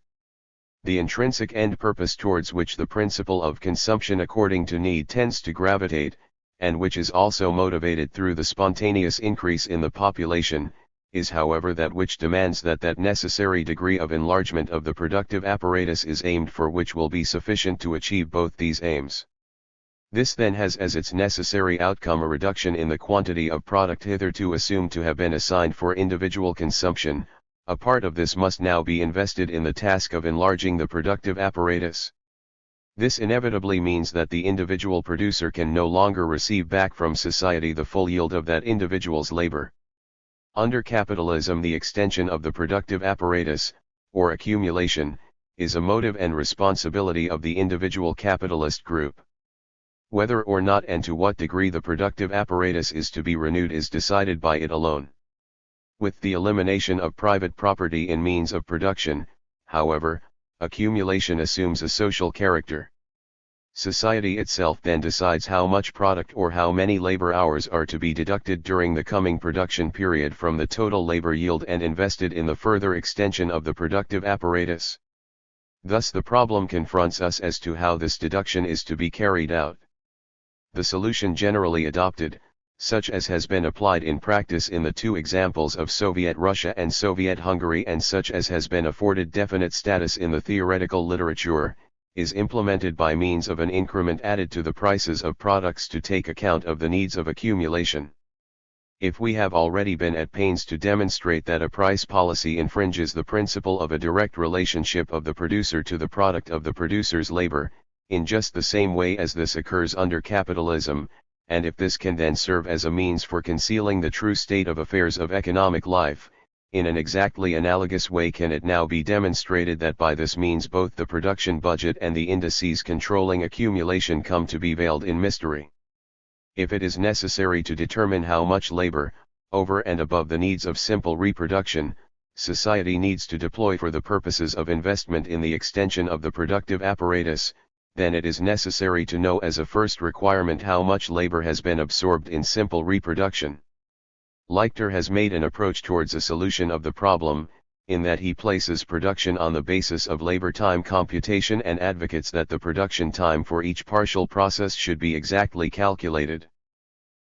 The intrinsic end purpose towards which the principle of consumption according to need tends to gravitate, and which is also motivated through the spontaneous increase in the population, is however that which demands that necessary degree of enlargement of the productive apparatus is aimed for which will be sufficient to achieve both these aims. This then has as its necessary outcome a reduction in the quantity of product hitherto assumed to have been assigned for individual consumption. A part of this must now be invested in the task of enlarging the productive apparatus. This inevitably means that the individual producer can no longer receive back from society the full yield of that individual's labor. Under capitalism, the extension of the productive apparatus, or accumulation, is a motive and responsibility of the individual capitalist group. Whether or not and to what degree the productive apparatus is to be renewed is decided by it alone. With the elimination of private property in means of production, however, accumulation assumes a social character. Society itself then decides how much product or how many labor hours are to be deducted during the coming production period from the total labor yield and invested in the further extension of the productive apparatus. Thus the problem confronts us as to how this deduction is to be carried out. The solution generally adopted, such as has been applied in practice in the two examples of Soviet Russia and Soviet Hungary and such as has been afforded definite status in the theoretical literature, is implemented by means of an increment added to the prices of products to take account of the needs of accumulation. If we have already been at pains to demonstrate that a price policy infringes the principle of a direct relationship of the producer to the product of the producer's labor, in just the same way as this occurs under capitalism, and if this can then serve as a means for concealing the true state of affairs of economic life, in an exactly analogous way can it now be demonstrated that by this means both the production budget and the indices controlling accumulation come to be veiled in mystery. If it is necessary to determine how much labor, over and above the needs of simple reproduction, society needs to deploy for the purposes of investment in the extension of the productive apparatus, then it is necessary to know as a first requirement how much labor has been absorbed in simple reproduction. Leichter has made an approach towards a solution of the problem, in that he places production on the basis of labor time computation and advocates that the production time for each partial process should be exactly calculated.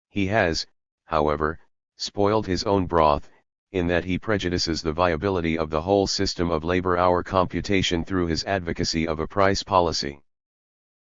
He has, however, spoiled his own broth, in that he prejudices the viability of the whole system of labor hour computation through his advocacy of a price policy.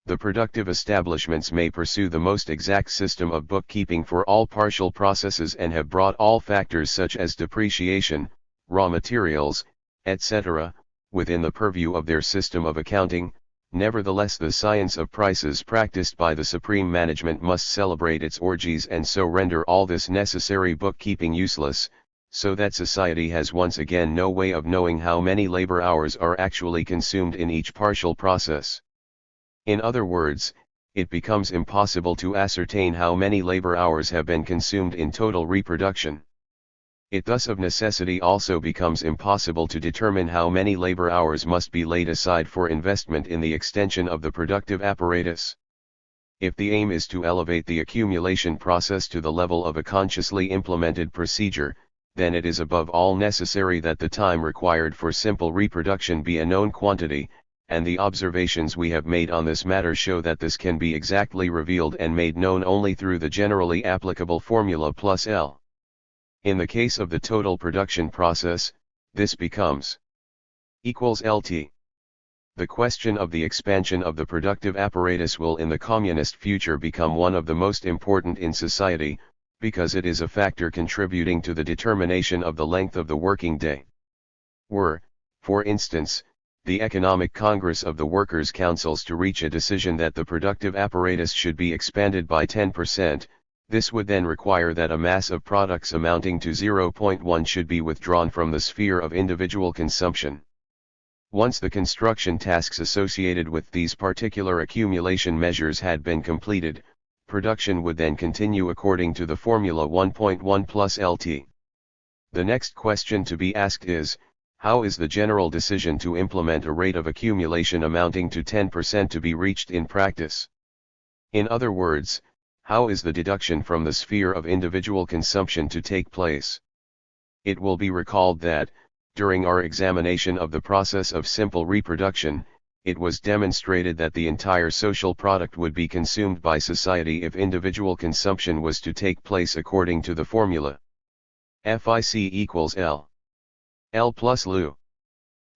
The productive establishments may pursue the most exact system of bookkeeping for all partial processes and have brought all factors such as depreciation, raw materials, etc., within the purview of their system of accounting. Nevertheless, the science of prices practiced by the supreme management must celebrate its orgies and so render all this necessary bookkeeping useless, so that society has once again no way of knowing how many labor hours are actually consumed in each partial process. In other words, it becomes impossible to ascertain how many labor hours have been consumed in total reproduction. It thus of necessity also becomes impossible to determine how many labor hours must be laid aside for investment in the extension of the productive apparatus. If the aim is to elevate the accumulation process to the level of a consciously implemented procedure, then it is above all necessary that the time required for simple reproduction be a known quantity, and the observations we have made on this matter show that this can be exactly revealed and made known only through the generally applicable formula plus L. In the case of the total production process, this becomes equals LT. The question of the expansion of the productive apparatus will in the communist future become one of the most important in society, because it is a factor contributing to the determination of the length of the working day. Were, for instance, the Economic Congress of the Workers' Councils to reach a decision that the productive apparatus should be expanded by 10%, This would then require that a mass of products amounting to 0.1 should be withdrawn from the sphere of individual consumption. Once the construction tasks associated with these particular accumulation measures had been completed, production would then continue according to the formula 1.1 plus LT. The next question to be asked is, how is the general decision to implement a rate of accumulation amounting to 10% to be reached in practice? In other words, how is the deduction from the sphere of individual consumption to take place? It will be recalled that, during our examination of the process of simple reproduction, it was demonstrated that the entire social product would be consumed by society if individual consumption was to take place according to the formula FIC equals L. L plus LU.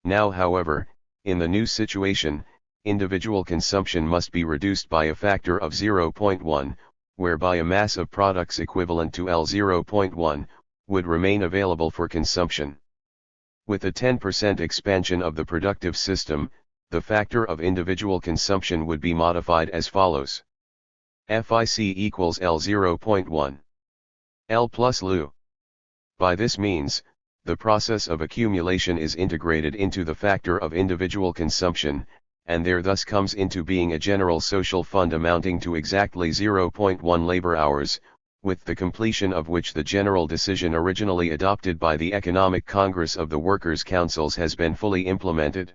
Now, however, in the new situation, individual consumption must be reduced by a factor of 0.1, whereby a mass of products equivalent to L 0.1 would remain available for consumption. With a 10% expansion of the productive system, the factor of individual consumption would be modified as follows. FIC equals L 0.1. L plus LU. By this means, the process of accumulation is integrated into the factor of individual consumption, and there thus comes into being a general social fund amounting to exactly 0.1 labor hours, with the completion of which the general decision originally adopted by the Economic Congress of the Workers' Councils has been fully implemented.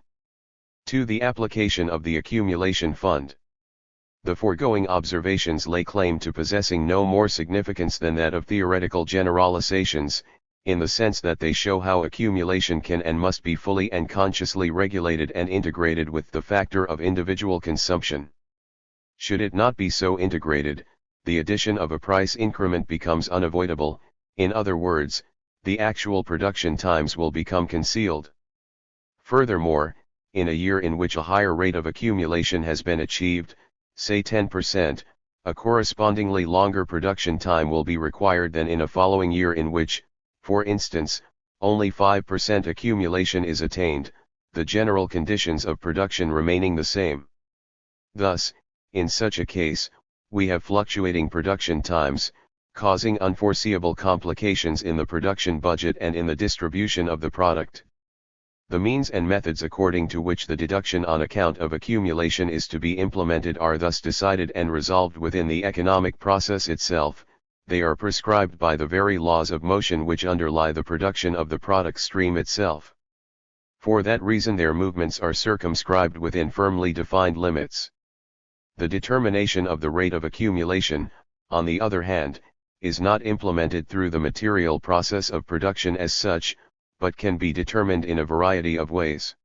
2. The application of the accumulation fund. The foregoing observations lay claim to possessing no more significance than that of theoretical generalizations, in the sense that they show how accumulation can and must be fully and consciously regulated and integrated with the factor of individual consumption. Should it not be so integrated, the addition of a price increment becomes unavoidable. In other words, the actual production times will become concealed. Furthermore, in a year in which a higher rate of accumulation has been achieved, say 10%, a correspondingly longer production time will be required than in a following year in which, for instance, only 5% accumulation is attained, the general conditions of production remaining the same. Thus, in such a case, we have fluctuating production times, causing unforeseeable complications in the production budget and in the distribution of the product. The means and methods according to which the deduction on account of accumulation is to be implemented are thus decided and resolved within the economic process itself. They are prescribed by the very laws of motion which underlie the production of the product stream itself. For that reason their movements are circumscribed within firmly defined limits. The determination of the rate of accumulation, on the other hand, is not implemented through the material process of production as such, but can be determined in a variety of ways.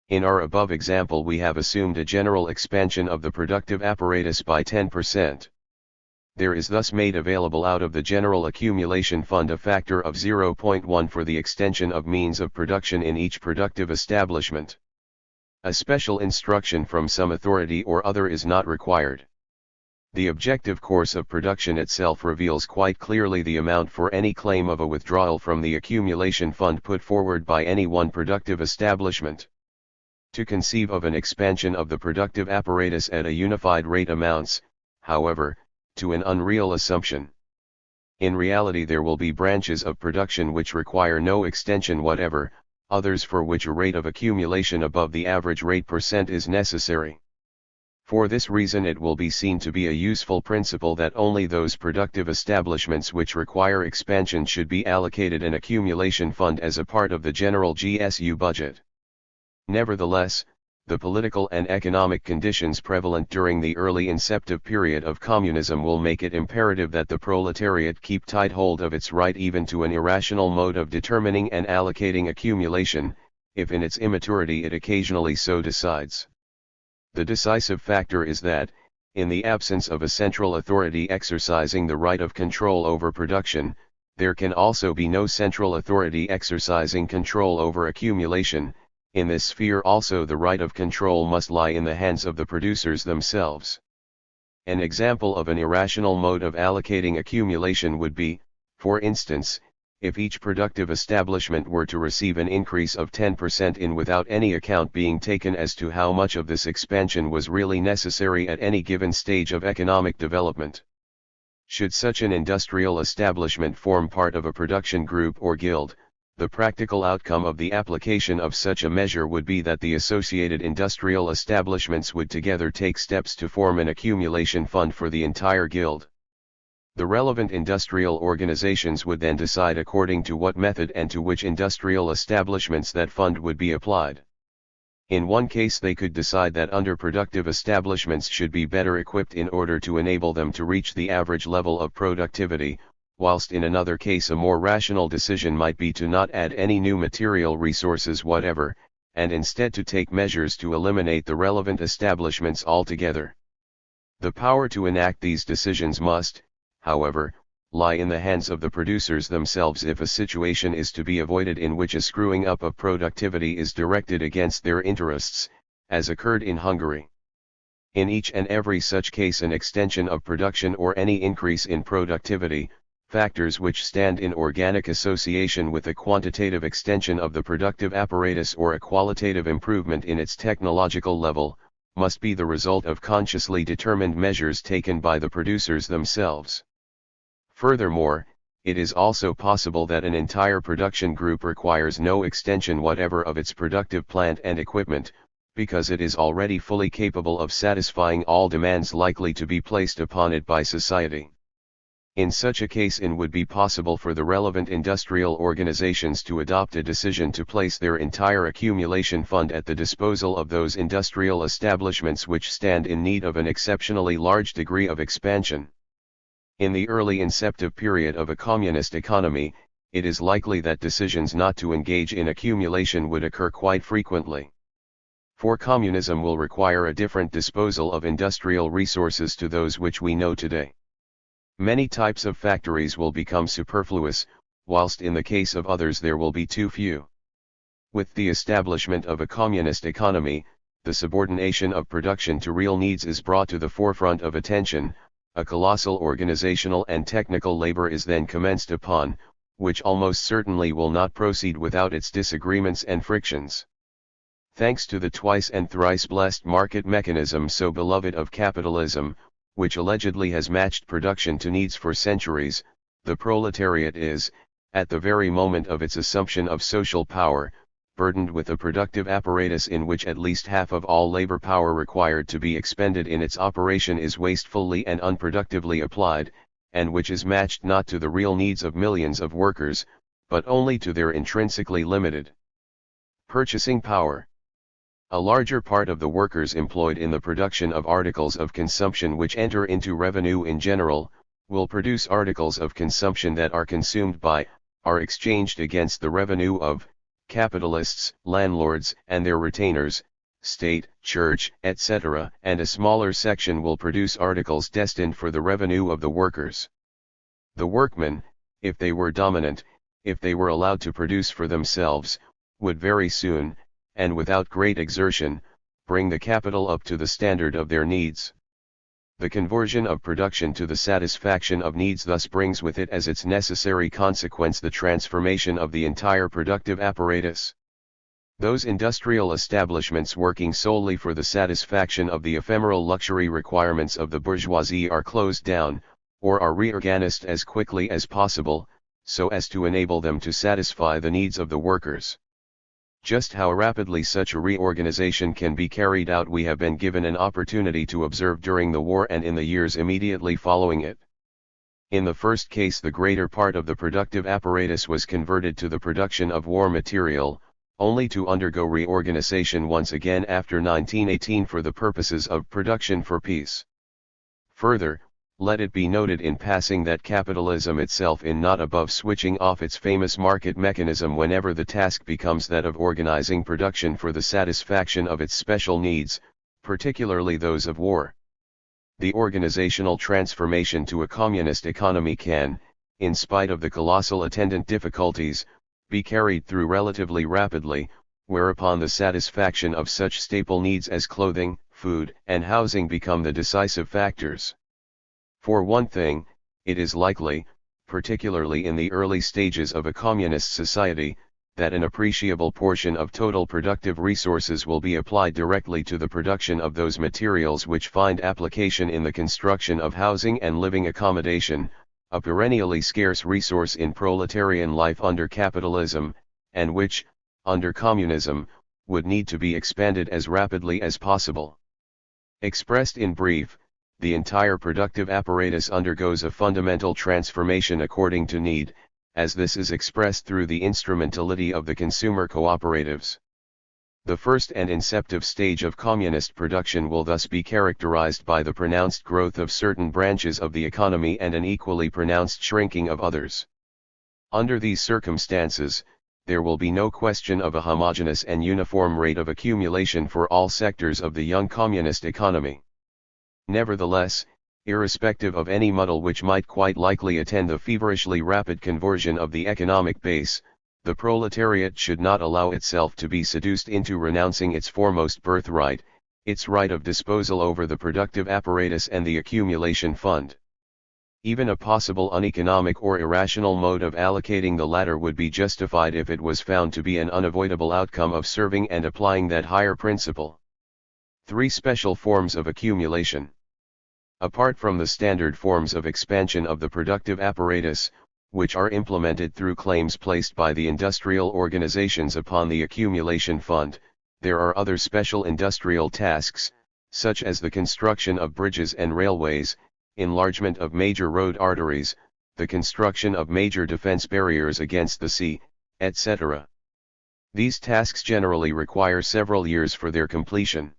In our above example we have assumed a general expansion of the productive apparatus by 10%. There is thus made available out of the general accumulation fund a factor of 0.1 for the extension of means of production in each productive establishment. A special instruction from some authority or other is not required. The objective course of production itself reveals quite clearly the amount for any claim of a withdrawal from the accumulation fund put forward by any one productive establishment. To conceive of an expansion of the productive apparatus at a unified rate amounts, however, to an unreal assumption. In reality there will be branches of production which require no extension whatever, others for which a rate of accumulation above the average rate % is necessary. For this reason it will be seen to be a useful principle that only those productive establishments which require expansion should be allocated an accumulation fund as a part of the general GSU budget. Nevertheless, the political and economic conditions prevalent during the early inceptive period of communism will make it imperative that the proletariat keep tight hold of its right even to an irrational mode of determining and allocating accumulation, if in its immaturity it occasionally so decides. The decisive factor is that, in the absence of a central authority exercising the right of control over production, there can also be no central authority exercising control over accumulation. In this sphere also the right of control must lie in the hands of the producers themselves. An example of an irrational mode of allocating accumulation would be, for instance, if each productive establishment were to receive an increase of 10% in without any account being taken as to how much of this expansion was really necessary at any given stage of economic development. Should such an industrial establishment form part of a production group or guild, the practical outcome of the application of such a measure would be that the associated industrial establishments would together take steps to form an accumulation fund for the entire guild. The relevant industrial organizations would then decide according to what method and to which industrial establishments that fund would be applied. In one case they could decide that underproductive establishments should be better equipped in order to enable them to reach the average level of productivity, whilst in another case a more rational decision might be to not add any new material resources whatever, and instead to take measures to eliminate the relevant establishments altogether. The power to enact these decisions must, however, lie in the hands of the producers themselves if a situation is to be avoided in which a screwing up of productivity is directed against their interests, as occurred in Hungary. In each and every such case an extension of production or any increase in productivity, factors which stand in organic association with a quantitative extension of the productive apparatus or a qualitative improvement in its technological level, must be the result of consciously determined measures taken by the producers themselves. Furthermore, it is also possible that an entire production group requires no extension whatever of its productive plant and equipment, because it is already fully capable of satisfying all demands likely to be placed upon it by society. In such a case it would be possible for the relevant industrial organizations to adopt a decision to place their entire accumulation fund at the disposal of those industrial establishments which stand in need of an exceptionally large degree of expansion. In the early inceptive period of a communist economy, it is likely that decisions not to engage in accumulation would occur quite frequently. For communism will require a different disposal of industrial resources to those which we know today. Many types of factories will become superfluous, whilst in the case of others there will be too few. With the establishment of a communist economy, the subordination of production to real needs is brought to the forefront of attention, a colossal organizational and technical labor is then commenced upon, which almost certainly will not proceed without its disagreements and frictions. Thanks to the twice and thrice blessed market mechanism so beloved of capitalism, which allegedly has matched production to needs for centuries, the proletariat is, at the very moment of its assumption of social power, burdened with a productive apparatus in which at least half of all labor power required to be expended in its operation is wastefully and unproductively applied, and which is matched not to the real needs of millions of workers, but only to their intrinsically limited purchasing power. A larger part of the workers employed in the production of articles of consumption which enter into revenue in general, will produce articles of consumption that are consumed by, are exchanged against the revenue of, capitalists, landlords, and their retainers, state, church, etc., and a smaller section will produce articles destined for the revenue of the workers. The workmen, if they were dominant, if they were allowed to produce for themselves, would very soon, and without great exertion, bring the capital up to the standard of their needs. The conversion of production to the satisfaction of needs thus brings with it as its necessary consequence the transformation of the entire productive apparatus. Those industrial establishments working solely for the satisfaction of the ephemeral luxury requirements of the bourgeoisie are closed down, or are reorganized as quickly as possible, so as to enable them to satisfy the needs of the workers. Just how rapidly such a reorganization can be carried out we have been given an opportunity to observe during the war and in the years immediately following it. In the first case the greater part of the productive apparatus was converted to the production of war material, only to undergo reorganization once again after 1918 for the purposes of production for peace. Further, let it be noted in passing that capitalism itself is not above switching off its famous market mechanism whenever the task becomes that of organizing production for the satisfaction of its special needs, particularly those of war. The organizational transformation to a communist economy can, in spite of the colossal attendant difficulties, be carried through relatively rapidly, whereupon the satisfaction of such staple needs as clothing, food, and housing become the decisive factors. For one thing, it is likely, particularly in the early stages of a communist society, that an appreciable portion of total productive resources will be applied directly to the production of those materials which find application in the construction of housing and living accommodation, a perennially scarce resource in proletarian life under capitalism, and which, under communism, would need to be expanded as rapidly as possible. Expressed in brief, the entire productive apparatus undergoes a fundamental transformation according to need, as this is expressed through the instrumentality of the consumer cooperatives. The first and inceptive stage of communist production will thus be characterized by the pronounced growth of certain branches of the economy and an equally pronounced shrinking of others. Under these circumstances, there will be no question of a homogeneous and uniform rate of accumulation for all sectors of the young communist economy. Nevertheless, irrespective of any muddle which might quite likely attend the feverishly rapid conversion of the economic base, the proletariat should not allow itself to be seduced into renouncing its foremost birthright, its right of disposal over the productive apparatus and the accumulation fund. Even a possible uneconomic or irrational mode of allocating the latter would be justified if it was found to be an unavoidable outcome of serving and applying that higher principle. 3 special forms of accumulation. Apart from the standard forms of expansion of the productive apparatus, which are implemented through claims placed by the industrial organizations upon the accumulation fund, there are other special industrial tasks, such as the construction of bridges and railways, enlargement of major road arteries, the construction of major defense barriers against the sea, etc. These tasks generally require several years for their completion.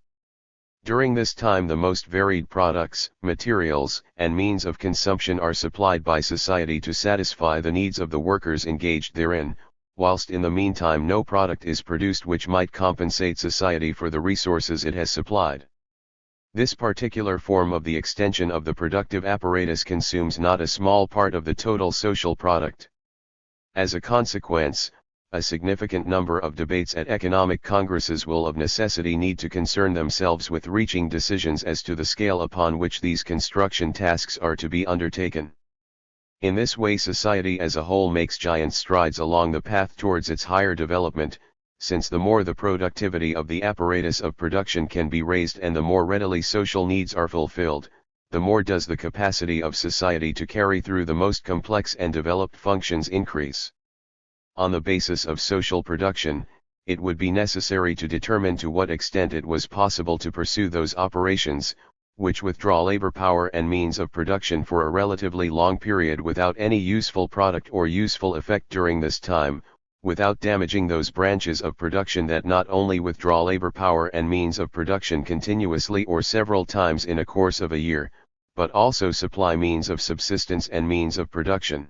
During this time the most varied products, materials, and means of consumption are supplied by society to satisfy the needs of the workers engaged therein, whilst in the meantime no product is produced which might compensate society for the resources it has supplied. This particular form of the extension of the productive apparatus consumes not a small part of the total social product. As a consequence, a significant number of debates at economic congresses will of necessity need to concern themselves with reaching decisions as to the scale upon which these construction tasks are to be undertaken. In this way society as a whole makes giant strides along the path towards its higher development, since the more the productivity of the apparatus of production can be raised and the more readily social needs are fulfilled, the more does the capacity of society to carry through the most complex and developed functions increase. On the basis of social production, it would be necessary to determine to what extent it was possible to pursue those operations, which withdraw labor power and means of production for a relatively long period without any useful product or useful effect during this time, without damaging those branches of production that not only withdraw labor power and means of production continuously or several times in a course of a year, but also supply means of subsistence and means of production.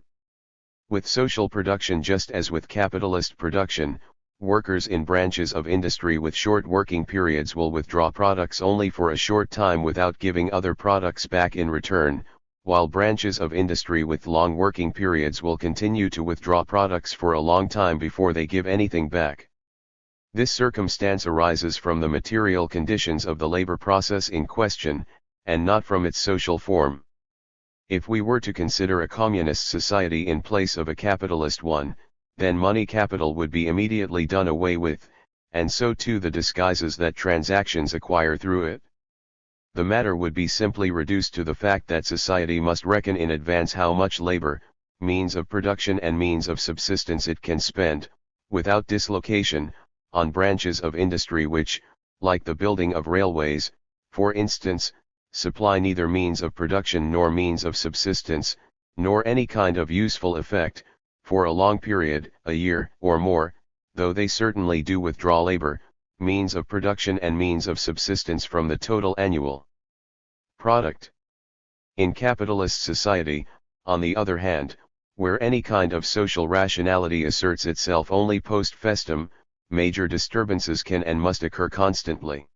With social production just as with capitalist production, workers in branches of industry with short working periods will withdraw products only for a short time without giving other products back in return, while branches of industry with long working periods will continue to withdraw products for a long time before they give anything back. This circumstance arises from the material conditions of the labor process in question, and not from its social form. If we were to consider a communist society in place of a capitalist one, then money capital would be immediately done away with, and so too the disguises that transactions acquire through it. The matter would be simply reduced to the fact that society must reckon in advance how much labor, means of production and means of subsistence it can spend, without dislocation, on branches of industry which, like the building of railways, for instance, supply neither means of production nor means of subsistence, nor any kind of useful effect, for a long period, a year or more, though they certainly do withdraw labor, means of production and means of subsistence from the total annual product. In capitalist society, on the other hand, where any kind of social rationality asserts itself only post festum, major disturbances can and must occur constantly.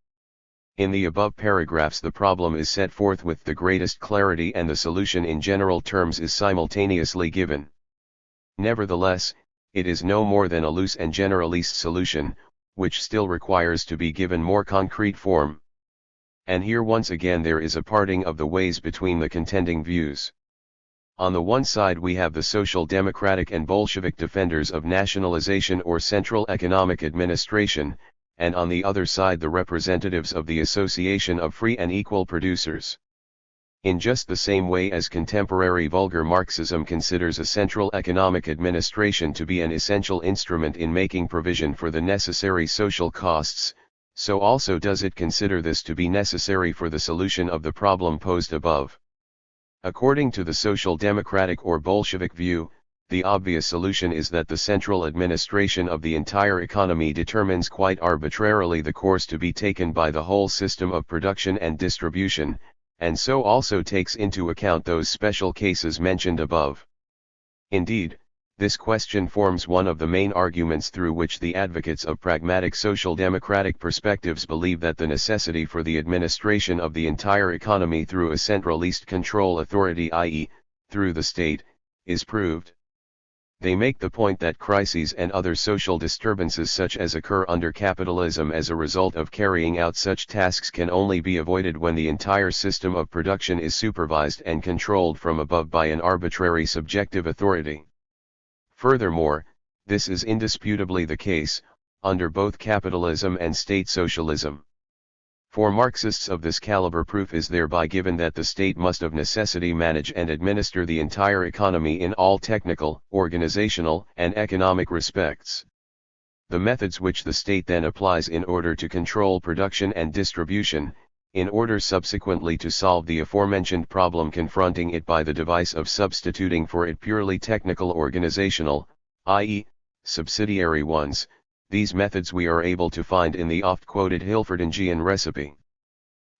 In the above paragraphs the problem is set forth with the greatest clarity and the solution in general terms is simultaneously given. Nevertheless, it is no more than a loose and generalist solution, which still requires to be given more concrete form. And here once again there is a parting of the ways between the contending views. On the one side we have the social democratic and Bolshevik defenders of nationalization or central economic administration, and on the other side the representatives of the Association of Free and Equal Producers. In just the same way as contemporary vulgar Marxism considers a central economic administration to be an essential instrument in making provision for the necessary social costs, so also does it consider this to be necessary for the solution of the problem posed above. According to the social democratic or Bolshevik view, the obvious solution is that the central administration of the entire economy determines quite arbitrarily the course to be taken by the whole system of production and distribution, and so also takes into account those special cases mentioned above. Indeed, this question forms one of the main arguments through which the advocates of pragmatic social democratic perspectives believe that the necessity for the administration of the entire economy through a centralist control authority, i.e., through the state, is proved. They make the point that crises and other social disturbances such as occur under capitalism as a result of carrying out such tasks can only be avoided when the entire system of production is supervised and controlled from above by an arbitrary subjective authority. Furthermore, this is indisputably the case, under both capitalism and state socialism. For Marxists of this caliber, proof is thereby given that the state must of necessity manage and administer the entire economy in all technical, organizational, and economic respects. The methods which the state then applies in order to control production and distribution, in order subsequently to solve the aforementioned problem confronting it by the device of substituting for it purely technical organizational, i.e., subsidiary ones, these methods we are able to find in the oft-quoted Hilferdingian recipe.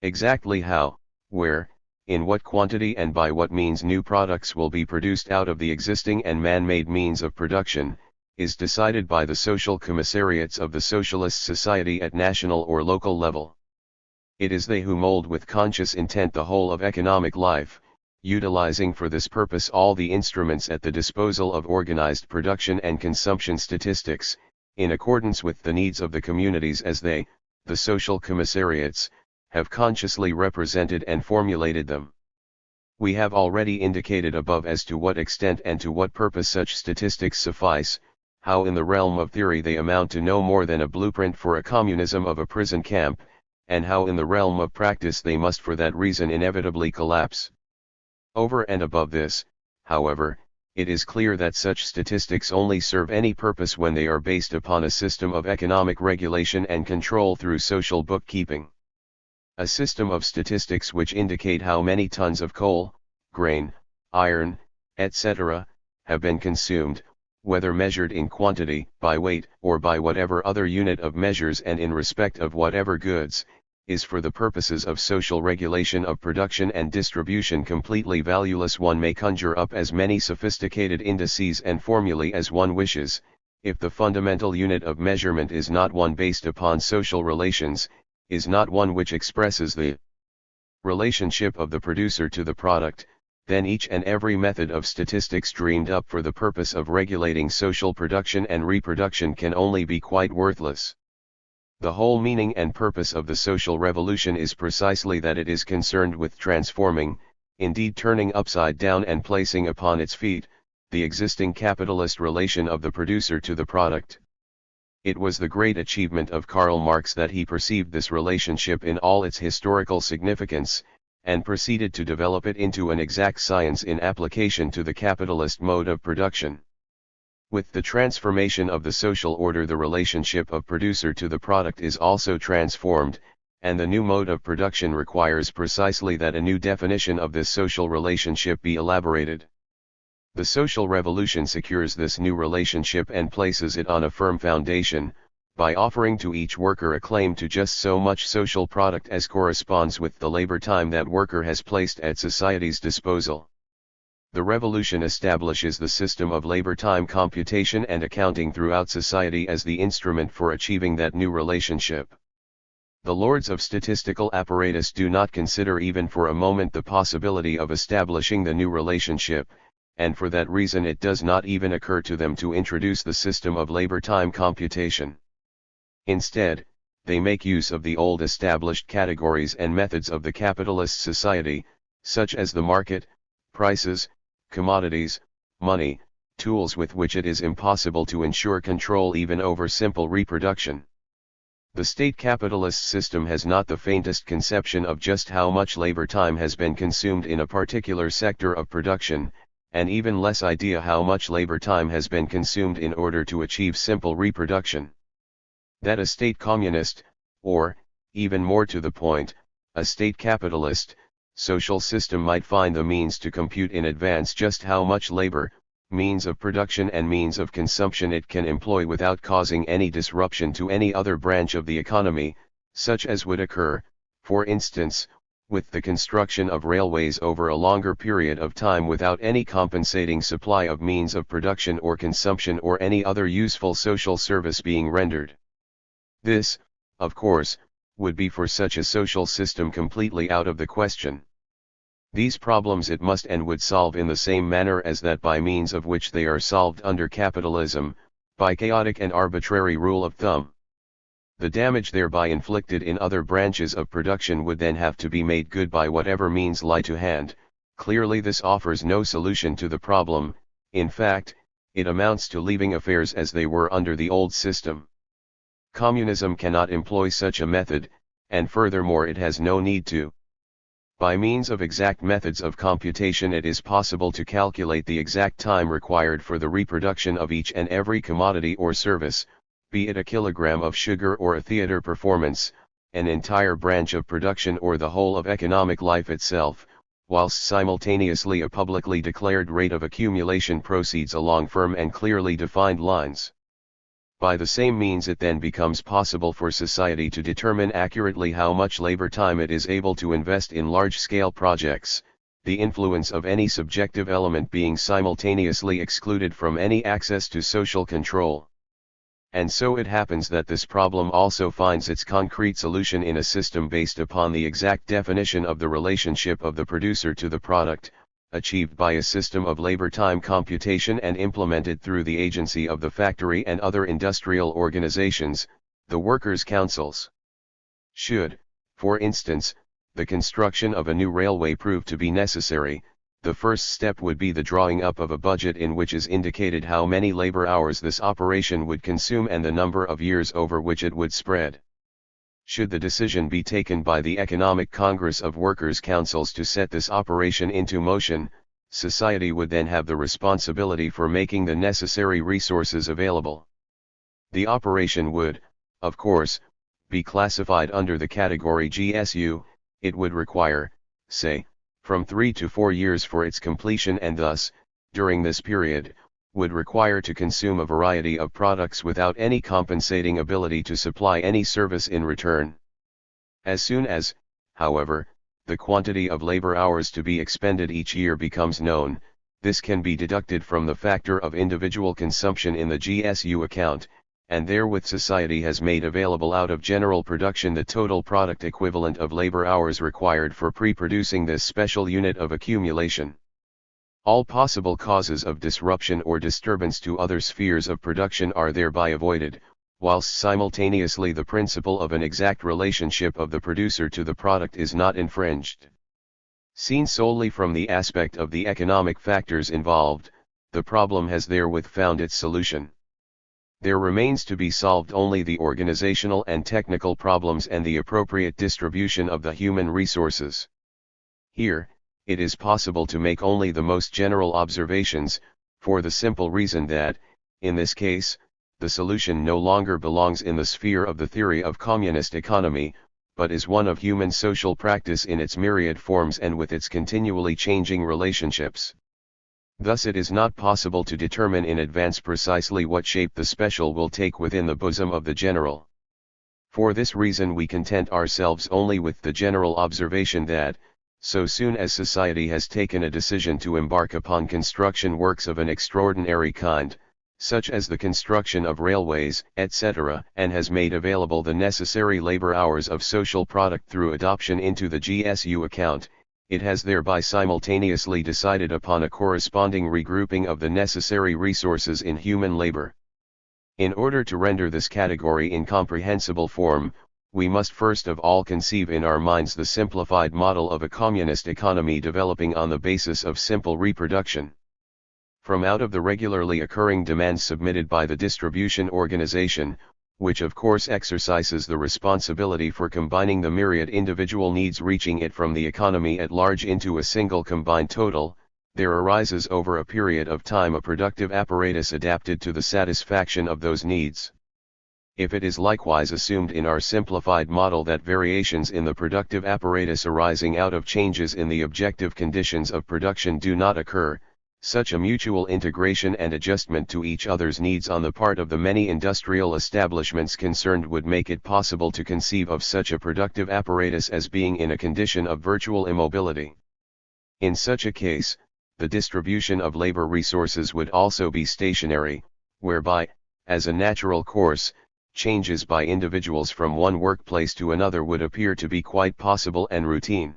Exactly how, where, in what quantity and by what means new products will be produced out of the existing and man-made means of production, is decided by the social commissariats of the socialist society at national or local level. It is they who mold with conscious intent the whole of economic life, utilizing for this purpose all the instruments at the disposal of organized production and consumption statistics, in accordance with the needs of the communities as they, the social commissariats, have consciously represented and formulated them. We have already indicated above as to what extent and to what purpose such statistics suffice, how in the realm of theory they amount to no more than a blueprint for a communism of a prison camp, and how in the realm of practice they must for that reason inevitably collapse. Over and above this, however, it is clear that such statistics only serve any purpose when they are based upon a system of economic regulation and control through social bookkeeping. A system of statistics which indicate how many tons of coal, grain, iron, etc., have been consumed, whether measured in quantity, by weight, or by whatever other unit of measures and in respect of whatever goods, is for the purposes of social regulation of production and distribution completely valueless. One may conjure up as many sophisticated indices and formulae as one wishes, if the fundamental unit of measurement is not one based upon social relations, is not one which expresses the relationship of the producer to the product, then each and every method of statistics dreamed up for the purpose of regulating social production and reproduction can only be quite worthless. The whole meaning and purpose of the social revolution is precisely that it is concerned with transforming, indeed turning upside down and placing upon its feet, the existing capitalist relation of the producer to the product. It was the great achievement of Karl Marx that he perceived this relationship in all its historical significance, and proceeded to develop it into an exact science in application to the capitalist mode of production. With the transformation of the social order, the relationship of producer to the product is also transformed, and the new mode of production requires precisely that a new definition of this social relationship be elaborated. The social revolution secures this new relationship and places it on a firm foundation, by offering to each worker a claim to just so much social product as corresponds with the labor time that worker has placed at society's disposal. The revolution establishes the system of labor time computation and accounting throughout society as the instrument for achieving that new relationship. The lords of statistical apparatus do not consider even for a moment the possibility of establishing the new relationship, and for that reason it does not even occur to them to introduce the system of labor time computation. Instead, they make use of the old established categories and methods of the capitalist society, such as the market, prices, commodities, money, tools with which it is impossible to ensure control even over simple reproduction. The state capitalist system has not the faintest conception of just how much labor time has been consumed in a particular sector of production, and even less idea how much labor time has been consumed in order to achieve simple reproduction. That a state communist, or, even more to the point, a state capitalist, social system might find the means to compute in advance just how much labor, means of production and means of consumption it can employ without causing any disruption to any other branch of the economy, such as would occur, for instance, with the construction of railways over a longer period of time without any compensating supply of means of production or consumption or any other useful social service being rendered. This, of course, would be for such a social system completely out of the question. These problems it must and would solve in the same manner as that by means of which they are solved under capitalism, by chaotic and arbitrary rule of thumb. The damage thereby inflicted in other branches of production would then have to be made good by whatever means lie to hand. Clearly this offers no solution to the problem, in fact, it amounts to leaving affairs as they were under the old system. Communism cannot employ such a method, and furthermore it has no need to. By means of exact methods of computation it is possible to calculate the exact time required for the reproduction of each and every commodity or service, be it a kilogram of sugar or a theater performance, an entire branch of production or the whole of economic life itself, whilst simultaneously a publicly declared rate of accumulation proceeds along firm and clearly defined lines. By the same means it then becomes possible for society to determine accurately how much labor time it is able to invest in large-scale projects, the influence of any subjective element being simultaneously excluded from any access to social control. And so it happens that this problem also finds its concrete solution in a system based upon the exact definition of the relationship of the producer to the product, achieved by a system of labor-time computation and implemented through the agency of the factory and other industrial organizations, the workers' councils. Should, for instance, the construction of a new railway prove to be necessary, the first step would be the drawing up of a budget in which is indicated how many labor hours this operation would consume and the number of years over which it would spread. Should the decision be taken by the Economic Congress of Workers' Councils to set this operation into motion, society would then have the responsibility for making the necessary resources available. The operation would, of course, be classified under the category GSU, it would require, say, from 3 to 4 years for its completion and thus, during this period, would require to consume a variety of products without any compensating ability to supply any service in return. As soon as, however, the quantity of labor hours to be expended each year becomes known, this can be deducted from the factor of individual consumption in the GSU account, and therewith society has made available out of general production the total product equivalent of labor hours required for pre-producing this special unit of accumulation. All possible causes of disruption or disturbance to other spheres of production are thereby avoided, whilst simultaneously the principle of an exact relationship of the producer to the product is not infringed. Seen solely from the aspect of the economic factors involved, the problem has therewith found its solution. There remains to be solved only the organizational and technical problems and the appropriate distribution of the human resources. Here, it is possible to make only the most general observations, for the simple reason that, in this case, the solution no longer belongs in the sphere of the theory of communist economy, but is one of human social practice in its myriad forms and with its continually changing relationships. Thus it is not possible to determine in advance precisely what shape the special will take within the bosom of the general. For this reason we content ourselves only with the general observation that, so soon as society has taken a decision to embark upon construction works of an extraordinary kind, such as the construction of railways, etc., and has made available the necessary labor hours of social product through adoption into the GSU account, it has thereby simultaneously decided upon a corresponding regrouping of the necessary resources in human labor. In order to render this category in comprehensible form, we must first of all conceive in our minds the simplified model of a communist economy developing on the basis of simple reproduction. from out of the regularly occurring demands submitted by the distribution organization, which of course exercises the responsibility for combining the myriad individual needs reaching it from the economy at large into a single combined total, there arises over a period of time a productive apparatus adapted to the satisfaction of those needs. If it is likewise assumed in our simplified model that variations in the productive apparatus arising out of changes in the objective conditions of production do not occur, such a mutual integration and adjustment to each other's needs on the part of the many industrial establishments concerned would make it possible to conceive of such a productive apparatus as being in a condition of virtual immobility. In such a case, the distribution of labor resources would also be stationary, whereby, as a natural course, changes by individuals from one workplace to another would appear to be quite possible and routine.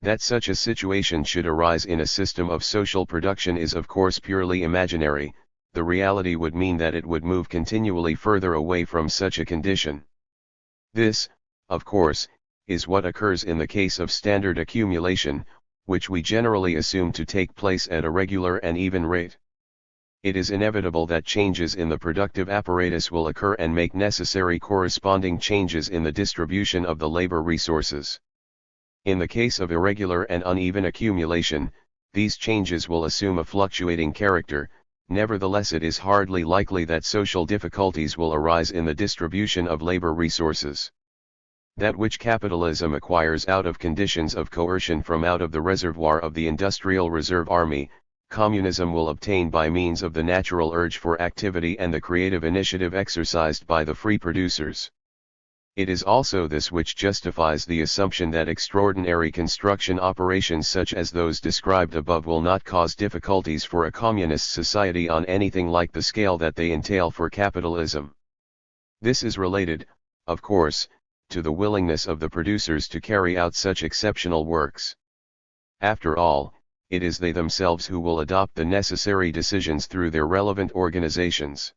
That such a situation should arise in a system of social production is of course purely imaginary. The reality would mean that it would move continually further away from such a condition. This, of course, is what occurs in the case of standard accumulation, which we generally assume to take place at a regular and even rate. It is inevitable that changes in the productive apparatus will occur and make necessary corresponding changes in the distribution of the labor resources. In the case of irregular and uneven accumulation, these changes will assume a fluctuating character. Nevertheless, it is hardly likely that social difficulties will arise in the distribution of labor resources. That which capitalism acquires out of conditions of coercion from out of the reservoir of the industrial reserve army, communism will obtain by means of the natural urge for activity and the creative initiative exercised by the free producers. It is also this which justifies the assumption that extraordinary construction operations such as those described above will not cause difficulties for a communist society on anything like the scale that they entail for capitalism. This is related, of course, to the willingness of the producers to carry out such exceptional works. After all, it is they themselves who will adopt the necessary decisions through their relevant organizations.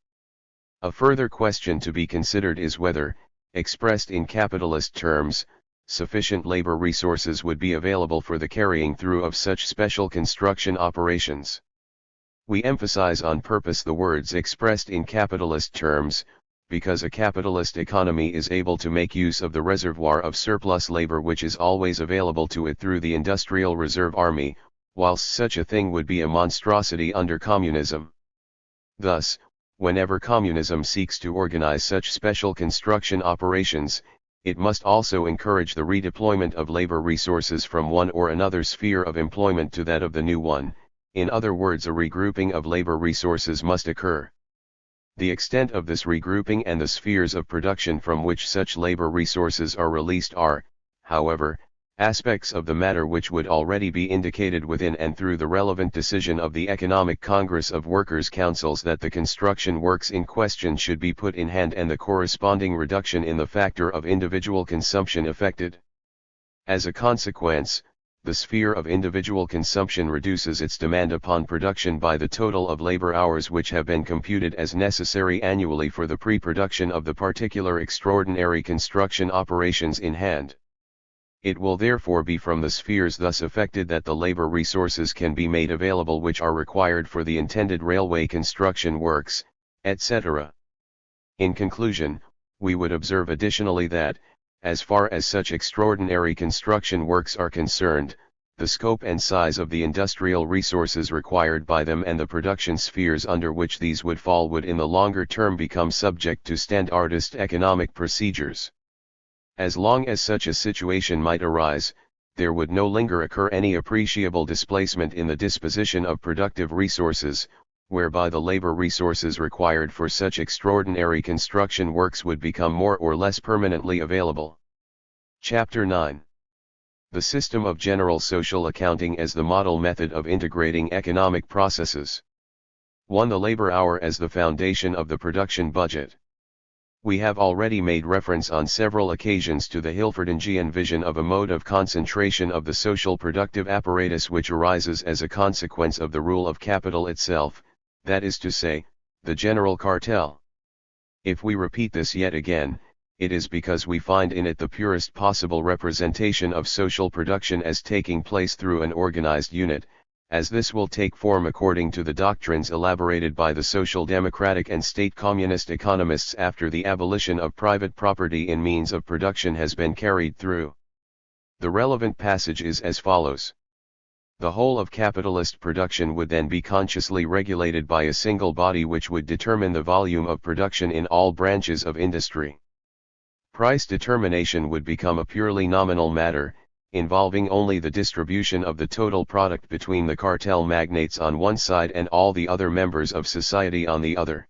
A further question to be considered is whether, expressed in capitalist terms, sufficient labor resources would be available for the carrying through of such special construction operations. We emphasize on purpose the words expressed in capitalist terms, because a capitalist economy is able to make use of the reservoir of surplus labor which is always available to it through the industrial reserve army, whilst such a thing would be a monstrosity under communism. Thus, whenever communism seeks to organize such special construction operations, it must also encourage the redeployment of labor resources from one or another sphere of employment to that of the new one. In other words, a regrouping of labor resources must occur. The extent of this regrouping and the spheres of production from which such labor resources are released are, however, aspects of the matter which would already be indicated within and through the relevant decision of the Economic Congress of Workers' Councils that the construction works in question should be put in hand and the corresponding reduction in the factor of individual consumption effected. As a consequence, the sphere of individual consumption reduces its demand upon production by the total of labor hours which have been computed as necessary annually for the pre-production of the particular extraordinary construction operations in hand. It will therefore be from the spheres thus affected that the labor resources can be made available which are required for the intended railway construction works, etc. In conclusion, we would observe additionally that, as far as such extraordinary construction works are concerned, the scope and size of the industrial resources required by them and the production spheres under which these would fall would in the longer term become subject to standardist economic procedures. As long as such a situation might arise, there would no longer occur any appreciable displacement in the disposition of productive resources, whereby the labor resources required for such extraordinary construction works would become more or less permanently available. Chapter 9. The system of general social accounting as the model method of integrating economic processes. 1. The labor hour as the foundation of the production budget. We have already made reference on several occasions to the Hilfordian vision of a mode of concentration of the social productive apparatus which arises as a consequence of the rule of capital itself, that is to say, the general cartel. If we repeat this yet again, it is because we find in it the purest possible representation of social production as taking place through an organized unit, as this will take form according to the doctrines elaborated by the social democratic and state communist economists after the abolition of private property in means of production has been carried through. The relevant passage is as follows. The whole of capitalist production would then be consciously regulated by a single body which would determine the volume of production in all branches of industry. Price determination would become a purely nominal matter, involving only the distribution of the total product between the cartel magnates on one side and all the other members of society on the other.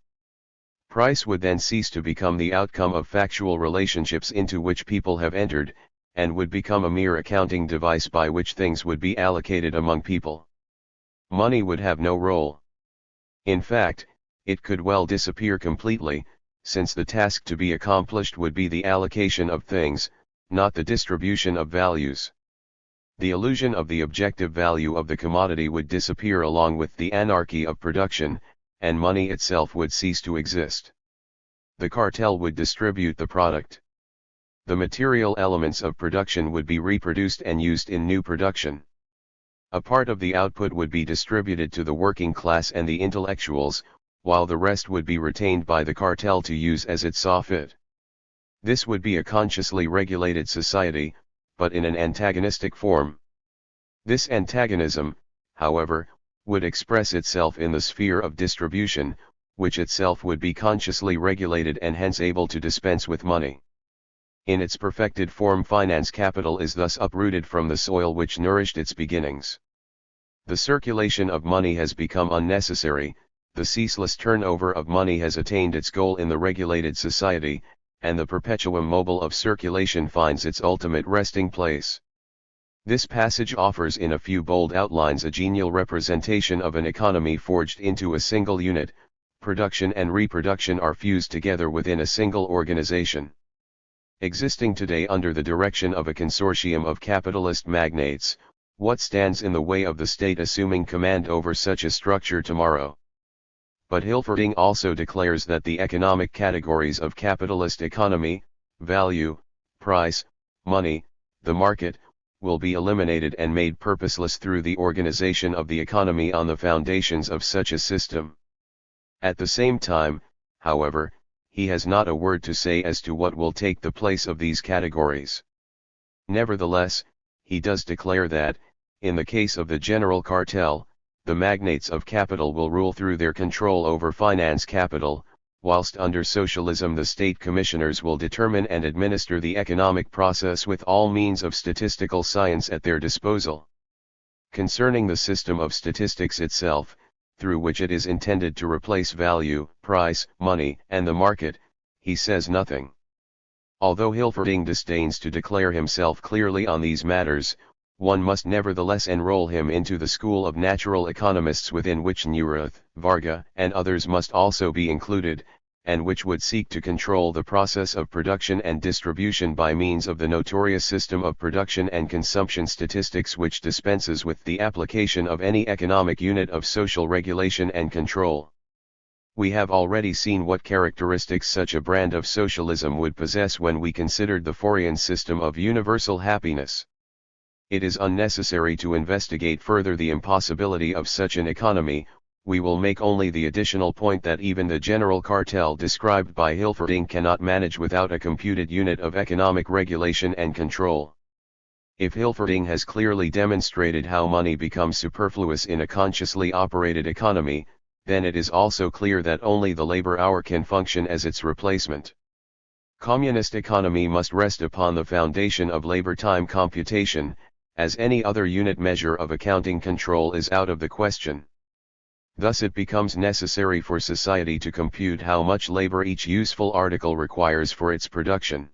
Price would then cease to become the outcome of factual relationships into which people have entered, and would become a mere accounting device by which things would be allocated among people. Money would have no role. In fact, it could well disappear completely, since the task to be accomplished would be the allocation of things, not the distribution of values. The illusion of the objective value of the commodity would disappear along with the anarchy of production, and money itself would cease to exist. The cartel would distribute the product. The material elements of production would be reproduced and used in new production. A part of the output would be distributed to the working class and the intellectuals, while the rest would be retained by the cartel to use as it saw fit. This would be a consciously regulated society, but in an antagonistic form. This antagonism, however, would express itself in the sphere of distribution, which itself would be consciously regulated and hence able to dispense with money. In its perfected form, finance capital is thus uprooted from the soil which nourished its beginnings. The circulation of money has become unnecessary, the ceaseless turnover of money has attained its goal in the regulated society, and the perpetuum mobile of circulation finds its ultimate resting place. This passage offers in a few bold outlines a genial representation of an economy forged into a single unit. Production and reproduction are fused together within a single organization. Existing today under the direction of a consortium of capitalist magnates, what stands in the way of the state assuming command over such a structure tomorrow? But Hilferding also declares that the economic categories of capitalist economy, value, price, money, the market, will be eliminated and made purposeless through the organization of the economy on the foundations of such a system. At the same time, however, he has not a word to say as to what will take the place of these categories. Nevertheless, he does declare that, in the case of the general cartel, the magnates of capital will rule through their control over finance capital, whilst under socialism the state commissioners will determine and administer the economic process with all means of statistical science at their disposal. Concerning the system of statistics itself, through which it is intended to replace value, price, money, and the market, he says nothing. Although Hilferding disdains to declare himself clearly on these matters, one must nevertheless enroll him into the school of natural economists within which Neurath, Varga, and others must also be included, and which would seek to control the process of production and distribution by means of the notorious system of production and consumption statistics which dispenses with the application of any economic unit of social regulation and control. We have already seen what characteristics such a brand of socialism would possess when we considered the Fourier system of universal happiness. It is unnecessary to investigate further the impossibility of such an economy. We will make only the additional point that even the general cartel described by Hilferding cannot manage without a computed unit of economic regulation and control. If Hilferding has clearly demonstrated how money becomes superfluous in a consciously operated economy, then it is also clear that only the labor hour can function as its replacement. Communist economy must rest upon the foundation of labor time computation, as any other unit measure of accounting control is out of the question. Thus it becomes necessary for society to compute how much labor each useful article requires for its production.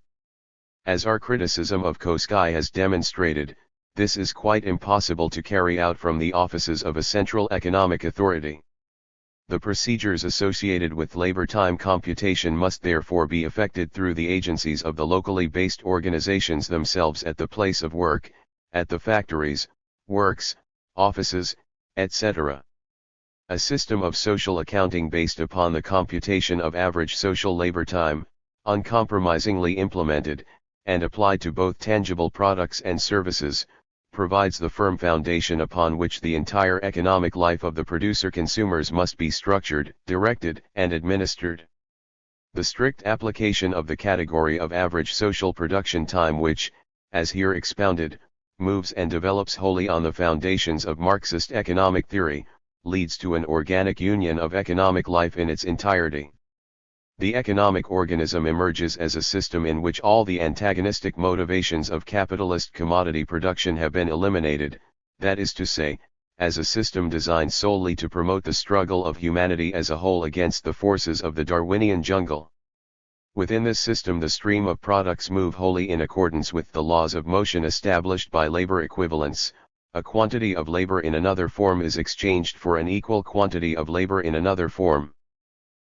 As our criticism of Koski has demonstrated, this is quite impossible to carry out from the offices of a central economic authority. The procedures associated with labor time computation must therefore be effected through the agencies of the locally based organizations themselves at the place of work, at the factories, works, offices, etc. A system of social accounting based upon the computation of average social labor time, uncompromisingly implemented, and applied to both tangible products and services, provides the firm foundation upon which the entire economic life of the producer-consumers must be structured, directed, and administered. The strict application of the category of average social production time which, as here expounded, moves and develops wholly on the foundations of Marxist economic theory, leads to an organic union of economic life in its entirety. The economic organism emerges as a system in which all the antagonistic motivations of capitalist commodity production have been eliminated, that is to say, as a system designed solely to promote the struggle of humanity as a whole against the forces of the Darwinian jungle. Within this system the stream of products move wholly in accordance with the laws of motion established by labor equivalence. A quantity of labor in another form is exchanged for an equal quantity of labor in another form.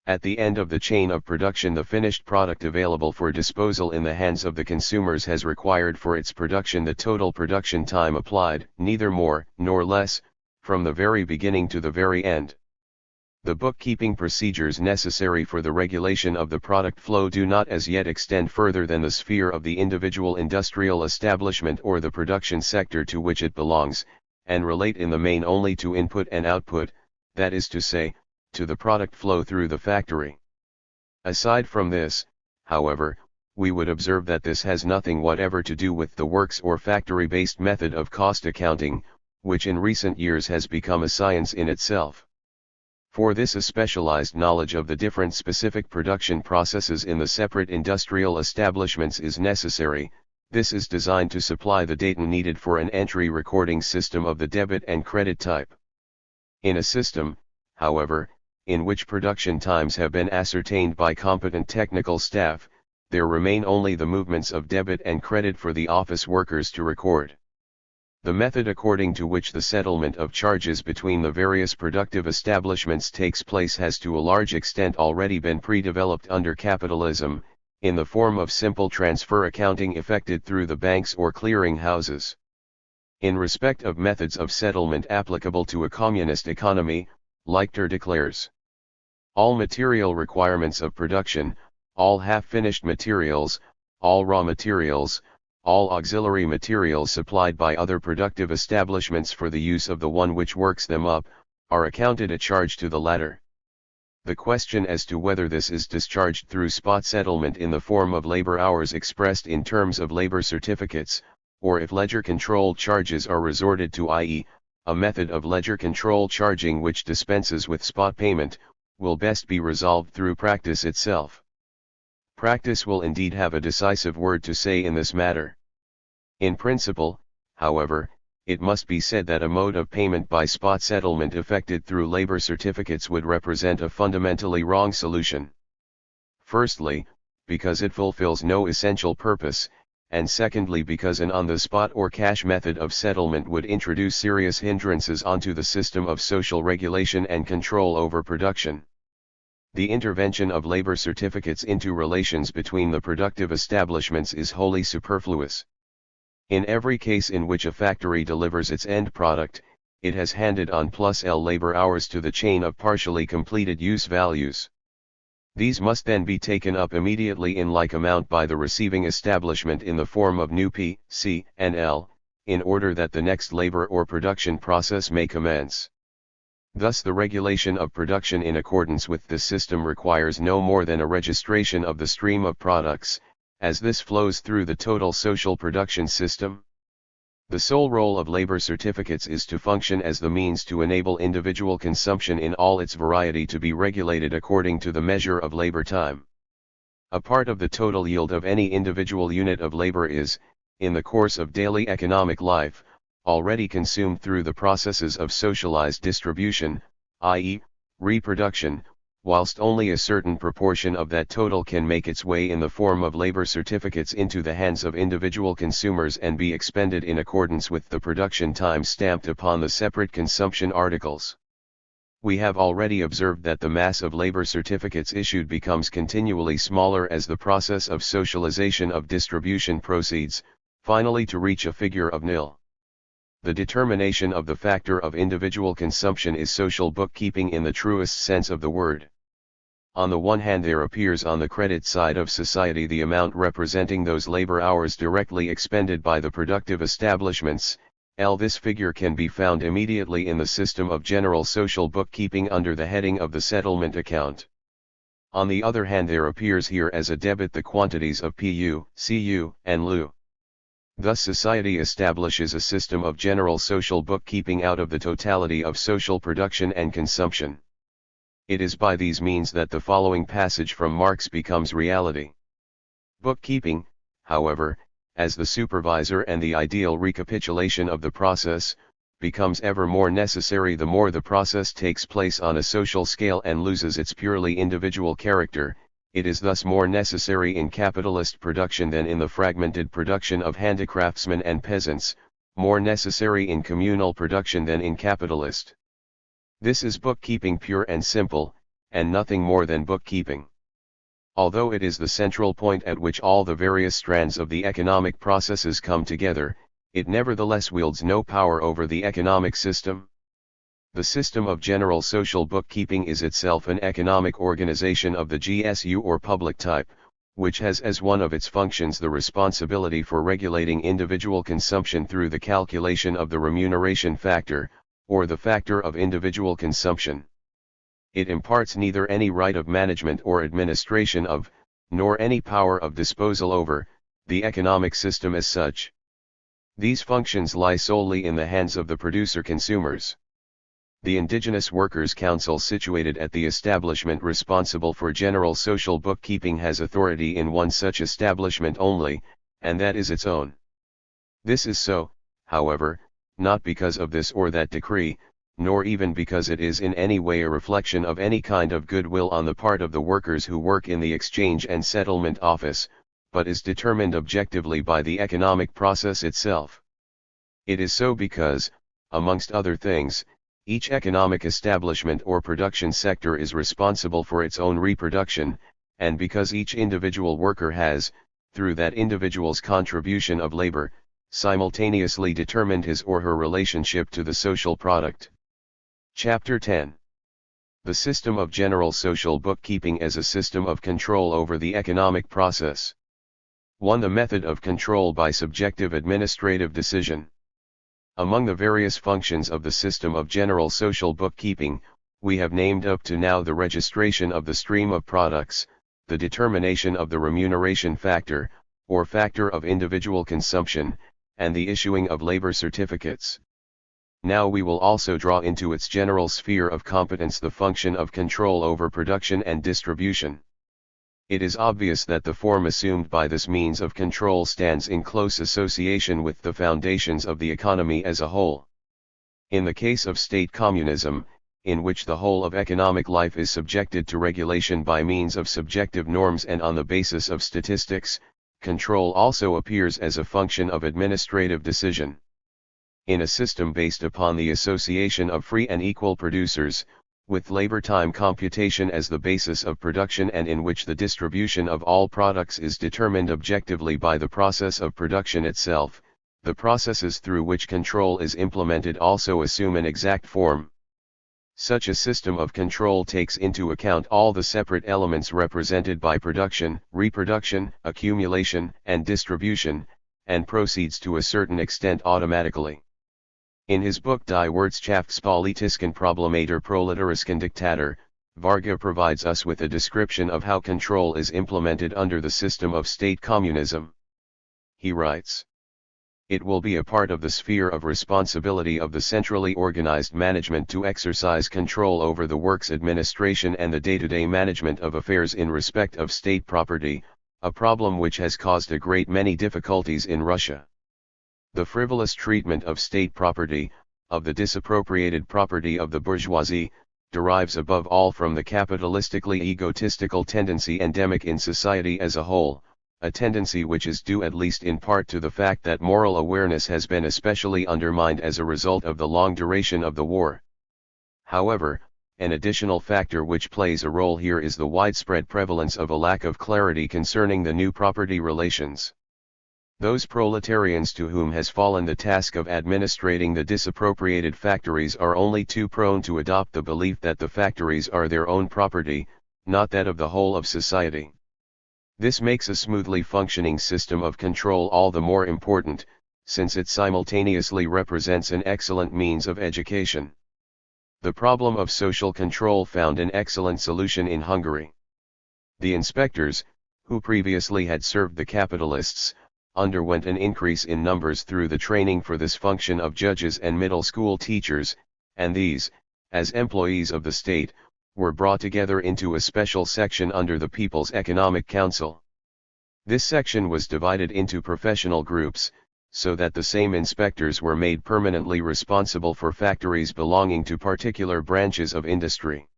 At the end of the chain of production the finished product available for disposal in the hands of the consumers has required for its production the total production time applied, neither more nor less, from the very beginning to the very end. The bookkeeping procedures necessary for the regulation of the product flow do not as yet extend further than the sphere of the individual industrial establishment or the production sector to which it belongs, and relate in the main only to input and output, that is to say, to the product flow through the factory. Aside from this, however, we would observe that this has nothing whatever to do with the works or factory-based method of cost accounting, which in recent years has become a science in itself. For this a specialized knowledge of the different specific production processes in the separate industrial establishments is necessary. This is designed to supply the data needed for an entry recording system of the debit and credit type. In a system, however, in which production times have been ascertained by competent technical staff, there remain only the movements of debit and credit for the office workers to record. The method according to which the settlement of charges between the various productive establishments takes place has to a large extent already been pre-developed under capitalism, in the form of simple transfer accounting effected through the banks or clearing houses. In respect of methods of settlement applicable to a communist economy, Leichter declares, all material requirements of production, all half-finished materials, all raw materials, all auxiliary materials supplied by other productive establishments for the use of the one which works them up, are accounted a charge to the latter. The question as to whether this is discharged through spot settlement in the form of labor hours expressed in terms of labor certificates, or if ledger-controlled charges are resorted to, i.e., a method of ledger control charging which dispenses with spot payment, will best be resolved through practice itself. Practice will indeed have a decisive word to say in this matter. In principle, however, it must be said that a mode of payment by spot settlement effected through labor certificates would represent a fundamentally wrong solution. Firstly, because it fulfills no essential purpose, and secondly because an on-the-spot or cash method of settlement would introduce serious hindrances onto the system of social regulation and control over production. The intervention of labor certificates into relations between the productive establishments is wholly superfluous. In every case in which a factory delivers its end product, it has handed on +L labor hours to the chain of partially completed use values. These must then be taken up immediately in like amount by the receiving establishment in the form of new P, C, and L, in order that the next labor or production process may commence. Thus the regulation of production in accordance with this system requires no more than a registration of the stream of products, as this flows through the total social production system. The sole role of labor certificates is to function as the means to enable individual consumption in all its variety to be regulated according to the measure of labor time. A part of the total yield of any individual unit of labor is, in the course of daily economic life, already consumed through the processes of socialized distribution, i.e., reproduction, whilst only a certain proportion of that total can make its way in the form of labor certificates into the hands of individual consumers and be expended in accordance with the production time stamped upon the separate consumption articles. We have already observed that the mass of labor certificates issued becomes continually smaller as the process of socialization of distribution proceeds, finally to reach a figure of nil. The determination of the factor of individual consumption is social bookkeeping in the truest sense of the word. On the one hand there appears on the credit side of society the amount representing those labor hours directly expended by the productive establishments, This figure can be found immediately in the system of general social bookkeeping under the heading of the settlement account. On the other hand, there appears here as a debit the quantities of Pu, Cu, and Lu. Thus society establishes a system of general social bookkeeping out of the totality of social production and consumption. It is by these means that the following passage from Marx becomes reality. Bookkeeping, however, as the supervisor and the ideal recapitulation of the process, becomes ever more necessary the more the process takes place on a social scale and loses its purely individual character. It is thus more necessary in capitalist production than in the fragmented production of handicraftsmen and peasants, more necessary in communal production than in capitalist. This is bookkeeping pure and simple, and nothing more than bookkeeping. Although it is the central point at which all the various strands of the economic processes come together, it nevertheless wields no power over the economic system. The system of general social bookkeeping is itself an economic organization of the GSU or public type, which has as one of its functions the responsibility for regulating individual consumption through the calculation of the remuneration factor, or the factor of individual consumption. It imparts neither any right of management or administration of, nor any power of disposal over, the economic system as such. These functions lie solely in the hands of the producer-consumers. The Indigenous Workers' Council situated at the establishment responsible for general social bookkeeping has authority in one such establishment only, and that is its own. This is so, however, not because of this or that decree, nor even because it is in any way a reflection of any kind of goodwill on the part of the workers who work in the Exchange and Settlement Office, but is determined objectively by the economic process itself. It is so because, amongst other things, each economic establishment or production sector is responsible for its own reproduction, and because each individual worker has, through that individual's contribution of labor, simultaneously determined his or her relationship to the social product. Chapter 10. The system of general social bookkeeping as a system of control over the economic process. 1. The method of control by subjective administrative decision. Among the various functions of the system of general social bookkeeping, we have named up to now the registration of the stream of products, the determination of the remuneration factor, or factor of individual consumption, and the issuing of labor certificates. Now we will also draw into its general sphere of competence the function of control over production and distribution. It is obvious that the form assumed by this means of control stands in close association with the foundations of the economy as a whole. In the case of state communism, in which the whole of economic life is subjected to regulation by means of subjective norms and on the basis of statistics, control also appears as a function of administrative decision. In a system based upon the association of free and equal producers, with labor time computation as the basis of production and in which the distribution of all products is determined objectively by the process of production itself, the processes through which control is implemented also assume an exact form. Such a system of control takes into account all the separate elements represented by production, reproduction, accumulation, and distribution, and proceeds to a certain extent automatically. In his book Die Wirtschaftspolitischen Probleme der Proletarischen Diktatur, Varga provides us with a description of how control is implemented under the system of state communism. He writes, "It will be a part of the sphere of responsibility of the centrally organized management to exercise control over the works administration and the day-to-day management of affairs in respect of state property, a problem which has caused a great many difficulties in Russia. The frivolous treatment of state property, of the disappropriated property of the bourgeoisie, derives above all from the capitalistically egotistical tendency endemic in society as a whole, a tendency which is due at least in part to the fact that moral awareness has been especially undermined as a result of the long duration of the war. However, an additional factor which plays a role here is the widespread prevalence of a lack of clarity concerning the new property relations. Those proletarians to whom has fallen the task of administrating the disappropriated factories are only too prone to adopt the belief that the factories are their own property, not that of the whole of society. This makes a smoothly functioning system of control all the more important, since it simultaneously represents an excellent means of education. The problem of social control found an excellent solution in Hungary. The inspectors, who previously had served the capitalists, underwent an increase in numbers through the training for this function of judges and middle school teachers, and these, as employees of the state, were brought together into a special section under the People's Economic Council. This section was divided into professional groups, so that the same inspectors were made permanently responsible for factories belonging to particular branches of industry.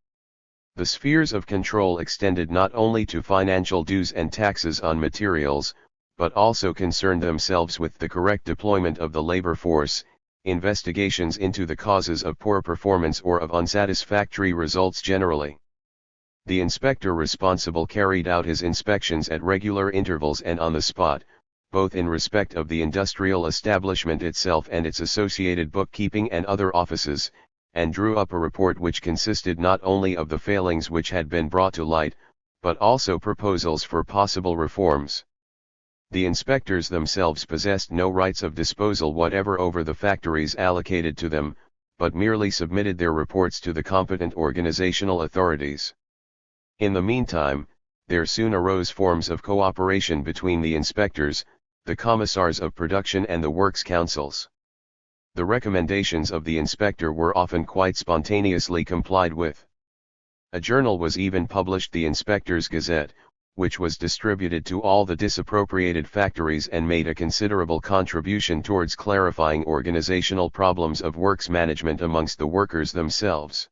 The spheres of control extended not only to financial dues and taxes on materials, but also concerned themselves with the correct deployment of the labor force, investigations into the causes of poor performance or of unsatisfactory results generally. The inspector responsible carried out his inspections at regular intervals and on the spot, both in respect of the industrial establishment itself and its associated bookkeeping and other offices, and drew up a report which consisted not only of the failings which had been brought to light, but also proposals for possible reforms. The inspectors themselves possessed no rights of disposal whatever over the factories allocated to them, but merely submitted their reports to the competent organizational authorities. In the meantime, there soon arose forms of cooperation between the inspectors, the commissars of production and the works councils. The recommendations of the inspector were often quite spontaneously complied with. A journal was even published, the Inspector's Gazette, which was distributed to all the disappropriated factories and made a considerable contribution towards clarifying organizational problems of works management amongst the workers themselves.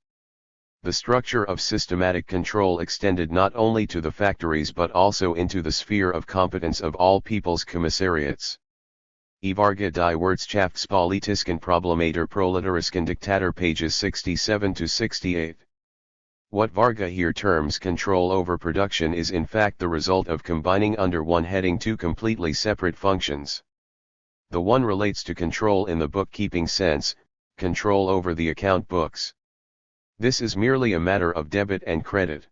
The structure of systematic control extended not only to the factories but also into the sphere of competence of all people's commissariats. Varga die Wirtschaftspolitischen Probleme proletarischen Diktator, pages 67-68. What Varga here terms control over production is in fact the result of combining under one heading two completely separate functions. The one relates to control in the bookkeeping sense, control over the account books. This is merely a matter of debit and credit.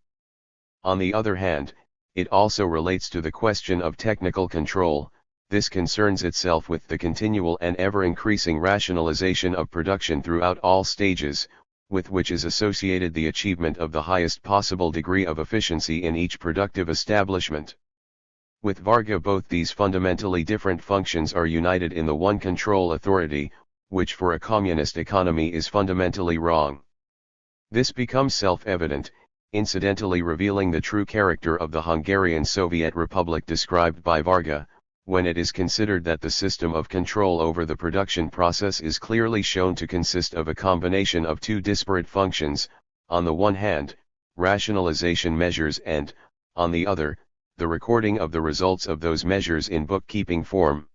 On the other hand, it also relates to the question of technical control. This concerns itself with the continual and ever-increasing rationalization of production throughout all stages, with which is associated the achievement of the highest possible degree of efficiency in each productive establishment. With Varga both these fundamentally different functions are united in the one control authority, which for a communist economy is fundamentally wrong. This becomes self-evident, incidentally revealing the true character of the Hungarian Soviet Republic described by Varga, when it is considered that the system of control over the production process is clearly shown to consist of a combination of two disparate functions, on the one hand, rationalization measures and, on the other, the recording of the results of those measures in bookkeeping form.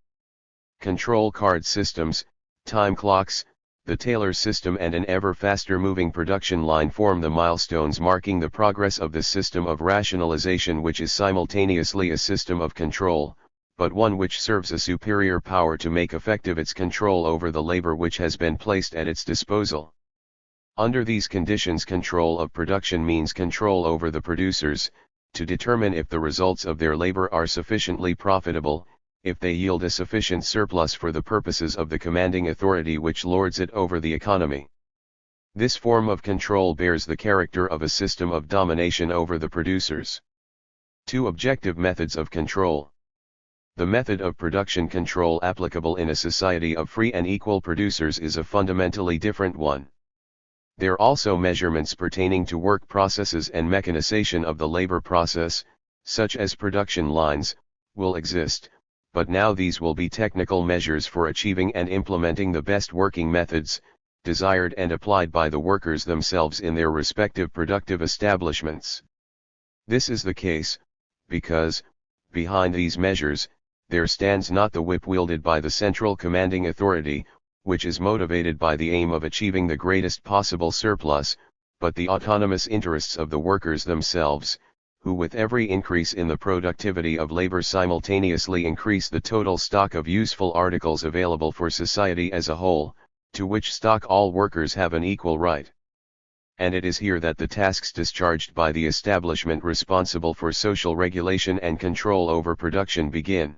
Control card systems, time clocks, the Taylor system and an ever faster moving production line form the milestones marking the progress of this system of rationalization, which is simultaneously a system of control, but one which serves a superior power to make effective its control over the labor which has been placed at its disposal. Under these conditions, control of production means control over the producers, to determine if the results of their labor are sufficiently profitable, if they yield a sufficient surplus for the purposes of the commanding authority which lords it over the economy. This form of control bears the character of a system of domination over the producers. Two objective methods of control. The method of production control applicable in a society of free and equal producers is a fundamentally different one. There also measurements pertaining to work processes and mechanization of the labor process, such as production lines, will exist, but now these will be technical measures for achieving and implementing the best working methods, desired and applied by the workers themselves in their respective productive establishments. This is the case, because, behind these measures, there stands not the whip wielded by the central commanding authority, which is motivated by the aim of achieving the greatest possible surplus, but the autonomous interests of the workers themselves, who with every increase in the productivity of labor simultaneously increase the total stock of useful articles available for society as a whole, to which stock all workers have an equal right. And it is here that the tasks discharged by the establishment responsible for social regulation and control over production begin.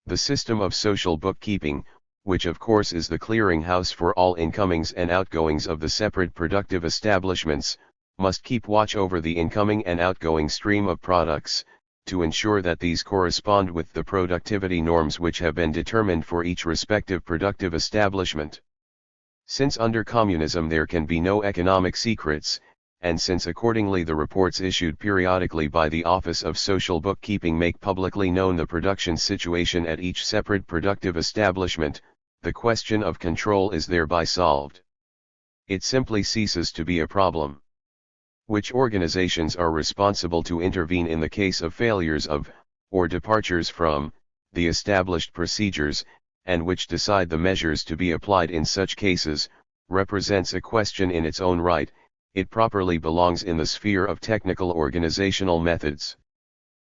The system of social bookkeeping, which of course is the clearinghouse for all incomings and outgoings of the separate productive establishments, must keep watch over the incoming and outgoing stream of products, to ensure that these correspond with the productivity norms which have been determined for each respective productive establishment. Since under communism there can be no economic secrets, and since accordingly the reports issued periodically by the Office of Social Bookkeeping make publicly known the production situation at each separate productive establishment, the question of control is thereby solved. It simply ceases to be a problem. Which organizations are responsible to intervene in the case of failures of, or departures from, the established procedures, and which decide the measures to be applied in such cases, represents a question in its own right. It properly belongs in the sphere of technical organizational methods.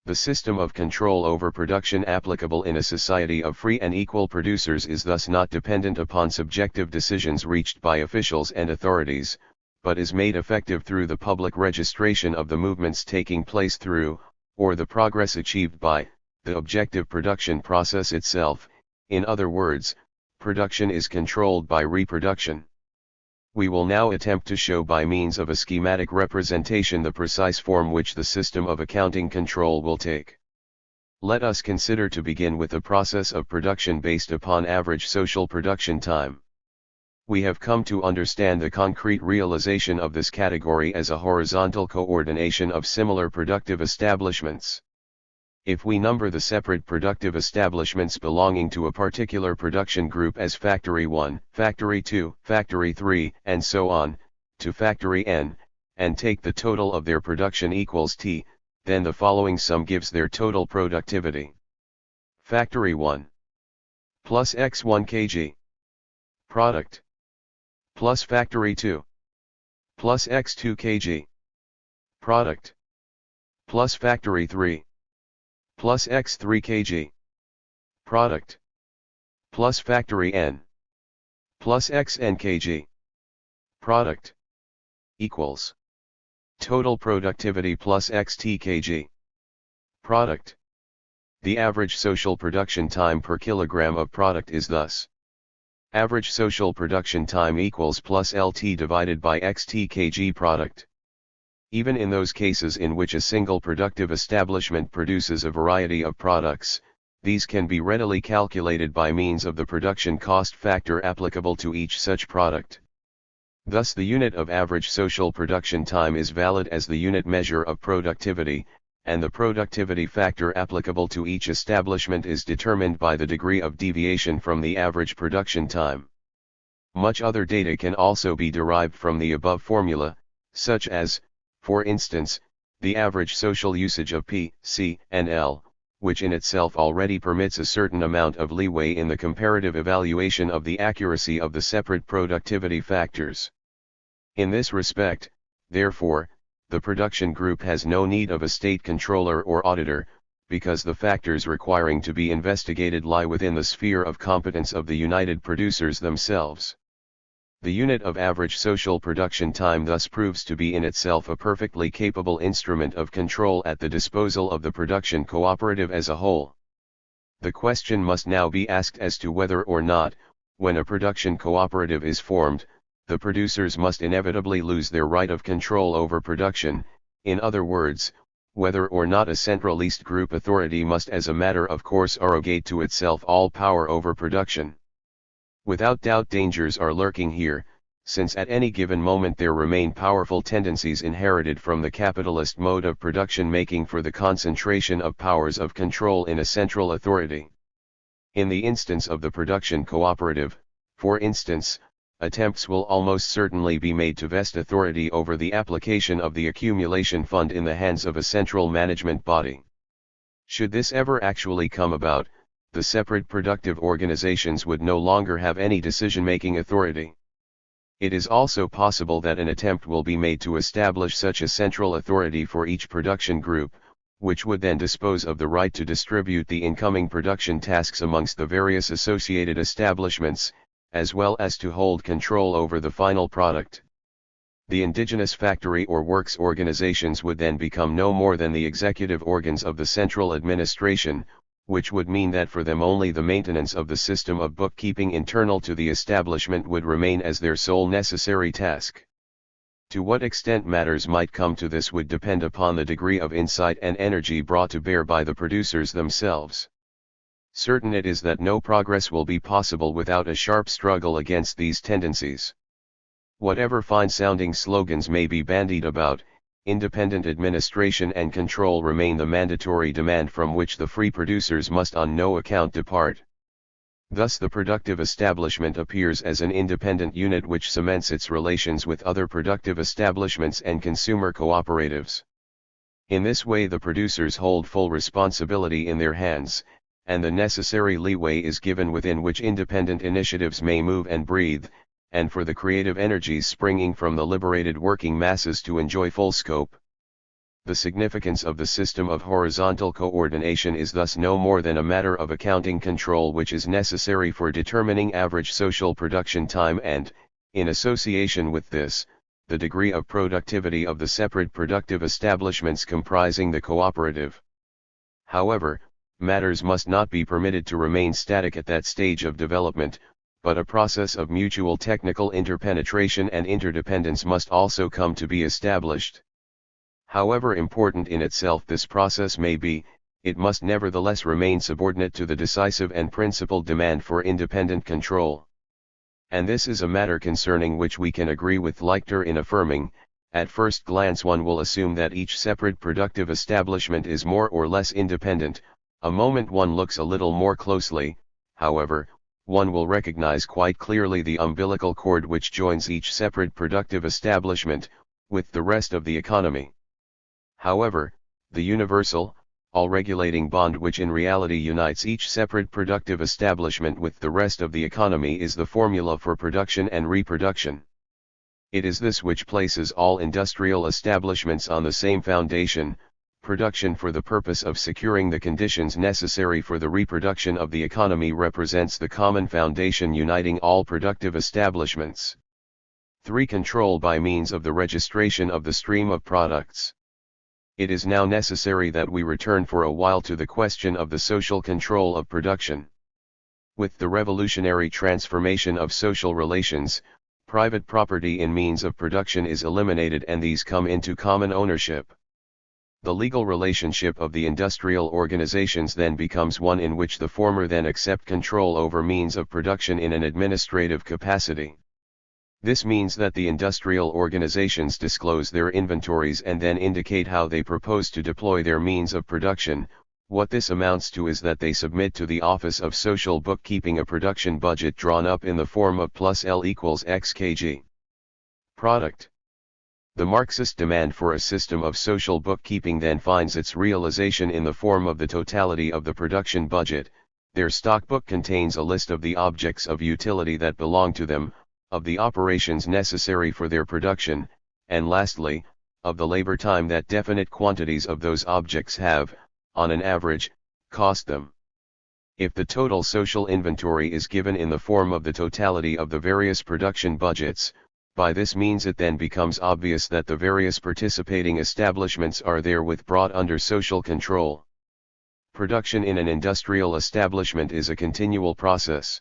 The system of control over production applicable in a society of free and equal producers is thus not dependent upon subjective decisions reached by officials and authorities, but is made effective through the public registration of the movements taking place through, or the progress achieved by, the objective production process itself. In other words, production is controlled by reproduction. We will now attempt to show by means of a schematic representation the precise form which the system of accounting control will take. Let us consider to begin with the process of production based upon average social production time. We have come to understand the concrete realization of this category as a horizontal coordination of similar productive establishments. If we number the separate productive establishments belonging to a particular production group as Factory 1, Factory 2, Factory 3, and so on, to Factory N, and take the total of their production equals T, then the following sum gives their total productivity. Factory 1 plus X1 kg product plus Factory 2 plus X2 kg product plus Factory 3 plus X3 kg product plus Factory N plus Xn kg product equals total productivity plus Xt kg product. The average social production time per kilogram of product is thus: average social production time equals plus Lt divided by Xt kg product. Even in those cases in which a single productive establishment produces a variety of products, these can be readily calculated by means of the production cost factor applicable to each such product. Thus the unit of average social production time is valid as the unit measure of productivity, and the productivity factor applicable to each establishment is determined by the degree of deviation from the average production time. Much other data can also be derived from the above formula, such as, for instance, the average social usage of P, C, and L, which in itself already permits a certain amount of leeway in the comparative evaluation of the accuracy of the separate productivity factors. In this respect, therefore, the production group has no need of a state controller or auditor, because the factors requiring to be investigated lie within the sphere of competence of the united producers themselves. The unit of average social production time thus proves to be in itself a perfectly capable instrument of control at the disposal of the production cooperative as a whole. The question must now be asked as to whether or not, when a production cooperative is formed, the producers must inevitably lose their right of control over production, in other words, whether or not a central least group authority must as a matter of course arrogate to itself all power over production. Without doubt dangers are lurking here, since at any given moment there remain powerful tendencies inherited from the capitalist mode of production making for the concentration of powers of control in a central authority. In the instance of the production cooperative, for instance, attempts will almost certainly be made to vest authority over the application of the accumulation fund in the hands of a central management body. Should this ever actually come about, the separate productive organizations would no longer have any decision-making authority. It is also possible that an attempt will be made to establish such a central authority for each production group, which would then dispose of the right to distribute the incoming production tasks amongst the various associated establishments, as well as to hold control over the final product. The indigenous factory or works organizations would then become no more than the executive organs of the central administration, which would mean that for them only the maintenance of the system of bookkeeping internal to the establishment would remain as their sole necessary task. To what extent matters might come to this would depend upon the degree of insight and energy brought to bear by the producers themselves. Certain it is that no progress will be possible without a sharp struggle against these tendencies. Whatever fine-sounding slogans may be bandied about, independent administration and control remain the mandatory demand from which the free producers must on no account depart. Thus the productive establishment appears as an independent unit which cements its relations with other productive establishments and consumer cooperatives. In this way the producers hold full responsibility in their hands, and the necessary leeway is given within which independent initiatives may move and breathe, and for the creative energies springing from the liberated working masses to enjoy full scope. The significance of the system of horizontal coordination is thus no more than a matter of accounting control which is necessary for determining average social production time and, in association with this, the degree of productivity of the separate productive establishments comprising the cooperative. However, matters must not be permitted to remain static at that stage of development, but a process of mutual technical interpenetration and interdependence must also come to be established. However important in itself this process may be, it must nevertheless remain subordinate to the decisive and principal demand for independent control. And this is a matter concerning which we can agree with Leichter in affirming, at first glance one will assume that each separate productive establishment is more or less independent. A moment one looks a little more closely, however, one will recognize quite clearly the umbilical cord which joins each separate productive establishment with the rest of the economy. However, the universal, all-regulating bond which in reality unites each separate productive establishment with the rest of the economy is the formula for production and reproduction. It is this which places all industrial establishments on the same foundation. Production for the purpose of securing the conditions necessary for the reproduction of the economy represents the common foundation uniting all productive establishments. 3. Control by means of the registration of the stream of products. It is now necessary that we return for a while to the question of the social control of production. With the revolutionary transformation of social relations, private property in means of production is eliminated and these come into common ownership. The legal relationship of the industrial organizations then becomes one in which the former then accept control over means of production in an administrative capacity. This means that the industrial organizations disclose their inventories and then indicate how they propose to deploy their means of production. What this amounts to is that they submit to the Office of Social Bookkeeping a production budget drawn up in the form of plus L equals X kg. Product. The Marxist demand for a system of social bookkeeping then finds its realization in the form of the totality of the production budget. Their stockbook contains a list of the objects of utility that belong to them, of the operations necessary for their production, and lastly, of the labor time that definite quantities of those objects have, on an average, cost them. If the total social inventory is given in the form of the totality of the various production budgets, by this means it then becomes obvious that the various participating establishments are therewith brought under social control. Production in an industrial establishment is a continual process.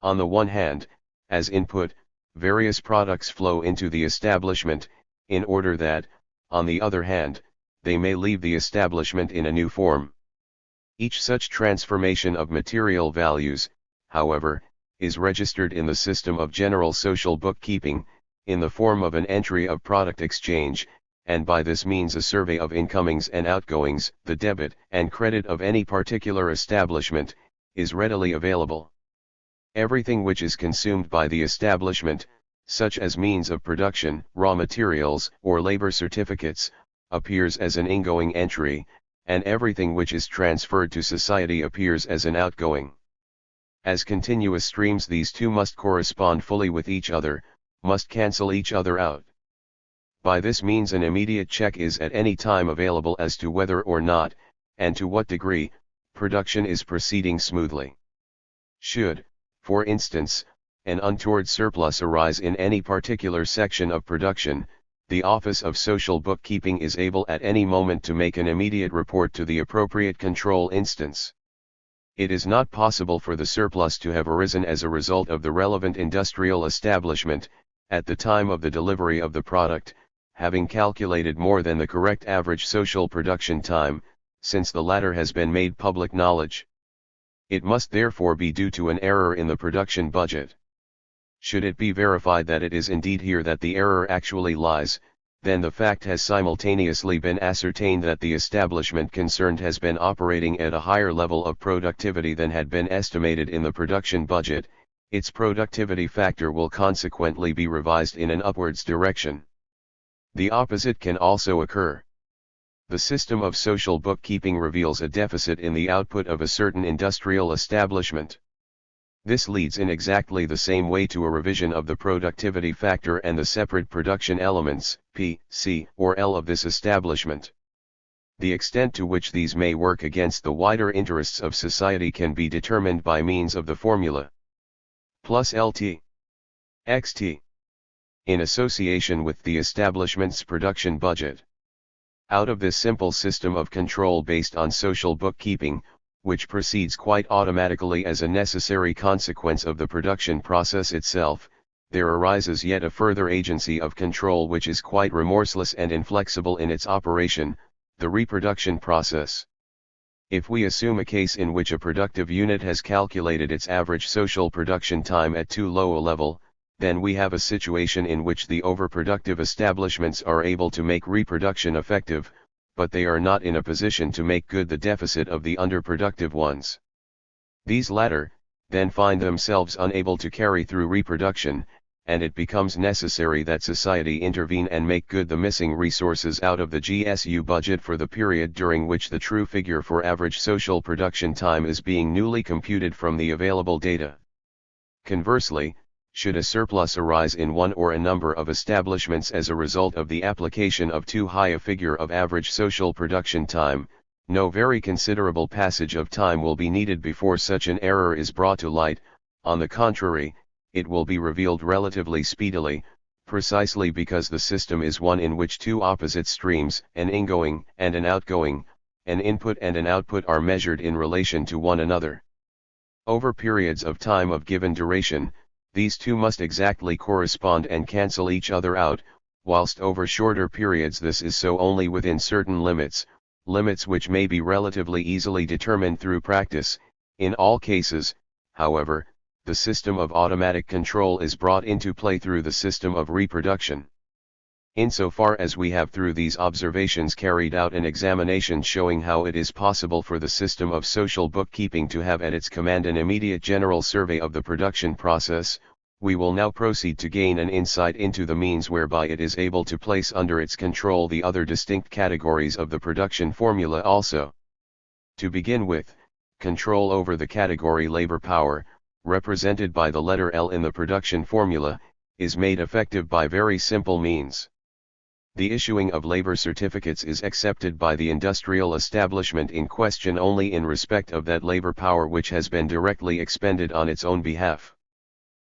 On the one hand, as input, various products flow into the establishment, in order that, on the other hand, they may leave the establishment in a new form. Each such transformation of material values, however, is registered in the system of general social bookkeeping, in the form of an entry of product exchange, and by this means a survey of incomings and outgoings, the debit and credit of any particular establishment, is readily available. Everything which is consumed by the establishment, such as means of production, raw materials, or labor certificates, appears as an ingoing entry, and everything which is transferred to society appears as an outgoing. As continuous streams these two must correspond fully with each other, must cancel each other out. By this means an immediate check is at any time available as to whether or not, and to what degree, production is proceeding smoothly. Should, for instance, an untoward surplus arise in any particular section of production, the Office of Social Bookkeeping is able at any moment to make an immediate report to the appropriate control instance. It is not possible for the surplus to have arisen as a result of the relevant industrial establishment, at the time of the delivery of the product, having calculated more than the correct average social production time, since the latter has been made public knowledge. It must therefore be due to an error in the production budget. Should it be verified that it is indeed here that the error actually lies, then the fact has simultaneously been ascertained that the establishment concerned has been operating at a higher level of productivity than had been estimated in the production budget. Its productivity factor will consequently be revised in an upwards direction. The opposite can also occur. The system of social bookkeeping reveals a deficit in the output of a certain industrial establishment. This leads in exactly the same way to a revision of the productivity factor and the separate production elements, P, C, or L of this establishment. The extent to which these may work against the wider interests of society can be determined by means of the formula plus LT XT in association with the establishment's production budget. Out of this simple system of control based on social bookkeeping, which proceeds quite automatically as a necessary consequence of the production process itself, there arises yet a further agency of control which is quite remorseless and inflexible in its operation, the reproduction process. If we assume a case in which a productive unit has calculated its average social production time at too low a level, then we have a situation in which the overproductive establishments are able to make reproduction effective, but they are not in a position to make good the deficit of the underproductive ones. These latter, then find themselves unable to carry through reproduction, and it becomes necessary that society intervene and make good the missing resources out of the GSU budget for the period during which the true figure for average social production time is being newly computed from the available data. Conversely, should a surplus arise in one or a number of establishments as a result of the application of too high a figure of average social production time, no very considerable passage of time will be needed before such an error is brought to light. On the contrary, it will be revealed relatively speedily, precisely because the system is one in which two opposite streams, an ingoing and an outgoing, an input and an output, are measured in relation to one another. Over periods of time of given duration, these two must exactly correspond and cancel each other out, whilst over shorter periods this is so only within certain limits which may be relatively easily determined through practice. In all cases, however, the system of automatic control is brought into play through the system of reproduction. Insofar as we have through these observations carried out an examination showing how it is possible for the system of social bookkeeping to have at its command an immediate general survey of the production process, we will now proceed to gain an insight into the means whereby it is able to place under its control the other distinct categories of the production formula also. To begin with, control over the category labor power, represented by the letter L in the production formula, is made effective by very simple means. The issuing of labor certificates is accepted by the industrial establishment in question only in respect of that labor power which has been directly expended on its own behalf.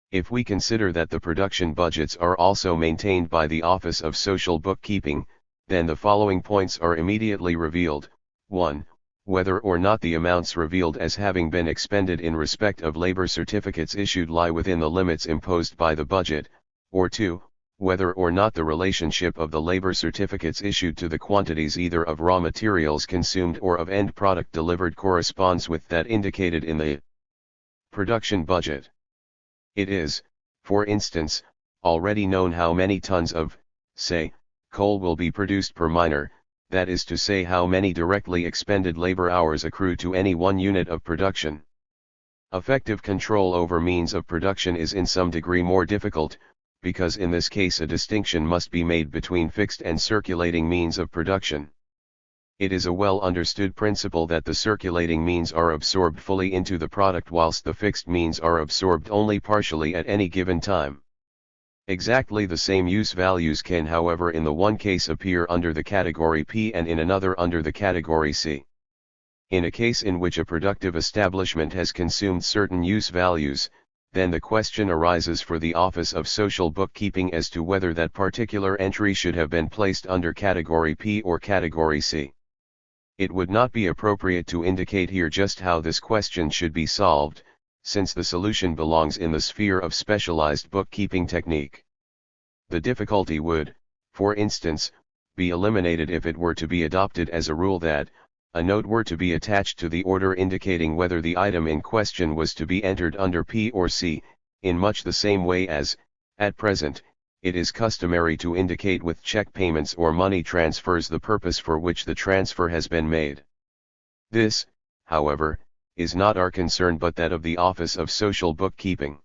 If we consider that the production budgets are also maintained by the Office of Social Bookkeeping, then the following points are immediately revealed. 1. Whether or not the amounts revealed as having been expended in respect of labor certificates issued lie within the limits imposed by the budget, or 2. Whether or not the relationship of the labor certificates issued to the quantities either of raw materials consumed or of end product delivered corresponds with that indicated in the production budget. It is, for instance, already known how many tons of, say, coal will be produced per miner, that is to say how many directly expended labor hours accrue to any one unit of production. Effective control over means of production is in some degree more difficult, because in this case a distinction must be made between fixed and circulating means of production. It is a well understood principle that the circulating means are absorbed fully into the product whilst the fixed means are absorbed only partially at any given time. Exactly the same use values can, however, in the one case appear under the category P and in another under the category C. In a case in which a productive establishment has consumed certain use values, then the question arises for the Office of Social Bookkeeping as to whether that particular entry should have been placed under category P or category C. It would not be appropriate to indicate here just how this question should be solved, since the solution belongs in the sphere of specialized bookkeeping technique. The difficulty would, for instance, be eliminated if it were to be adopted as a rule that, a note were to be attached to the order indicating whether the item in question was to be entered under P or C, in much the same way as, at present, it is customary to indicate with check payments or money transfers the purpose for which the transfer has been made. This, however, is not our concern but that of the Office of Social Bookkeeping.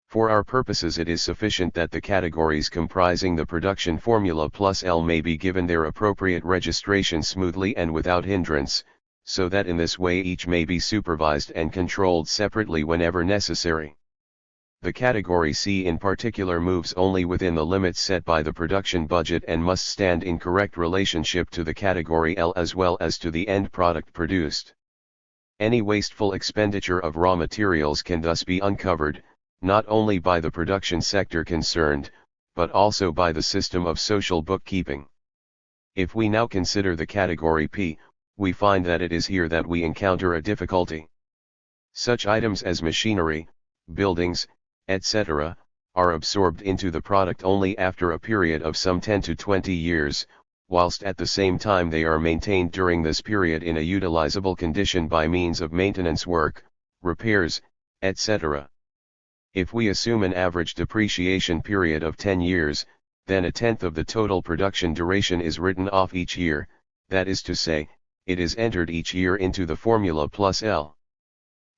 For our purposes it is sufficient that the categories comprising the production formula plus L may be given their appropriate registration smoothly and without hindrance, so that in this way each may be supervised and controlled separately whenever necessary. The category C in particular moves only within the limits set by the production budget and must stand in correct relationship to the category L as well as to the end product produced. Any wasteful expenditure of raw materials can thus be uncovered, not only by the production sector concerned, but also by the system of social bookkeeping. If we now consider the category P, we find that it is here that we encounter a difficulty. Such items as machinery, buildings, etc., are absorbed into the product only after a period of some 10 to 20 years, whilst at the same time they are maintained during this period in a utilizable condition by means of maintenance work, repairs, etc. If we assume an average depreciation period of 10 years, then a tenth of the total production duration is written off each year, that is to say, it is entered each year into the formula plus L.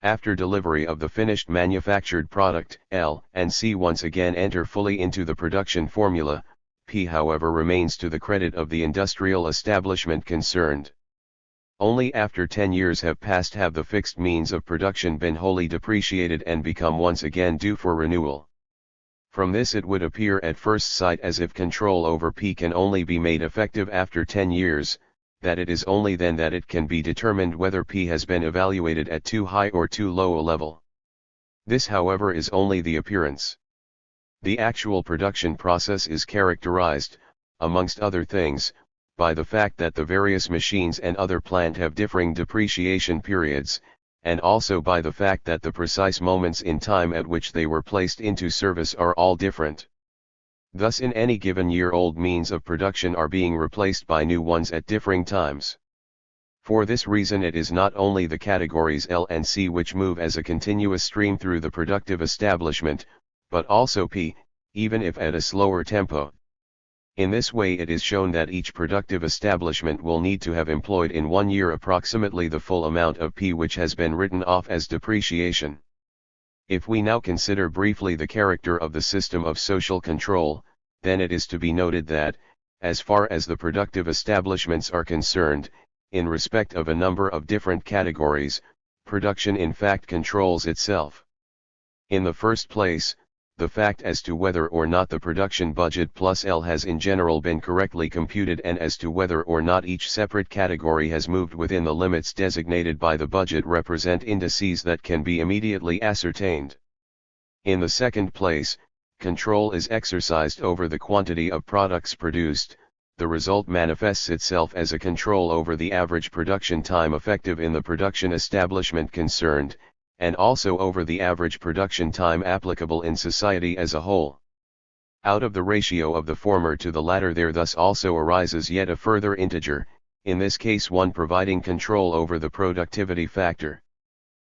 After delivery of the finished manufactured product, L and C once again enter fully into the production formula. P however remains to the credit of the industrial establishment concerned. Only after 10 years have passed have the fixed means of production been wholly depreciated and become once again due for renewal. From this it would appear at first sight as if control over P can only be made effective after 10 years, that it is only then that it can be determined whether P has been evaluated at too high or too low a level. This however is only the appearance. The actual production process is characterized, amongst other things, by the fact that the various machines and other plant have differing depreciation periods, and also by the fact that the precise moments in time at which they were placed into service are all different. Thus in any given year old means of production are being replaced by new ones at differing times. For this reason it is not only the categories L and C which move as a continuous stream through the productive establishment, but also P, even if at a slower tempo. In this way it is shown that each productive establishment will need to have employed in 1 year approximately the full amount of P which has been written off as depreciation. If we now consider briefly the character of the system of social control, then it is to be noted that, as far as the productive establishments are concerned, in respect of a number of different categories, production in fact controls itself. In the first place, the fact as to whether or not the production budget plus L has in general been correctly computed and as to whether or not each separate category has moved within the limits designated by the budget represent indices that can be immediately ascertained. In the second place, control is exercised over the quantity of products produced. The result manifests itself as a control over the average production time effective in the production establishment concerned, and also over the average production time applicable in society as a whole. Out of the ratio of the former to the latter there thus also arises yet a further integer, in this case one providing control over the productivity factor.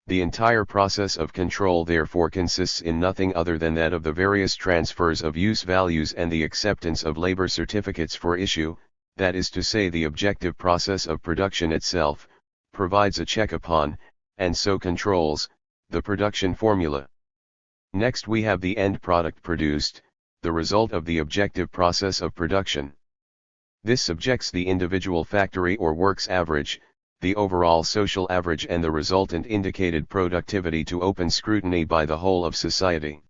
The entire process of control therefore consists in nothing other than that of the various transfers of use values and the acceptance of labor certificates for issue, that is to say the objective process of production itself, provides a check upon, and so controls, the production formula. Next we have the end product produced, the result of the objective process of production. This subjects the individual factory or works average, the overall social average and the resultant indicated productivity to open scrutiny by the whole of society.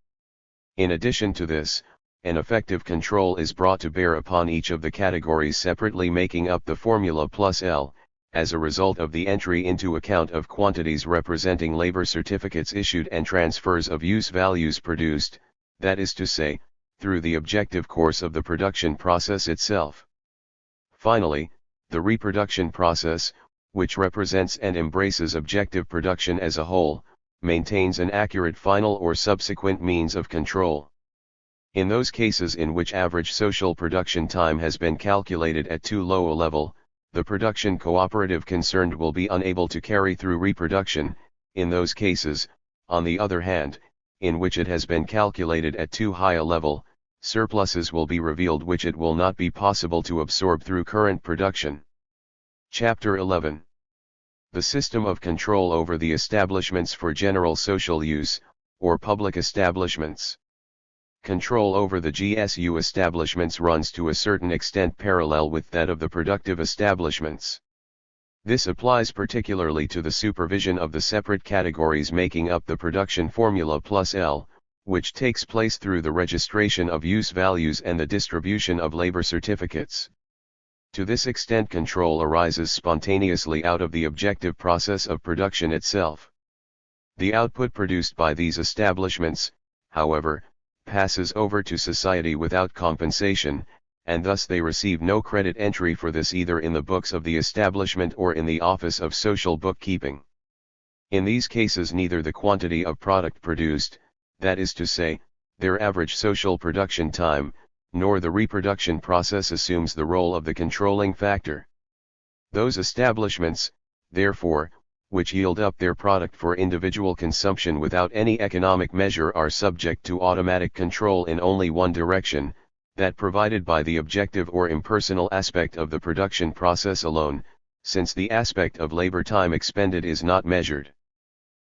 In addition to this, an effective control is brought to bear upon each of the categories separately making up the formula plus L, as a result of the entry into account of quantities representing labor certificates issued and transfers of use values produced, that is to say, through the objective course of the production process itself. Finally, the reproduction process, which represents and embraces objective production as a whole, maintains an accurate final or subsequent means of control. In those cases in which average social production time has been calculated at too low a level, the production cooperative concerned will be unable to carry through reproduction. In those cases, on the other hand, in which it has been calculated at too high a level, surpluses will be revealed which it will not be possible to absorb through current production. Chapter 11. The system of control over the establishments for general social use, or public establishments. Control over the GSU establishments runs to a certain extent parallel with that of the productive establishments. This applies particularly to the supervision of the separate categories making up the production formula plus L, which takes place through the registration of use values and the distribution of labor certificates. To this extent, control arises spontaneously out of the objective process of production itself. The output produced by these establishments, however, passes over to society without compensation, and thus they receive no credit entry for this either in the books of the establishment or in the Office of Social Bookkeeping. In these cases neither the quantity of product produced, that is to say, their average social production time, nor the reproduction process assumes the role of the controlling factor. Those establishments, therefore, which yield up their product for individual consumption without any economic measure are subject to automatic control in only one direction, that provided by the objective or impersonal aspect of the production process alone, since the aspect of labor time expended is not measured.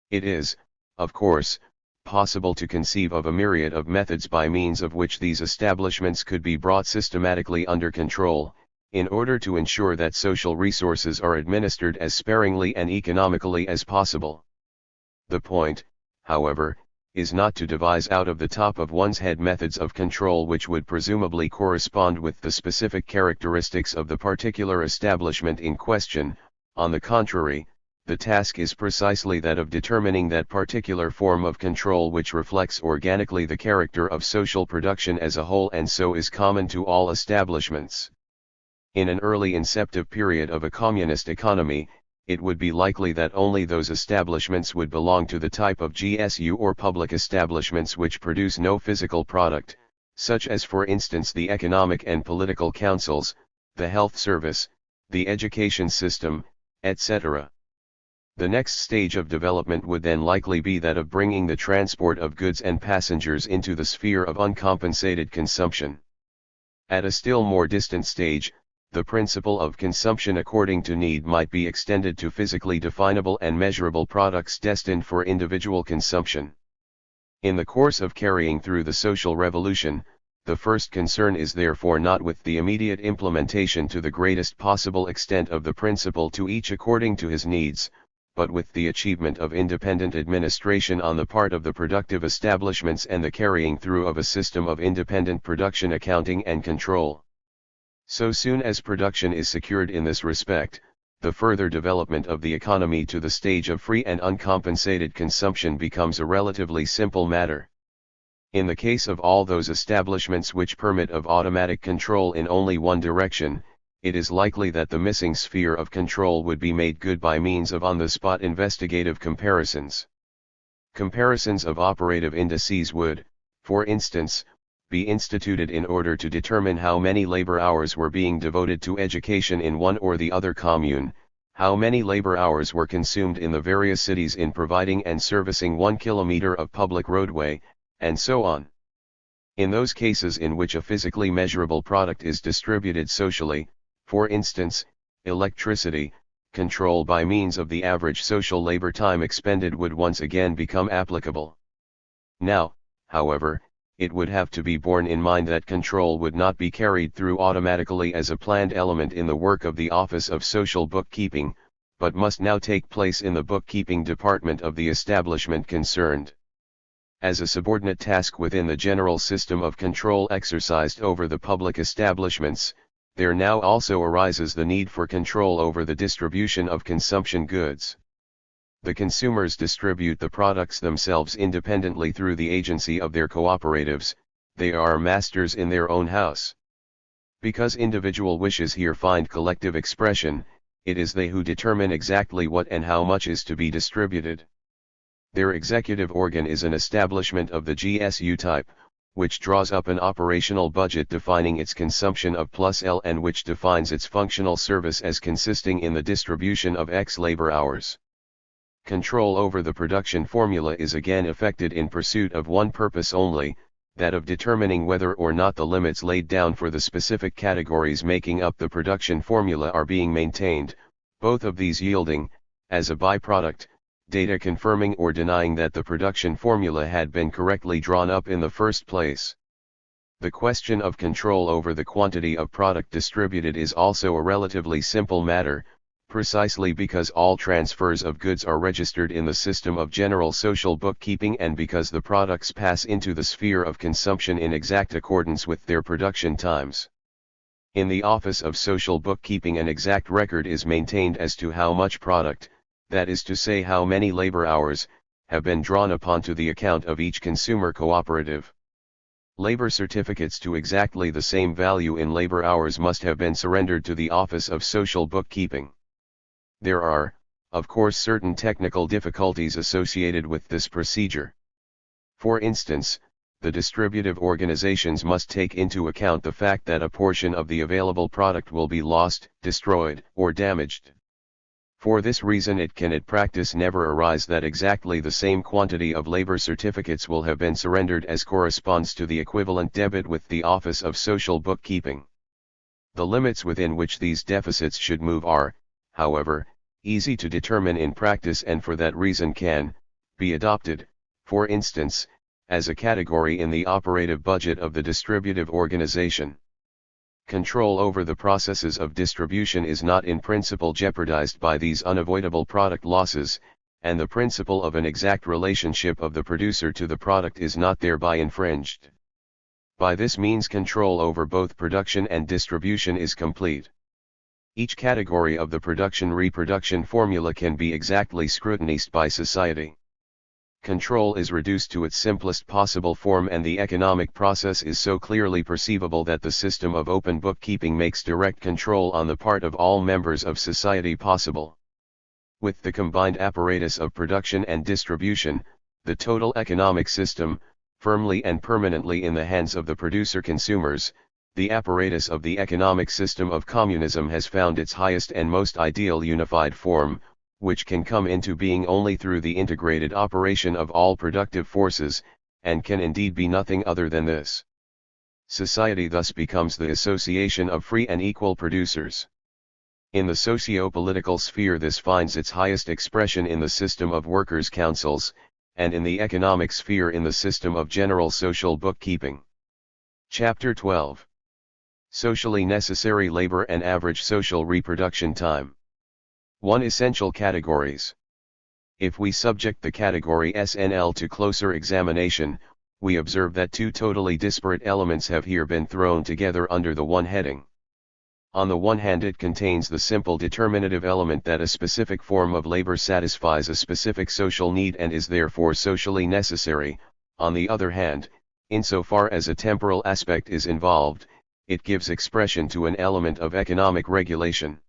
It is, of course, possible to conceive of a myriad of methods by means of which these establishments could be brought systematically under control, in order to ensure that social resources are administered as sparingly and economically as possible. The point, however, is not to devise out of the top of one's head methods of control which would presumably correspond with the specific characteristics of the particular establishment in question. On the contrary, the task is precisely that of determining that particular form of control which reflects organically the character of social production as a whole and so is common to all establishments. In an early inceptive period of a communist economy, it would be likely that only those establishments would belong to the type of GSU or public establishments which produce no physical product, such as for instance the economic and political councils, the health service, the education system, etc. The next stage of development would then likely be that of bringing the transport of goods and passengers into the sphere of uncompensated consumption. At a still more distant stage, the principle of consumption according to need might be extended to physically definable and measurable products destined for individual consumption. In the course of carrying through the social revolution, the first concern is therefore not with the immediate implementation to the greatest possible extent of the principle to each according to his needs, but with the achievement of independent administration on the part of the productive establishments and the carrying through of a system of independent production accounting and control. So soon as production is secured in this respect, the further development of the economy to the stage of free and uncompensated consumption becomes a relatively simple matter. In the case of all those establishments which permit of automatic control in only one direction, it is likely that the missing sphere of control would be made good by means of on-the-spot investigative comparisons. Comparisons of operative indices would, for instance, be instituted in order to determine how many labor hours were being devoted to education in one or the other commune, how many labor hours were consumed in the various cities in providing and servicing 1 kilometer of public roadway, and so on. In those cases in which a physically measurable product is distributed socially, for instance, electricity, control by means of the average social labor time expended would once again become applicable. Now, however, it would have to be borne in mind that control would not be carried through automatically as a planned element in the work of the Office of Social Bookkeeping, but must now take place in the bookkeeping department of the establishment concerned. As a subordinate task within the general system of control exercised over the public establishments, there now also arises the need for control over the distribution of consumption goods. The consumers distribute the products themselves independently through the agency of their cooperatives, they are masters in their own house. Because individual wishes here find collective expression, it is they who determine exactly what and how much is to be distributed. Their executive organ is an establishment of the GSU type, which draws up an operational budget defining its consumption of plus L and which defines its functional service as consisting in the distribution of X labor hours. Control over the production formula is again effected in pursuit of one purpose only, that of determining whether or not the limits laid down for the specific categories making up the production formula are being maintained, both of these yielding, as a byproduct, data confirming or denying that the production formula had been correctly drawn up in the first place. The question of control over the quantity of product distributed is also a relatively simple matter, precisely because all transfers of goods are registered in the system of general social bookkeeping and because the products pass into the sphere of consumption in exact accordance with their production times. In the Office of Social Bookkeeping an exact record is maintained as to how much product, that is to say how many labor hours, have been drawn upon to the account of each consumer cooperative. Labor certificates to exactly the same value in labor hours must have been surrendered to the Office of Social Bookkeeping. There are, of course, certain technical difficulties associated with this procedure. For instance, the distributive organizations must take into account the fact that a portion of the available product will be lost, destroyed, or damaged. For this reason it can in practice never arise that exactly the same quantity of labor certificates will have been surrendered as corresponds to the equivalent debit with the Office of Social Bookkeeping. The limits within which these deficits should move are, however, easy to determine in practice and for that reason can be adopted, for instance, as a category in the operative budget of the distributive organization. Control over the processes of distribution is not in principle jeopardized by these unavoidable product losses, and the principle of an exact relationship of the producer to the product is not thereby infringed. By this means control over both production and distribution is complete. Each category of the production-reproduction formula can be exactly scrutinized by society. Control is reduced to its simplest possible form and the economic process is so clearly perceivable that the system of open bookkeeping makes direct control on the part of all members of society possible. With the combined apparatus of production and distribution, the total economic system, firmly and permanently in the hands of the producer-consumers, the apparatus of the economic system of communism has found its highest and most ideal unified form, which can come into being only through the integrated operation of all productive forces, and can indeed be nothing other than this. Society thus becomes the association of free and equal producers. In the socio-political sphere this finds its highest expression in the system of workers' councils, and in the economic sphere in the system of general social bookkeeping. Chapter 12. Socially necessary labor and average social reproduction time. 1. Essential categories. If we subject the category SNL to closer examination, we observe that two totally disparate elements have here been thrown together under the one heading. On the one hand it contains the simple determinative element that a specific form of labor satisfies a specific social need and is therefore socially necessary. On the other hand, insofar as a temporal aspect is involved, it gives expression to an element of economic regulation.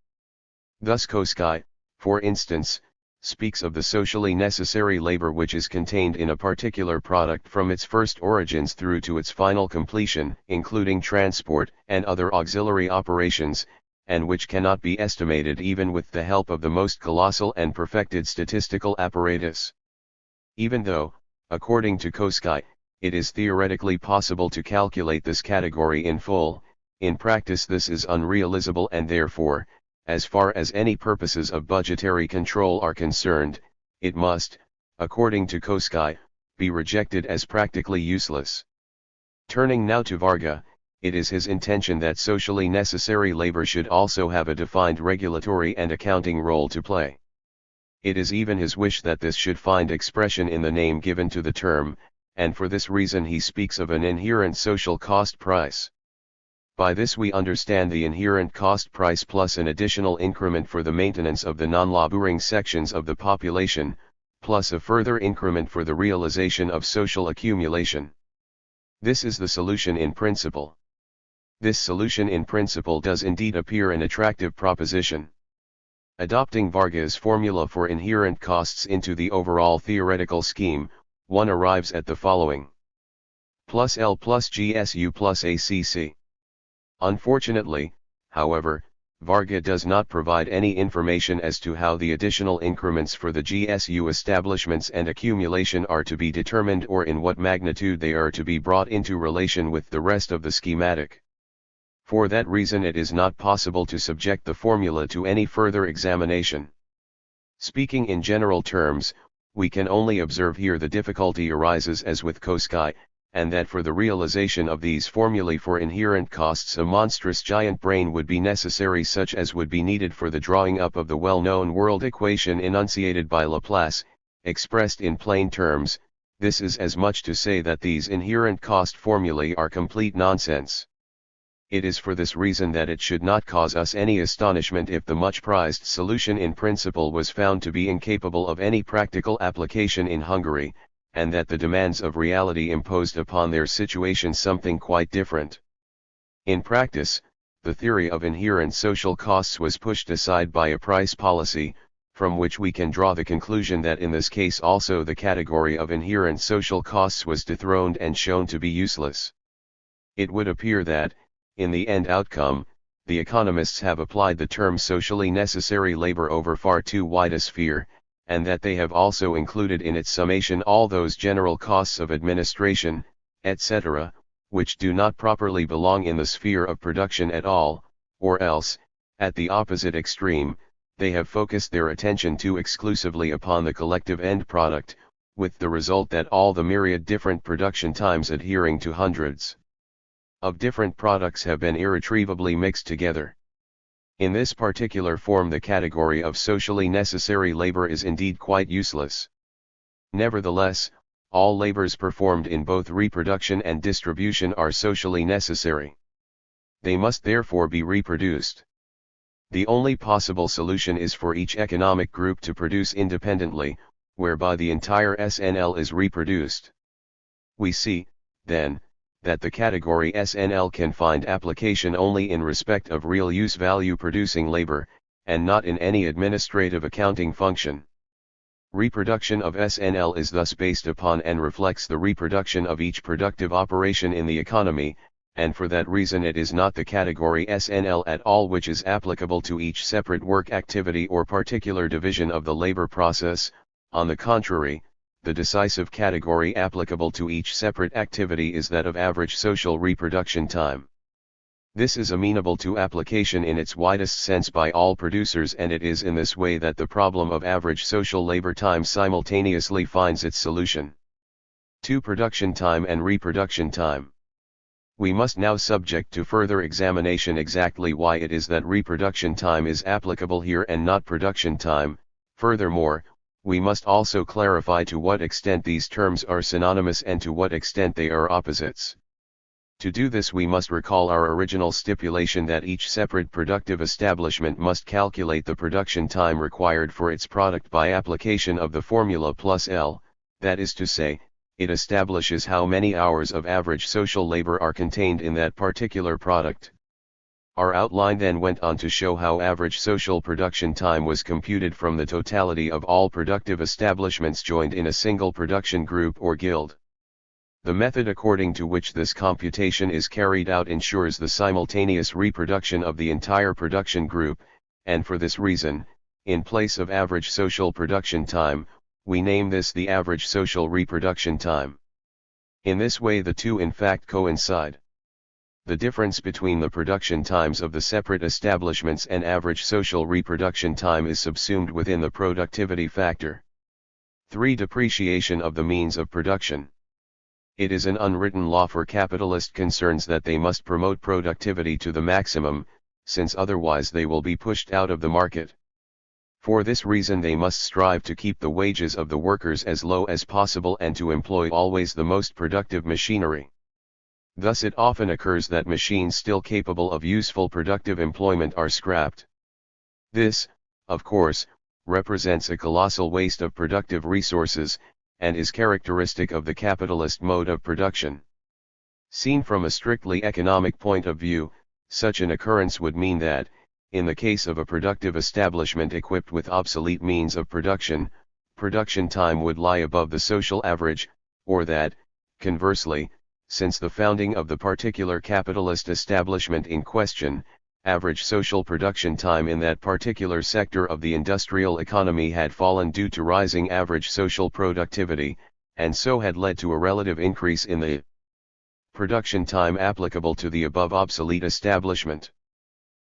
Thus Koski, for instance, speaks of the socially necessary labor which is contained in a particular product from its first origins through to its final completion, including transport and other auxiliary operations, and which cannot be estimated even with the help of the most colossal and perfected statistical apparatus. Even though, according to Koski, it is theoretically possible to calculate this category in full, in practice this is unrealizable and therefore, as far as any purposes of budgetary control are concerned, it must, according to Koski, be rejected as practically useless. Turning now to Varga, it is his intention that socially necessary labor should also have a defined regulatory and accounting role to play. It is even his wish that this should find expression in the name given to the term, and for this reason he speaks of an inherent social cost price. By this we understand the inherent cost price plus an additional increment for the maintenance of the non-laboring sections of the population, plus a further increment for the realization of social accumulation. This is the solution in principle. This solution in principle does indeed appear an attractive proposition. Adopting Varga's formula for inherent costs into the overall theoretical scheme, one arrives at the following: plus L plus GSU plus ACC. Unfortunately, however, Varga does not provide any information as to how the additional increments for the GSU establishments and accumulation are to be determined or in what magnitude they are to be brought into relation with the rest of the schematic. For that reason it is not possible to subject the formula to any further examination. Speaking in general terms, we can only observe here the difficulty arises as with Koski, and that for the realization of these formulae for inherent costs a monstrous giant brain would be necessary, such as would be needed for the drawing up of the well-known world equation enunciated by Laplace. Expressed in plain terms, this is as much to say that these inherent cost formulae are complete nonsense. It is for this reason that it should not cause us any astonishment if the much-prized solution in principle was found to be incapable of any practical application in Hungary, and that the demands of reality imposed upon their situation something quite different. In practice, the theory of inherent social costs was pushed aside by a price policy, from which we can draw the conclusion that in this case also the category of inherent social costs was dethroned and shown to be useless. It would appear that, in the end outcome, the economists have applied the term socially necessary labor over far too wide a sphere, and that they have also included in its summation all those general costs of administration, etc., which do not properly belong in the sphere of production at all, or else, at the opposite extreme, they have focused their attention too exclusively upon the collective end product, with the result that all the myriad different production times adhering to hundreds of different products have been irretrievably mixed together. In this particular form the category of socially necessary labor is indeed quite useless. Nevertheless, all labors performed in both reproduction and distribution are socially necessary. They must therefore be reproduced. The only possible solution is for each economic group to produce independently, whereby the entire SNL is reproduced. We see, then, that the category SNL can find application only in respect of real use value producing labor, and not in any administrative accounting function. Reproduction of SNL is thus based upon and reflects the reproduction of each productive operation in the economy, and for that reason it is not the category SNL at all which is applicable to each separate work activity or particular division of the labor process. On the contrary, the decisive category applicable to each separate activity is that of average social reproduction time. This is amenable to application in its widest sense by all producers, and it is in this way that the problem of average social labor time simultaneously finds its solution. 2. Production time and reproduction time. We must now subject to further examination exactly why it is that reproduction time is applicable here and not production time. Furthermore, we must also clarify to what extent these terms are synonymous and to what extent they are opposites. To do this we must recall our original stipulation that each separate productive establishment must calculate the production time required for its product by application of the formula plus L, that is to say, it establishes how many hours of average social labor are contained in that particular product. Our outline then went on to show how average social production time was computed from the totality of all productive establishments joined in a single production group or guild. The method according to which this computation is carried out ensures the simultaneous reproduction of the entire production group, and for this reason, in place of average social production time, we name this the average social reproduction time. In this way the two in fact coincide. The difference between the production times of the separate establishments and average social reproduction time is subsumed within the productivity factor. 3. Depreciation of the means of production. It is an unwritten law for capitalist concerns that they must promote productivity to the maximum, since otherwise they will be pushed out of the market. For this reason they must strive to keep the wages of the workers as low as possible and to employ always the most productive machinery. Thus it often occurs that machines still capable of useful productive employment are scrapped. This, of course, represents a colossal waste of productive resources, and is characteristic of the capitalist mode of production. Seen from a strictly economic point of view, such an occurrence would mean that, in the case of a productive establishment equipped with obsolete means of production, production time would lie above the social average, or that, conversely, since the founding of the particular capitalist establishment in question, average social production time in that particular sector of the industrial economy had fallen due to rising average social productivity, and so had led to a relative increase in the production time applicable to the above obsolete establishment.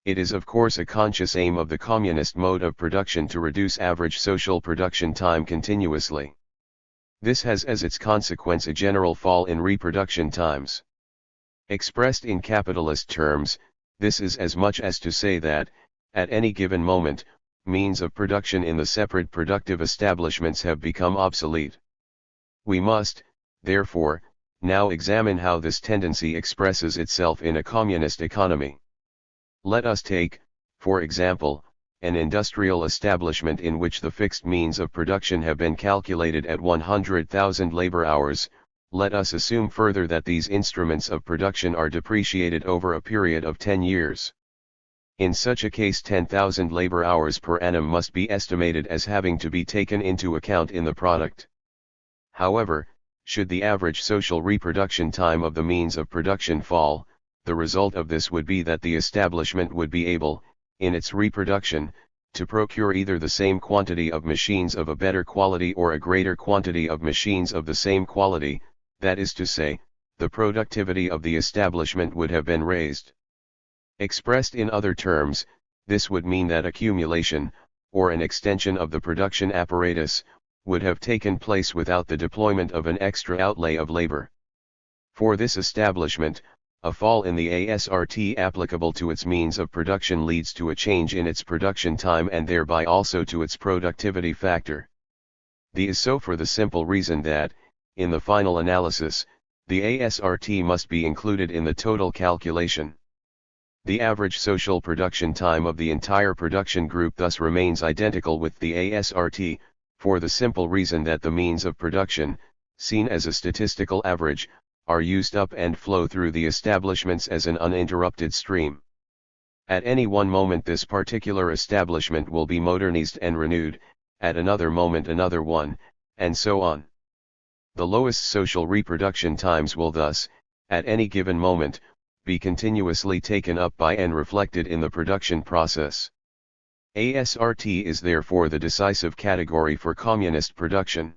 It is of course a conscious aim of the communist mode of production to reduce average social production time continuously. This has as its consequence a general fall in reproduction times. Expressed in capitalist terms, this is as much as to say that, at any given moment, means of production in the separate productive establishments have become obsolete. We must, therefore, now examine how this tendency expresses itself in a communist economy. Let us take, for example, an industrial establishment in which the fixed means of production have been calculated at 100,000 labor hours. Let us assume further that these instruments of production are depreciated over a period of 10 years. In such a case 10,000 labor hours per annum must be estimated as having to be taken into account in the product. However, should the average social reproduction time of the means of production fall, the result of this would be that the establishment would be able, in its reproduction, to procure either the same quantity of machines of a better quality or a greater quantity of machines of the same quality, that is to say, the productivity of the establishment would have been raised. Expressed in other terms, this would mean that accumulation, or an extension of the production apparatus, would have taken place without the deployment of an extra outlay of labor. For this establishment, a fall in the ASRT applicable to its means of production leads to a change in its production time and thereby also to its productivity factor. This is so for the simple reason that, in the final analysis, the ASRT must be included in the total calculation. The average social production time of the entire production group thus remains identical with the ASRT, for the simple reason that the means of production, seen as a statistical average, are used up and flow through the establishments as an uninterrupted stream. At any one moment this particular establishment will be modernized and renewed, at another moment another one, and so on. The lowest social reproduction times will thus, at any given moment, be continuously taken up by and reflected in the production process. ASRT is therefore the decisive category for communist production.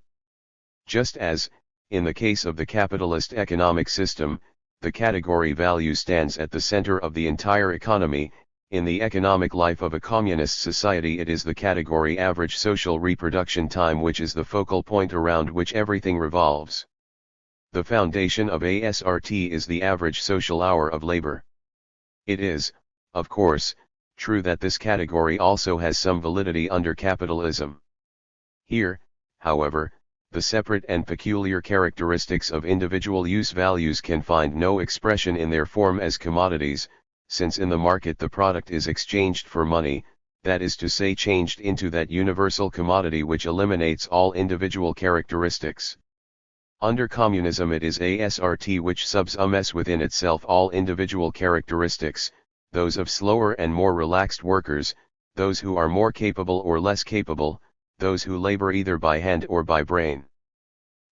Just as, in the case of the capitalist economic system, the category value stands at the center of the entire economy, in the economic life of a communist society it is the category average social reproduction time which is the focal point around which everything revolves. The foundation of ASRT is the average social hour of labor. It is, of course, true that this category also has some validity under capitalism. Here, however, the separate and peculiar characteristics of individual use values can find no expression in their form as commodities, since in the market the product is exchanged for money, that is to say changed into that universal commodity which eliminates all individual characteristics. Under communism it is ASRT which subsumes within itself all individual characteristics, those of slower and more relaxed workers, those who are more capable or less capable, those who labor either by hand or by brain.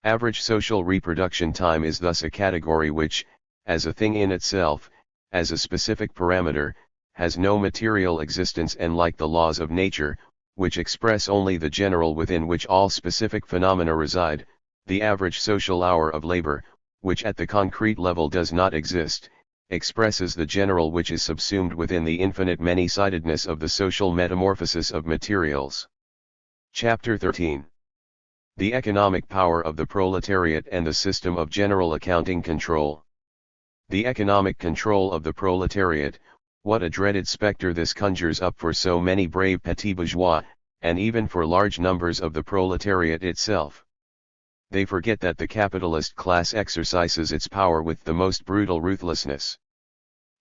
Average social reproduction time is thus a category which, as a thing in itself, as a specific parameter, has no material existence and like the laws of nature, which express only the general within which all specific phenomena reside, the average social hour of labor, which at the concrete level does not exist, expresses the general which is subsumed within the infinite many-sidedness of the social metamorphosis of materials. Chapter 13. The economic power of the proletariat and the system of general accounting control. The economic control of the proletariat, what a dreaded spectre this conjures up for so many brave petits bourgeois, and even for large numbers of the proletariat itself. They forget that the capitalist class exercises its power with the most brutal ruthlessness.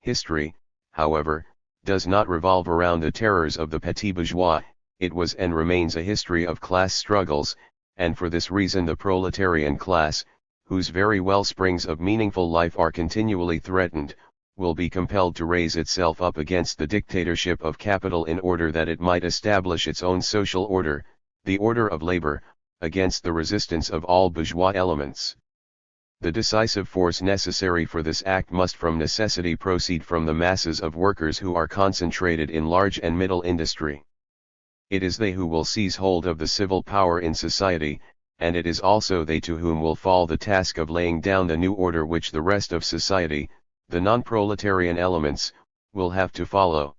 History, however, does not revolve around the terrors of the petits bourgeois, it was and remains a history of class struggles, and for this reason the proletarian class, whose very wellsprings of meaningful life are continually threatened, will be compelled to raise itself up against the dictatorship of capital in order that it might establish its own social order, the order of labor, against the resistance of all bourgeois elements. The decisive force necessary for this act must from necessity proceed from the masses of workers who are concentrated in large and middle industry. It is they who will seize hold of the civil power in society, and it is also they to whom will fall the task of laying down the new order which the rest of society, the non-proletarian elements, will have to follow.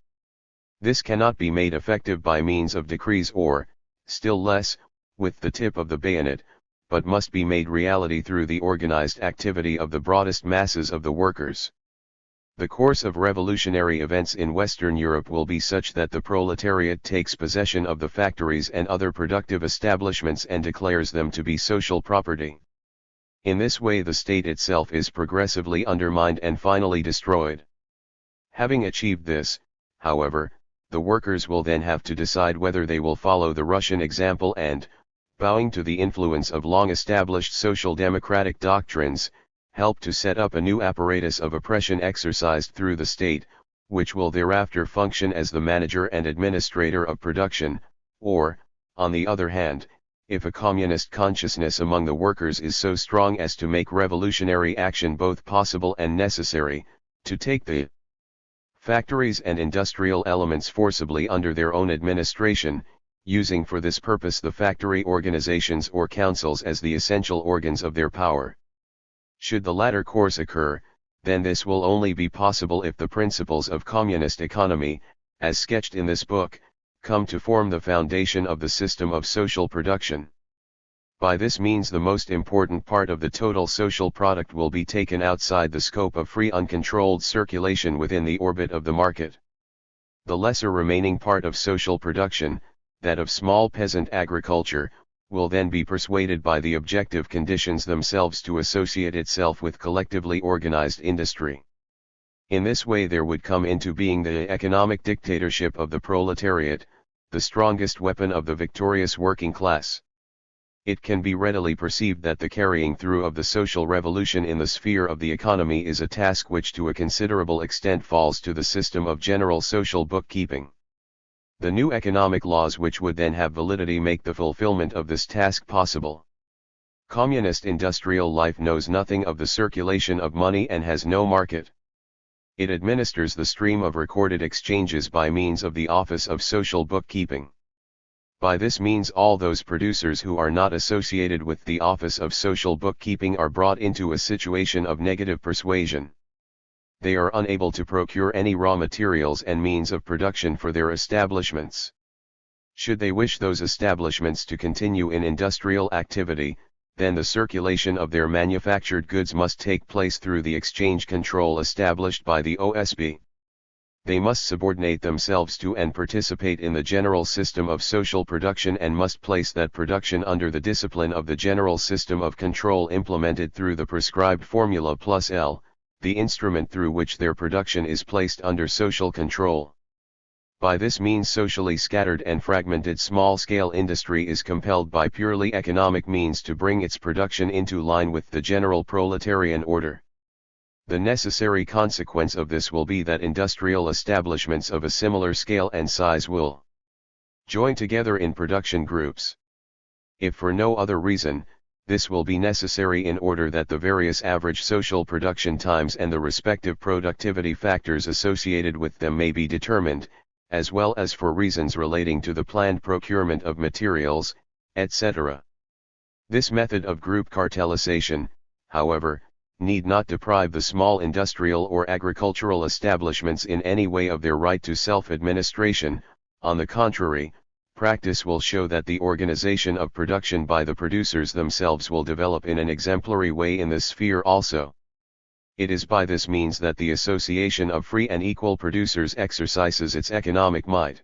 This cannot be made effective by means of decrees or, still less, with the tip of the bayonet, but must be made reality through the organized activity of the broadest masses of the workers. The course of revolutionary events in Western Europe will be such that the proletariat takes possession of the factories and other productive establishments and declares them to be social property. In this way the state itself is progressively undermined and finally destroyed. Having achieved this, however, the workers will then have to decide whether they will follow the Russian example and, bowing to the influence of long-established social democratic doctrines, help to set up a new apparatus of oppression exercised through the state, which will thereafter function as the manager and administrator of production, or, on the other hand, if a communist consciousness among the workers is so strong as to make revolutionary action both possible and necessary, to take the factories and industrial elements forcibly under their own administration, using for this purpose the factory organizations or councils as the essential organs of their power. Should the latter course occur, then this will only be possible if the principles of communist economy, as sketched in this book, come to form the foundation of the system of social production. By this means the most important part of the total social product will be taken outside the scope of free uncontrolled circulation within the orbit of the market. The lesser remaining part of social production, that of small peasant agriculture, will then be persuaded by the objective conditions themselves to associate itself with collectively organized industry. In this way there would come into being the economic dictatorship of the proletariat, the strongest weapon of the victorious working class. It can be readily perceived that the carrying through of the social revolution in the sphere of the economy is a task which to a considerable extent falls to the system of general social bookkeeping. The new economic laws which would then have validity make the fulfillment of this task possible. Communist industrial life knows nothing of the circulation of money and has no market. It administers the stream of recorded exchanges by means of the office of social bookkeeping. By this means all those producers who are not associated with the office of social bookkeeping are brought into a situation of negative persuasion. They are unable to procure any raw materials and means of production for their establishments. Should they wish those establishments to continue in industrial activity, then the circulation of their manufactured goods must take place through the exchange control established by the OSB. They must subordinate themselves to and participate in the general system of social production and must place that production under the discipline of the general system of control implemented through the prescribed formula plus L, the instrument through which their production is placed under social control. By this means socially scattered and fragmented small-scale industry is compelled by purely economic means to bring its production into line with the general proletarian order. The necessary consequence of this will be that industrial establishments of a similar scale and size will join together in production groups. If for no other reason, this will be necessary in order that the various average social production times and the respective productivity factors associated with them may be determined, as well as for reasons relating to the planned procurement of materials, etc. This method of group cartelization, however, need not deprive the small industrial or agricultural establishments in any way of their right to self-administration. On the contrary, practice will show that the organization of production by the producers themselves will develop in an exemplary way in this sphere also. It is by this means that the association of free and equal producers exercises its economic might.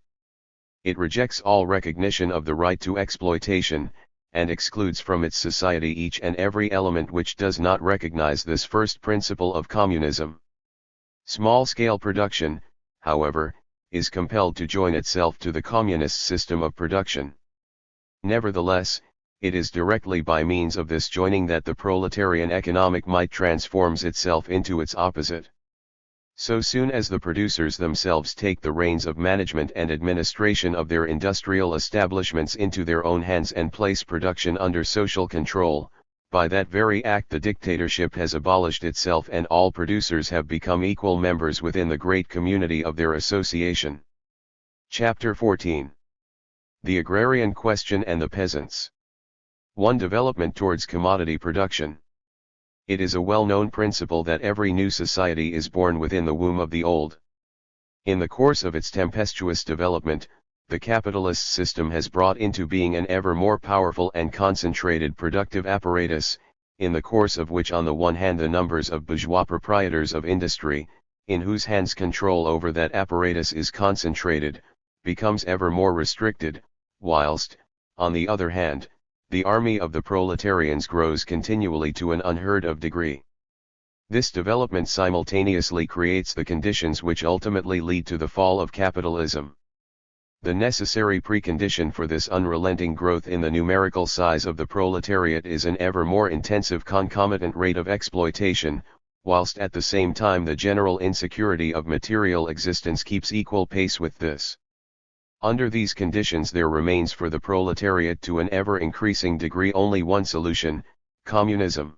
It rejects all recognition of the right to exploitation, and excludes from its society each and every element which does not recognize this first principle of communism. Small-scale production, however, is compelled to join itself to the communist system of production. Nevertheless, It is directly by means of this joining that the proletarian economic might transforms itself into its opposite. So soon as the producers themselves take the reins of management and administration of their industrial establishments into their own hands and place production under social control, by that very act the dictatorship has abolished itself and all producers have become equal members within the great community of their association. Chapter 14. The Agrarian Question and the Peasants. 1. Development towards commodity production. It is a well-known principle that every new society is born within the womb of the old. In the course of its tempestuous development, the capitalist system has brought into being an ever more powerful and concentrated productive apparatus, in the course of which on the one hand the numbers of bourgeois proprietors of industry, in whose hands control over that apparatus is concentrated, becomes ever more restricted, whilst, on the other hand, the army of the proletarians grows continually to an unheard of degree. This development simultaneously creates the conditions which ultimately lead to the fall of capitalism. The necessary precondition for this unrelenting growth in the numerical size of the proletariat is an ever more intensive concomitant rate of exploitation, whilst at the same time the general insecurity of material existence keeps equal pace with this. Under these conditions there remains for the proletariat to an ever-increasing degree only one solution: communism.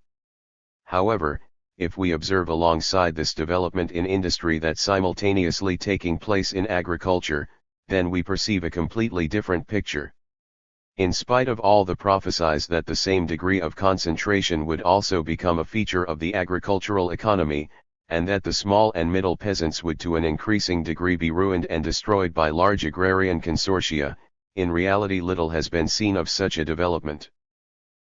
However, if we observe alongside this development in industry that simultaneously taking place in agriculture, then we perceive a completely different picture. In spite of all the prophecies that the same degree of concentration would also become a feature of the agricultural economy, and that the small and middle peasants would to an increasing degree be ruined and destroyed by large agrarian consortia, in reality little has been seen of such a development.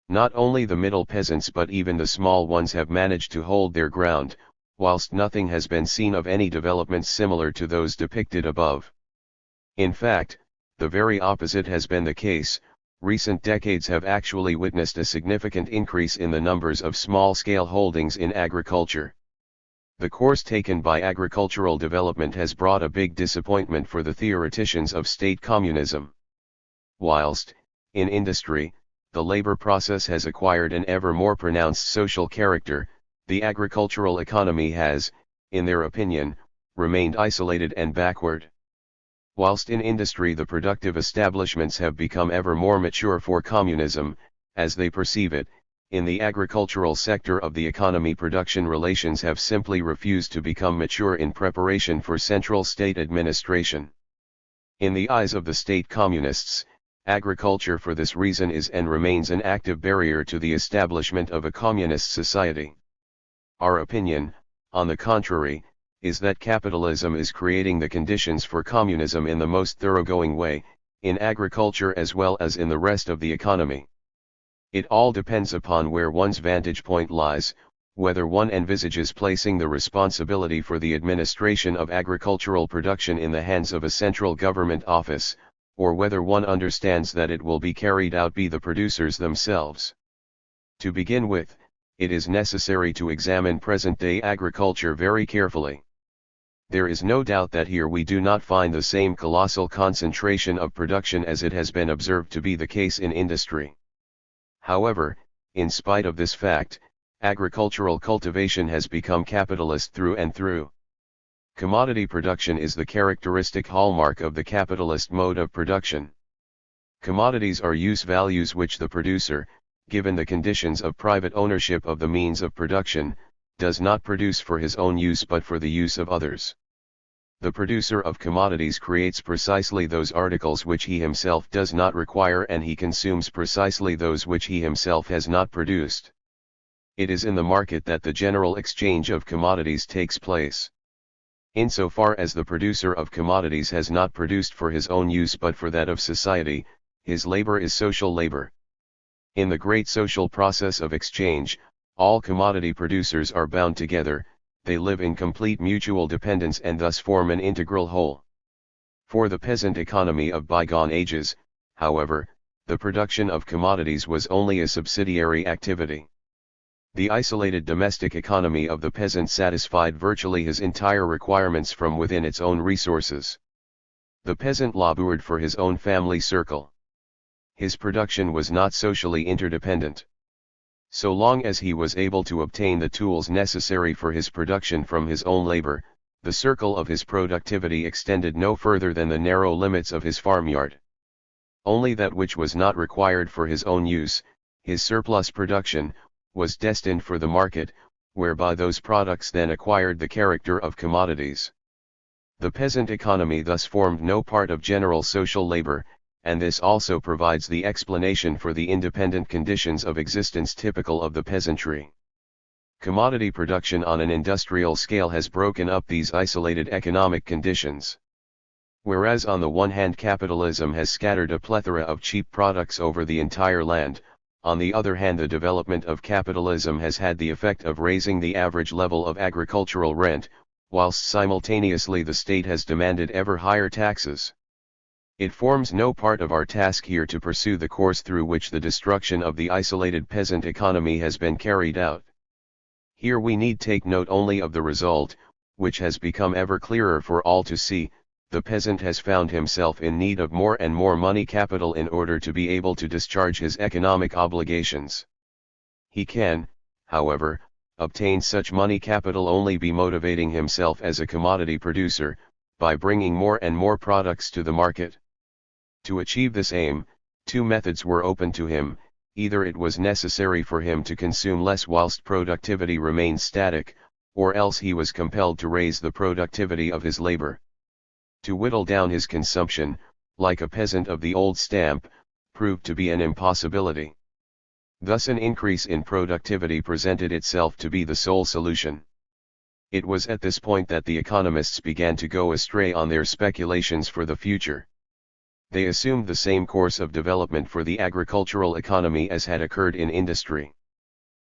Not only the middle peasants but even the small ones have managed to hold their ground, whilst nothing has been seen of any developments similar to those depicted above. In fact, the very opposite has been the case. Recent decades have actually witnessed a significant increase in the numbers of small-scale holdings in agriculture. The course taken by agricultural development has brought a big disappointment for the theoreticians of state communism. Whilst, in industry, the labor process has acquired an ever more pronounced social character, the agricultural economy has, in their opinion, remained isolated and backward. Whilst in industry the productive establishments have become ever more mature for communism, as they perceive it, in the agricultural sector of the economy production relations have simply refused to become mature in preparation for central state administration. In the eyes of the state communists, agriculture for this reason is and remains an active barrier to the establishment of a communist society. Our opinion, on the contrary, is that capitalism is creating the conditions for communism in the most thoroughgoing way, in agriculture as well as in the rest of the economy. It all depends upon where one's vantage point lies, whether one envisages placing the responsibility for the administration of agricultural production in the hands of a central government office, or whether one understands that it will be carried out by the producers themselves. To begin with, it is necessary to examine present-day agriculture very carefully. There is no doubt that here we do not find the same colossal concentration of production as it has been observed to be the case in industry. However, in spite of this fact, agricultural cultivation has become capitalist through and through. Commodity production is the characteristic hallmark of the capitalist mode of production. Commodities are use values which the producer, given the conditions of private ownership of the means of production, does not produce for his own use but for the use of others. The producer of commodities creates precisely those articles which he himself does not require and he consumes precisely those which he himself has not produced. It is in the market that the general exchange of commodities takes place. Insofar as the producer of commodities has not produced for his own use but for that of society, his labor is social labor. In the great social process of exchange, all commodity producers are bound together, they live in complete mutual dependence and thus form an integral whole. For the peasant economy of bygone ages, however, the production of commodities was only a subsidiary activity. The isolated domestic economy of the peasant satisfied virtually his entire requirements from within its own resources. The peasant labored for his own family circle. his production was not socially interdependent. So long as he was able to obtain the tools necessary for his production from his own labor, the circle of his productivity extended no further than the narrow limits of his farmyard. Only that which was not required for his own use, his surplus production, was destined for the market, whereby those products then acquired the character of commodities. The peasant economy thus formed no part of general social labor, and this also provides the explanation for the independent conditions of existence typical of the peasantry. Commodity production on an industrial scale has broken up these isolated economic conditions. Whereas on the one hand capitalism has scattered a plethora of cheap products over the entire land, on the other hand the development of capitalism has had the effect of raising the average level of agricultural rent, whilst simultaneously the state has demanded ever higher taxes. It forms no part of our task here to pursue the course through which the destruction of the isolated peasant economy has been carried out. Here we need take note only of the result, which has become ever clearer for all to see. The peasant has found himself in need of more and more money capital in order to be able to discharge his economic obligations. He can, however, obtain such money capital only by motivating himself as a commodity producer, by bringing more and more products to the market. To achieve this aim, two methods were open to him: either it was necessary for him to consume less whilst productivity remained static, or else he was compelled to raise the productivity of his labor. To whittle down his consumption, like a peasant of the old stamp, proved to be an impossibility. Thus an increase in productivity presented itself to be the sole solution. It was at this point that the economists began to go astray on their speculations for the future. They assumed the same course of development for the agricultural economy as had occurred in industry.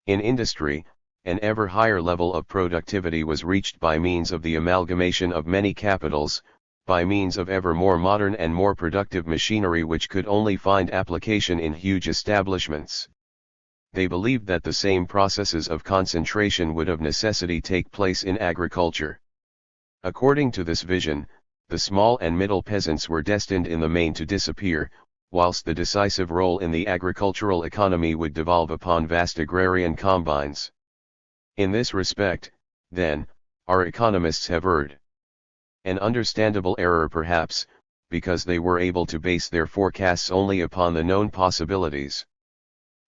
In industry, an ever higher level of productivity was reached by means of the amalgamation of many capitals, by means of ever more modern and more productive machinery which could only find application in huge establishments. They believed that the same processes of concentration would of necessity take place in agriculture. According to this vision, the small and middle peasants were destined in the main to disappear, whilst the decisive role in the agricultural economy would devolve upon vast agrarian combines. In this respect, then, our economists have erred. An understandable error perhaps, because they were able to base their forecasts only upon the known possibilities.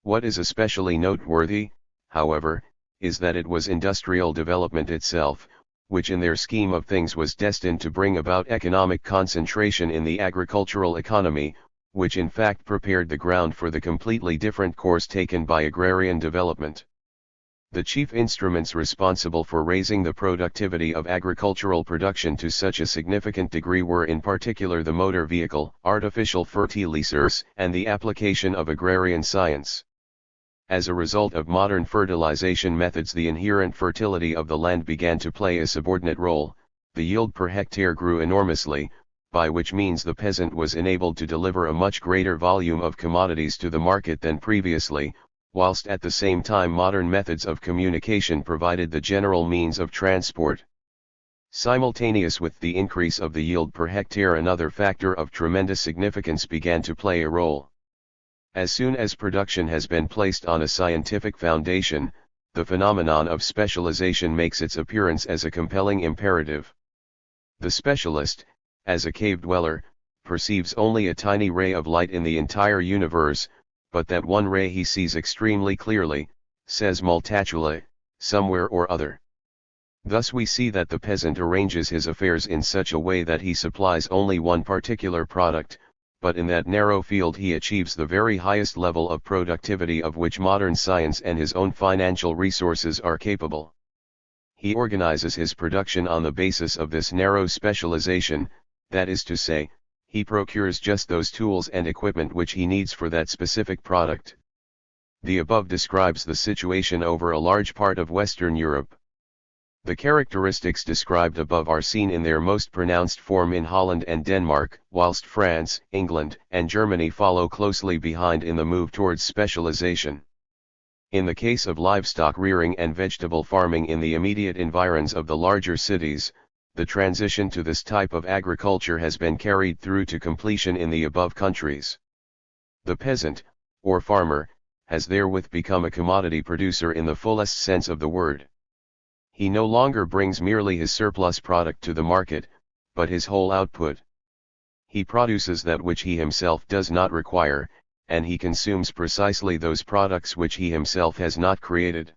What is especially noteworthy, however, is that it was industrial development itself, which in their scheme of things was destined to bring about economic concentration in the agricultural economy, which in fact prepared the ground for the completely different course taken by agrarian development. The chief instruments responsible for raising the productivity of agricultural production to such a significant degree were in particular the motor vehicle, artificial fertilizers, and the application of agrarian science. As a result of modern fertilization methods, the inherent fertility of the land began to play a subordinate role. The yield per hectare grew enormously, by which means the peasant was enabled to deliver a much greater volume of commodities to the market than previously, whilst at the same time modern methods of communication provided the general means of transport. Simultaneous with the increase of the yield per hectare, another factor of tremendous significance began to play a role. As soon as production has been placed on a scientific foundation, the phenomenon of specialization makes its appearance as a compelling imperative. The specialist, as a cave dweller, perceives only a tiny ray of light in the entire universe, but that one ray he sees extremely clearly, says Multatuli, somewhere or other. Thus we see that the peasant arranges his affairs in such a way that he supplies only one particular product, but in that narrow field he achieves the very highest level of productivity of which modern science and his own financial resources are capable. He organizes his production on the basis of this narrow specialization, that is to say, he procures just those tools and equipment which he needs for that specific product. The above describes the situation over a large part of Western Europe. The characteristics described above are seen in their most pronounced form in Holland and Denmark, whilst France, England, and Germany follow closely behind in the move towards specialization. In the case of livestock rearing and vegetable farming in the immediate environs of the larger cities, the transition to this type of agriculture has been carried through to completion in the above countries. The peasant, or farmer, has therewith become a commodity producer in the fullest sense of the word. He no longer brings merely his surplus product to the market, but his whole output. He produces that which he himself does not require, and he consumes precisely those products which he himself has not created.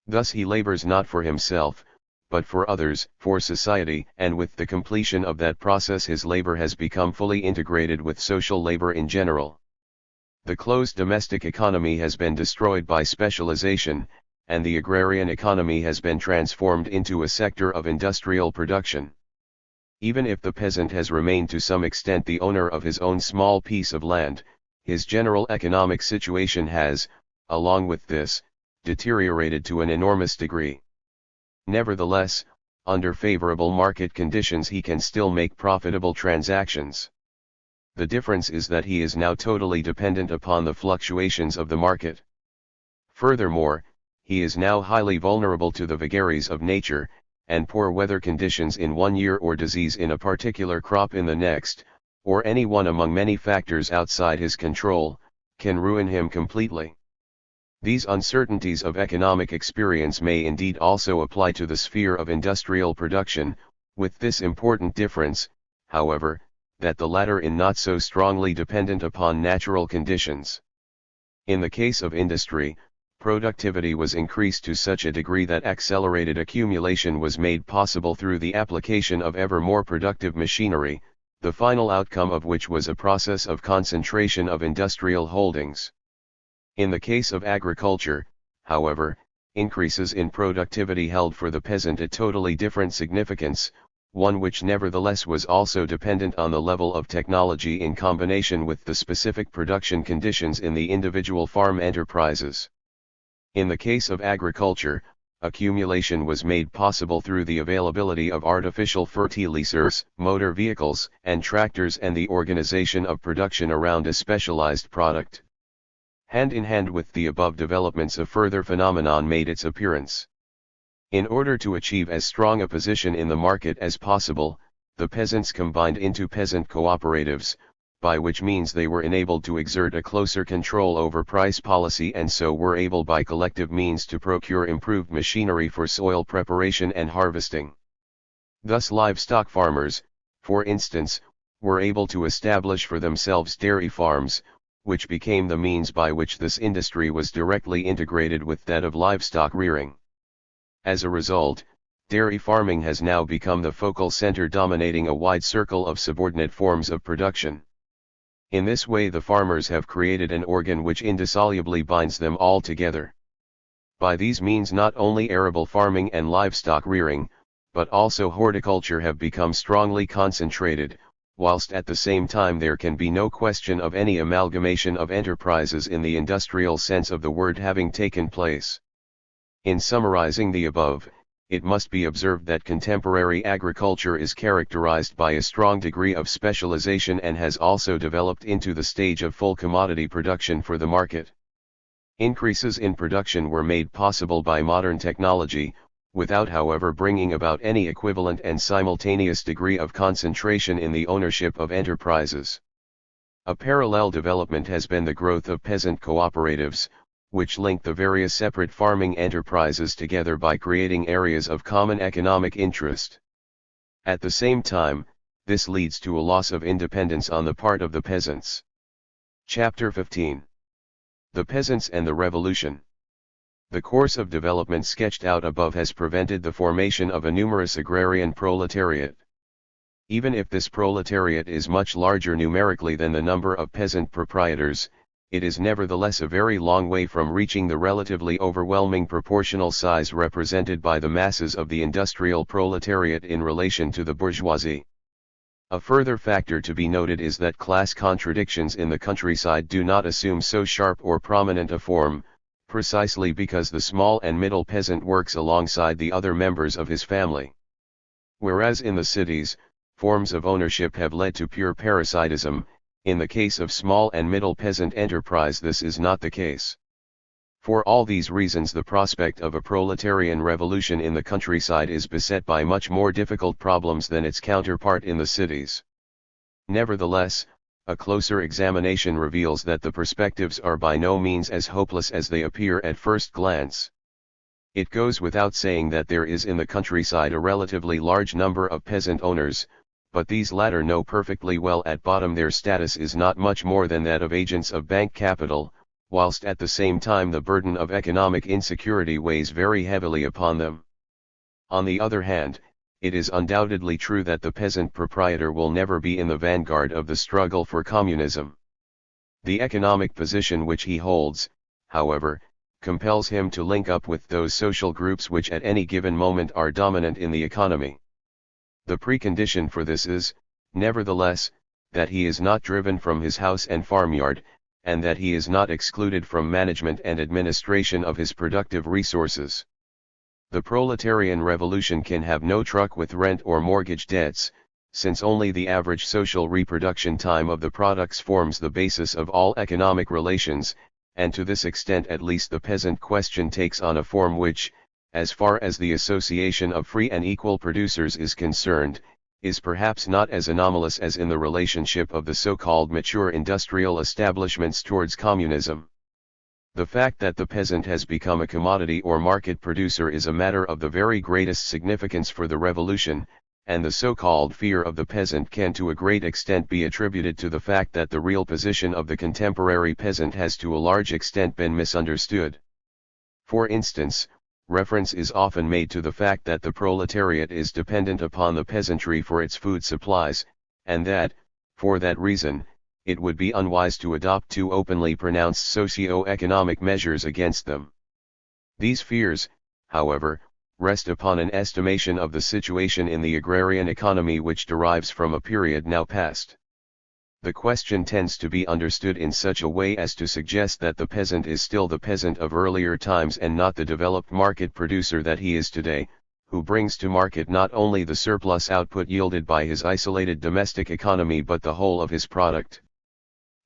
Thus he labors not for himself, but for others, for society, and with the completion of that process his labor has become fully integrated with social labor in general. The closed domestic economy has been destroyed by specialization, and the agrarian economy has been transformed into a sector of industrial production. Even if the peasant has remained to some extent the owner of his own small piece of land, his general economic situation has, along with this, deteriorated to an enormous degree. Nevertheless, under favorable market conditions he can still make profitable transactions. The difference is that he is now totally dependent upon the fluctuations of the market. Furthermore, he is now highly vulnerable to the vagaries of nature, and poor weather conditions in one year or disease in a particular crop in the next, or any one among many factors outside his control, can ruin him completely. These uncertainties of economic experience may indeed also apply to the sphere of industrial production, with this important difference, however, that the latter is not so strongly dependent upon natural conditions. In the case of industry, productivity was increased to such a degree that accelerated accumulation was made possible through the application of ever more productive machinery, the final outcome of which was a process of concentration of industrial holdings. In the case of agriculture, however, increases in productivity held for the peasant a totally different significance, one which nevertheless was also dependent on the level of technology in combination with the specific production conditions in the individual farm enterprises. In the case of agriculture, accumulation was made possible through the availability of artificial fertilizers, motor vehicles, and tractors, and the organization of production around a specialized product. Hand in hand with the above developments a further phenomenon made its appearance. In order to achieve as strong a position in the market as possible, the peasants combined into peasant cooperatives, by which means they were enabled to exert a closer control over price policy and so were able by collective means to procure improved machinery for soil preparation and harvesting. Thus livestock farmers, for instance, were able to establish for themselves dairy farms, which became the means by which this industry was directly integrated with that of livestock rearing. As a result, dairy farming has now become the focal center dominating a wide circle of subordinate forms of production. In this way the farmers have created an organ which indissolubly binds them all together. By these means not only arable farming and livestock rearing, but also horticulture have become strongly concentrated, whilst at the same time there can be no question of any amalgamation of enterprises in the industrial sense of the word having taken place. In summarizing the above, it must be observed that contemporary agriculture is characterized by a strong degree of specialization and has also developed into the stage of full commodity production for the market. Increases in production were made possible by modern technology, without however bringing about any equivalent and simultaneous degree of concentration in the ownership of enterprises. A parallel development has been the growth of peasant cooperatives, which link the various separate farming enterprises together by creating areas of common economic interest. At the same time, this leads to a loss of independence on the part of the peasants. Chapter 15. The Peasants and the Revolution. The course of development sketched out above has prevented the formation of a numerous agrarian proletariat. Even if this proletariat is much larger numerically than the number of peasant proprietors, it is nevertheless a very long way from reaching the relatively overwhelming proportional size represented by the masses of the industrial proletariat in relation to the bourgeoisie. A further factor to be noted is that class contradictions in the countryside do not assume so sharp or prominent a form, precisely because the small and middle peasant works alongside the other members of his family. Whereas in the cities, forms of ownership have led to pure parasitism, in the case of small and middle peasant enterprise this is not the case. For all these reasons the prospect of a proletarian revolution in the countryside is beset by much more difficult problems than its counterpart in the cities. Nevertheless, a closer examination reveals that the perspectives are by no means as hopeless as they appear at first glance. It goes without saying that there is in the countryside a relatively large number of peasant owners, but these latter know perfectly well at bottom their status is not much more than that of agents of bank capital, whilst at the same time the burden of economic insecurity weighs very heavily upon them. On the other hand, it is undoubtedly true that the peasant proprietor will never be in the vanguard of the struggle for communism. The economic position which he holds, however, compels him to link up with those social groups which at any given moment are dominant in the economy. The precondition for this is, nevertheless, that he is not driven from his house and farmyard, and that he is not excluded from management and administration of his productive resources. The proletarian revolution can have no truck with rent or mortgage debts, since only the average social reproduction time of the products forms the basis of all economic relations, and to this extent at least the peasant question takes on a form which, as far as the association of free and equal producers is concerned, is perhaps not as anomalous as in the relationship of the so-called mature industrial establishments towards communism. The fact that the peasant has become a commodity or market producer is a matter of the very greatest significance for the revolution, and the so-called fear of the peasant can to a great extent be attributed to the fact that the real position of the contemporary peasant has to a large extent been misunderstood. For instance, reference is often made to the fact that the proletariat is dependent upon the peasantry for its food supplies, and that, for that reason, it would be unwise to adopt too openly pronounced socio-economic measures against them. These fears, however, rest upon an estimation of the situation in the agrarian economy which derives from a period now past. The question tends to be understood in such a way as to suggest that the peasant is still the peasant of earlier times and not the developed market producer that he is today, who brings to market not only the surplus output yielded by his isolated domestic economy but the whole of his product.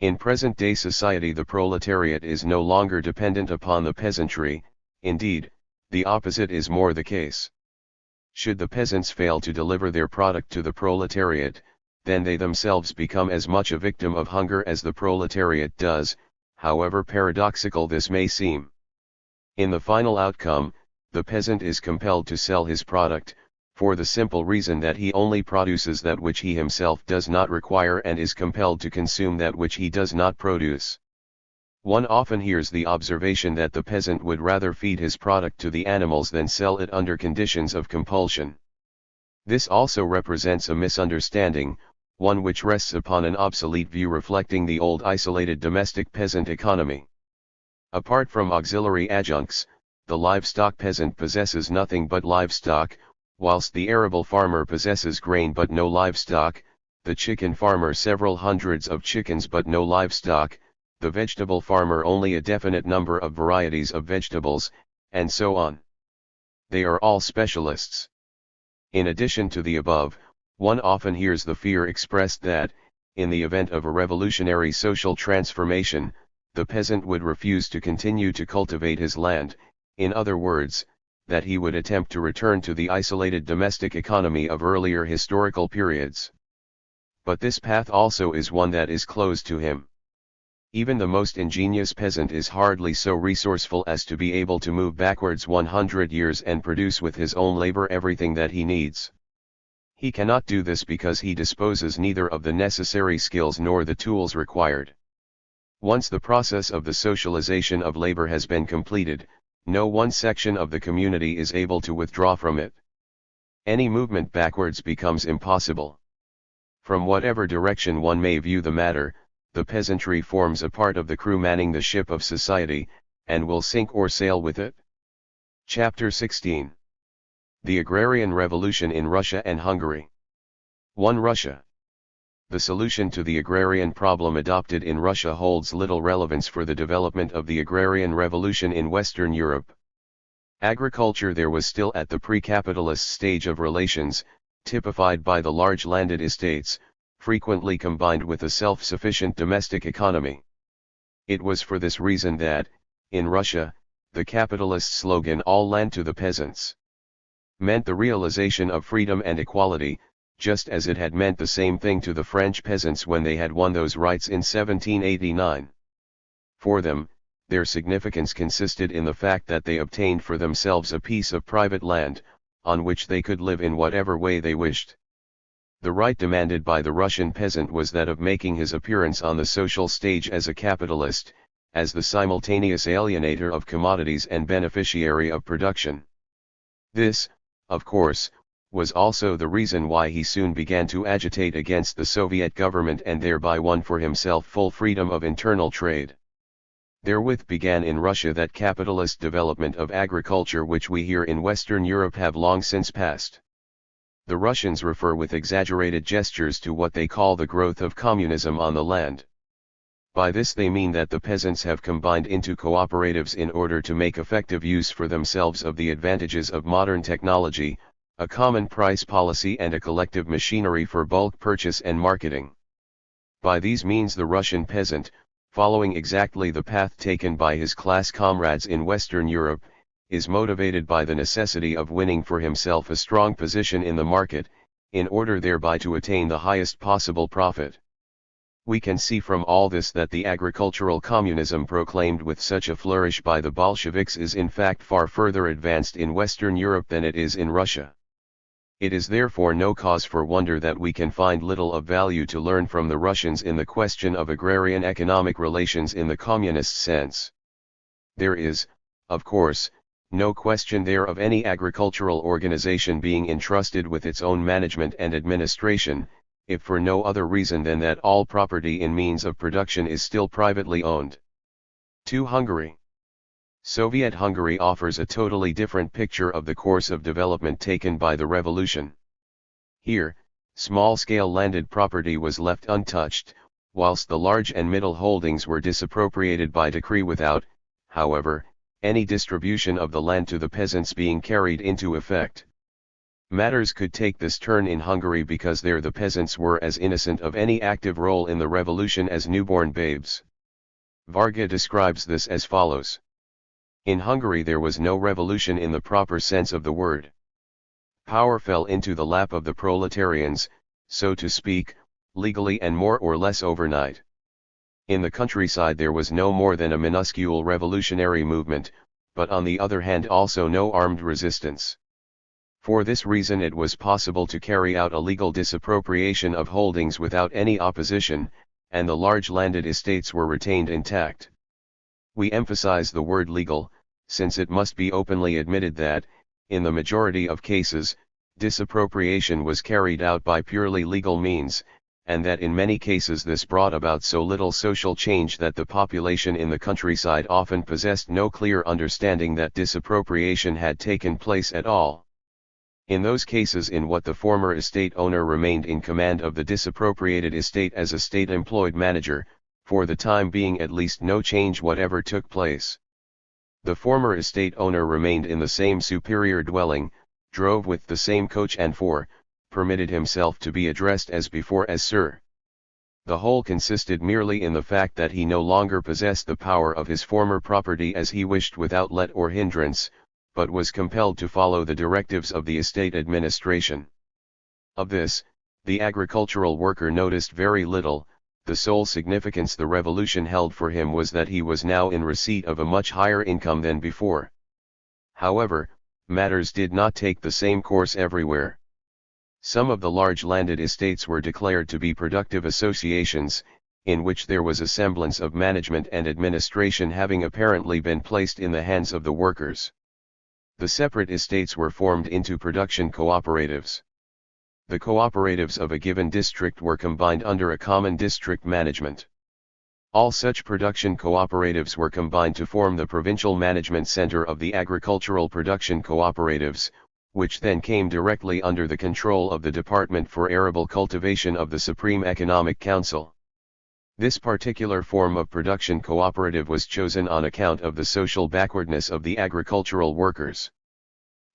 In present-day society the proletariat is no longer dependent upon the peasantry, indeed, the opposite is more the case. Should the peasants fail to deliver their product to the proletariat, then they themselves become as much a victim of hunger as the proletariat does, however paradoxical this may seem. In the final outcome, the peasant is compelled to sell his product, for the simple reason that he only produces that which he himself does not require and is compelled to consume that which he does not produce. One often hears the observation that the peasant would rather feed his product to the animals than sell it under conditions of compulsion. This also represents a misunderstanding, one which rests upon an obsolete view reflecting the old isolated domestic peasant economy. Apart from auxiliary adjuncts, the livestock peasant possesses nothing but livestock, whilst the arable farmer possesses grain but no livestock, the chicken farmer several hundreds of chickens but no livestock, the vegetable farmer only a definite number of varieties of vegetables, and so on. They are all specialists. In addition to the above, one often hears the fear expressed that, in the event of a revolutionary social transformation, the peasant would refuse to continue to cultivate his land, in other words, that he would attempt to return to the isolated domestic economy of earlier historical periods. But this path also is one that is closed to him. Even the most ingenious peasant is hardly so resourceful as to be able to move backwards 100 years and produce with his own labor everything that he needs. He cannot do this because he disposes neither of the necessary skills nor the tools required. Once the process of the socialization of labor has been completed, no one section of the community is able to withdraw from it. Any movement backwards becomes impossible. From whatever direction one may view the matter, the peasantry forms a part of the crew manning the ship of society, and will sink or sail with it. Chapter 16. The Agrarian Revolution in Russia and Hungary. 1. Russia. The solution to the agrarian problem adopted in Russia holds little relevance for the development of the agrarian revolution in Western Europe. Agriculture there was still at the pre-capitalist stage of relations, typified by the large landed estates, frequently combined with a self-sufficient domestic economy. It was for this reason that, in Russia, the capitalist slogan "all land to the peasants" meant the realization of freedom and equality, just as it had meant the same thing to the French peasants when they had won those rights in 1789. For them, their significance consisted in the fact that they obtained for themselves a piece of private land, on which they could live in whatever way they wished. The right demanded by the Russian peasant was that of making his appearance on the social stage as a capitalist, as the simultaneous alienator of commodities and beneficiary of production. This, of course, was also the reason why he soon began to agitate against the Soviet government and thereby won for himself full freedom of internal trade. Therewith began in Russia that capitalist development of agriculture which we here in Western Europe have long since passed. The Russians refer with exaggerated gestures to what they call the growth of communism on the land. By this they mean that the peasants have combined into cooperatives in order to make effective use for themselves of the advantages of modern technology, a common price policy and a collective machinery for bulk purchase and marketing. By these means the Russian peasant, following exactly the path taken by his class comrades in Western Europe, is motivated by the necessity of winning for himself a strong position in the market, in order thereby to attain the highest possible profit. We can see from all this that the agricultural communism proclaimed with such a flourish by the Bolsheviks is in fact far further advanced in Western Europe than it is in Russia. It is therefore no cause for wonder that we can find little of value to learn from the Russians in the question of agrarian economic relations in the communist sense. There is, of course, no question there of any agricultural organization being entrusted with its own management and administration, if for no other reason than that all property in means of production is still privately owned. 2. Hungary. Soviet Hungary offers a totally different picture of the course of development taken by the revolution. Here, small-scale landed property was left untouched, whilst the large and middle holdings were disappropriated by decree without, however, any distribution of the land to the peasants being carried into effect. Matters could take this turn in Hungary because there the peasants were as innocent of any active role in the revolution as newborn babes. Varga describes this as follows. In Hungary there was no revolution in the proper sense of the word. Power fell into the lap of the proletarians, so to speak, legally and more or less overnight. In the countryside there was no more than a minuscule revolutionary movement, but on the other hand also no armed resistance. For this reason it was possible to carry out a legal disappropriation of holdings without any opposition, and the large landed estates were retained intact. We emphasize the word legal, since it must be openly admitted that, in the majority of cases, disappropriation was carried out by purely legal means, and that in many cases this brought about so little social change that the population in the countryside often possessed no clear understanding that disappropriation had taken place at all. In those cases in what the former estate owner remained in command of the disappropriated estate as a state-employed manager, for the time being at least no change whatever took place. The former estate owner remained in the same superior dwelling, drove with the same coach and four, permitted himself to be addressed as before as Sir. The whole consisted merely in the fact that he no longer possessed the power of his former property as he wished without let or hindrance, but was compelled to follow the directives of the estate administration. Of this, the agricultural worker noticed very little. The sole significance the revolution held for him was that he was now in receipt of a much higher income than before. However, matters did not take the same course everywhere. Some of the large landed estates were declared to be productive associations, in which there was a semblance of management and administration having apparently been placed in the hands of the workers. The separate estates were formed into production cooperatives. The cooperatives of a given district were combined under a common district management. All such production cooperatives were combined to form the provincial management center of the agricultural production cooperatives, which then came directly under the control of the Department for Arable Cultivation of the Supreme Economic Council. This particular form of production cooperative was chosen on account of the social backwardness of the agricultural workers.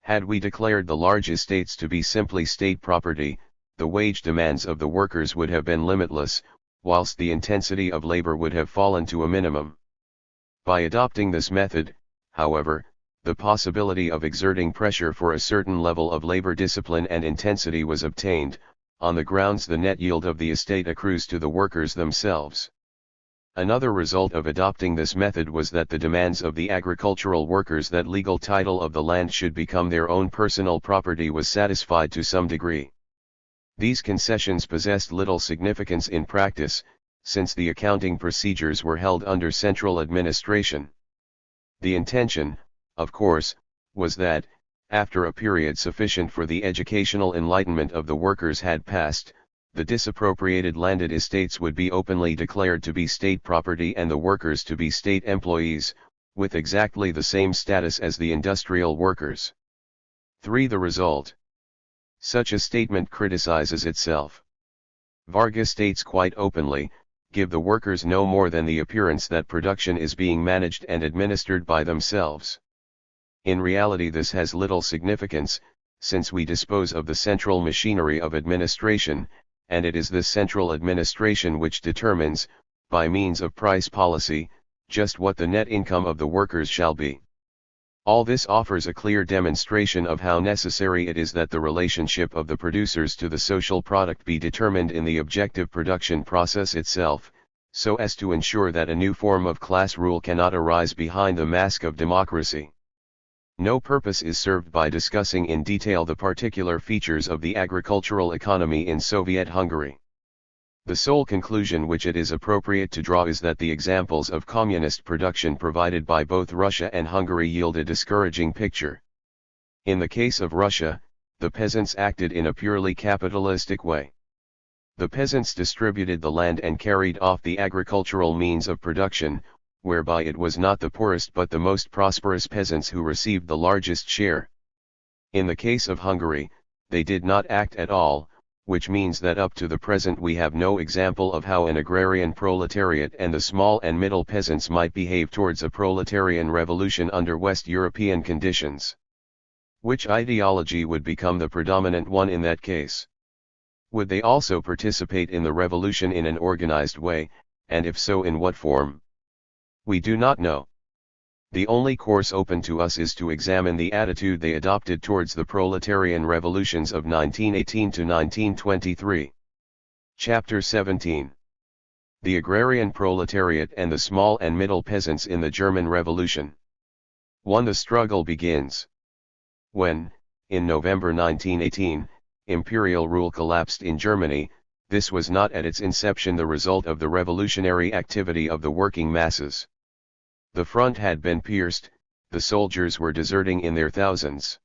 Had we declared the large estates to be simply state property, the wage demands of the workers would have been limitless, whilst the intensity of labor would have fallen to a minimum. By adopting this method, however, the possibility of exerting pressure for a certain level of labor discipline and intensity was obtained, on the grounds the net yield of the estate accrues to the workers themselves. Another result of adopting this method was that the demands of the agricultural workers that legal title of the land should become their own personal property was satisfied to some degree. These concessions possessed little significance in practice, since the accounting procedures were held under central administration. The intention, of course, was that, after a period sufficient for the educational enlightenment of the workers had passed, the disappropriated landed estates would be openly declared to be state property and the workers to be state employees, with exactly the same status as the industrial workers. 3. The result. Such a statement criticizes itself. Varga states quite openly, give the workers no more than the appearance that production is being managed and administered by themselves. In reality this has little significance, since we dispose of the central machinery of administration, and it is this central administration which determines, by means of price policy, just what the net income of the workers shall be. All this offers a clear demonstration of how necessary it is that the relationship of the producers to the social product be determined in the objective production process itself, so as to ensure that a new form of class rule cannot arise behind the mask of democracy. No purpose is served by discussing in detail the particular features of the agricultural economy in Soviet Hungary. The sole conclusion which it is appropriate to draw is that the examples of communist production provided by both Russia and Hungary yield a discouraging picture. In the case of Russia, the peasants acted in a purely capitalistic way. The peasants distributed the land and carried off the agricultural means of production, whereby it was not the poorest but the most prosperous peasants who received the largest share. In the case of Hungary, they did not act at all, which means that up to the present we have no example of how an agrarian proletariat and the small and middle peasants might behave towards a proletarian revolution under West European conditions. Which ideology would become the predominant one in that case? Would they also participate in the revolution in an organized way, and if so in what form? We do not know. The only course open to us is to examine the attitude they adopted towards the proletarian revolutions of 1918 to 1923. Chapter 17. The agrarian proletariat and the small and middle peasants in the German Revolution. 1. The struggle begins. When, in November 1918, imperial rule collapsed in Germany, this was not at its inception the result of the revolutionary activity of the working masses. The front had been pierced, the soldiers were deserting in their thousands.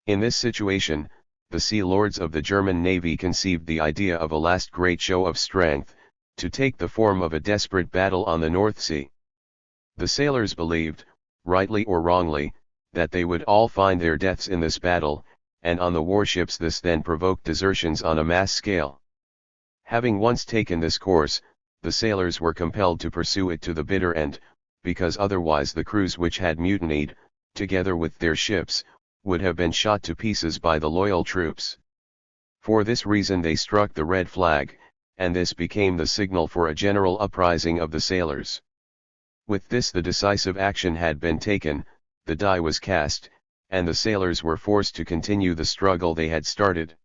In this situation, the sea lords of the German navy conceived the idea of a last great show of strength, to take the form of a desperate battle on the North Sea. The sailors believed, rightly or wrongly, that they would all find their deaths in this battle, and on the warships this then provoked desertions on a mass scale. Having once taken this course, the sailors were compelled to pursue it to the bitter end, because otherwise the crews which had mutinied, together with their ships, would have been shot to pieces by the loyal troops. For this reason they struck the red flag, and this became the signal for a general uprising of the sailors. With this the decisive action had been taken, the die was cast, and the sailors were forced to continue the struggle they had started.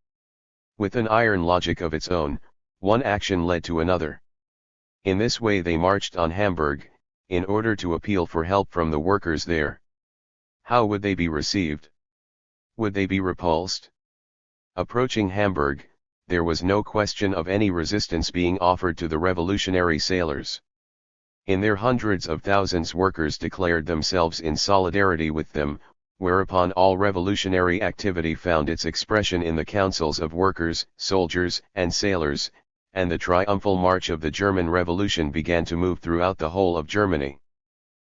With an iron logic of its own, one action led to another. In this way they marched on Hamburg, in order to appeal for help from the workers there. How would they be received? Would they be repulsed? Approaching Hamburg, there was no question of any resistance being offered to the revolutionary sailors. In their hundreds of thousands workers declared themselves in solidarity with them, whereupon all revolutionary activity found its expression in the councils of workers, soldiers, and sailors, and the triumphal march of the German Revolution began to move throughout the whole of Germany.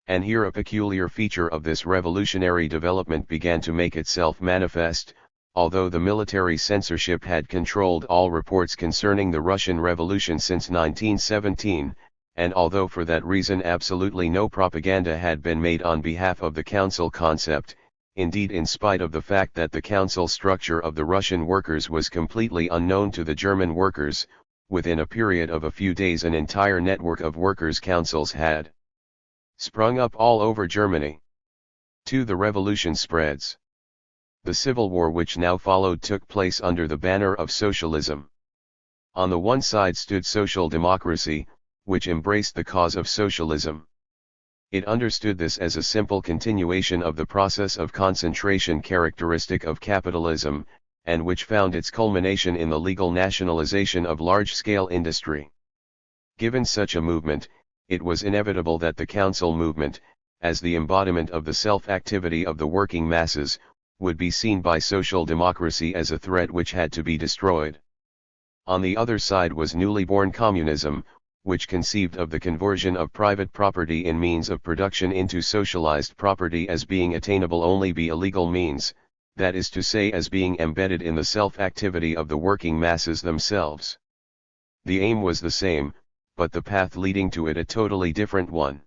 And here a peculiar feature of this revolutionary development began to make itself manifest. Although the military censorship had controlled all reports concerning the Russian Revolution since 1917, and although for that reason absolutely no propaganda had been made on behalf of the council concept, indeed in spite of the fact that the council structure of the Russian workers was completely unknown to the German workers, within a period of a few days an entire network of workers' councils had sprung up all over Germany. 2. The revolution spreads. The civil war which now followed took place under the banner of socialism. On the one side stood social democracy, which embraced the cause of socialism. It understood this as a simple continuation of the process of concentration characteristic of capitalism, and which found its culmination in the legal nationalization of large-scale industry. Given such a movement, it was inevitable that the council movement, as the embodiment of the self-activity of the working masses, would be seen by social democracy as a threat which had to be destroyed. On the other side was newly born communism, which conceived of the conversion of private property in means of production into socialized property as being attainable only by illegal means, that is to say as being embedded in the self-activity of the working masses themselves. The aim was the same, but the path leading to it a totally different one.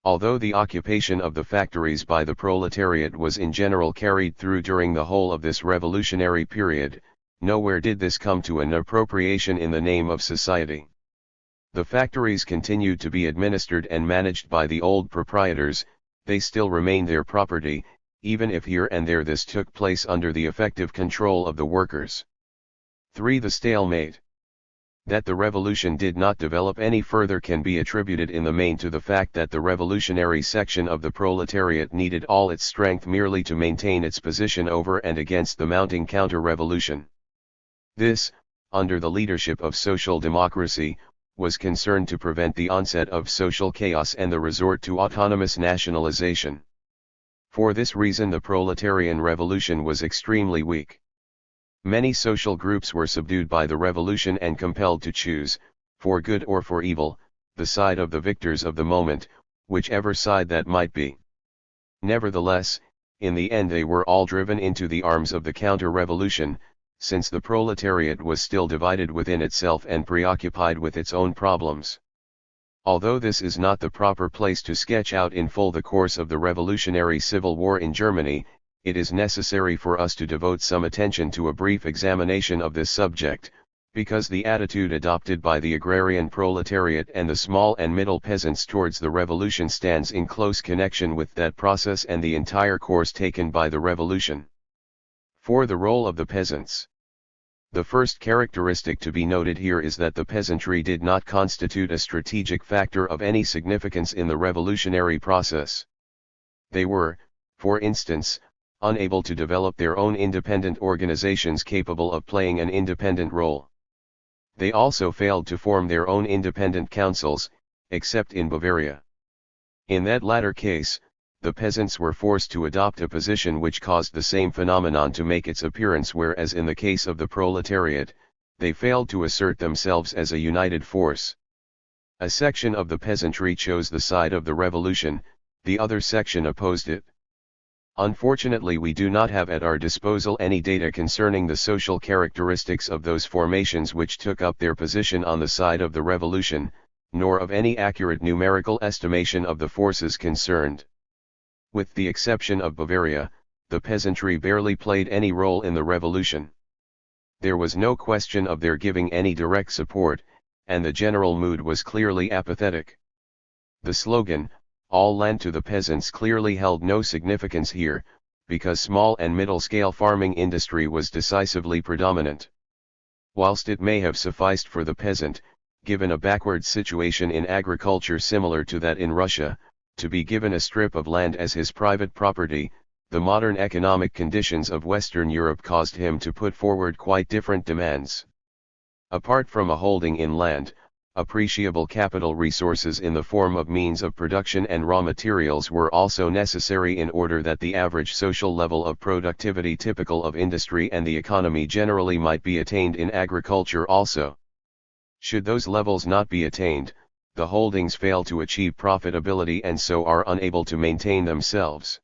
Although the occupation of the factories by the proletariat was in general carried through during the whole of this revolutionary period, nowhere did this come to an appropriation in the name of society. The factories continued to be administered and managed by the old proprietors, they still remained their property, even if here and there this took place under the effective control of the workers. 3. The stalemate. That the revolution did not develop any further can be attributed in the main to the fact that the revolutionary section of the proletariat needed all its strength merely to maintain its position over and against the mounting counter-revolution. This, under the leadership of social democracy, was concerned to prevent the onset of social chaos and the resort to autonomous nationalization. For this reason the proletarian revolution was extremely weak. Many social groups were subdued by the revolution and compelled to choose, for good or for evil, the side of the victors of the moment, whichever side that might be. Nevertheless, in the end they were all driven into the arms of the counter-revolution, since the proletariat was still divided within itself and preoccupied with its own problems. Although this is not the proper place to sketch out in full the course of the revolutionary civil war in Germany, it is necessary for us to devote some attention to a brief examination of this subject, because the attitude adopted by the agrarian proletariat and the small and middle peasants towards the revolution stands in close connection with that process and the entire course taken by the revolution. 4. The role of the peasants. The first characteristic to be noted here is that the peasantry did not constitute a strategic factor of any significance in the revolutionary process. They were, for instance, unable to develop their own independent organizations capable of playing an independent role. They also failed to form their own independent councils, except in Bavaria. In that latter case, the peasants were forced to adopt a position which caused the same phenomenon to make its appearance, whereas in the case of the proletariat, they failed to assert themselves as a united force. A section of the peasantry chose the side of the revolution, the other section opposed it. Unfortunately, we do not have at our disposal any data concerning the social characteristics of those formations which took up their position on the side of the revolution, nor of any accurate numerical estimation of the forces concerned. With the exception of Bavaria, the peasantry barely played any role in the revolution. There was no question of their giving any direct support, and the general mood was clearly apathetic. The slogan, "All land to the peasants," clearly held no significance here, because small and middle-scale farming industry was decisively predominant. Whilst it may have sufficed for the peasant, given a backward situation in agriculture similar to that in Russia, to be given a strip of land as his private property, the modern economic conditions of Western Europe caused him to put forward quite different demands. Apart from a holding in land, appreciable capital resources in the form of means of production and raw materials were also necessary in order that the average social level of productivity typical of industry and the economy generally might be attained in agriculture also. Should those levels not be attained, the holdings fail to achieve profitability and so are unable to maintain themselves.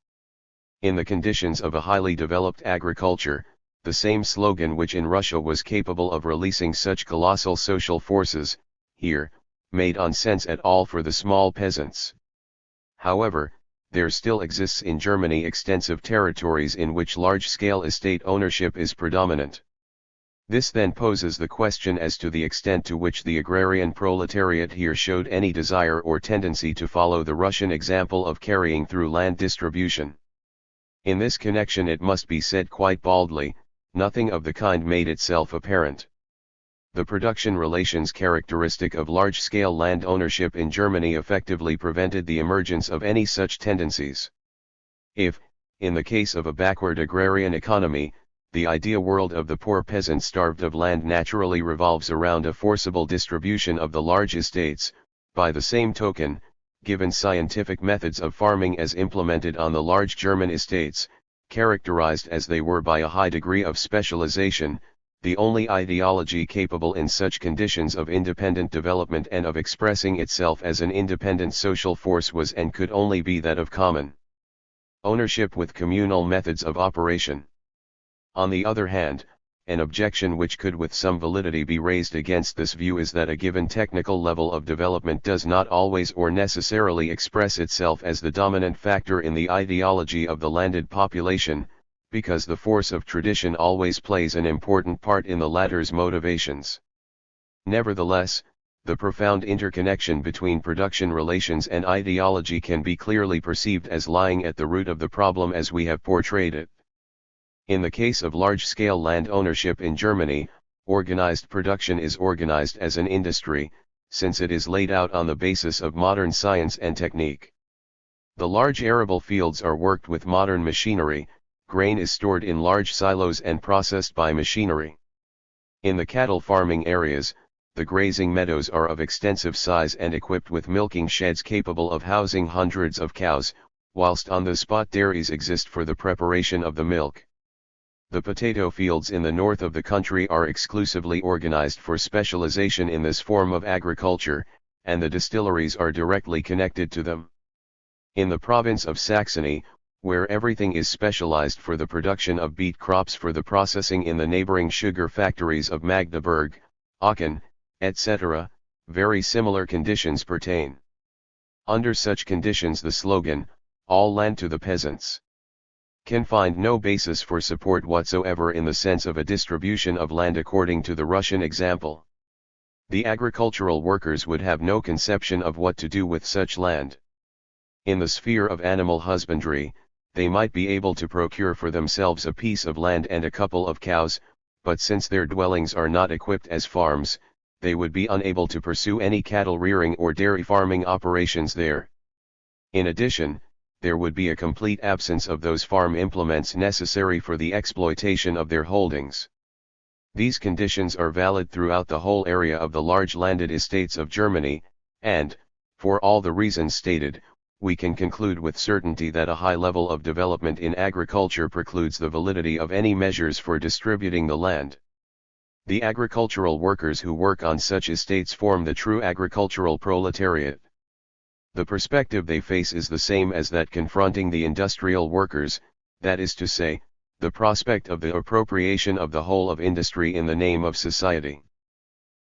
In the conditions of a highly developed agriculture, the same slogan which in Russia was capable of releasing such colossal social forces, here, made on sense at all for the small peasants. However, there still exists in Germany extensive territories in which large-scale estate ownership is predominant. This then poses the question as to the extent to which the agrarian proletariat here showed any desire or tendency to follow the Russian example of carrying through land distribution. In this connection it must be said quite baldly, nothing of the kind made itself apparent. The production relations characteristic of large-scale land ownership in Germany effectively prevented the emergence of any such tendencies. If, in the case of a backward agrarian economy, the idea world of the poor peasant starved of land naturally revolves around a forcible distribution of the large estates, by the same token, given scientific methods of farming as implemented on the large German estates, characterized as they were by a high degree of specialization, the only ideology capable in such conditions of independent development and of expressing itself as an independent social force was and could only be that of common ownership with communal methods of operation. On the other hand, an objection which could with some validity be raised against this view is that a given technical level of development does not always or necessarily express itself as the dominant factor in the ideology of the landed population, because the force of tradition always plays an important part in the latter's motivations. Nevertheless, the profound interconnection between production relations and ideology can be clearly perceived as lying at the root of the problem as we have portrayed it. In the case of large-scale land ownership in Germany, organized production is organized as an industry, since it is laid out on the basis of modern science and technique. The large arable fields are worked with modern machinery, grain is stored in large silos and processed by machinery. In the cattle farming areas, the grazing meadows are of extensive size and equipped with milking sheds capable of housing hundreds of cows, whilst on-the-spot dairies exist for the preparation of the milk. The potato fields in the north of the country are exclusively organized for specialization in this form of agriculture, and the distilleries are directly connected to them. In the province of Saxony, where everything is specialized for the production of beet crops for the processing in the neighboring sugar factories of Magdeburg, Aachen, etc., very similar conditions pertain. Under such conditions the slogan, "All land to the peasants," can find no basis for support whatsoever in the sense of a distribution of land according to the Russian example. The agricultural workers would have no conception of what to do with such land. In the sphere of animal husbandry, they might be able to procure for themselves a piece of land and a couple of cows, but since their dwellings are not equipped as farms, they would be unable to pursue any cattle rearing or dairy farming operations there. In addition, there would be a complete absence of those farm implements necessary for the exploitation of their holdings. These conditions are valid throughout the whole area of the large landed estates of Germany, and, for all the reasons stated, we can conclude with certainty that a high level of development in agriculture precludes the validity of any measures for distributing the land. The agricultural workers who work on such estates form the true agricultural proletariat. The perspective they face is the same as that confronting the industrial workers, that is to say, the prospect of the appropriation of the whole of industry in the name of society.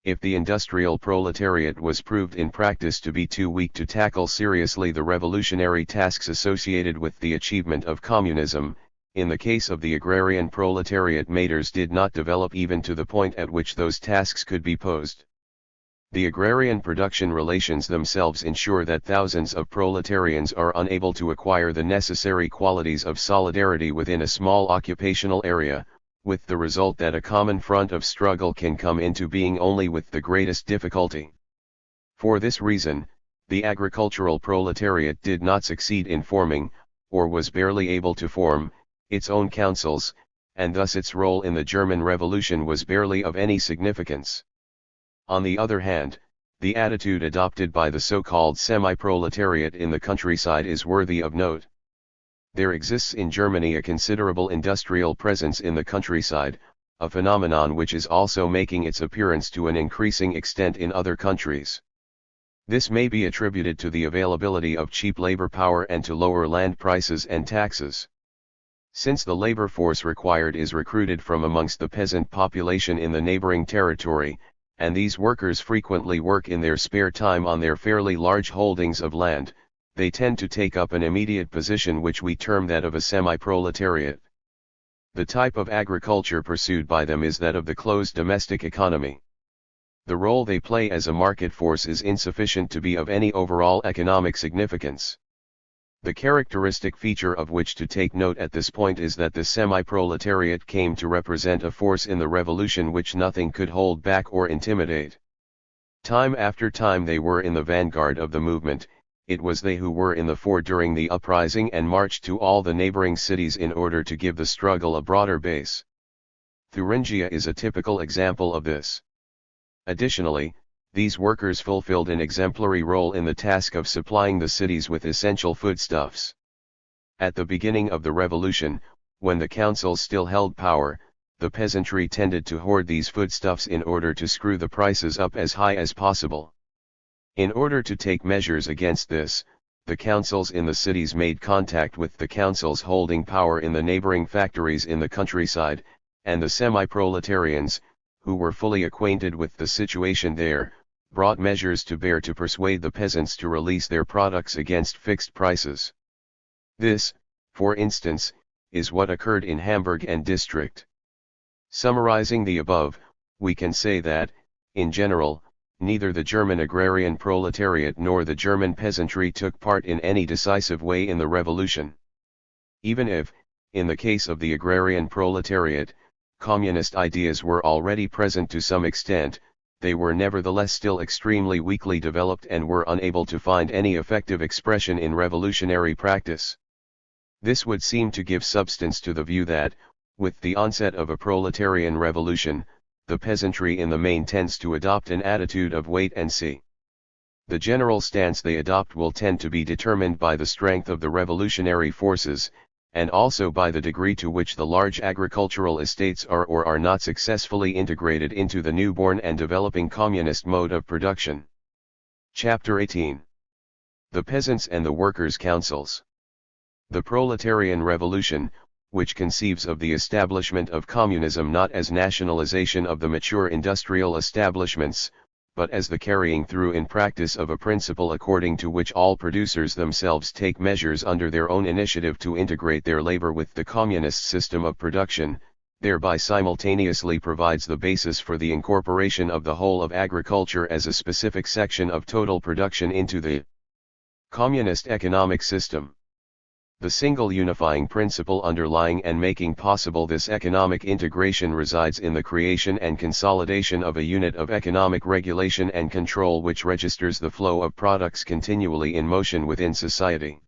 If the industrial proletariat was proved in practice to be too weak to tackle seriously the revolutionary tasks associated with the achievement of communism, in the case of the agrarian proletariat matters did not develop even to the point at which those tasks could be posed. The agrarian production relations themselves ensure that thousands of proletarians are unable to acquire the necessary qualities of solidarity within a small occupational area, with the result that a common front of struggle can come into being only with the greatest difficulty. For this reason, the agricultural proletariat did not succeed in forming, or was barely able to form, its own councils, and thus its role in the German Revolution was barely of any significance. On the other hand, the attitude adopted by the so-called semi-proletariat in the countryside is worthy of note. There exists in Germany a considerable industrial presence in the countryside, a phenomenon which is also making its appearance to an increasing extent in other countries. This may be attributed to the availability of cheap labor power and to lower land prices and taxes. Since the labor force required is recruited from amongst the peasant population in the neighboring territory, and these workers frequently work in their spare time on their fairly large holdings of land, they tend to take up an immediate position which we term that of a semi-proletariat. The type of agriculture pursued by them is that of the closed domestic economy. The role they play as a market force is insufficient to be of any overall economic significance. The characteristic feature of which to take note at this point is that the semi-proletariat came to represent a force in the revolution which nothing could hold back or intimidate. Time after time they were in the vanguard of the movement. It was they who were in the fore during the uprising and marched to all the neighboring cities in order to give the struggle a broader base. Thuringia is a typical example of this. Additionally, these workers fulfilled an exemplary role in the task of supplying the cities with essential foodstuffs. At the beginning of the revolution, when the councils still held power, the peasantry tended to hoard these foodstuffs in order to screw the prices up as high as possible. In order to take measures against this, the councils in the cities made contact with the councils holding power in the neighboring factories in the countryside, and the semi-proletarians, who were fully acquainted with the situation there, brought measures to bear to persuade the peasants to release their products against fixed prices. This, for instance, is what occurred in Hamburg and district. Summarizing the above, we can say that, in general, neither the German agrarian proletariat nor the German peasantry took part in any decisive way in the revolution. Even if, in the case of the agrarian proletariat, communist ideas were already present to some extent, they were nevertheless still extremely weakly developed and were unable to find any effective expression in revolutionary practice. This would seem to give substance to the view that, with the onset of a proletarian revolution, the peasantry in the main tends to adopt an attitude of wait and see. The general stance they adopt will tend to be determined by the strength of the revolutionary forces, and also by the degree to which the large agricultural estates are or are not successfully integrated into the newborn and developing communist mode of production. Chapter 18. The Peasants and the Workers' Councils. The proletarian revolution, which conceives of the establishment of communism not as nationalization of the mature industrial establishments, but as the carrying through in practice of a principle according to which all producers themselves take measures under their own initiative to integrate their labor with the communist system of production, thereby simultaneously provides the basis for the incorporation of the whole of agriculture as a specific section of total production into the communist economic system. The single unifying principle underlying and making possible this economic integration resides in the creation and consolidation of a unit of economic regulation and control which registers the flow of products continually in motion within society.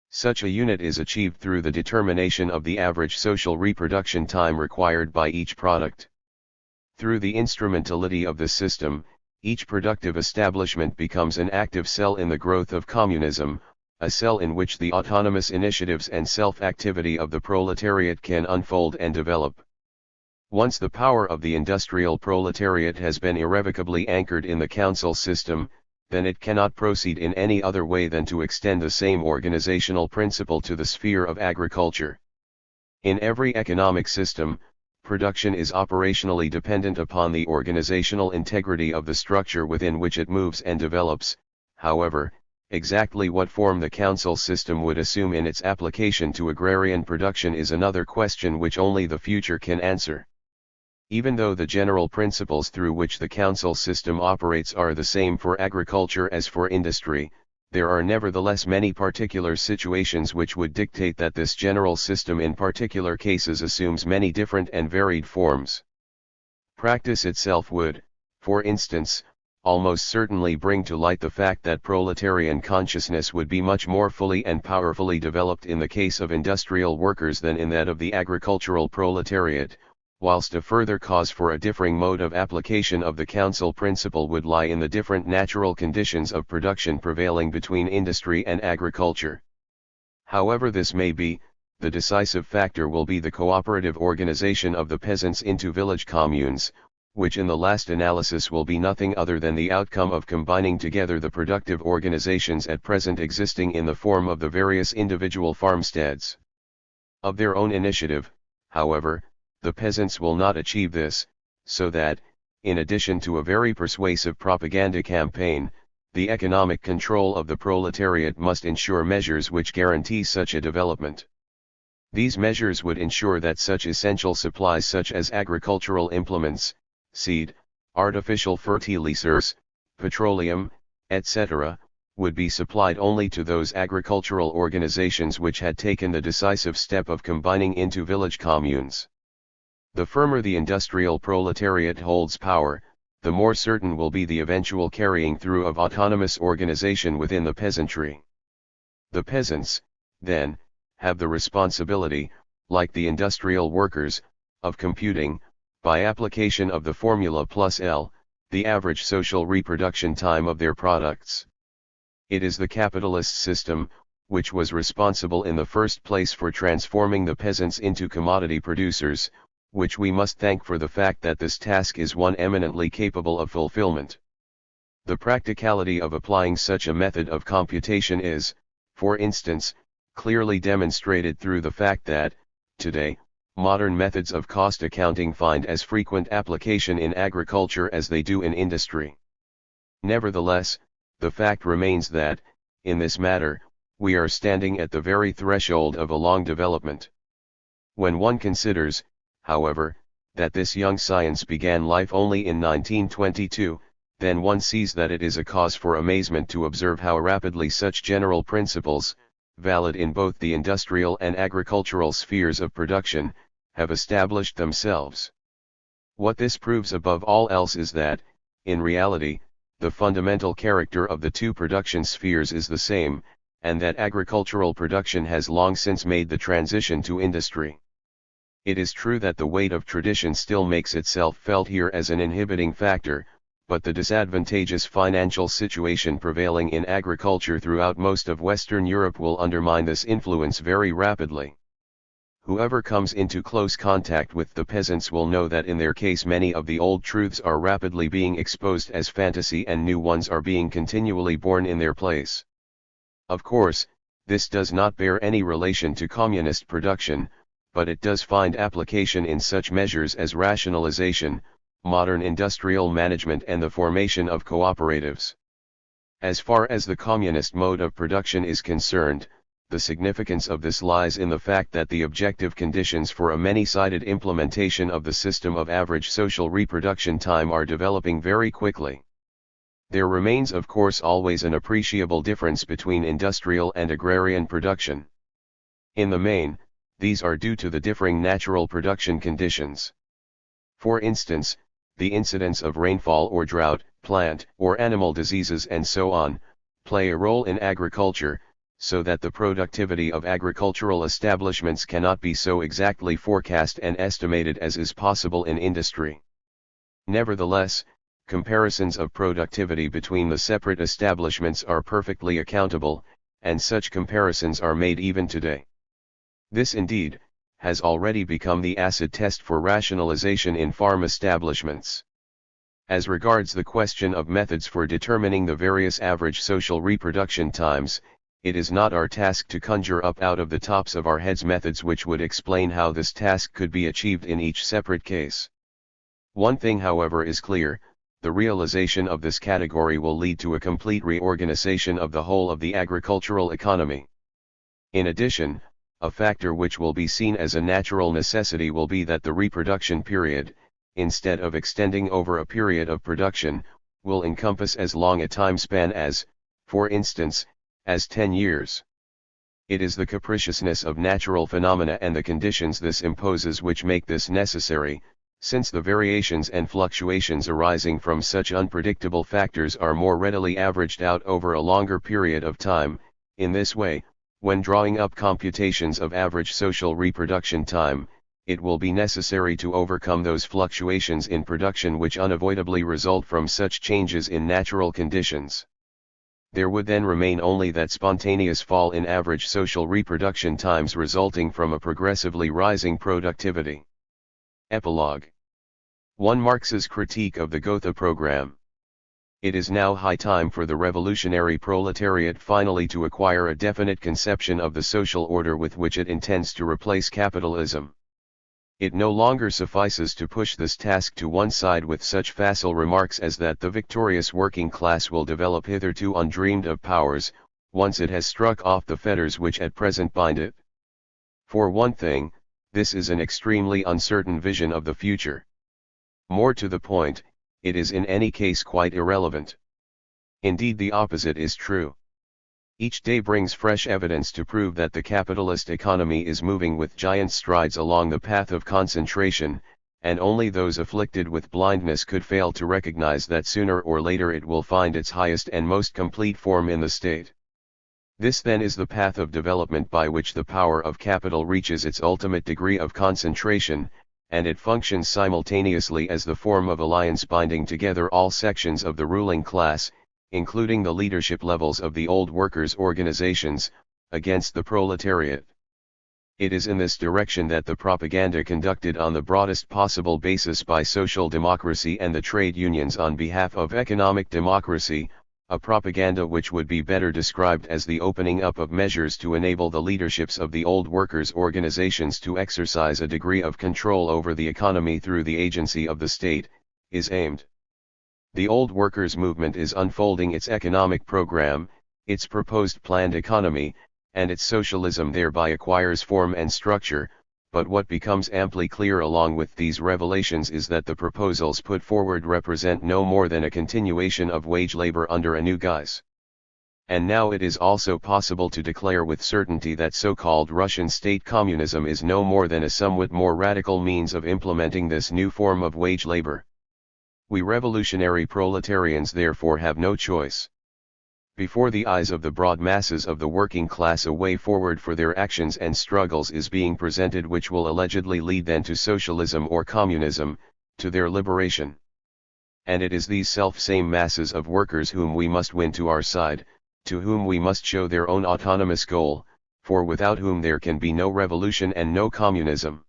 Such a unit is achieved through the determination of the average social reproduction time required by each product. Through the instrumentality of this system, each productive establishment becomes an active cell in the growth of communism, a cell in which the autonomous initiatives and self-activity of the proletariat can unfold and develop. Once the power of the industrial proletariat has been irrevocably anchored in the council system, then it cannot proceed in any other way than to extend the same organizational principle to the sphere of agriculture. In every economic system, production is operationally dependent upon the organizational integrity of the structure within which it moves and develops. However, exactly what form the council system would assume in its application to agrarian production is another question which only the future can answer. Even though the general principles through which the council system operates are the same for agriculture as for industry, there are nevertheless many particular situations which would dictate that this general system in particular cases assumes many different and varied forms. Practice itself would, for instance, almost certainly bring to light the fact that proletarian consciousness would be much more fully and powerfully developed in the case of industrial workers than in that of the agricultural proletariat, whilst a further cause for a differing mode of application of the council principle would lie in the different natural conditions of production prevailing between industry and agriculture. However this may be, the decisive factor will be the cooperative organization of the peasants into village communes, which in the last analysis will be nothing other than the outcome of combining together the productive organizations at present existing in the form of the various individual farmsteads. Of their own initiative, however, the peasants will not achieve this, so that, in addition to a very persuasive propaganda campaign, the economic control of the proletariat must ensure measures which guarantee such a development. These measures would ensure that such essential supplies such as agricultural implements, seed, artificial fertilizers, petroleum, etc., would be supplied only to those agricultural organizations which had taken the decisive step of combining into village communes. The firmer the industrial proletariat holds power, the more certain will be the eventual carrying through of autonomous organization within the peasantry. The peasants, then, have the responsibility, like the industrial workers, of computing, by application of the formula plus L, the average social reproduction time of their products. It is the capitalist system, which was responsible in the first place for transforming the peasants into commodity producers, which we must thank for the fact that this task is one eminently capable of fulfillment. The practicality of applying such a method of computation is, for instance, clearly demonstrated through the fact that, today, modern methods of cost accounting find as frequent application in agriculture as they do in industry. Nevertheless, the fact remains that, in this matter, we are standing at the very threshold of a long development. When one considers, however, that this young science began life only in 1922, then one sees that it is a cause for amazement to observe how rapidly such general principles, valid in both the industrial and agricultural spheres of production, have established themselves. What this proves above all else is that, in reality, the fundamental character of the two production spheres is the same, and that agricultural production has long since made the transition to industry. It is true that the weight of tradition still makes itself felt here as an inhibiting factor, but the disadvantageous financial situation prevailing in agriculture throughout most of Western Europe will undermine this influence very rapidly. Whoever comes into close contact with the peasants will know that in their case many of the old truths are rapidly being exposed as fantasy and new ones are being continually born in their place. Of course, this does not bear any relation to communist production, but it does find application in such measures as rationalization, modern industrial management and the formation of cooperatives. As far as the communist mode of production is concerned, the significance of this lies in the fact that the objective conditions for a many-sided implementation of the system of average social reproduction time are developing very quickly. There remains of course always an appreciable difference between industrial and agrarian production. In the main, these are due to the differing natural production conditions. For instance, the incidence of rainfall or drought, plant or animal diseases and so on, play a role in agriculture, so that the productivity of agricultural establishments cannot be so exactly forecast and estimated as is possible in industry. Nevertheless, comparisons of productivity between the separate establishments are perfectly accountable, and such comparisons are made even today. This indeed, has already become the acid test for rationalization in farm establishments. As regards the question of methods for determining the various average social reproduction times, it is not our task to conjure up out of the tops of our heads methods which would explain how this task could be achieved in each separate case. One thing however is clear, the realization of this category will lead to a complete reorganization of the whole of the agricultural economy. In addition, a factor which will be seen as a natural necessity will be that the reproduction period, instead of extending over a period of production, will encompass as long a time span as, for instance, as 10 years. It is the capriciousness of natural phenomena and the conditions this imposes which make this necessary, since the variations and fluctuations arising from such unpredictable factors are more readily averaged out over a longer period of time. In this way, when drawing up computations of average social reproduction time, it will be necessary to overcome those fluctuations in production which unavoidably result from such changes in natural conditions. There would then remain only that spontaneous fall in average social reproduction times resulting from a progressively rising productivity. Epilogue. 1. Marx's critique of the Gotha program. It is now high time for the revolutionary proletariat finally to acquire a definite conception of the social order with which it intends to replace capitalism. It no longer suffices to push this task to one side with such facile remarks as that the victorious working class will develop hitherto undreamed of powers, once it has struck off the fetters which at present bind it. For one thing, this is an extremely uncertain vision of the future. More to the point, it is in any case quite irrelevant. Indeed, the opposite is true. Each day brings fresh evidence to prove that the capitalist economy is moving with giant strides along the path of concentration, and only those afflicted with blindness could fail to recognize that sooner or later it will find its highest and most complete form in the state. This then is the path of development by which the power of capital reaches its ultimate degree of concentration, and it functions simultaneously as the form of alliance binding together all sections of the ruling class, including the leadership levels of the old workers' organizations, against the proletariat. It is in this direction that the propaganda conducted on the broadest possible basis by social democracy and the trade unions on behalf of economic democracy, a propaganda which would be better described as the opening up of measures to enable the leaderships of the old workers' organizations to exercise a degree of control over the economy through the agency of the state, is aimed. The old workers' movement is unfolding its economic program, its proposed planned economy, and its socialism thereby acquires form and structure, but what becomes amply clear along with these revelations is that the proposals put forward represent no more than a continuation of wage labor under a new guise. And now it is also possible to declare with certainty that so-called Russian state communism is no more than a somewhat more radical means of implementing this new form of wage labor. We revolutionary proletarians therefore have no choice. Before the eyes of the broad masses of the working class a way forward for their actions and struggles is being presented which will allegedly lead them to socialism or communism, to their liberation. And it is these self-same masses of workers whom we must win to our side, to whom we must show their own autonomous goal, for without whom there can be no revolution and no communism.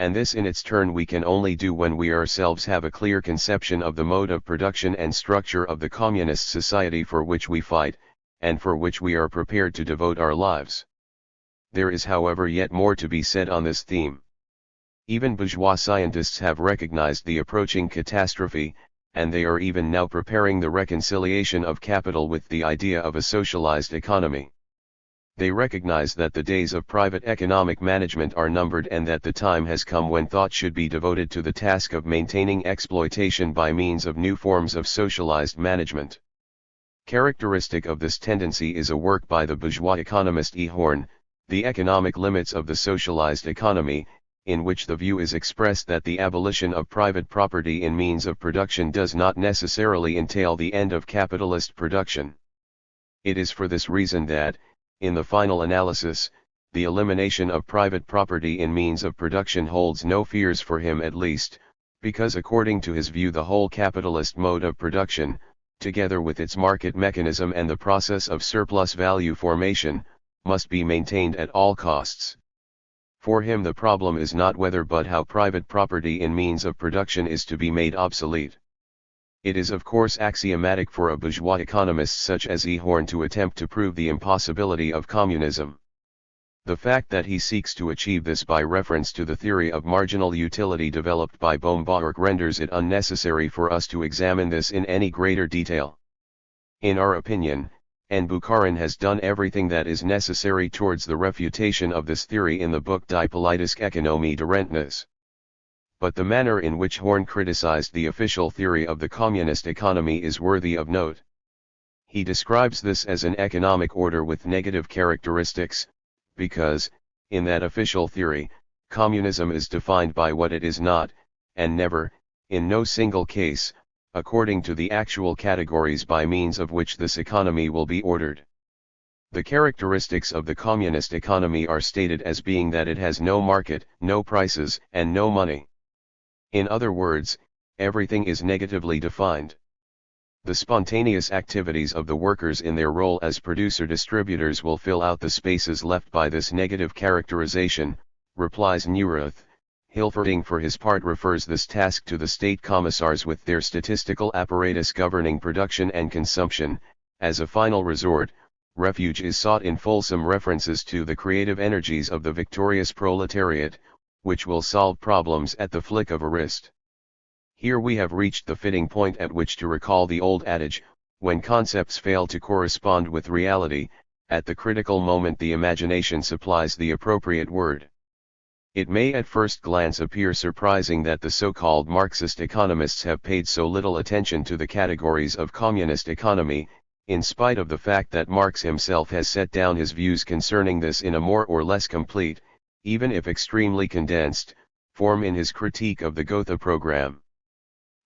And this in its turn we can only do when we ourselves have a clear conception of the mode of production and structure of the communist society for which we fight, and for which we are prepared to devote our lives. There is however yet more to be said on this theme. Even bourgeois scientists have recognized the approaching catastrophe, and they are even now preparing the reconciliation of capital with the idea of a socialized economy. They recognize that the days of private economic management are numbered and that the time has come when thought should be devoted to the task of maintaining exploitation by means of new forms of socialized management. Characteristic of this tendency is a work by the bourgeois economist E. Horn, The Economic Limits of the Socialized Economy, in which the view is expressed that the abolition of private property in means of production does not necessarily entail the end of capitalist production. It is for this reason that, in the final analysis, the elimination of private property in means of production holds no fears for him at least, because according to his view the whole capitalist mode of production, together with its market mechanism and the process of surplus value formation, must be maintained at all costs. For him the problem is not whether but how private property in means of production is to be made obsolete. It is of course axiomatic for a bourgeois economist such as E. Horn to attempt to prove the impossibility of communism. The fact that he seeks to achieve this by reference to the theory of marginal utility developed by Bohm-Bawerk renders it unnecessary for us to examine this in any greater detail. In our opinion, N. Bukharin has done everything that is necessary towards the refutation of this theory in the book Die politische Ökonomie der Rentner. But the manner in which Horn criticized the official theory of the communist economy is worthy of note. He describes this as an economic order with negative characteristics, because, in that official theory, communism is defined by what it is not, and never, in no single case, according to the actual categories by means of which this economy will be ordered. The characteristics of the communist economy are stated as being that it has no market, no prices, and no money. In other words, everything is negatively defined. The spontaneous activities of the workers in their role as producer-distributors will fill out the spaces left by this negative characterization, replies Neurath. Hilferding for his part refers this task to the state commissars with their statistical apparatus governing production and consumption. As a final resort, refuge is sought in fulsome references to the creative energies of the victorious proletariat, which will solve problems at the flick of a wrist. Here we have reached the fitting point at which to recall the old adage, when concepts fail to correspond with reality, at the critical moment the imagination supplies the appropriate word. It may at first glance appear surprising that the so-called Marxist economists have paid so little attention to the categories of communist economy, in spite of the fact that Marx himself has set down his views concerning this in a more or less complete, even if extremely condensed, form in his critique of the Gotha program.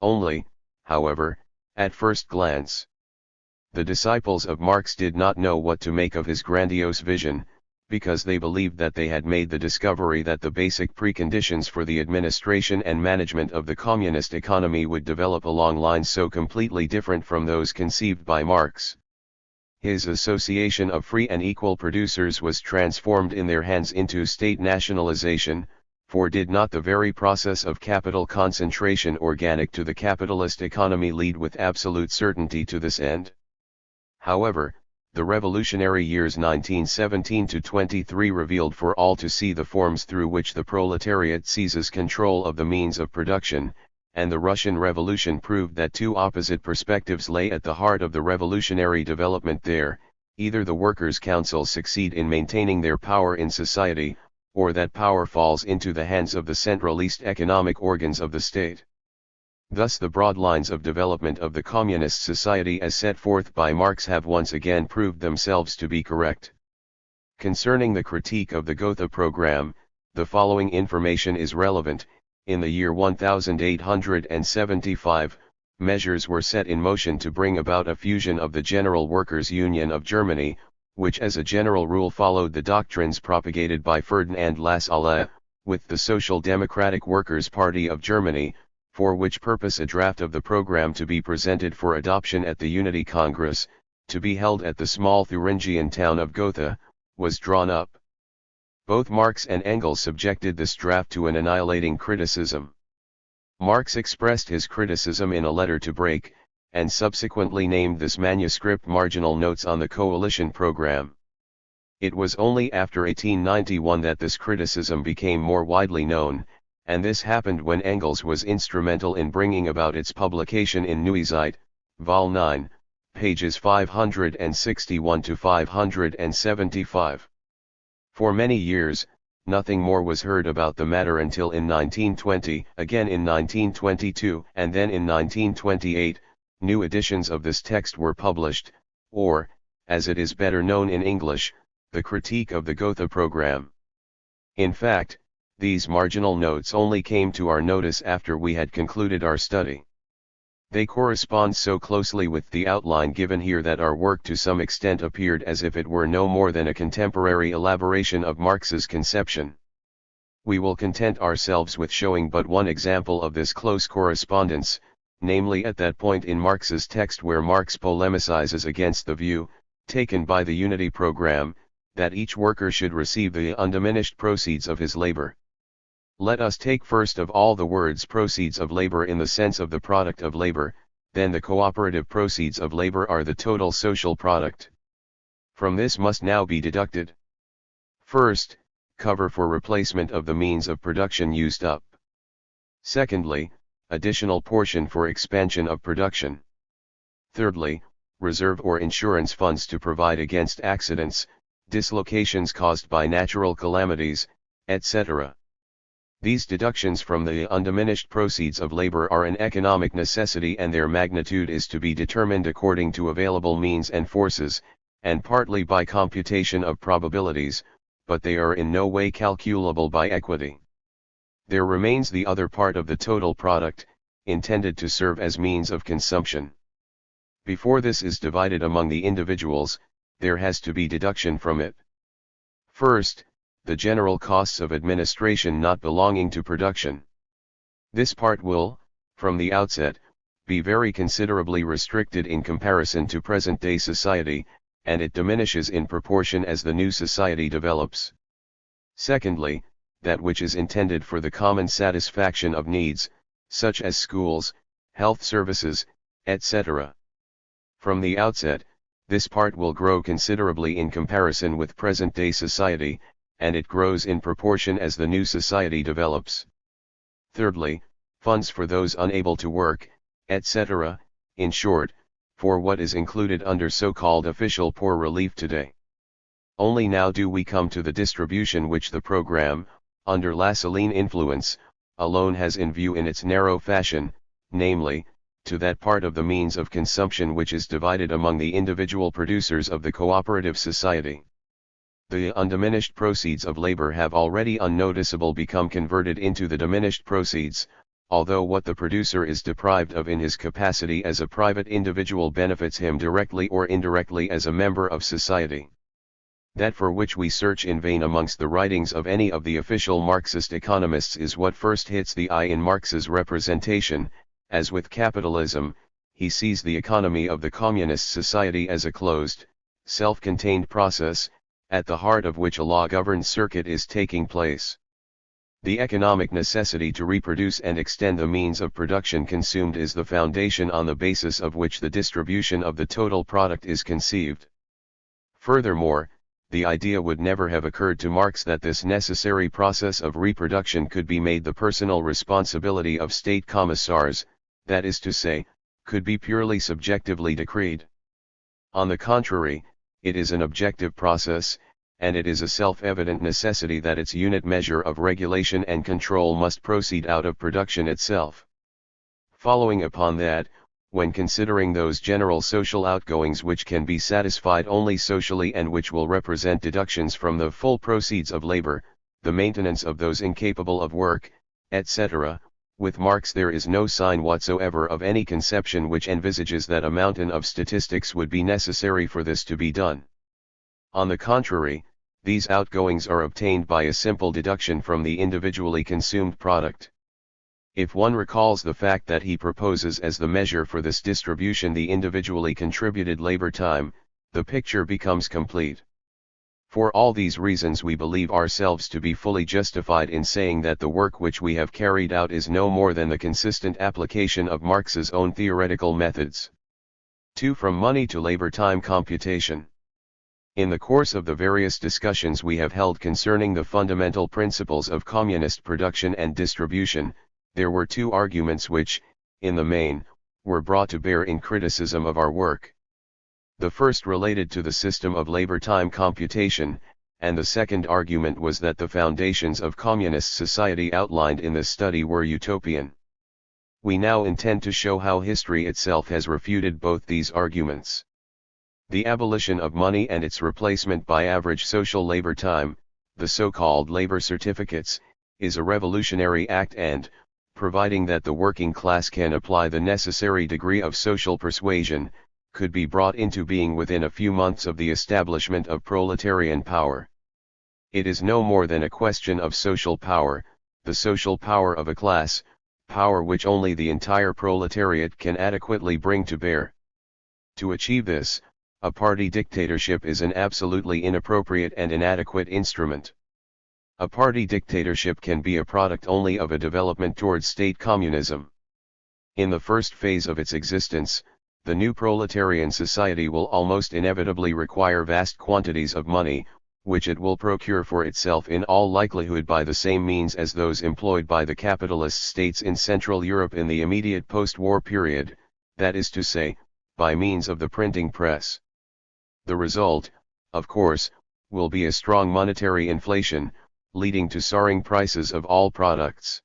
Only, however, at first glance, the disciples of Marx did not know what to make of his grandiose vision, because they believed that they had made the discovery that the basic preconditions for the administration and management of the communist economy would develop along lines so completely different from those conceived by Marx. His association of free and equal producers was transformed in their hands into state nationalization, for did not the very process of capital concentration organic to the capitalist economy lead with absolute certainty to this end? However, the revolutionary years 1917 to 23 revealed for all to see the forms through which the proletariat seizes control of the means of production, and the Russian Revolution proved that two opposite perspectives lay at the heart of the revolutionary development there: either the workers' councils succeed in maintaining their power in society, or that power falls into the hands of the centralist economic organs of the state. Thus the broad lines of development of the communist society as set forth by Marx have once again proved themselves to be correct. Concerning the critique of the Gotha program, the following information is relevant. In the year 1875, measures were set in motion to bring about a fusion of the General Workers' Union of Germany, which as a general rule followed the doctrines propagated by Ferdinand Lassalle, with the Social Democratic Workers' Party of Germany, for which purpose a draft of the program to be presented for adoption at the Unity Congress, to be held at the small Thuringian town of Gotha, was drawn up. Both Marx and Engels subjected this draft to an annihilating criticism. Marx expressed his criticism in a letter to Brake, and subsequently named this manuscript Marginal Notes on the Coalition Program. It was only after 1891 that this criticism became more widely known, and this happened when Engels was instrumental in bringing about its publication in Neue Zeit, Vol 9, pages 561 to 575. For many years, nothing more was heard about the matter until in 1920, again in 1922, and then in 1928, new editions of this text were published, or, as it is better known in English, the Critique of the Gotha Program. In fact, these marginal notes only came to our notice after we had concluded our study. They correspond so closely with the outline given here that our work to some extent appeared as if it were no more than a contemporary elaboration of Marx's conception. We will content ourselves with showing but one example of this close correspondence, namely at that point in Marx's text where Marx polemicizes against the view, taken by the Unity Program, that each worker should receive the undiminished proceeds of his labor. Let us take first of all the words proceeds of labor in the sense of the product of labor, then the cooperative proceeds of labor are the total social product. From this must now be deducted: first, cover for replacement of the means of production used up. Secondly, additional portion for expansion of production. Thirdly, reserve or insurance funds to provide against accidents, dislocations caused by natural calamities, etc. These deductions from the undiminished proceeds of labor are an economic necessity, and their magnitude is to be determined according to available means and forces, and partly by computation of probabilities, but they are in no way calculable by equity. There remains the other part of the total product, intended to serve as means of consumption. Before this is divided among the individuals, there has to be deduction from it. First, the general costs of administration not belonging to production. This part will, from the outset, be very considerably restricted in comparison to present-day society, and it diminishes in proportion as the new society develops. Secondly, that which is intended for the common satisfaction of needs, such as schools, health services, etc. From the outset, this part will grow considerably in comparison with present-day society, and it grows in proportion as the new society develops. Thirdly, funds for those unable to work, etc., in short, for what is included under so-called official poor relief today. Only now do we come to the distribution which the program, under Lassaline influence, alone has in view in its narrow fashion, namely, to that part of the means of consumption which is divided among the individual producers of the cooperative society. The undiminished proceeds of labor have already unnoticeably become converted into the diminished proceeds, although what the producer is deprived of in his capacity as a private individual benefits him directly or indirectly as a member of society. That for which we search in vain amongst the writings of any of the official Marxist economists is what first hits the eye in Marx's representation. As with capitalism, he sees the economy of the communist society as a closed, self-contained process, at the heart of which a law-governed circuit is taking place. The economic necessity to reproduce and extend the means of production consumed is the foundation on the basis of which the distribution of the total product is conceived. Furthermore, the idea would never have occurred to Marx that this necessary process of reproduction could be made the personal responsibility of state commissars, that is to say, could be purely subjectively decreed. On the contrary, it is an objective process, and it is a self-evident necessity that its unit measure of regulation and control must proceed out of production itself. Following upon that, when considering those general social outgoings which can be satisfied only socially and which will represent deductions from the full proceeds of labor, the maintenance of those incapable of work, etc., with Marx there is no sign whatsoever of any conception which envisages that a mountain of statistics would be necessary for this to be done. On the contrary, these outgoings are obtained by a simple deduction from the individually consumed product. If one recalls the fact that he proposes as the measure for this distribution the individually contributed labor time, the picture becomes complete. For all these reasons we believe ourselves to be fully justified in saying that the work which we have carried out is no more than the consistent application of Marx's own theoretical methods. 2. From money to labor time computation. In the course of the various discussions we have held concerning the fundamental principles of communist production and distribution, there were two arguments which, in the main, were brought to bear in criticism of our work. The first related to the system of labor time computation, and the second argument was that the foundations of communist society outlined in this study were utopian. We now intend to show how history itself has refuted both these arguments. The abolition of money and its replacement by average social labor time, the so-called labor certificates, is a revolutionary act and, providing that the working class can apply the necessary degree of social persuasion, could be brought into being within a few months of the establishment of proletarian power. It is no more than a question of social power, the social power of a class, power which only the entire proletariat can adequately bring to bear. To achieve this, a party dictatorship is an absolutely inappropriate and inadequate instrument. A party dictatorship can be a product only of a development towards state communism. In the first phase of its existence, the new proletarian society will almost inevitably require vast quantities of money, which it will procure for itself in all likelihood by the same means as those employed by the capitalist states in Central Europe in the immediate post-war period, that is to say, by means of the printing press. The result, of course, will be a strong monetary inflation, leading to soaring prices of all products.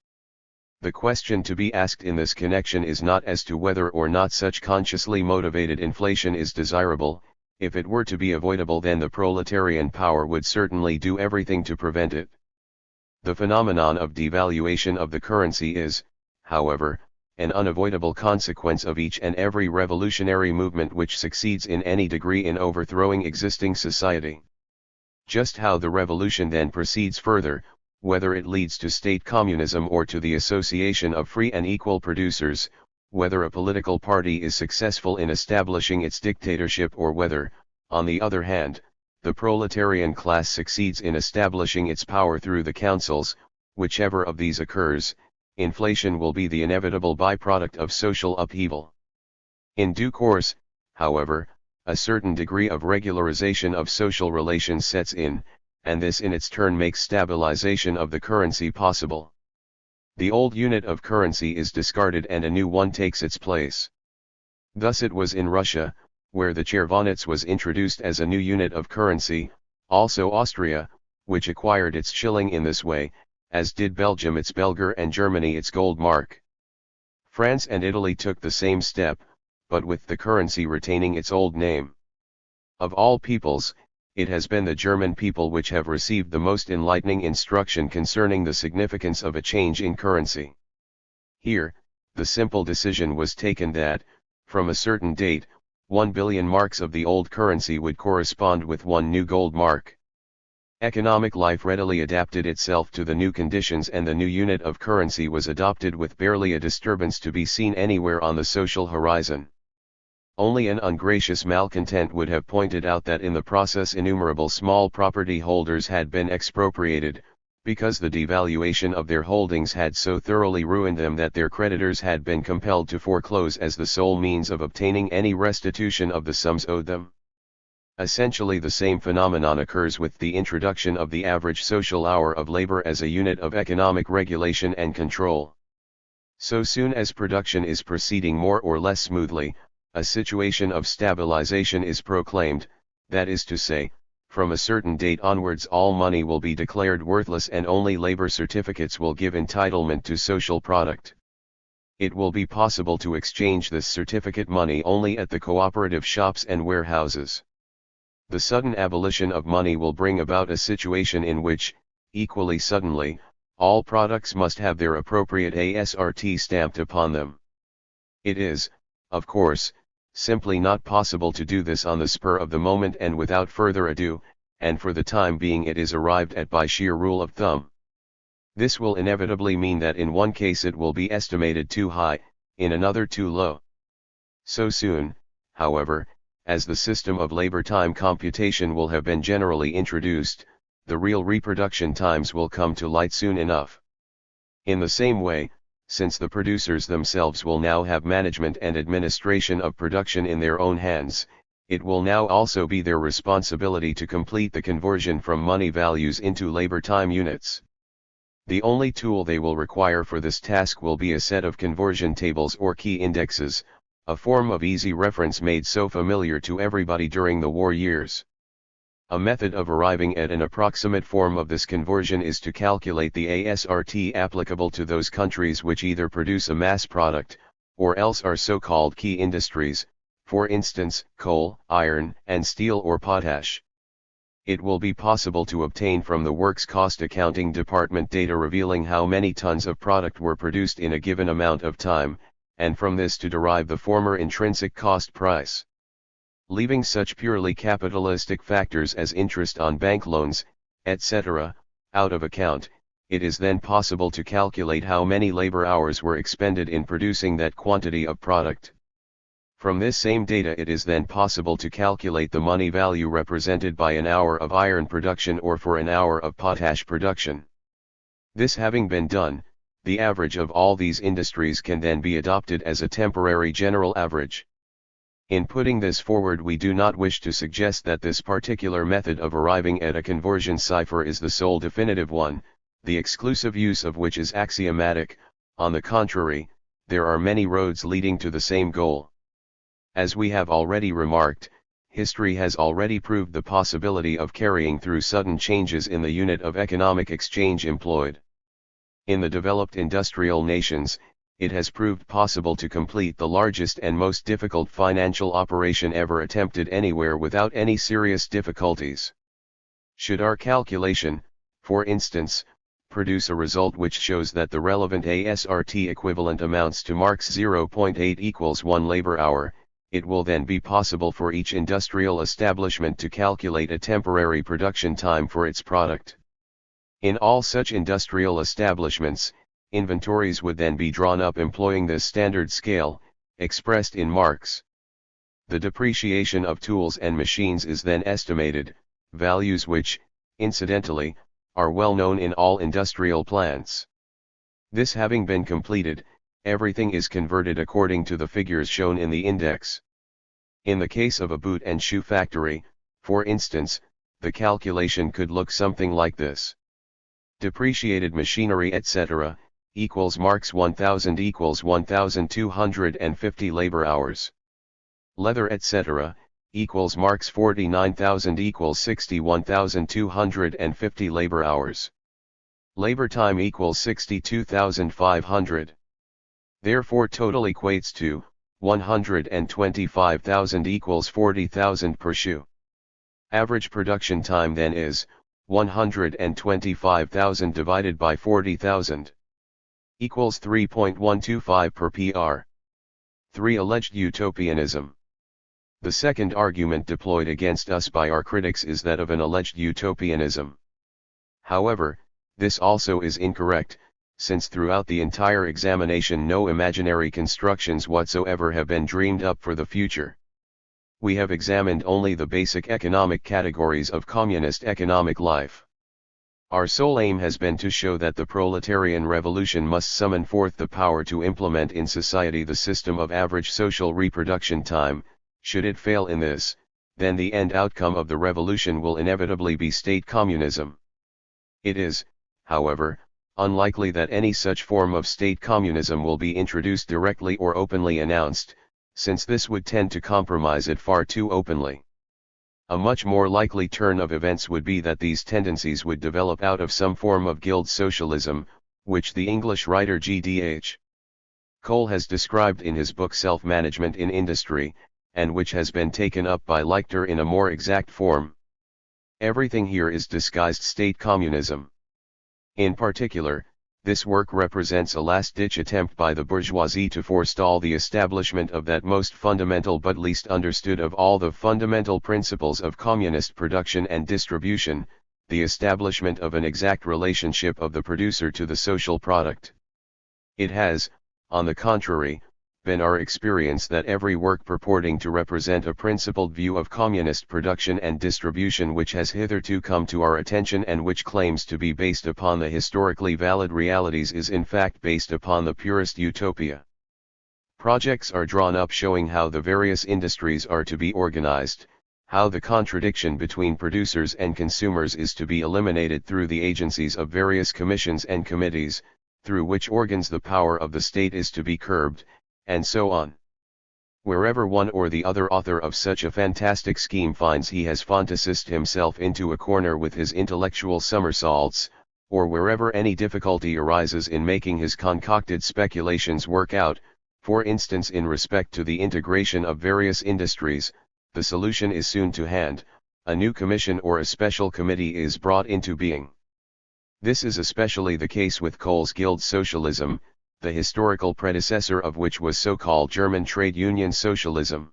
The question to be asked in this connection is not as to whether or not such consciously motivated inflation is desirable. If it were to be avoidable, then the proletarian power would certainly do everything to prevent it. The phenomenon of devaluation of the currency is, however, an unavoidable consequence of each and every revolutionary movement which succeeds in any degree in overthrowing existing society. Just how the revolution then proceeds further, whether it leads to state communism or to the association of free and equal producers, whether a political party is successful in establishing its dictatorship or whether, on the other hand, the proletarian class succeeds in establishing its power through the councils, whichever of these occurs, inflation will be the inevitable byproduct of social upheaval. In due course, however, a certain degree of regularization of social relations sets in, and this in its turn makes stabilization of the currency possible. The old unit of currency is discarded and a new one takes its place. Thus it was in Russia, where the chervonets was introduced as a new unit of currency, also Austria, which acquired its shilling in this way, as did Belgium its belger and Germany its gold mark. France and Italy took the same step, but with the currency retaining its old name. Of all peoples, it has been the German people which have received the most enlightening instruction concerning the significance of a change in currency. Here, the simple decision was taken that, from a certain date, 1 billion marks of the old currency would correspond with one new gold mark. Economic life readily adapted itself to the new conditions, and the new unit of currency was adopted with barely a disturbance to be seen anywhere on the social horizon. Only an ungracious malcontent would have pointed out that in the process innumerable small property holders had been expropriated, because the devaluation of their holdings had so thoroughly ruined them that their creditors had been compelled to foreclose as the sole means of obtaining any restitution of the sums owed them. Essentially the same phenomenon occurs with the introduction of the average social hour of labor as a unit of economic regulation and control. So soon as production is proceeding more or less smoothly, a situation of stabilization is proclaimed, that is to say, from a certain date onwards all money will be declared worthless and only labor certificates will give entitlement to social product. It will be possible to exchange this certificate money only at the cooperative shops and warehouses. The sudden abolition of money will bring about a situation in which, equally suddenly, all products must have their appropriate ASRT stamped upon them. It is, of course, simply not possible to do this on the spur of the moment and without further ado, and for the time being it is arrived at by sheer rule of thumb. This will inevitably mean that in one case it will be estimated too high, in another too low. So soon, however, as the system of labor time computation will have been generally introduced, the real reproduction times will come to light soon enough. In the same way, since the producers themselves will now have management and administration of production in their own hands, it will now also be their responsibility to complete the conversion from money values into labor time units. The only tool they will require for this task will be a set of conversion tables or key indexes, a form of easy reference made so familiar to everybody during the war years. A method of arriving at an approximate form of this conversion is to calculate the ASRT applicable to those countries which either produce a mass product, or else are so-called key industries, for instance, coal, iron, and steel or potash. It will be possible to obtain from the Works Cost Accounting Department data revealing how many tons of product were produced in a given amount of time, and from this to derive the former intrinsic cost price. Leaving such purely capitalistic factors as interest on bank loans, etc., out of account, it is then possible to calculate how many labor hours were expended in producing that quantity of product. From this same data it is then possible to calculate the money value represented by an hour of iron production or for an hour of potash production. This having been done, the average of all these industries can then be adopted as a temporary general average. In putting this forward, we do not wish to suggest that this particular method of arriving at a conversion cipher is the sole definitive one, the exclusive use of which is axiomatic. On the contrary, there are many roads leading to the same goal. As we have already remarked, history has already proved the possibility of carrying through sudden changes in the unit of economic exchange employed. In the developed industrial nations, it has proved possible to complete the largest and most difficult financial operation ever attempted anywhere without any serious difficulties. Should our calculation, for instance, produce a result which shows that the relevant ASRT equivalent amounts to marks 0.8 equals 1 labor hour, it will then be possible for each industrial establishment to calculate a temporary production time for its product. In all such industrial establishments, inventories would then be drawn up employing this standard scale, expressed in marks. The depreciation of tools and machines is then estimated, values which, incidentally, are well known in all industrial plants. This having been completed, everything is converted according to the figures shown in the index. In the case of a boot and shoe factory, for instance, the calculation could look something like this. Depreciated machinery etc. equals marks 1000 equals 1250 labor hours. Leather etc. equals marks 49,000 equals 61,250 labor hours. Labor time equals 62,500. Therefore total equates to 125,000 equals 40,000 per shoe. Average production time then is 125,000 divided by 40,000 equals 3.125 per PR. 3. Alleged utopianism. The second argument deployed against us by our critics is that of an alleged utopianism. However, this also is incorrect, since throughout the entire examination no imaginary constructions whatsoever have been dreamed up for the future. We have examined only the basic economic categories of communist economic life. Our sole aim has been to show that the proletarian revolution must summon forth the power to implement in society the system of average social reproduction time. Should it fail in this, then the end outcome of the revolution will inevitably be state communism. It is, however, unlikely that any such form of state communism will be introduced directly or openly announced, since this would tend to compromise it far too openly. A much more likely turn of events would be that these tendencies would develop out of some form of guild socialism, which the English writer G.D.H. Cole has described in his book Self-Management in Industry, and which has been taken up by Leichter in a more exact form. Everything here is disguised state communism. In particular, this work represents a last-ditch attempt by the bourgeoisie to forestall the establishment of that most fundamental but least understood of all the fundamental principles of communist production and distribution, the establishment of an exact relationship of the producer to the social product. It has, on the contrary, been our experience that every work purporting to represent a principled view of communist production and distribution which has hitherto come to our attention and which claims to be based upon the historically valid realities is in fact based upon the purest utopia. Projects are drawn up showing how the various industries are to be organized, how the contradiction between producers and consumers is to be eliminated through the agencies of various commissions and committees, through which organs the power of the state is to be curbed, and so on. Wherever one or the other author of such a fantastic scheme finds he has fantasized himself into a corner with his intellectual somersaults, or wherever any difficulty arises in making his concocted speculations work out, for instance in respect to the integration of various industries, the solution is soon to hand, a new commission or a special committee is brought into being. This is especially the case with Cole's Guild Socialism, the historical predecessor of which was so-called German trade union socialism.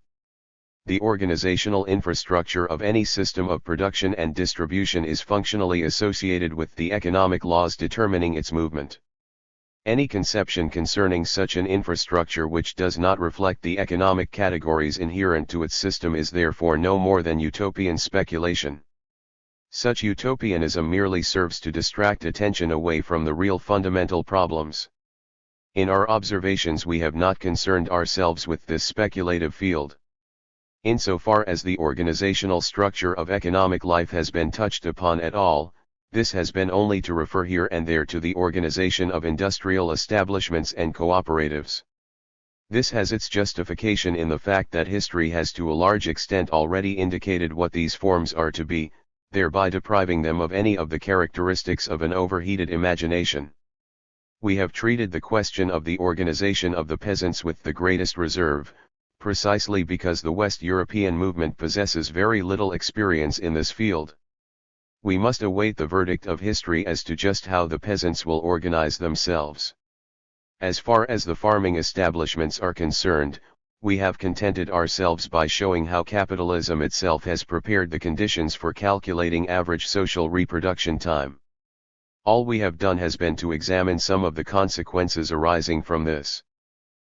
The organizational infrastructure of any system of production and distribution is functionally associated with the economic laws determining its movement. Any conception concerning such an infrastructure which does not reflect the economic categories inherent to its system is therefore no more than utopian speculation. Such utopianism merely serves to distract attention away from the real fundamental problems. In our observations we have not concerned ourselves with this speculative field. Insofar as the organizational structure of economic life has been touched upon at all, this has been only to refer here and there to the organization of industrial establishments and cooperatives. This has its justification in the fact that history has to a large extent already indicated what these forms are to be, thereby depriving them of any of the characteristics of an overheated imagination. We have treated the question of the organization of the peasants with the greatest reserve, precisely because the West European movement possesses very little experience in this field. We must await the verdict of history as to just how the peasants will organize themselves. As far as the farming establishments are concerned, we have contented ourselves by showing how capitalism itself has prepared the conditions for calculating average social reproduction time. All we have done has been to examine some of the consequences arising from this.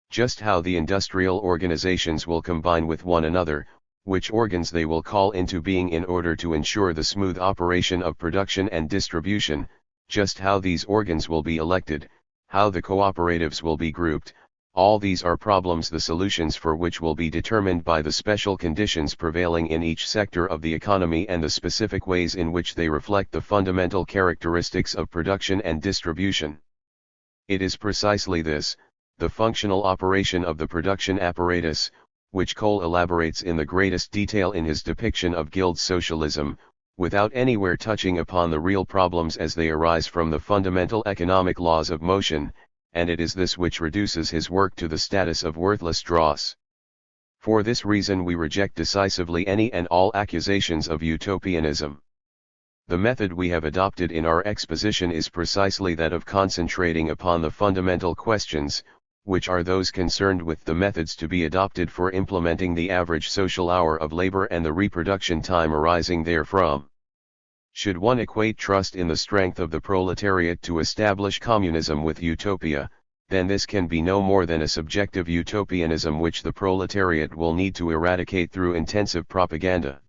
Just how the industrial organizations will combine with one another, which organs they will call into being in order to ensure the smooth operation of production and distribution, just how these organs will be elected, how the cooperatives will be grouped, all these are problems the solutions for which will be determined by the special conditions prevailing in each sector of the economy and the specific ways in which they reflect the fundamental characteristics of production and distribution. It is precisely this, the functional operation of the production apparatus, which Cole elaborates in the greatest detail in his depiction of guild socialism, without anywhere touching upon the real problems as they arise from the fundamental economic laws of motion, and it is this which reduces his work to the status of worthless dross. For this reason we reject decisively any and all accusations of utopianism. The method we have adopted in our exposition is precisely that of concentrating upon the fundamental questions, which are those concerned with the methods to be adopted for implementing the average social hour of labor and the reproduction time arising therefrom. Should one equate trust in the strength of the proletariat to establish communism with utopia, then this can be no more than a subjective utopianism which the proletariat will need to eradicate through intensive propaganda.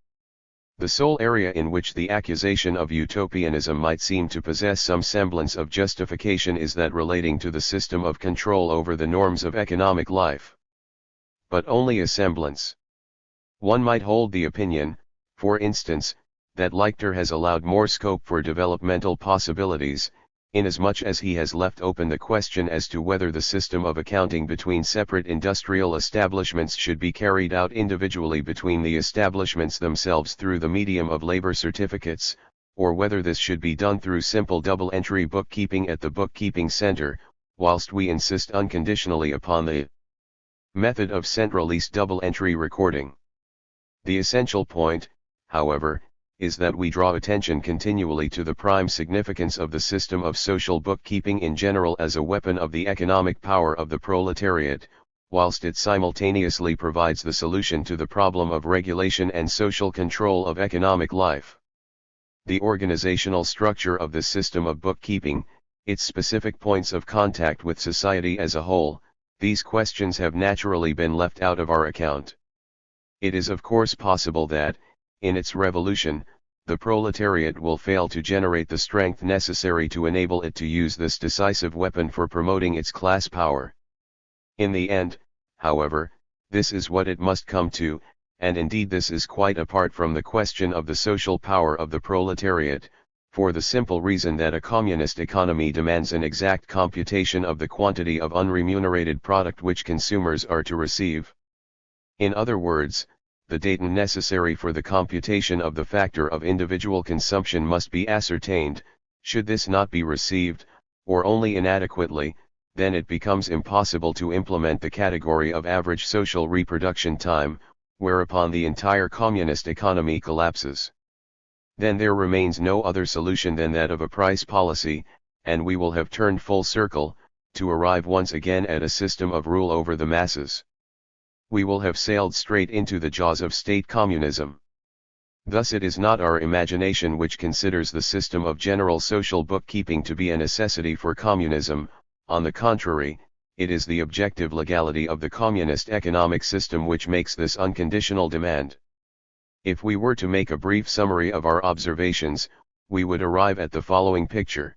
The sole area in which the accusation of utopianism might seem to possess some semblance of justification is that relating to the system of control over the norms of economic life. But only a semblance. One might hold the opinion, for instance, that Lichter has allowed more scope for developmental possibilities, inasmuch as he has left open the question as to whether the system of accounting between separate industrial establishments should be carried out individually between the establishments themselves through the medium of labor certificates, or whether this should be done through simple double-entry bookkeeping at the bookkeeping center, whilst we insist unconditionally upon the method of centralized double-entry recording. The essential point, however, is that we draw attention continually to the prime significance of the system of social bookkeeping in general as a weapon of the economic power of the proletariat, whilst it simultaneously provides the solution to the problem of regulation and social control of economic life. The organizational structure of the system of bookkeeping, its specific points of contact with society as a whole, these questions have naturally been left out of our account. It is of course possible that, in its revolution, the proletariat will fail to generate the strength necessary to enable it to use this decisive weapon for promoting its class power. In the end, however, this is what it must come to, and indeed this is quite apart from the question of the social power of the proletariat, for the simple reason that a communist economy demands an exact computation of the quantity of unremunerated product which consumers are to receive. In other words, the data necessary for the computation of the factor of individual consumption must be ascertained. Should this not be received, or only inadequately, then it becomes impossible to implement the category of average social reproduction time, whereupon the entire communist economy collapses. Then there remains no other solution than that of a price policy, and we will have turned full circle, to arrive once again at a system of rule over the masses. We will have sailed straight into the jaws of state communism. Thus it is not our imagination which considers the system of general social bookkeeping to be a necessity for communism, on the contrary, it is the objective legality of the communist economic system which makes this unconditional demand. If we were to make a brief summary of our observations, we would arrive at the following picture.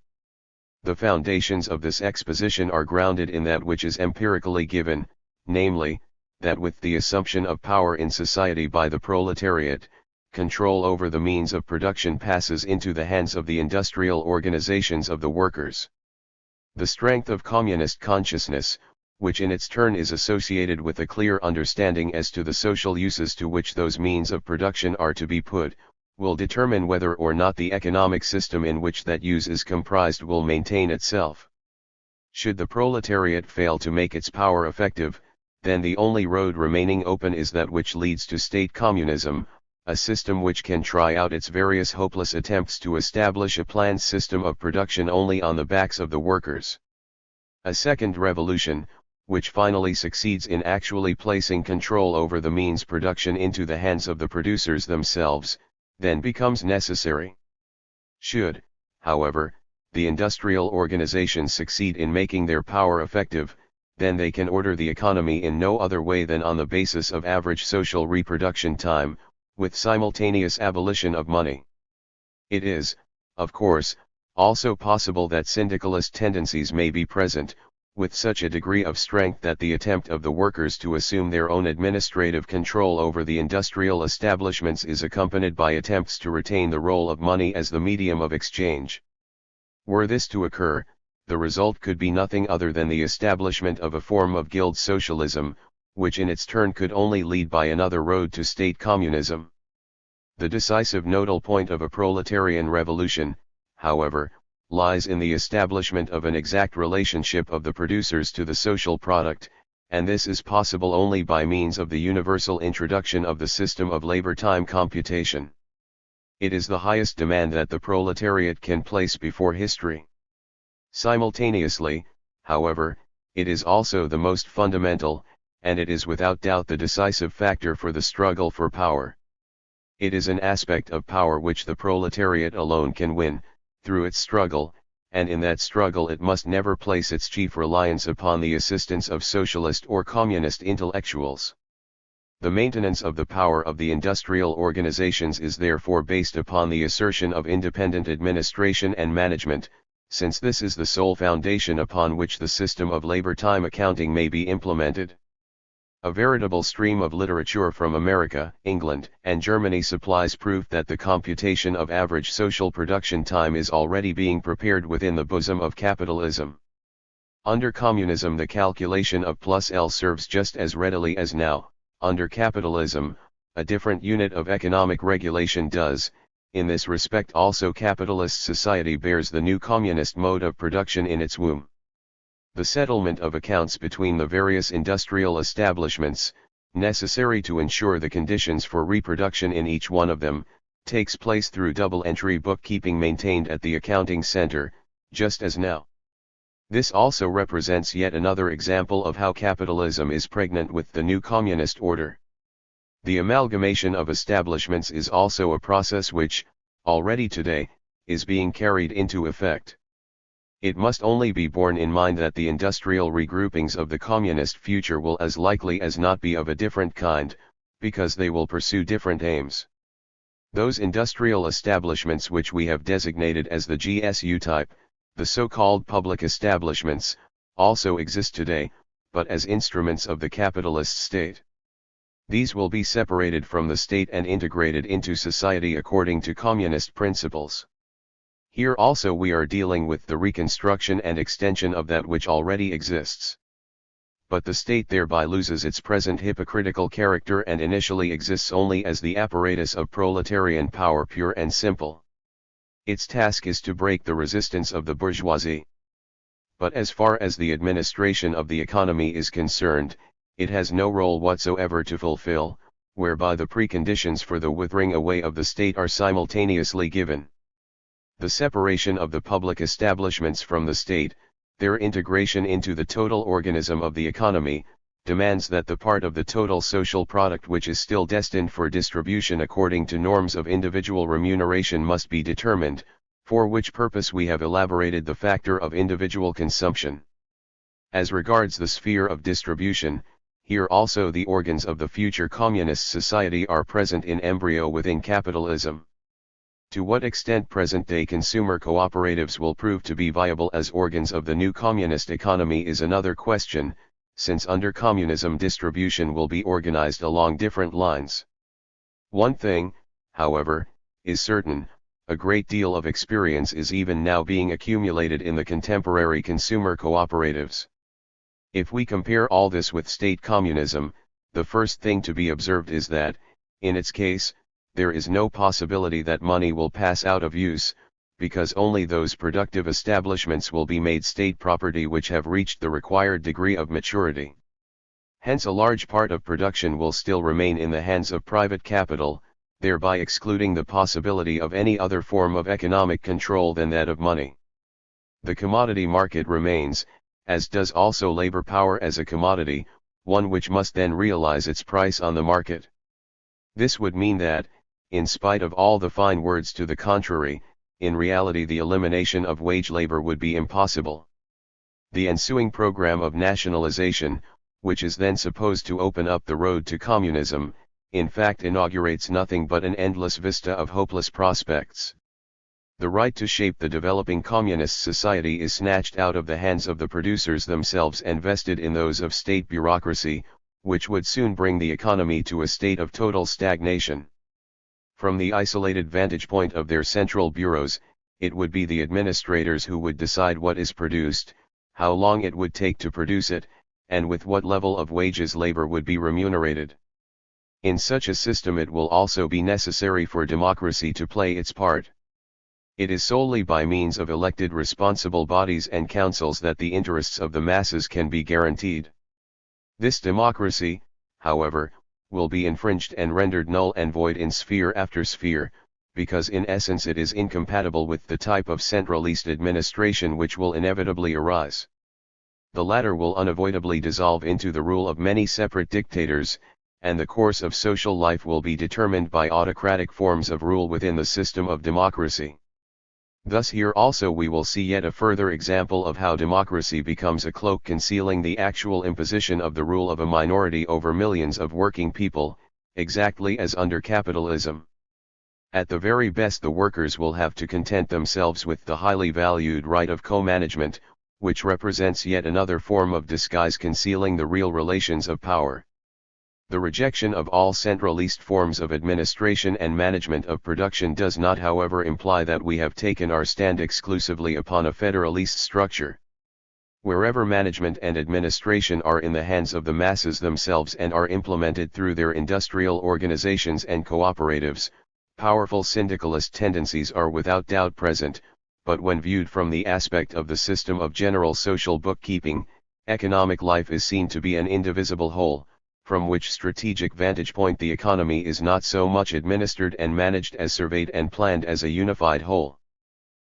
The foundations of this exposition are grounded in that which is empirically given, namely, that with the assumption of power in society by the proletariat, control over the means of production passes into the hands of the industrial organizations of the workers. The strength of communist consciousness, which in its turn is associated with a clear understanding as to the social uses to which those means of production are to be put, will determine whether or not the economic system in which that use is comprised will maintain itself. Should the proletariat fail to make its power effective, then the only road remaining open is that which leads to state communism, a system which can try out its various hopeless attempts to establish a planned system of production only on the backs of the workers. A second revolution, which finally succeeds in actually placing control over the means production into the hands of the producers themselves, then becomes necessary. Should, however, the industrial organizations succeed in making their power effective, then they can order the economy in no other way than on the basis of average social reproduction time, with simultaneous abolition of money. It is, of course, also possible that syndicalist tendencies may be present, with such a degree of strength that the attempt of the workers to assume their own administrative control over the industrial establishments is accompanied by attempts to retain the role of money as the medium of exchange. Were this to occur, the result could be nothing other than the establishment of a form of guild socialism, which in its turn could only lead by another road to state communism. The decisive nodal point of a proletarian revolution, however, lies in the establishment of an exact relationship of the producers to the social product, and this is possible only by means of the universal introduction of the system of labor-time computation. It is the highest demand that the proletariat can place before history. Simultaneously, however, it is also the most fundamental, and it is without doubt the decisive factor for the struggle for power. It is an aspect of power which the proletariat alone can win, through its struggle, and in that struggle it must never place its chief reliance upon the assistance of socialist or communist intellectuals. The maintenance of the power of the industrial organizations is therefore based upon the assertion of independent administration and management, since this is the sole foundation upon which the system of labor-time accounting may be implemented. A veritable stream of literature from America, England, and Germany supplies proof that the computation of average social production time is already being prepared within the bosom of capitalism. Under communism, the calculation of plus L serves just as readily as now. Under capitalism, a different unit of economic regulation does. In this respect also capitalist society bears the new communist mode of production in its womb. The settlement of accounts between the various industrial establishments, necessary to ensure the conditions for reproduction in each one of them, takes place through double-entry bookkeeping maintained at the accounting center, just as now. This also represents yet another example of how capitalism is pregnant with the new communist order. The amalgamation of establishments is also a process which, already today, is being carried into effect. It must only be borne in mind that the industrial regroupings of the communist future will as likely as not be of a different kind, because they will pursue different aims. Those industrial establishments which we have designated as the GSU type, the so-called public establishments, also exist today, but as instruments of the capitalist state. These will be separated from the state and integrated into society according to communist principles. Here also we are dealing with the reconstruction and extension of that which already exists. But the state thereby loses its present hypocritical character and initially exists only as the apparatus of proletarian power pure and simple. Its task is to break the resistance of the bourgeoisie. But as far as the administration of the economy is concerned, it has no role whatsoever to fulfill, whereby the preconditions for the withering away of the state are simultaneously given. The separation of the public establishments from the state, their integration into the total organism of the economy, demands that the part of the total social product which is still destined for distribution according to norms of individual remuneration must be determined, for which purpose we have elaborated the factor of individual consumption. As regards the sphere of distribution, here also the organs of the future communist society are present in embryo within capitalism. To what extent present-day consumer cooperatives will prove to be viable as organs of the new communist economy is another question, since under communism distribution will be organized along different lines. One thing, however, is certain: a great deal of experience is even now being accumulated in the contemporary consumer cooperatives. If we compare all this with state communism, the first thing to be observed is that, in its case, there is no possibility that money will pass out of use, because only those productive establishments will be made state property which have reached the required degree of maturity. Hence a large part of production will still remain in the hands of private capital, thereby excluding the possibility of any other form of economic control than that of money. The commodity market remains, as does also labor power as a commodity, one which must then realize its price on the market. This would mean that, in spite of all the fine words to the contrary, in reality the elimination of wage labor would be impossible. The ensuing program of nationalization, which is then supposed to open up the road to communism, in fact inaugurates nothing but an endless vista of hopeless prospects. The right to shape the developing communist society is snatched out of the hands of the producers themselves and vested in those of state bureaucracy, which would soon bring the economy to a state of total stagnation. From the isolated vantage point of their central bureaus, it would be the administrators who would decide what is produced, how long it would take to produce it, and with what level of wages labor would be remunerated. In such a system it will also be necessary for democracy to play its part. It is solely by means of elected responsible bodies and councils that the interests of the masses can be guaranteed. This democracy, however, will be infringed and rendered null and void in sphere after sphere, because in essence it is incompatible with the type of centralist administration which will inevitably arise. The latter will unavoidably dissolve into the rule of many separate dictators, and the course of social life will be determined by autocratic forms of rule within the system of democracy. Thus here also we will see yet a further example of how democracy becomes a cloak concealing the actual imposition of the rule of a minority over millions of working people, exactly as under capitalism. At the very best the workers will have to content themselves with the highly valued right of co-management, which represents yet another form of disguise concealing the real relations of power. The rejection of all centralist forms of administration and management of production does not however imply that we have taken our stand exclusively upon a federalist structure. Wherever management and administration are in the hands of the masses themselves and are implemented through their industrial organizations and cooperatives, powerful syndicalist tendencies are without doubt present, but when viewed from the aspect of the system of general social bookkeeping, economic life is seen to be an indivisible whole, from which strategic vantage point the economy is not so much administered and managed as surveyed and planned as a unified whole.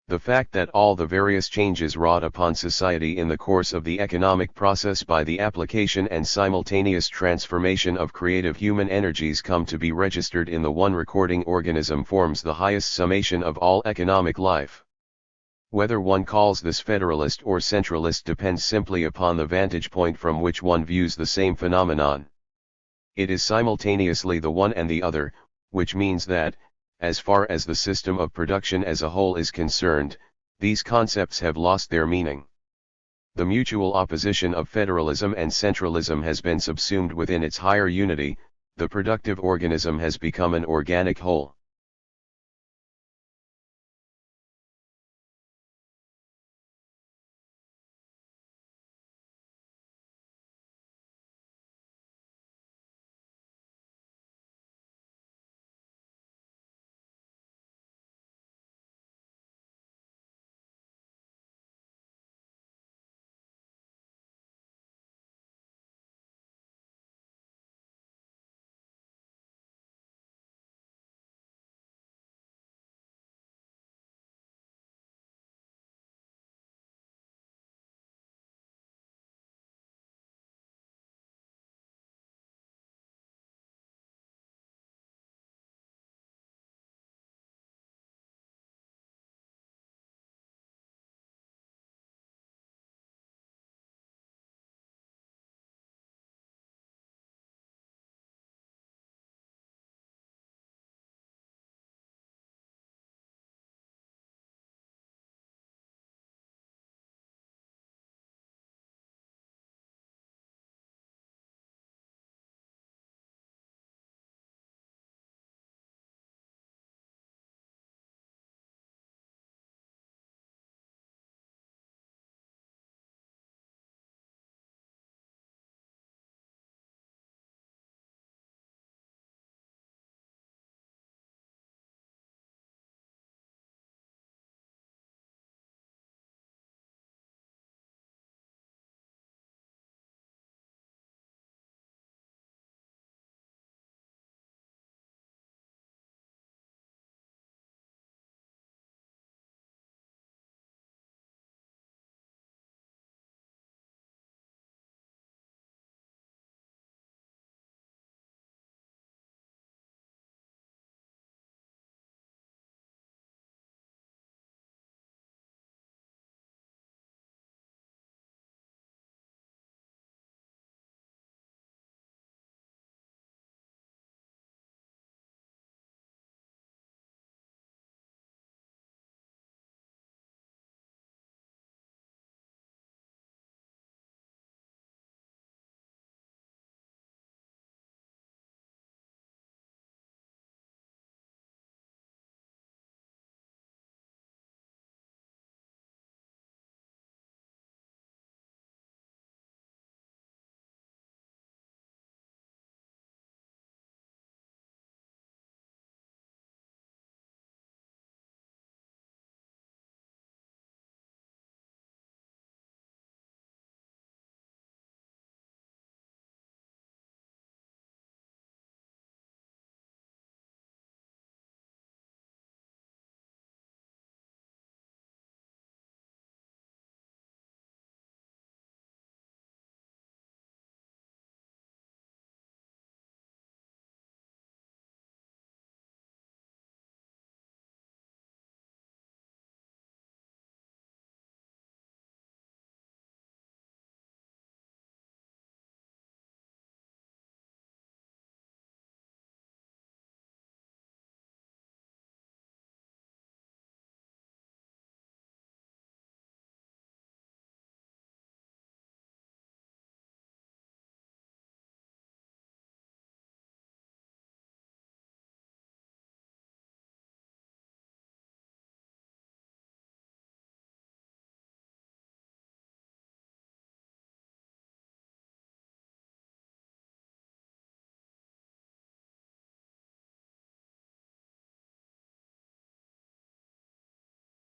The fact that all the various changes wrought upon society in the course of the economic process by the application and simultaneous transformation of creative human energies come to be registered in the one recording organism forms the highest summation of all economic life. Whether one calls this federalist or centralist depends simply upon the vantage point from which one views the same phenomenon. It is simultaneously the one and the other, which means that, as far as the system of production as a whole is concerned, these concepts have lost their meaning. The mutual opposition of federalism and centralism has been subsumed within its higher unity, the productive organism has become an organic whole.